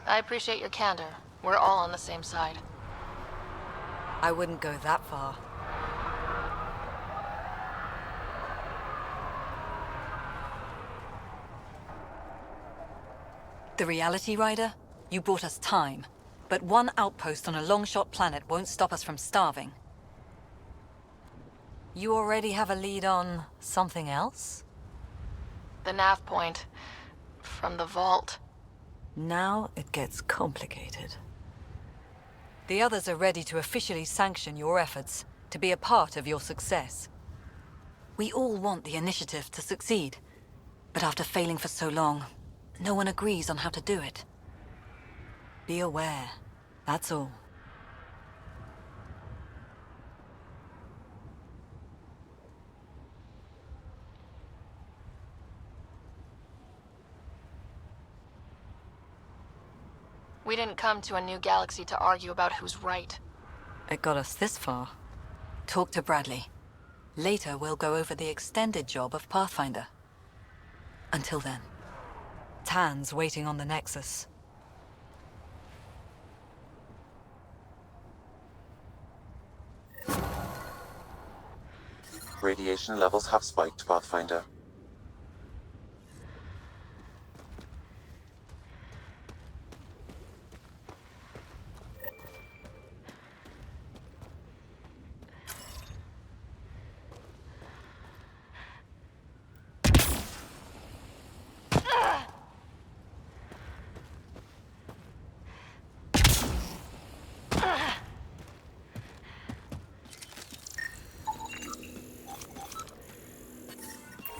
I appreciate your candor. We're all on the same side. I wouldn't go that far. The Reality Rider? You bought us time. But one outpost on a long-shot planet won't stop us from starving. You already have a lead on something else? The nav point. From the vault. Now it gets complicated. The others are ready to officially sanction your efforts, to be a part of your success. We all want the initiative to succeed, but after failing for so long, no one agrees on how to do it. Be aware, that's all. We didn't come to a new galaxy to argue about who's right. It got us this far. Talk to Bradley. Later, we'll go over the extended job of Pathfinder. Until then, Tan's waiting on the Nexus. Radiation levels have spiked, Pathfinder.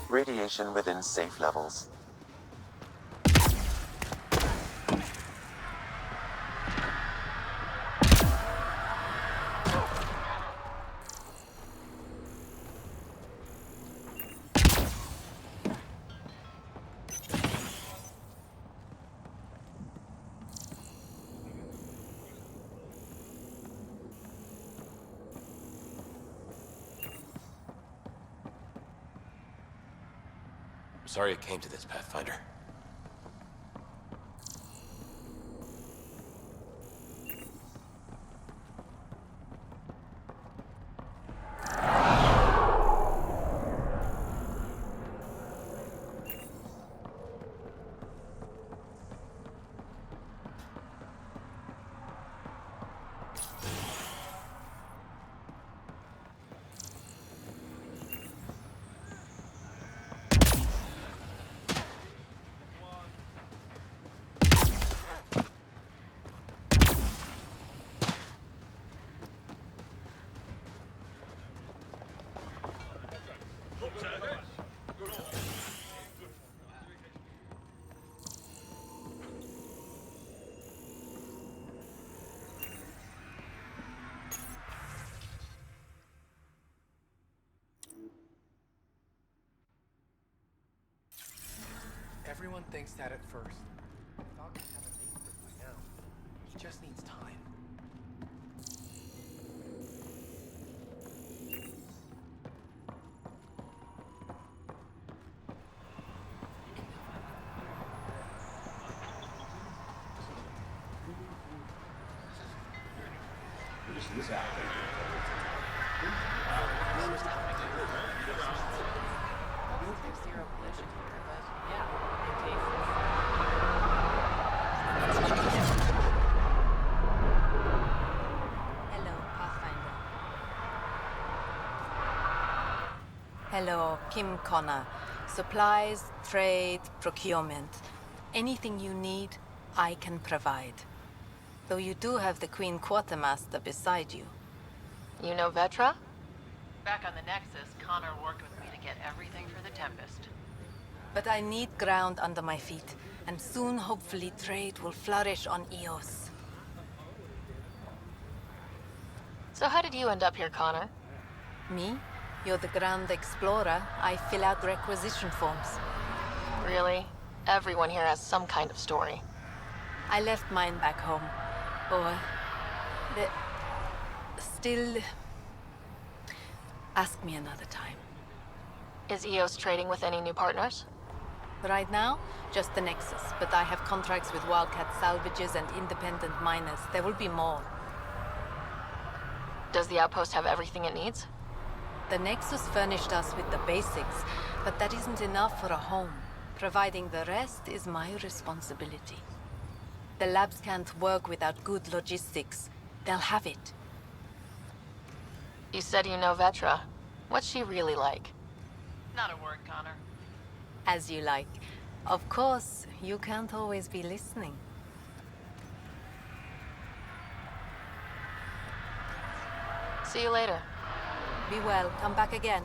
Radiation within safe levels. Sorry it came to this, Pathfinder. Everyone thinks that at first. I thought we'd have a name for it by now. He just needs time. Hello, Kim Connor. Supplies, trade, procurement. Anything you need, I can provide. Though you do have the Queen Quartermaster beside you. You know Vetra? Back on the Nexus, Connor worked with me to get everything for the Tempest. But I need ground under my feet, and soon, hopefully, trade will flourish on Eos. So how did you end up here, Connor? Me? You're the Grand Explorer. I fill out requisition forms. Really? Everyone here has some kind of story. I left mine back home. Or... Still... Ask me another time. Is EOS trading with any new partners? Right now, just the Nexus, but I have contracts with Wildcat salvages and independent miners. There will be more. Does the outpost have everything it needs? The Nexus furnished us with the basics, but that isn't enough for a home. Providing the rest is my responsibility. The labs can't work without good logistics. They'll have it. You said you know Vetra. What's she really like? Not a word, Connor. As you like. Of course, you can't always be listening. See you later. Be well. Come back again.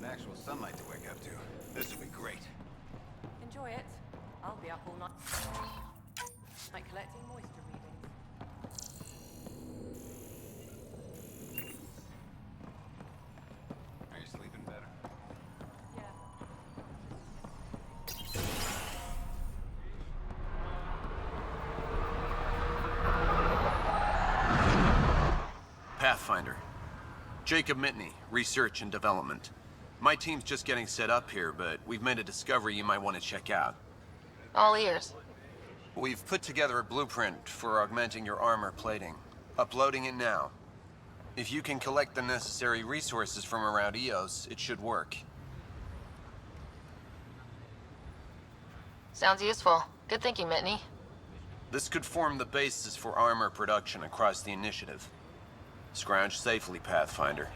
Actual sunlight to wake up to. This will be great. Enjoy it. I'll be up all night. Like collecting moisture readings. Are you sleeping better? Pathfinder. Jacob Mitney, Research and Development. My team's just getting set up here, but we've made a discovery you might want to check out. All ears. We've put together a blueprint for augmenting your armor plating. Uploading it now. If you can collect the necessary resources from around Eos, it should work. Sounds useful. Good thinking, Mitney. This could form the basis for armor production across the initiative. Scrounge safely, Pathfinder.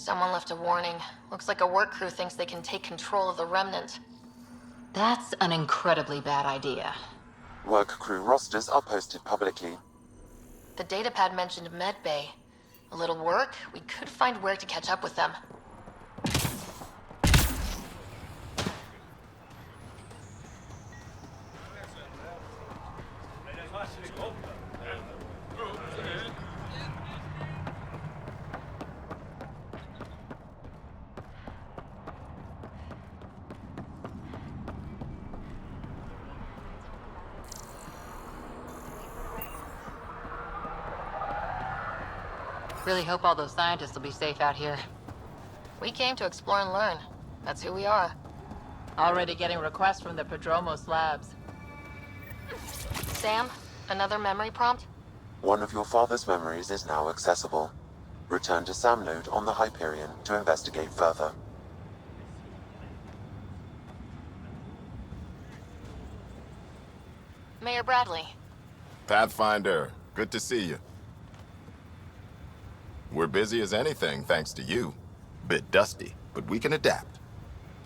Someone left a warning. Looks like a work crew thinks they can take control of the Remnant. That's an incredibly bad idea. Work crew rosters are posted publicly. The datapad mentioned Medbay. A little work, we could find where to catch up with them. Really hope all those scientists will be safe out here. We came to explore and learn. That's who we are. Already getting requests from the Prodromos labs. Sam, another memory prompt? One of your father's memories is now accessible. Return to Sam node on the Hyperion to investigate further. Mayor Bradley. Pathfinder, good to see you. We're busy as anything, thanks to you. Bit dusty, but we can adapt.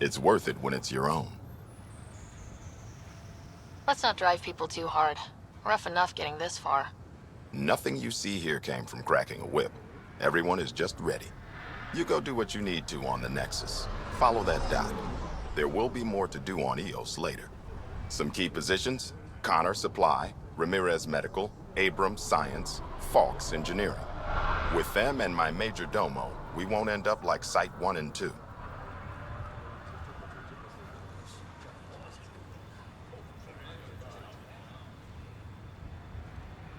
It's worth it when it's your own. Let's not drive people too hard. Rough enough getting this far. Nothing you see here came from cracking a whip. Everyone is just ready. You go do what you need to on the Nexus. Follow that dot. There will be more to do on Eos later. Some key positions: Connor Supply, Ramirez Medical, Abrams Science, Falks Engineering. With them and my major domo, we won't end up like Site 1 and 2.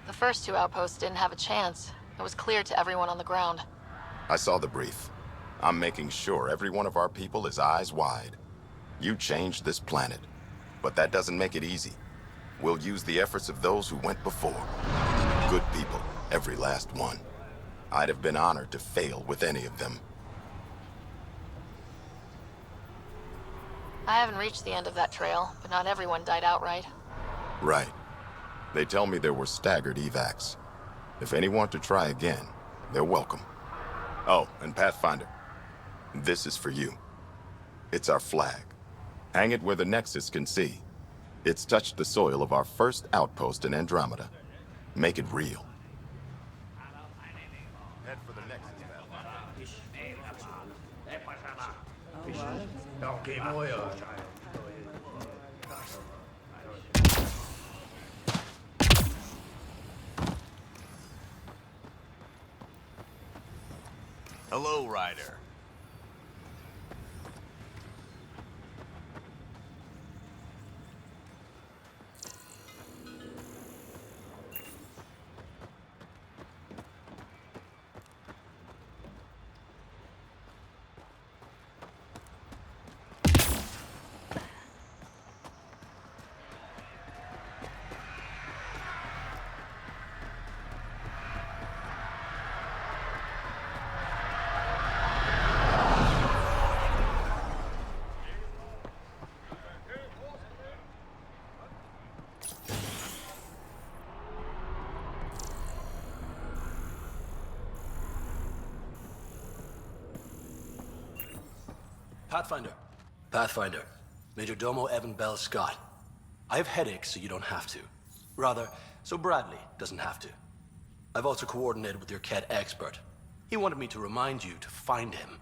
The first two outposts didn't have a chance. It was clear to everyone on the ground. I saw the brief. I'm making sure every one of our people is eyes wide. You changed this planet, but that doesn't make it easy. We'll use the efforts of those who went before. Good people, every last one. I'd have been honored to fail with any of them. I haven't reached the end of that trail, but not everyone died outright. Right. They tell me there were staggered evacs. If any want to try again, they're welcome. Oh, and Pathfinder, this is for you. It's our flag. Hang it where the Nexus can see. It's touched the soil of our first outpost in Andromeda. Make it real. Head for the Nexus, Hello, Ryder. Pathfinder. Pathfinder. Major Domo Evan Bell Scott. I have headaches, so you don't have to. Rather, so Bradley doesn't have to. I've also coordinated with your Ket expert. He wanted me to remind you to find him.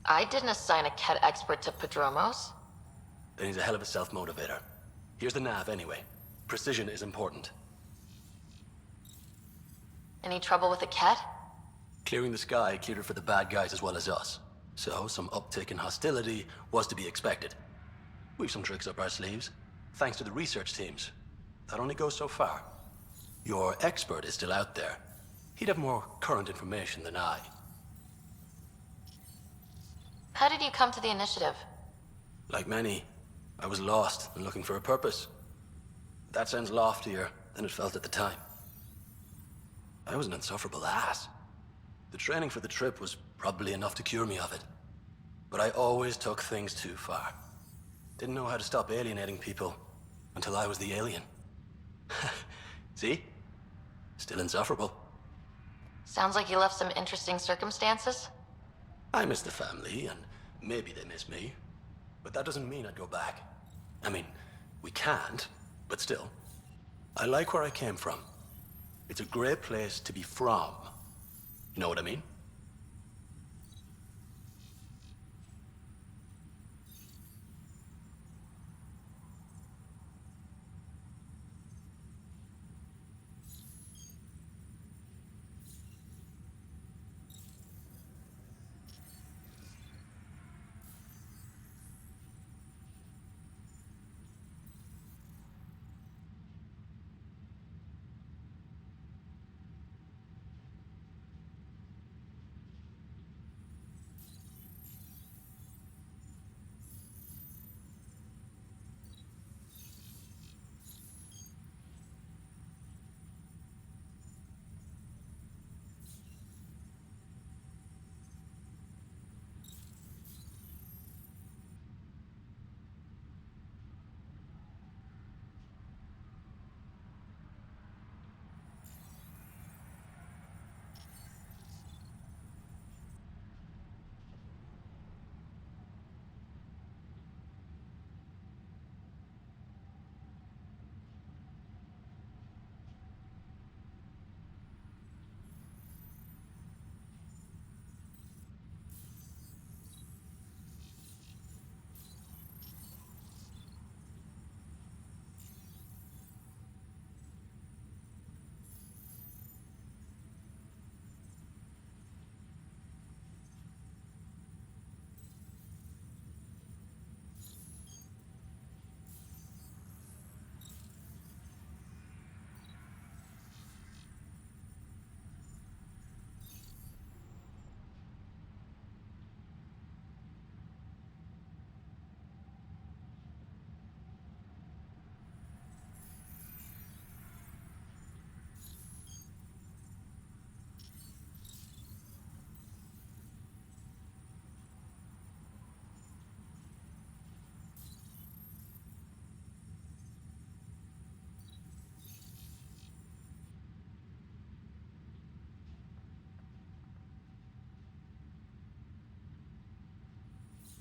I didn't assign a Ket expert to Prodromos. Then he's a hell of a self-motivator. Here's the nav anyway. Precision is important. Any trouble with the Ket? Clearing the sky cleared it for the bad guys as well as us. So, some uptick in hostility was to be expected. We've some tricks up our sleeves, thanks to the research teams. That only goes so far. Your expert is still out there. He'd have more current information than I. How did you come to the initiative? Like many, I was lost and looking for a purpose. That sounds loftier than it felt at the time. I was an insufferable ass. The training for the trip was probably enough to cure me of it. But I always took things too far. Didn't know how to stop alienating people until I was the alien. See? Still insufferable. Sounds like you left some interesting circumstances. I miss the family, and maybe they miss me. But that doesn't mean I'd go back. I mean, we can't, but still. I like where I came from. It's a great place to be from. You know what I mean?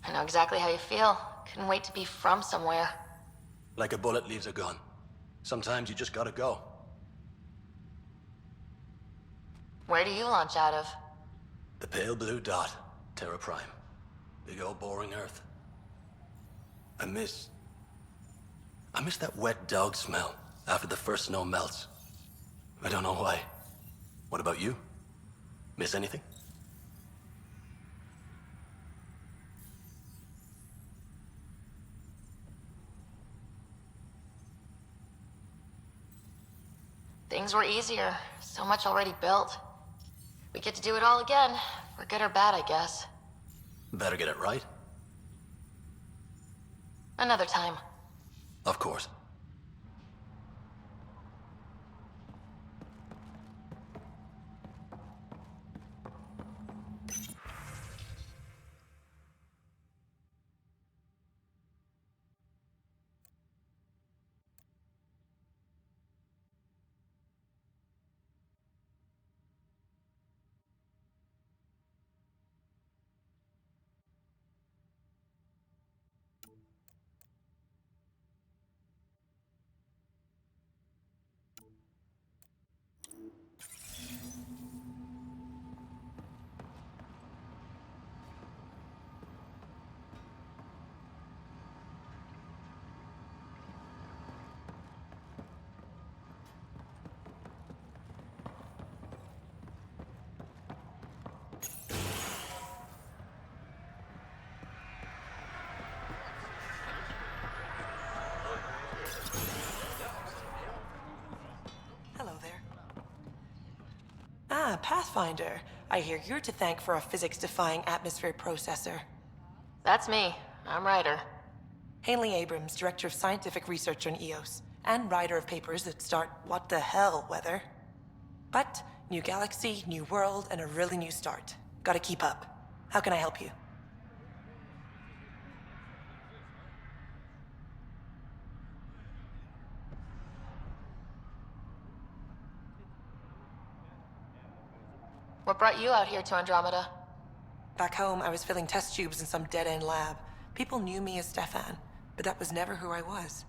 I know exactly how you feel. Couldn't wait to be from somewhere. Like a bullet leaves a gun. Sometimes you just gotta go. Where do you launch out of? The pale blue dot, Terra Prime. Big old boring Earth. I miss that wet dog smell after the first snow melts. I don't know why. What about you? Miss anything? Things were easier. So much already built. We get to do it all again. For good or bad, I guess. Better get it right. Another time. Of course. Hello there. Ah, Pathfinder. I hear you're to thank for a physics-defying atmosphere processor. That's me. I'm Ryder. Haley Abrams, Director of Scientific Research on EOS, and writer of papers that start what the hell weather. But, new galaxy, new world, and a really new start. Gotta keep up. How can I help you? What brought you out here to Andromeda? Back home, I was filling test tubes in some dead-end lab. People knew me as Stefan, but that was never who I was.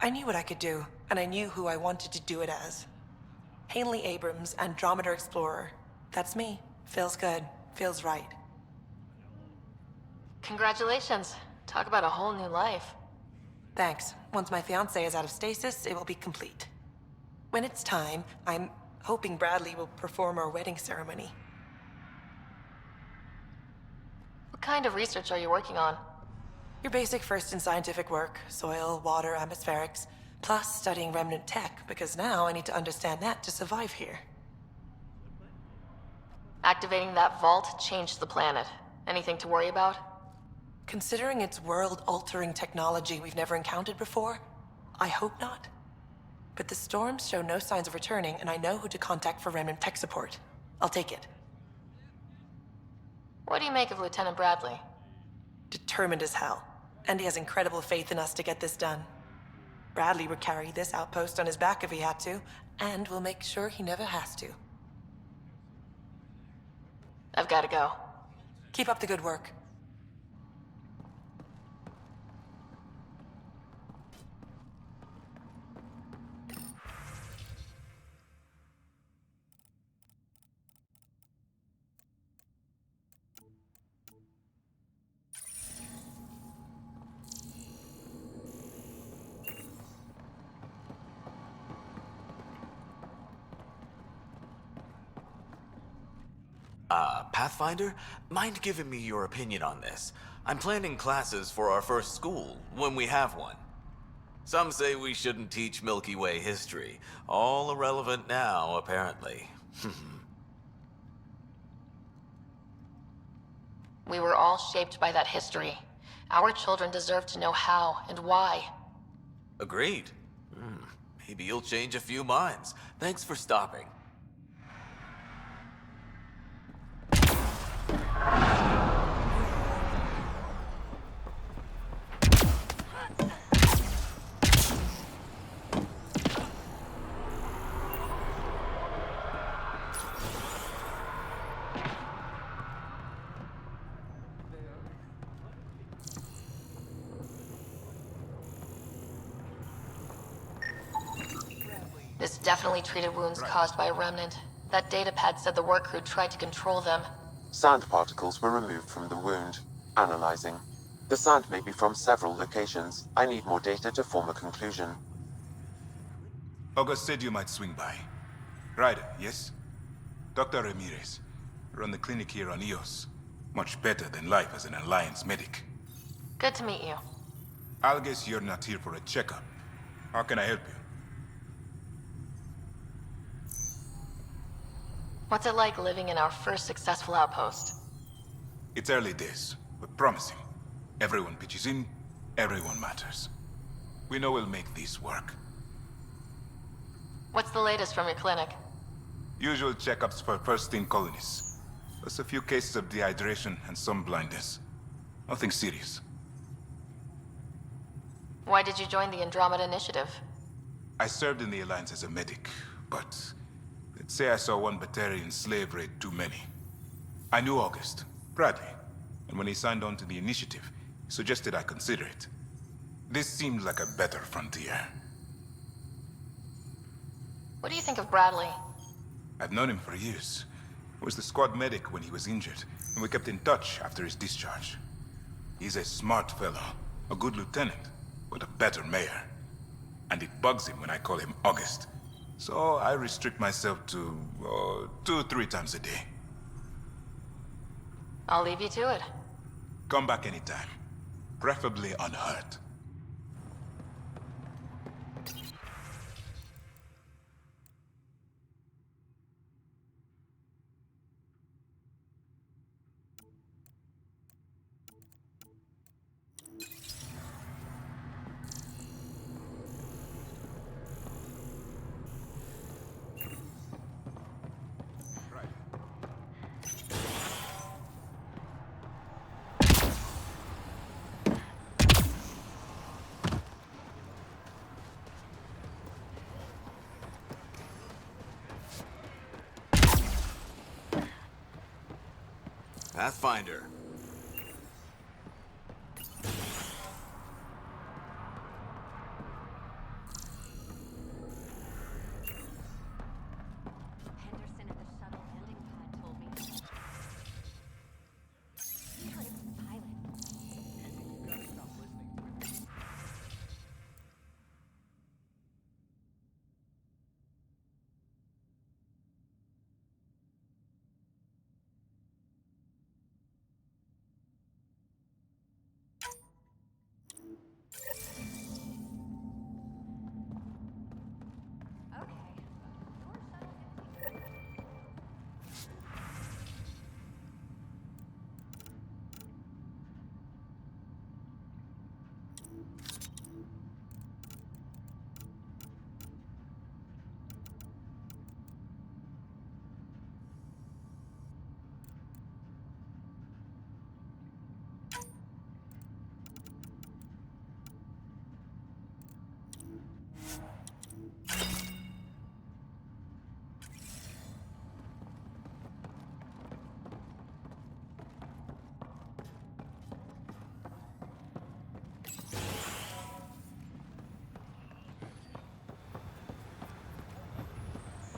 I knew what I could do, and I knew who I wanted to do it as. Hanley Abrams, Andromeda Explorer. That's me. Feels good. Feels right. Congratulations. Talk about a whole new life. Thanks. Once my fiancé is out of stasis, it will be complete. When it's time, I'm hoping Bradley will perform our wedding ceremony. What kind of research are you working on? Your basic first in scientific work, soil, water, atmospherics, plus studying remnant tech, because now I need to understand that to survive here. Activating that vault changed the planet. Anything to worry about? Considering it's world-altering technology we've never encountered before, I hope not. But the storms show no signs of returning, and I know who to contact for remnant tech support. I'll take it. What do you make of Lieutenant Bradley? Determined as hell. And he has incredible faith in us to get this done. Bradley would carry this outpost on his back if he had to, and we'll make sure he never has to. I've got to go. Keep up the good work. Pathfinder? Mind giving me your opinion on this? I'm planning classes for our first school, when we have one. Some say we shouldn't teach Milky Way history. All irrelevant now, apparently. We were all shaped by that history. Our children deserve to know how and why. Agreed. Maybe you'll change a few minds. Thanks for stopping. This definitely treated wounds caused by a remnant. That datapad said the work crew tried to control them. Sand particles were removed from the wound. Analyzing. The sand may be from several locations. I need more data to form a conclusion. August said you might swing by. Ryder, yes? Dr. Ramirez. Run the clinic here on Eos. Much better than life as an Alliance medic. Good to meet you. I'll guess you're not here for a checkup. How can I help you? What's it like living in our first successful outpost? It's early days, but promising. Everyone pitches in, everyone matters. We know we'll make this work. What's the latest from your clinic? Usual checkups for first-in colonists. Plus a few cases of dehydration and some blindness. Nothing serious. Why did you join the Andromeda Initiative? I served in the Alliance as a medic, but let's say I saw one Batarian slave raid too many. I knew August, Bradley, and when he signed on to the initiative, he suggested I consider it. This seemed like a better frontier. What do you think of Bradley? I've known him for years. I was the squad medic when he was injured, and we kept in touch after his discharge. He's a smart fellow, a good lieutenant, but a better mayor. And it bugs him when I call him August. So I restrict myself to 2-3 times a day. I'll leave you to it. Come back anytime. Preferably unhurt. Pathfinder. Henderson at the shuttle landing pad told me. He heard it was the pilot. You gotta stop listening to him.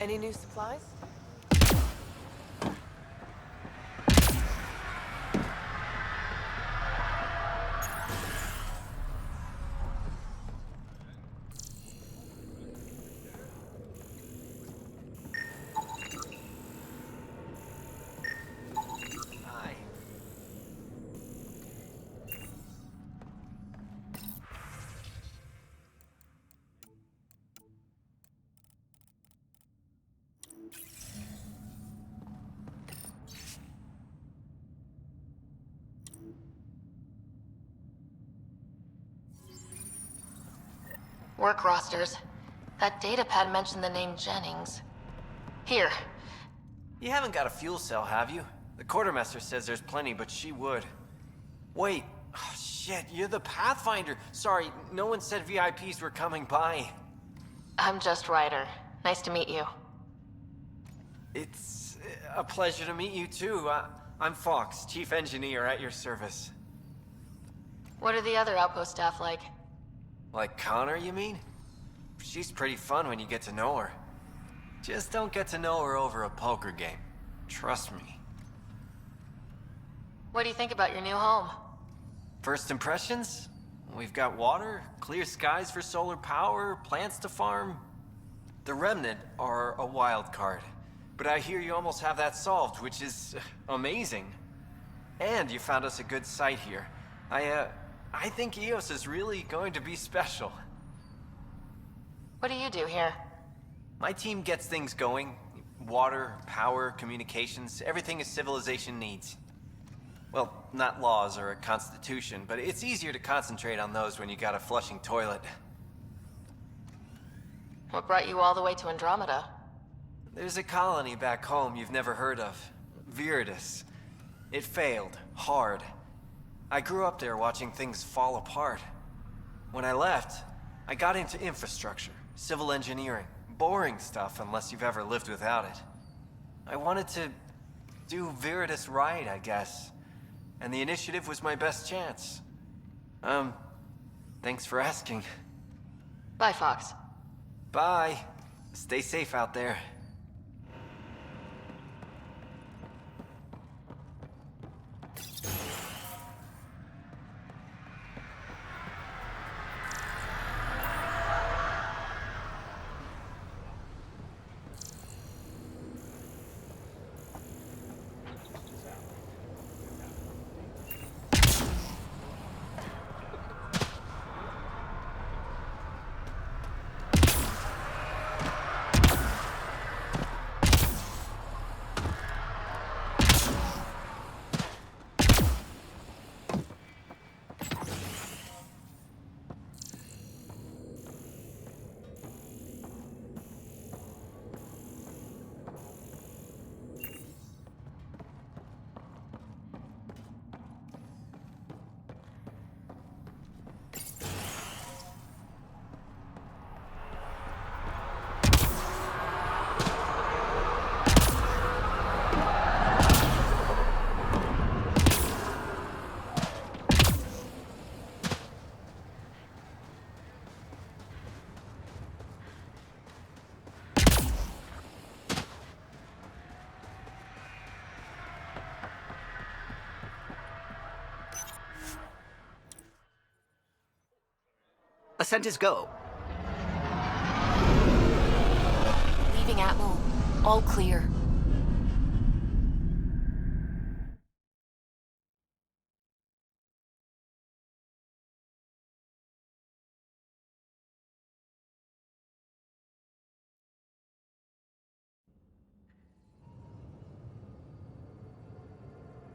Any new supplies? Hi. Work rosters. That datapad mentioned the name Jennings. Here. You haven't got a fuel cell, have you? The quartermaster says there's plenty, but she would. Wait. Oh, shit, you're the Pathfinder. Sorry, no one said VIPs were coming by. I'm just Ryder. Nice to meet you. It's a pleasure to meet you, too. I'm Fox, Chief Engineer at your service. What are the other outpost staff like? Like Connor, you mean? She's pretty fun when you get to know her. Just don't get to know her over a poker game. Trust me. What do you think about your new home? First impressions? We've got water, clear skies for solar power, plants to farm. The Remnant are a wild card, but I hear you almost have that solved, which is amazing. And you found us a good site here. I think EOS is really going to be special. What do you do here? My team gets things going. Water, power, communications, everything a civilization needs. Well, not laws or a constitution, but it's easier to concentrate on those when you got a flushing toilet. What brought you all the way to Andromeda? There's a colony back home you've never heard of. Viridis. It failed. Hard. I grew up there watching things fall apart. When I left, I got into infrastructure, civil engineering. Boring stuff unless you've ever lived without it. I wanted to do Viridis right, I guess. And the initiative was my best chance. Thanks for asking. Bye, Fox. Bye. Stay safe out there. Ascent is go. Leaving Atmo. All clear.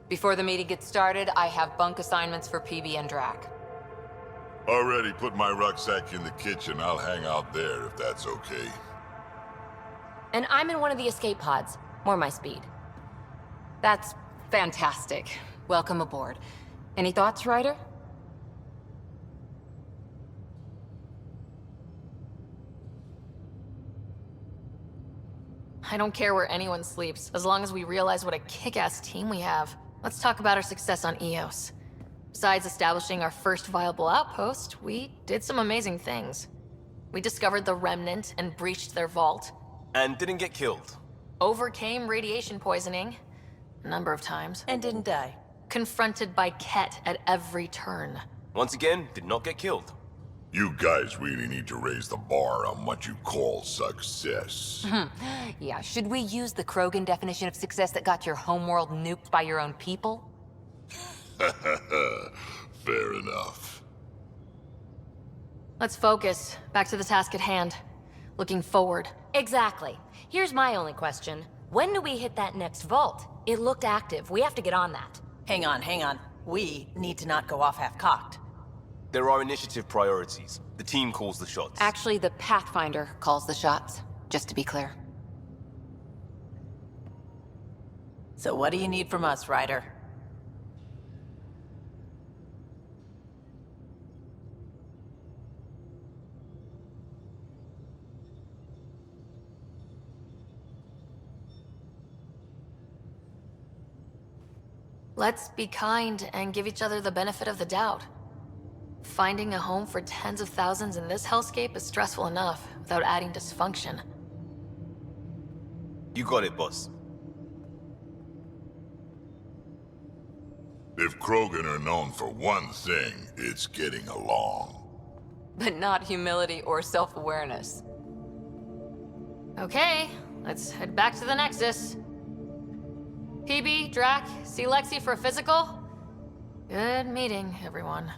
Before the meeting gets started, I have bunk assignments for PB and Drac. Already put my rucksack in the kitchen. I'll hang out there if that's okay. And I'm in one of the escape pods. More my speed. That's fantastic. Welcome aboard. Any thoughts, Ryder? I don't care where anyone sleeps, as long as we realize what a kick-ass team we have. Let's talk about our success on Eos. Besides establishing our first viable outpost, we did some amazing things. We discovered the Remnant and breached their vault. And didn't get killed. Overcame radiation poisoning. A number of times. And didn't die. Confronted by Ket at every turn. Once again, did not get killed. You guys really need to raise the bar on what you call success. Yeah, should we use the Krogan definition of success that got your homeworld nuked by your own people? Fair enough. Let's focus. Back to the task at hand. Looking forward. Exactly. Here's my only question. When do we hit that next vault? It looked active. We have to get on that. Hang on. We need to not go off half-cocked. There are initiative priorities. The team calls the shots. Actually, the Pathfinder calls the shots, just to be clear. So what do you need from us, Ryder? Let's be kind and give each other the benefit of the doubt. Finding a home for tens of thousands in this hellscape is stressful enough, without adding dysfunction. You got it, boss. If Krogan are known for one thing, it's getting along. But not humility or self-awareness. Okay, let's head back to the Nexus. PB, Drac, see Lexi for a physical? Good meeting, everyone.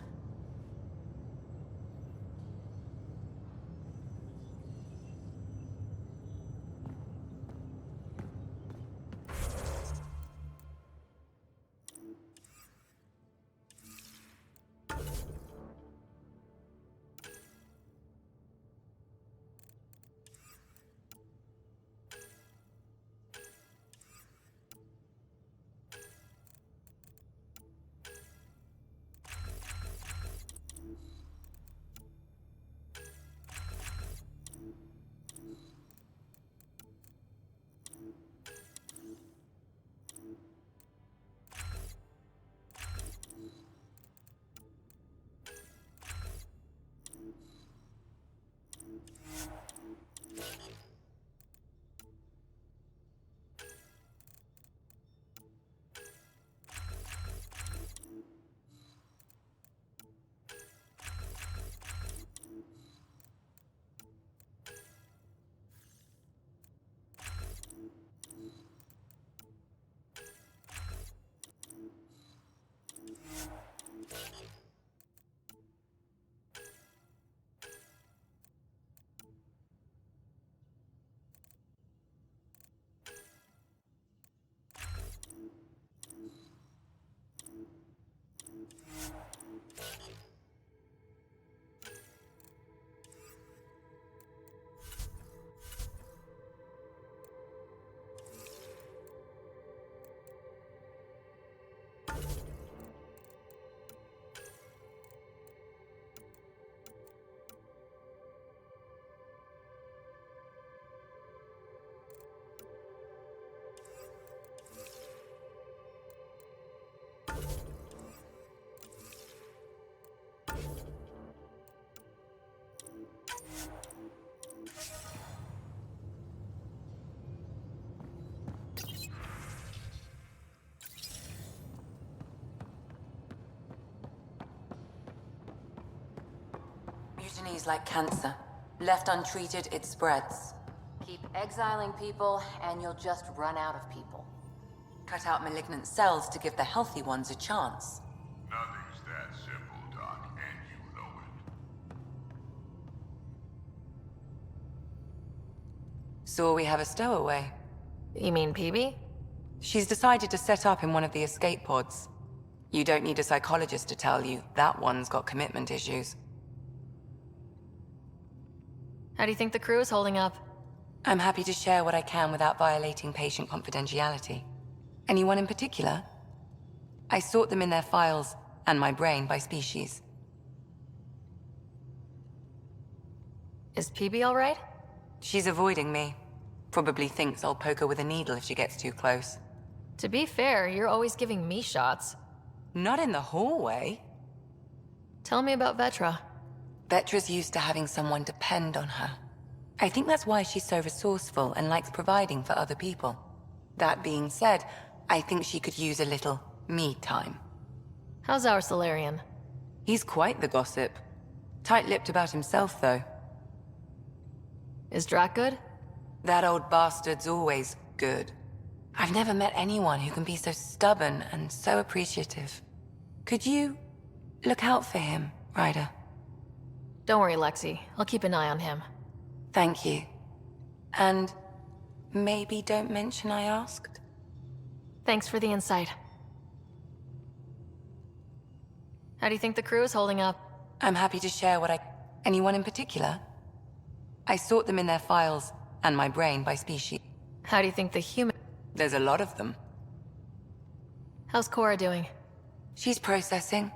mutiny like cancer. Left untreated, it spreads. Keep exiling people, and you'll just run out of people. Cut out malignant cells to give the healthy ones a chance. Nothing's that simple, Doc, and you know it. So we have a stowaway. You mean PB? She's decided to set up in one of the escape pods. You don't need a psychologist to tell you that one's got commitment issues. How do you think the crew is holding up? I'm happy to share what I can without violating patient confidentiality. Anyone in particular? I sort them in their files, and my brain by species. Is PB all right? She's avoiding me. Probably thinks I'll poke her with a needle if she gets too close. To be fair, you're always giving me shots. Not in the hallway. Tell me about Vetra. Vetra's used to having someone depend on her. I think that's why she's so resourceful and likes providing for other people. That being said, I think she could use a little me time. How's our Solarian? He's quite the gossip. Tight-lipped about himself, though. Is Drac good? That old bastard's always good. I've never met anyone who can be so stubborn and so appreciative. Could you look out for him, Ryder? Don't worry, Lexi. I'll keep an eye on him. Thank you. And maybe don't mention I asked? Thanks for the insight. How do you think the crew is holding up? I'm happy to share what I... Anyone in particular? I sort them in their files, and my brain by species. How do you think the human... There's a lot of them. How's Cora doing? She's processing.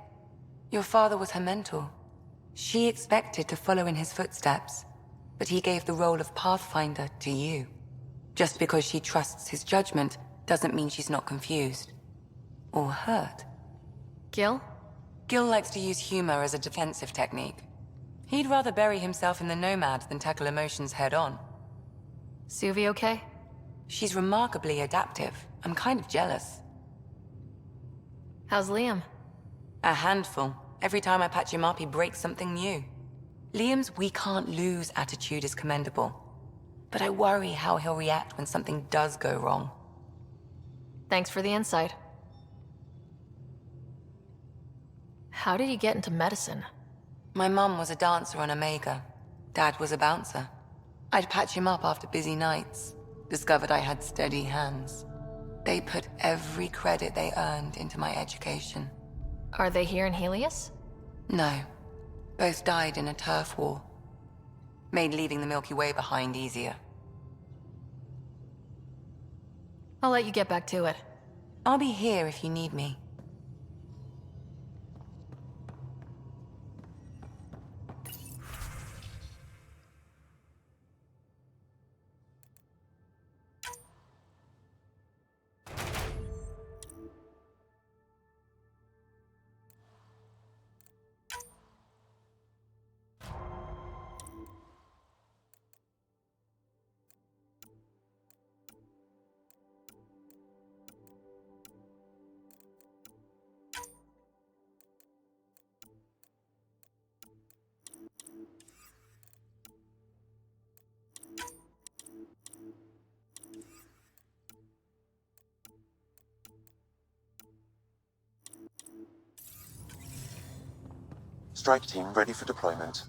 Your father was her mentor. She expected to follow in his footsteps, but he gave the role of Pathfinder to you. Just because she trusts his judgment doesn't mean she's not confused. Or hurt. Gil? Gil likes to use humor as a defensive technique. He'd rather bury himself in the Nomad than tackle emotions head-on. Suvi okay? She's remarkably adaptive. I'm kind of jealous. How's Liam? A handful. Every time I patch him up, he breaks something new. Liam's we can't lose attitude is commendable. But I worry how he'll react when something does go wrong. Thanks for the insight. How did you get into medicine? My mum was a dancer on Omega. Dad was a bouncer. I'd patch him up after busy nights. Discovered I had steady hands. They put every credit they earned into my education. Are they here in Helios? No. Both died in a turf war. Made leaving the Milky Way behind easier. I'll let you get back to it. I'll be here if you need me. Strike team ready for deployment.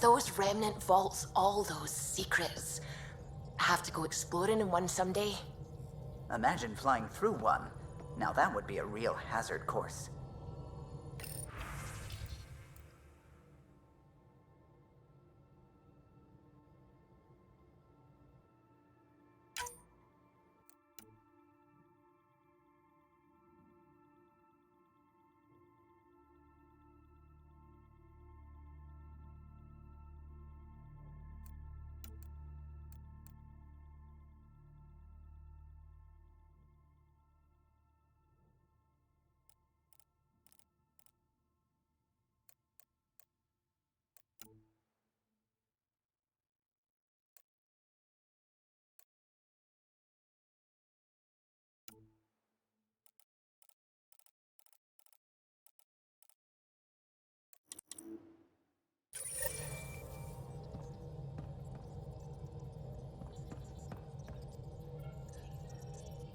Those remnant vaults, all those secrets. I have to go exploring in one someday. Imagine flying through one. Now that would be a real hazard course.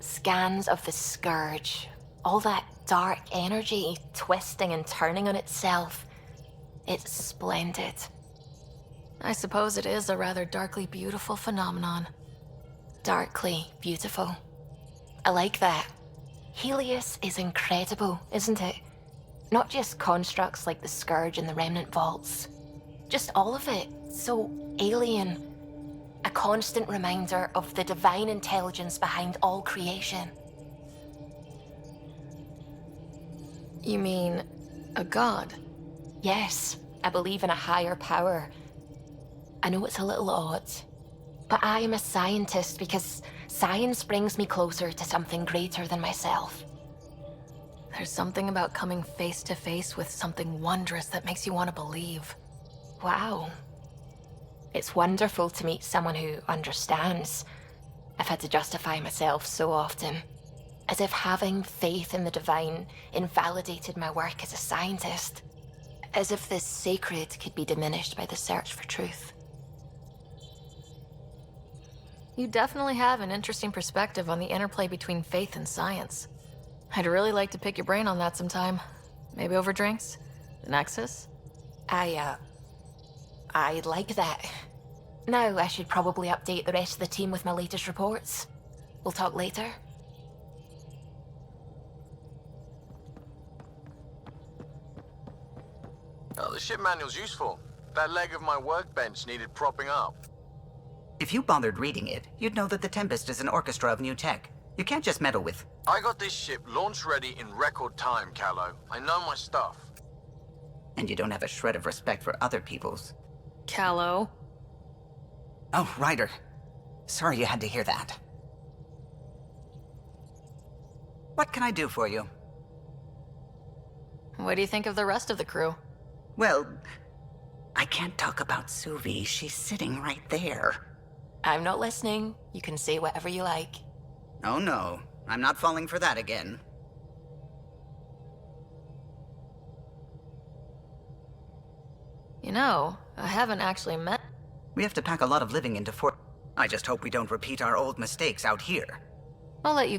Scans of the Scourge. All that dark energy twisting and turning on itself. It's splendid. I suppose it is a rather darkly beautiful phenomenon. Darkly beautiful. I like that. Helios is incredible, isn't it? Not just constructs like the Scourge and the Remnant Vaults. Just all of it. So alien. A constant reminder of the divine intelligence behind all creation. You mean a god? Yes, I believe in a higher power. I know it's a little odd, but I am a scientist because science brings me closer to something greater than myself. There's something about coming face to face with something wondrous that makes you want to believe. Wow. It's wonderful to meet someone who understands. I've had to justify myself so often, as if having faith in the divine invalidated my work as a scientist. As if the sacred could be diminished by the search for truth. You definitely have an interesting perspective on the interplay between faith and science. I'd really like to pick your brain on that sometime. Maybe over drinks? The Nexus? I'd like that. Now I should probably update the rest of the team with my latest reports. We'll talk later. Oh, the ship manual's useful. That leg of my workbench needed propping up. If you bothered reading it, you'd know that the Tempest is an orchestra of new tech. You can't just meddle with... I got this ship launch ready in record time, Callow. I know my stuff. And you don't have a shred of respect for other people's. Callow. Oh, Ryder. Sorry you had to hear that. What can I do for you? What do you think of the rest of the crew? Well, I can't talk about Suvi. She's sitting right there. I'm not listening. You can say whatever you like. Oh no, I'm not falling for that again. You know, I haven't actually met... We have to pack a lot of living into Fort... I just hope we don't repeat our old mistakes out here. I'll let you...